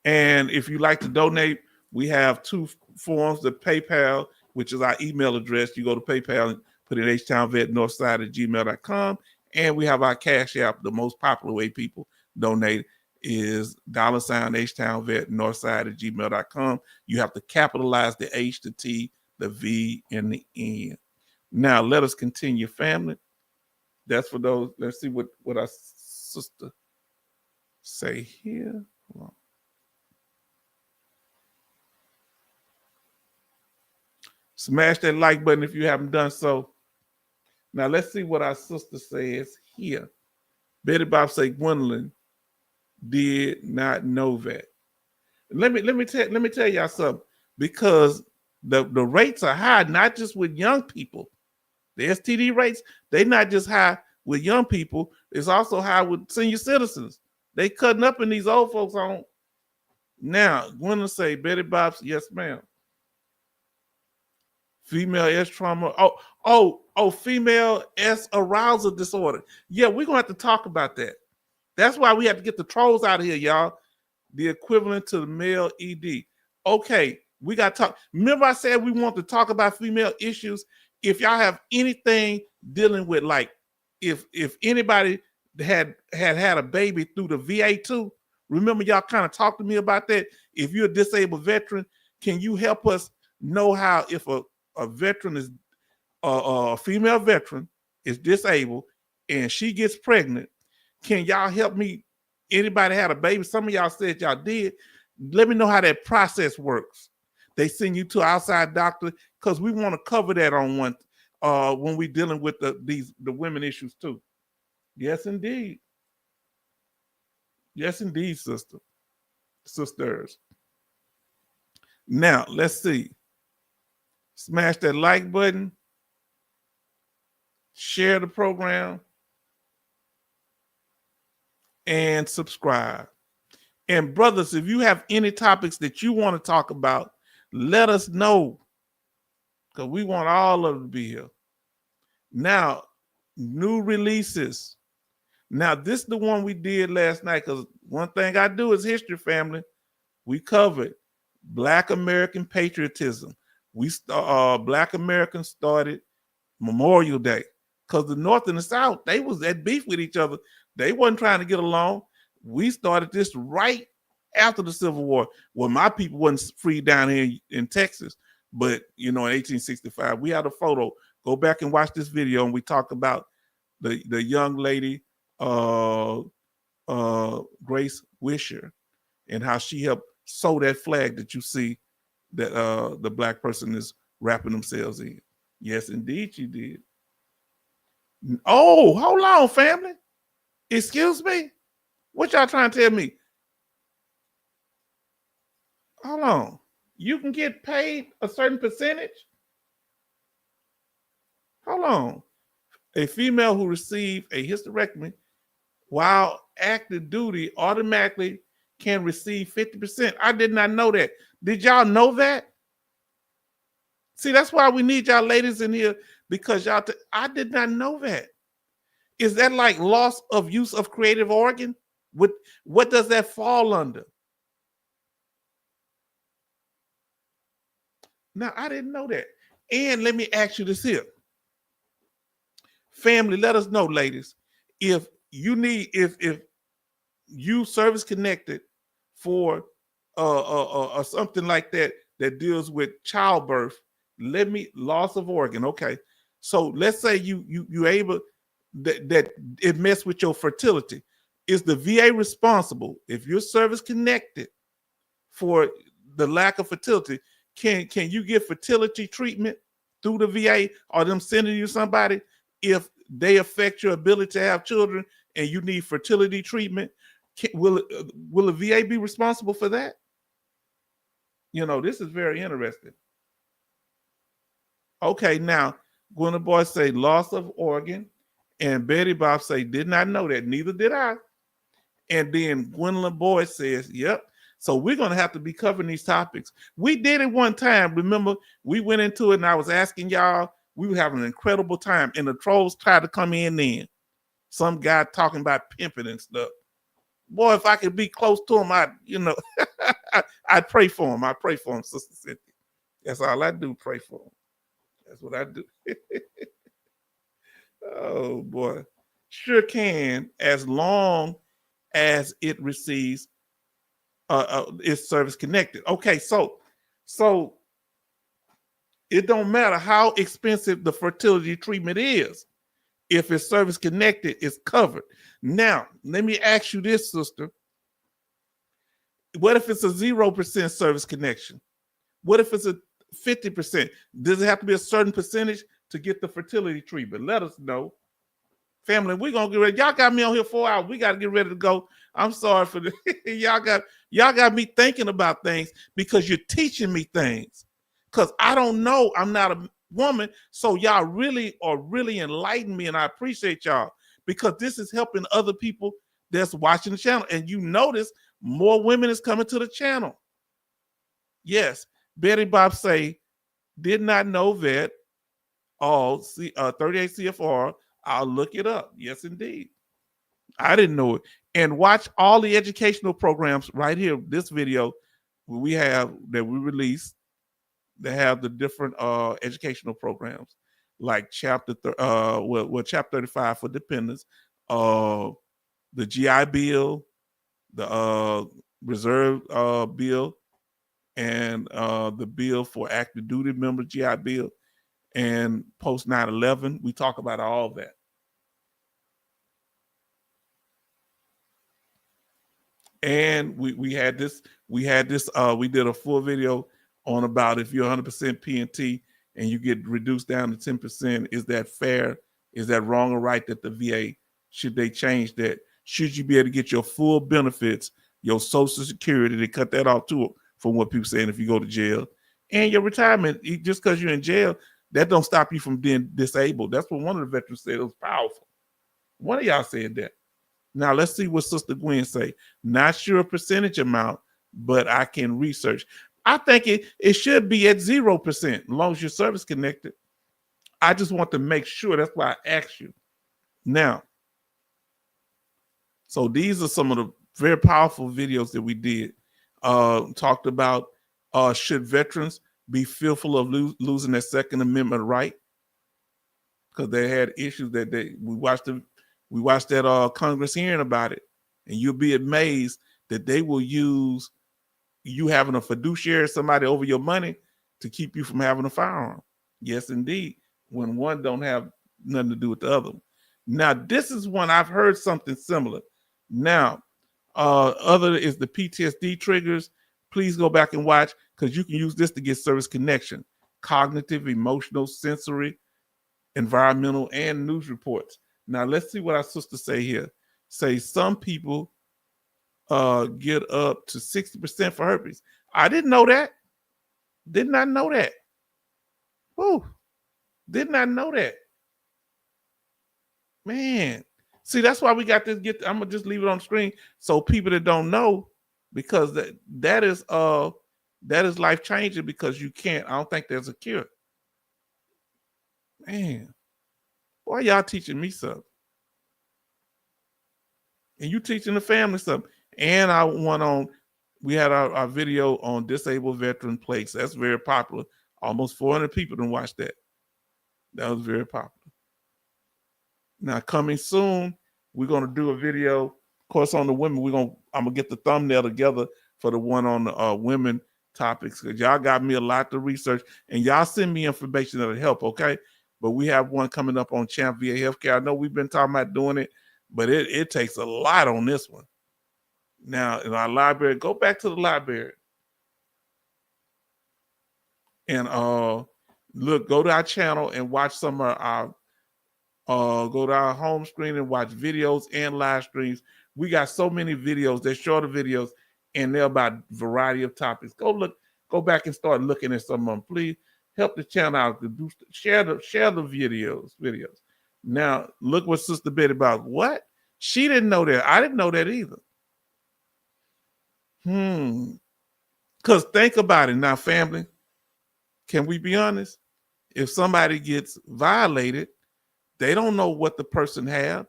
And if you like to donate, we have two forms, the PayPal, which is our email address. You go to PayPal and put in htownvetnorthside@gmail.com. And we have our Cash App. The most popular way people donate is $htownvetnorthside@gmail.com. You have to capitalize the H, the T, the V, and the N. Now, let us continue, family. That's for those. Let's see what our sister say here. Hold on. Smash that like button if you haven't done so. Now let's see what our sister says here. Betty Bob say Gwendolyn did not know that. Let me tell y'all something, because the rates are high, not just with young people. The STD rates, they not just high with young people, it's also high with senior citizens. They cutting up in these old folks on. Now, Gwendolyn say, Betty Bob's, yes, ma'am. Female S trauma. Female S arousal disorder. Yeah, we're gonna have to talk about that. That's why we have to get the trolls out of here, y'all. The equivalent to the male ED. Okay, we got to talk. Remember I said we want to talk about female issues. If y'all have anything dealing with, like, if anybody had a baby through the VA too, remember y'all kind of talked to me about that. If you're a disabled veteran, can you help us know how, if a veteran is a female veteran is disabled and she gets pregnant, can y'all help me? Anybody had a baby? Some of y'all said y'all did. Let me know how that process works. They send you to an outside doctor, because we want to cover that on one when we're dealing with the women issues too. Yes, indeed. Yes, indeed, sisters. Now let's see. Smash that like button. Share the program. And subscribe. And brothers, if you have any topics that you want to talk about, let us know. because we want all of them to be here. Now, new releases. Now, this is the one we did last night, because one thing I do is history, family. We covered Black American patriotism. Black Americans started Memorial Day, because the North and the South, they was at beef with each other. They wasn't trying to get along. We started this right after the Civil War. Well, my people wasn't free down here in Texas, but in 1865, we had a photo. Go back and watch this video, and we talk about the young lady, Grace Wisher, and how she helped sew that flag that you see that the Black person is wrapping themselves in. Yes, indeed, she did. Oh, hold on, family. Excuse me? What y'all trying to tell me? Hold on. You can get paid a certain percentage? Hold on. A female who received a hysterectomy while active duty automatically can receive 50%. I did not know that. Did y'all know that? See, that's why we need y'all ladies in here, because I did not know that. Is that like loss of use of creative organ? What does that fall under? Now, I didn't know that. And let me ask you this here. Family, let us know, ladies, if you need, if you service connected for something like that deals with childbirth, loss of organ. Okay. So let's say you able that it messed with your fertility. Is the VA responsible if you're service connected for the lack of fertility? Can you get fertility treatment through the VA, or them sending you somebody if they affect your ability to have children and you need fertility treatment? Will the VA be responsible for that? This is very interesting. Okay, now Gwyneth Boy say loss of organ, and Betty Bob say did not know that. Neither did I. And then Gwendolyn Boyd says, yep. So we're going to have to be covering these topics. We did it one time. Remember, we went into it and I was asking y'all. We were having an incredible time. And the trolls tried to come in then. Some guy talking about pimping and stuff. Boy, if I could be close to him, I'd pray for him. I pray for him, Sister Cynthia. That's all I do, pray for him. That's what I do. Oh, boy. Sure can, as long as it receives its service connected. Okay, so it don't matter how expensive the fertility treatment is. If it's service connected, it's covered. Now, let me ask you this, sister. What if it's a 0% service connection? What if it's a 50%? Does it have to be a certain percentage to get the fertility treatment? Let us know. Family, we're gonna get ready. Y'all got me on here 4 hours. We got to get ready to go. I'm sorry for the y'all got me thinking about things, because you're teaching me things. Because I don't know. I'm not a woman. So y'all really enlighten me, and I appreciate y'all, because this is helping other people that's watching the channel. And you notice more women is coming to the channel. Yes, Betty Bob say, did not know that. 38 CFR. I'll look it up. Yes, indeed. I didn't know it. And watch all the educational programs right here. This video we have that we released. They have the different educational programs, like chapter 35 for dependents, the GI Bill, the Reserve Bill, and the bill for active duty members, GI Bill, and post 9/11. We talk about all that. And we did a full video on about if you're 100% P&T and you get reduced down to 10%, is that fair? Is that wrong or right that the VA, should they change that? Should you be able to get your full benefits, your Social Security, they cut that off too, from what people saying if you go to jail, and your retirement, just because you're in jail, that don't stop you from being disabled. That's what one of the veterans said. It was powerful. One of y'all said that. Now let's see what Sister Gwen say. Not sure a percentage amount, but I can research. I think it should be at 0%, as long as you're service connected. I just want to make sure. That's why I asked you. Now, so these are some of the very powerful videos that we did. Talked about should veterans be fearful of losing their Second Amendment right? Because they had issues that we watched that Congress hearing about it, and you'll be amazed that they will use you having a fiduciary, somebody over your money, to keep you from having a firearm. Yes, indeed. When one don't have nothing to do with the other. Now, this is one I've heard something similar. Now, other is the PTSD triggers. Please go back and watch, because you can use this to get service connection, cognitive, emotional, sensory, environmental, and news reports. Now, let's see what our sisters say here. Say some people get up to 60% for herpes. I didn't know that. Did not know that. Whew. Did not know that. Man. See, that's why we got this. I'm gonna just leave it on the screen so people that don't know, because that is life changing, because you can't. I don't think there's a cure. Man, why y'all teaching me something? And you teaching the family something. And we had our video on disabled veteran plates. That's very popular. Almost 400 people didn't watch that. That was very popular. Now, coming soon, we're gonna do a video, of course, on the women. I'm gonna get the thumbnail together for the one on the women topics, because y'all got me a lot to research, and y'all send me information that'll help, okay? But we have one coming up on Champ VA Healthcare. I know we've been talking about doing it, but it takes a lot on this one. Now, in our library, go back to the library and look, go to our channel and watch some of our go to our home screen and watch videos and live streams. We got so many videos. They're shorter videos, and they're about a variety of topics. Go back and start looking at some of them. Please help the channel out. Share the videos. Now, look what Sister Betty about. What? She didn't know that. I didn't know that either. Because think about it now, family. Can we be honest? If somebody gets violated, they don't know what the person have,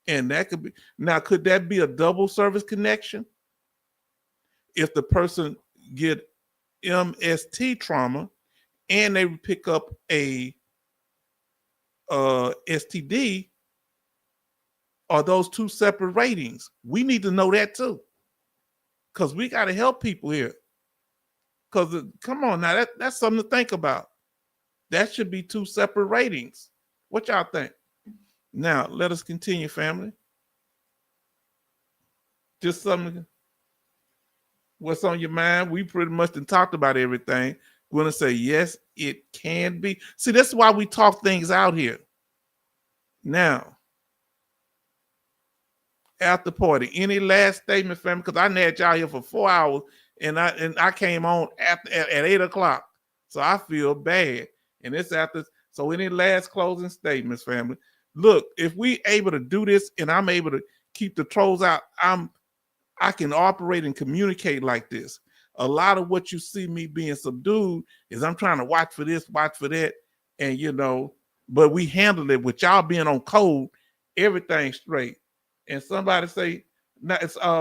and that could be. Now, could that be a double service connection? If the person get MST trauma and they pick up a STD, are those two separate ratings? We need to know that too, because we got to help people here. Because come on now, that's something to think about. That should be two separate ratings. What y'all think? Now, let us continue, family. Just something. What's on your mind? We pretty much done talked about everything. We're going to say, yes, it can be. See, that's why we talk things out here. Now, after party, any last statement, family? Because I had y'all here for 4 hours, and I came on at 8 o'clock. So I feel bad. And it's after. So any last closing statements, family? Look, if we able to do this and I'm able to keep the trolls out, I can operate and communicate like this. A lot of what you see me being subdued is I'm trying to watch for this, watch for that, and but we handle it with y'all being on code, everything straight. And somebody say,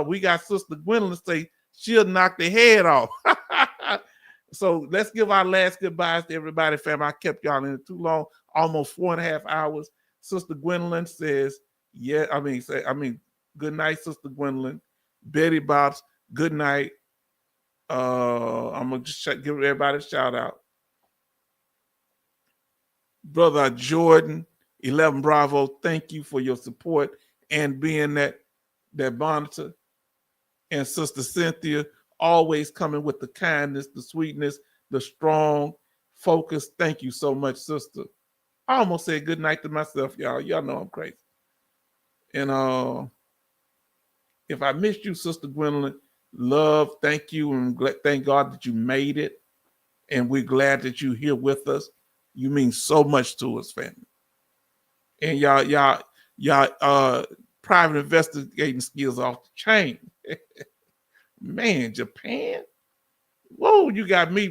we got Sister Gwendolyn say she'll knock their head off. So let's give our last goodbyes to everybody, family. I kept y'all in it too long, almost 4.5 hours. Sister Gwendolyn says, good night, Sister Gwendolyn. Betty Bobs, good night. I'm gonna just give everybody a shout out. Brother Jordan, 11 Bravo, thank you for your support and being that monitor. And Sister Cynthia, always coming with the kindness, the sweetness, the strong focus. Thank you so much, sister. I almost said good night to myself, y'all. Y'all know I'm crazy. And if I missed you, Sister Gwendolyn, love, thank you, and thank God that you made it. And we're glad that you're here with us. You mean so much to us, family. And y'all private investigating skills off the chain. Man, Japan. Whoa, you got me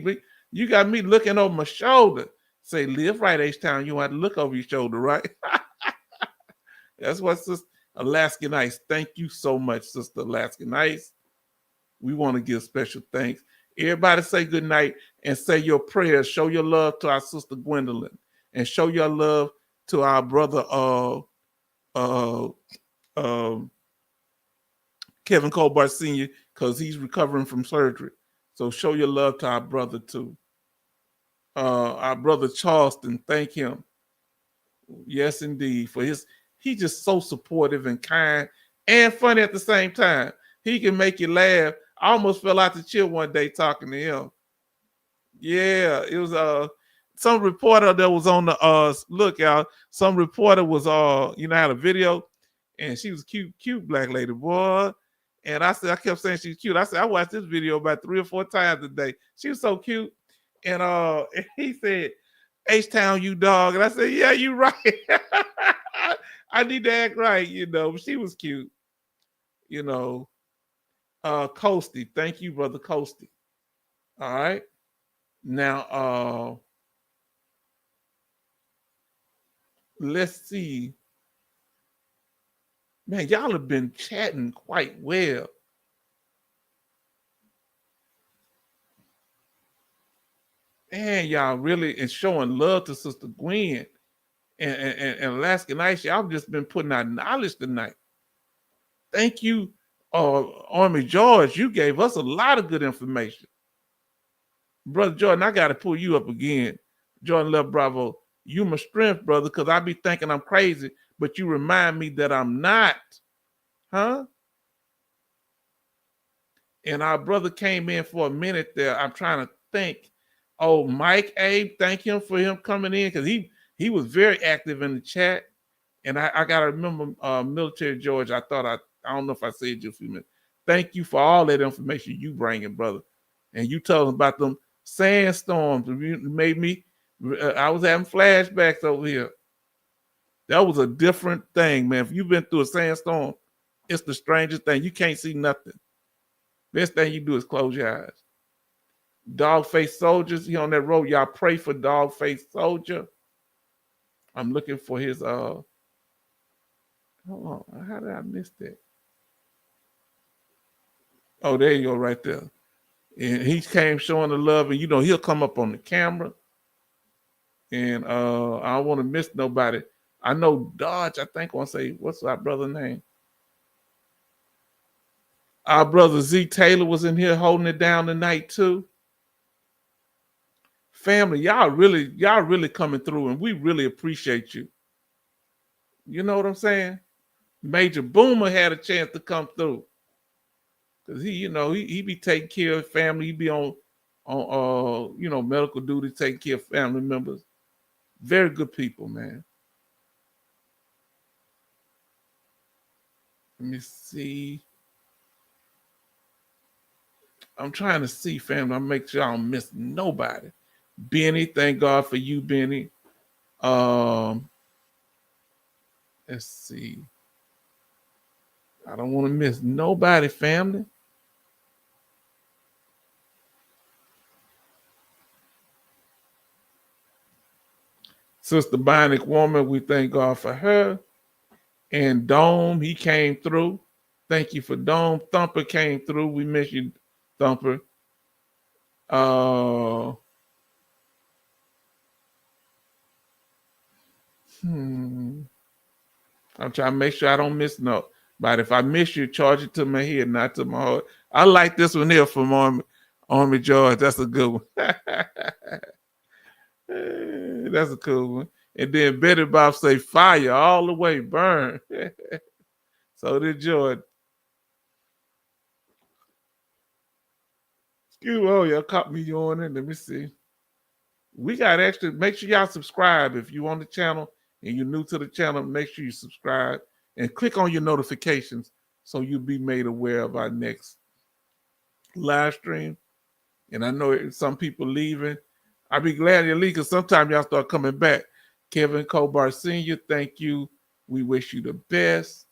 looking over my shoulder. Say, live right, H-Town. You don't have to look over your shoulder, right? That's what Sister Alaskan Ice. Thank you so much, Sister Alaskan Ice. We want to give special thanks. Everybody say good night and say your prayers. Show your love to our sister Gwendolyn and show your love to our brother Kevin Colbart Sr. because he's recovering from surgery. So show your love to our brother too. Our brother Charleston, thank him. Yes, indeed. He's just so supportive and kind and funny at the same time. He can make you laugh. I almost fell out the chair one day talking to him. Yeah, it was some reporter that was on the look, y'all. Some reporter was had a video, and she was cute black lady, boy. And I kept saying she's cute. I said, I watched this video about 3 or 4 times a day. She was so cute. And he said, H-Town, you dog. And I said, yeah, you right. I need to act right, but she was cute. Coasty. Thank you, brother Coasty. All right. Now, let's see. Man, y'all have been chatting quite well. Man, y'all really and showing love to Sister Gwen and Alaskan Ice. Y'all just been putting out knowledge tonight. Thank you, Army George. You gave us a lot of good information. Brother Jordan, I got to pull you up again. Jordan Love Bravo, you my strength, brother, because I be thinking I'm crazy, but you remind me that I'm not. Huh? And our brother came in for a minute there. I'm trying to think. Oh, Mike Abe, thank him for him coming in because he was very active in the chat. And I got to remember Military George. I don't know if I said you a few minutes. Thank you for all that information you bringing, brother. And you told them about them sandstorms. You made me, I was having flashbacks over here. That was a different thing, man. If you've been through a sandstorm, it's the strangest thing. You can't see nothing. Best thing you do is close your eyes. Dogface Soldiers, he on that road. Y'all pray for Dogface Soldier. I'm looking for his hold on. How did I miss that? Oh, there you go, right there. And he came showing the love, and he'll come up on the camera. And I don't want to miss nobody. I know Dodge, I think I want to say, what's our brother's name? Our brother Z Taylor was in here holding it down tonight too. Family, y'all really coming through, and we really appreciate you. You know what I'm saying? Major Boomer had a chance to come through because he be taking care of family. He be on medical duty, taking care of family members. Very good people, man. Let me see. I'm trying to see, family. I make sure I don't miss nobody. Benny, thank God for you, Benny. Let's see. I don't want to miss nobody, family. Sister Bionic Woman, we thank God for her. And Dome, he came through. Thank you for Dome. Thumper came through. We miss you, Thumper. I'm trying to make sure I don't miss no. But if I miss you, charge it to my head, not to my heart. I like this one here from Army George. That's a good one. That's a cool one. And then Betty Bob say fire all the way, burn. So did Jordan. Excuse me, oh, y'all caught me yawning. Let me see. We got extra. Make sure y'all subscribe if you on the channel and you're new to the channel. Make sure you subscribe and click on your notifications so you'll be made aware of our next live stream. And I know some people leaving. I'll be glad you leave because sometimes y'all start coming back. Kevin Colbart Sr., thank you. We wish you the best.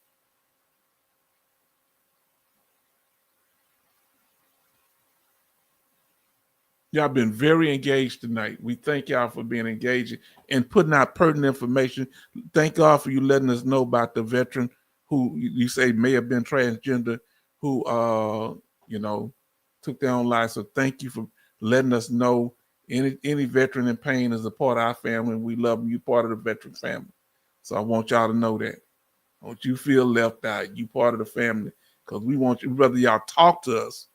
Y'all been very engaged tonight. We thank y'all for being engaged and putting out pertinent information. Thank God for you letting us know about the veteran who you say may have been transgender, who took their own life. So thank you for letting us know. Any veteran in pain is a part of our family, and we love them. You part of the veteran family. So I want y'all to know that. Don't you feel left out. You part of the family, because we want you, whether y'all talk to us,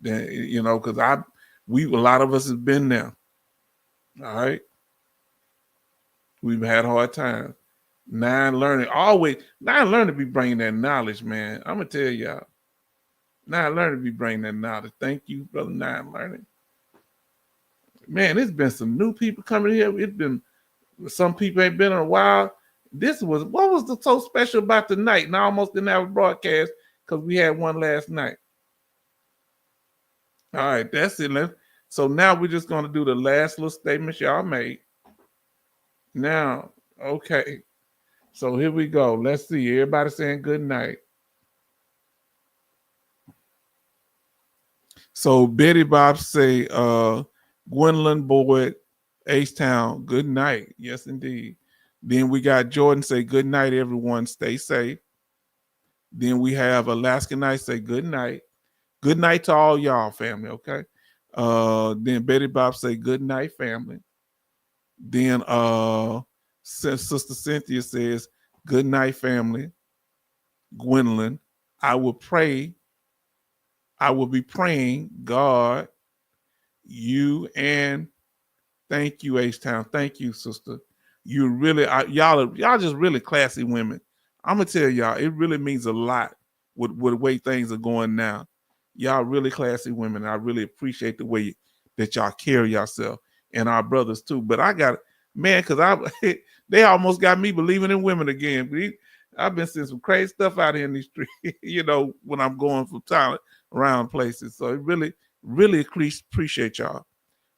then because a lot of us have been there. All right. We've had hard times. Nine Learning be bringing that knowledge, man. I'm gonna tell y'all. Nine Learning be bringing that knowledge. Thank you, brother Nine Learning. Man, it's been some new people coming here. It's been some people ain't been in a while. What was so special about the night? And I almost didn't have a broadcast because we had one last night. All right, that's it. So now we're just going to do the last little statements y'all made. Now, okay. So here we go. Let's see. Everybody saying good night. So Betty Bob say, Gwendolyn Boyd, H-Town, good night. Yes, indeed. Then we got Jordan say, good night, everyone. Stay safe. Then we have Alaska Night say, good night. Good night to all y'all, family, okay? Then Betty Bob say, good night, family. Then Sister Cynthia says, good night, family. Gwendolyn, I will be praying, God, you, and thank you, H-Town. Thank you, sister. You really, y'all just really classy women. I'm gonna tell y'all, it really means a lot with the way things are going now. Y'all really classy women. I really appreciate the way that y'all carry yourself, and our brothers too. But I got, man, because they almost got me believing in women again. I've been seeing some crazy stuff out here in these streets, when I'm going from town around places. So it really, really appreciate y'all.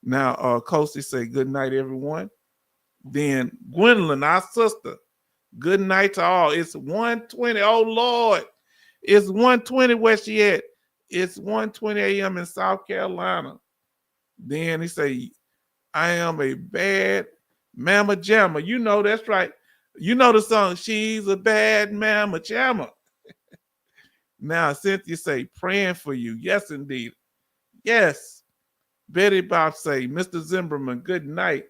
Now, Coasty say good night, everyone. Then Gwendolyn, our sister, good night to all. It's 1:20. Oh Lord, it's 1:20 where she at. It's 1:20 a.m. in South Carolina. Then he say, I am a bad mama jamma. You know that's right. You know the song, she's a bad mama jamma. Now Cynthia say, praying for you. Yes, indeed. Yes. Betty Bob say, Mr. Zimmerman, good night.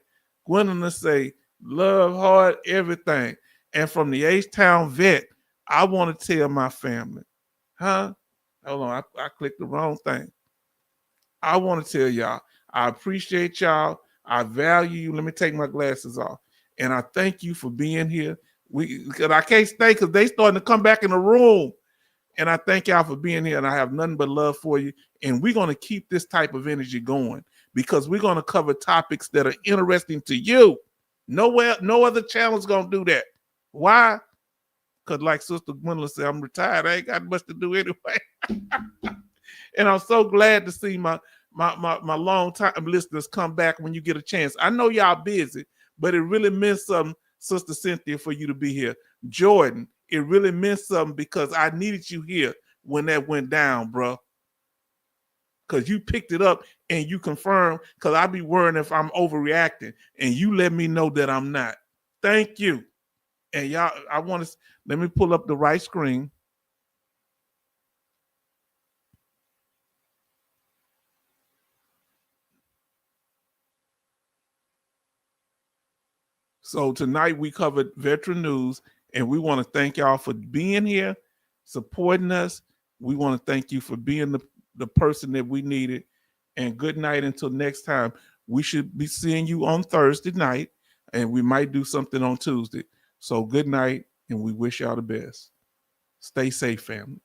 Gwendolyn say, love, heart, everything. And from the H-Town vet, I want to tell my family. Huh? Hold on, I clicked the wrong thing. I want to tell y'all, I appreciate y'all. I value you. Let me take my glasses off. And I thank you for being here. Because I can't stay because they starting to come back in the room. And I thank y'all for being here. And I have nothing but love for you. And we're going to keep this type of energy going because we're going to cover topics that are interesting to you. No other channel is going to do that. Why? Because like Sister Gwendolyn said, I'm retired. I ain't got much to do anyway. And I'm so glad to see my long time listeners come back when you get a chance. I know y'all busy, but it really meant something, Sister Cynthia, for you to be here. Jordan, it really meant something because I needed you here when that went down, bro. Because you picked it up and you confirmed, because I be worrying if I'm overreacting, and you let me know that I'm not. Thank you. And y'all, let me pull up the right screen. So tonight we covered veteran news, and we want to thank y'all for being here, supporting us. We want to thank you for being the person that we needed. And good night until next time. We should be seeing you on Thursday night, and we might do something on Tuesday. So good night, and we wish y'all the best. Stay safe, family.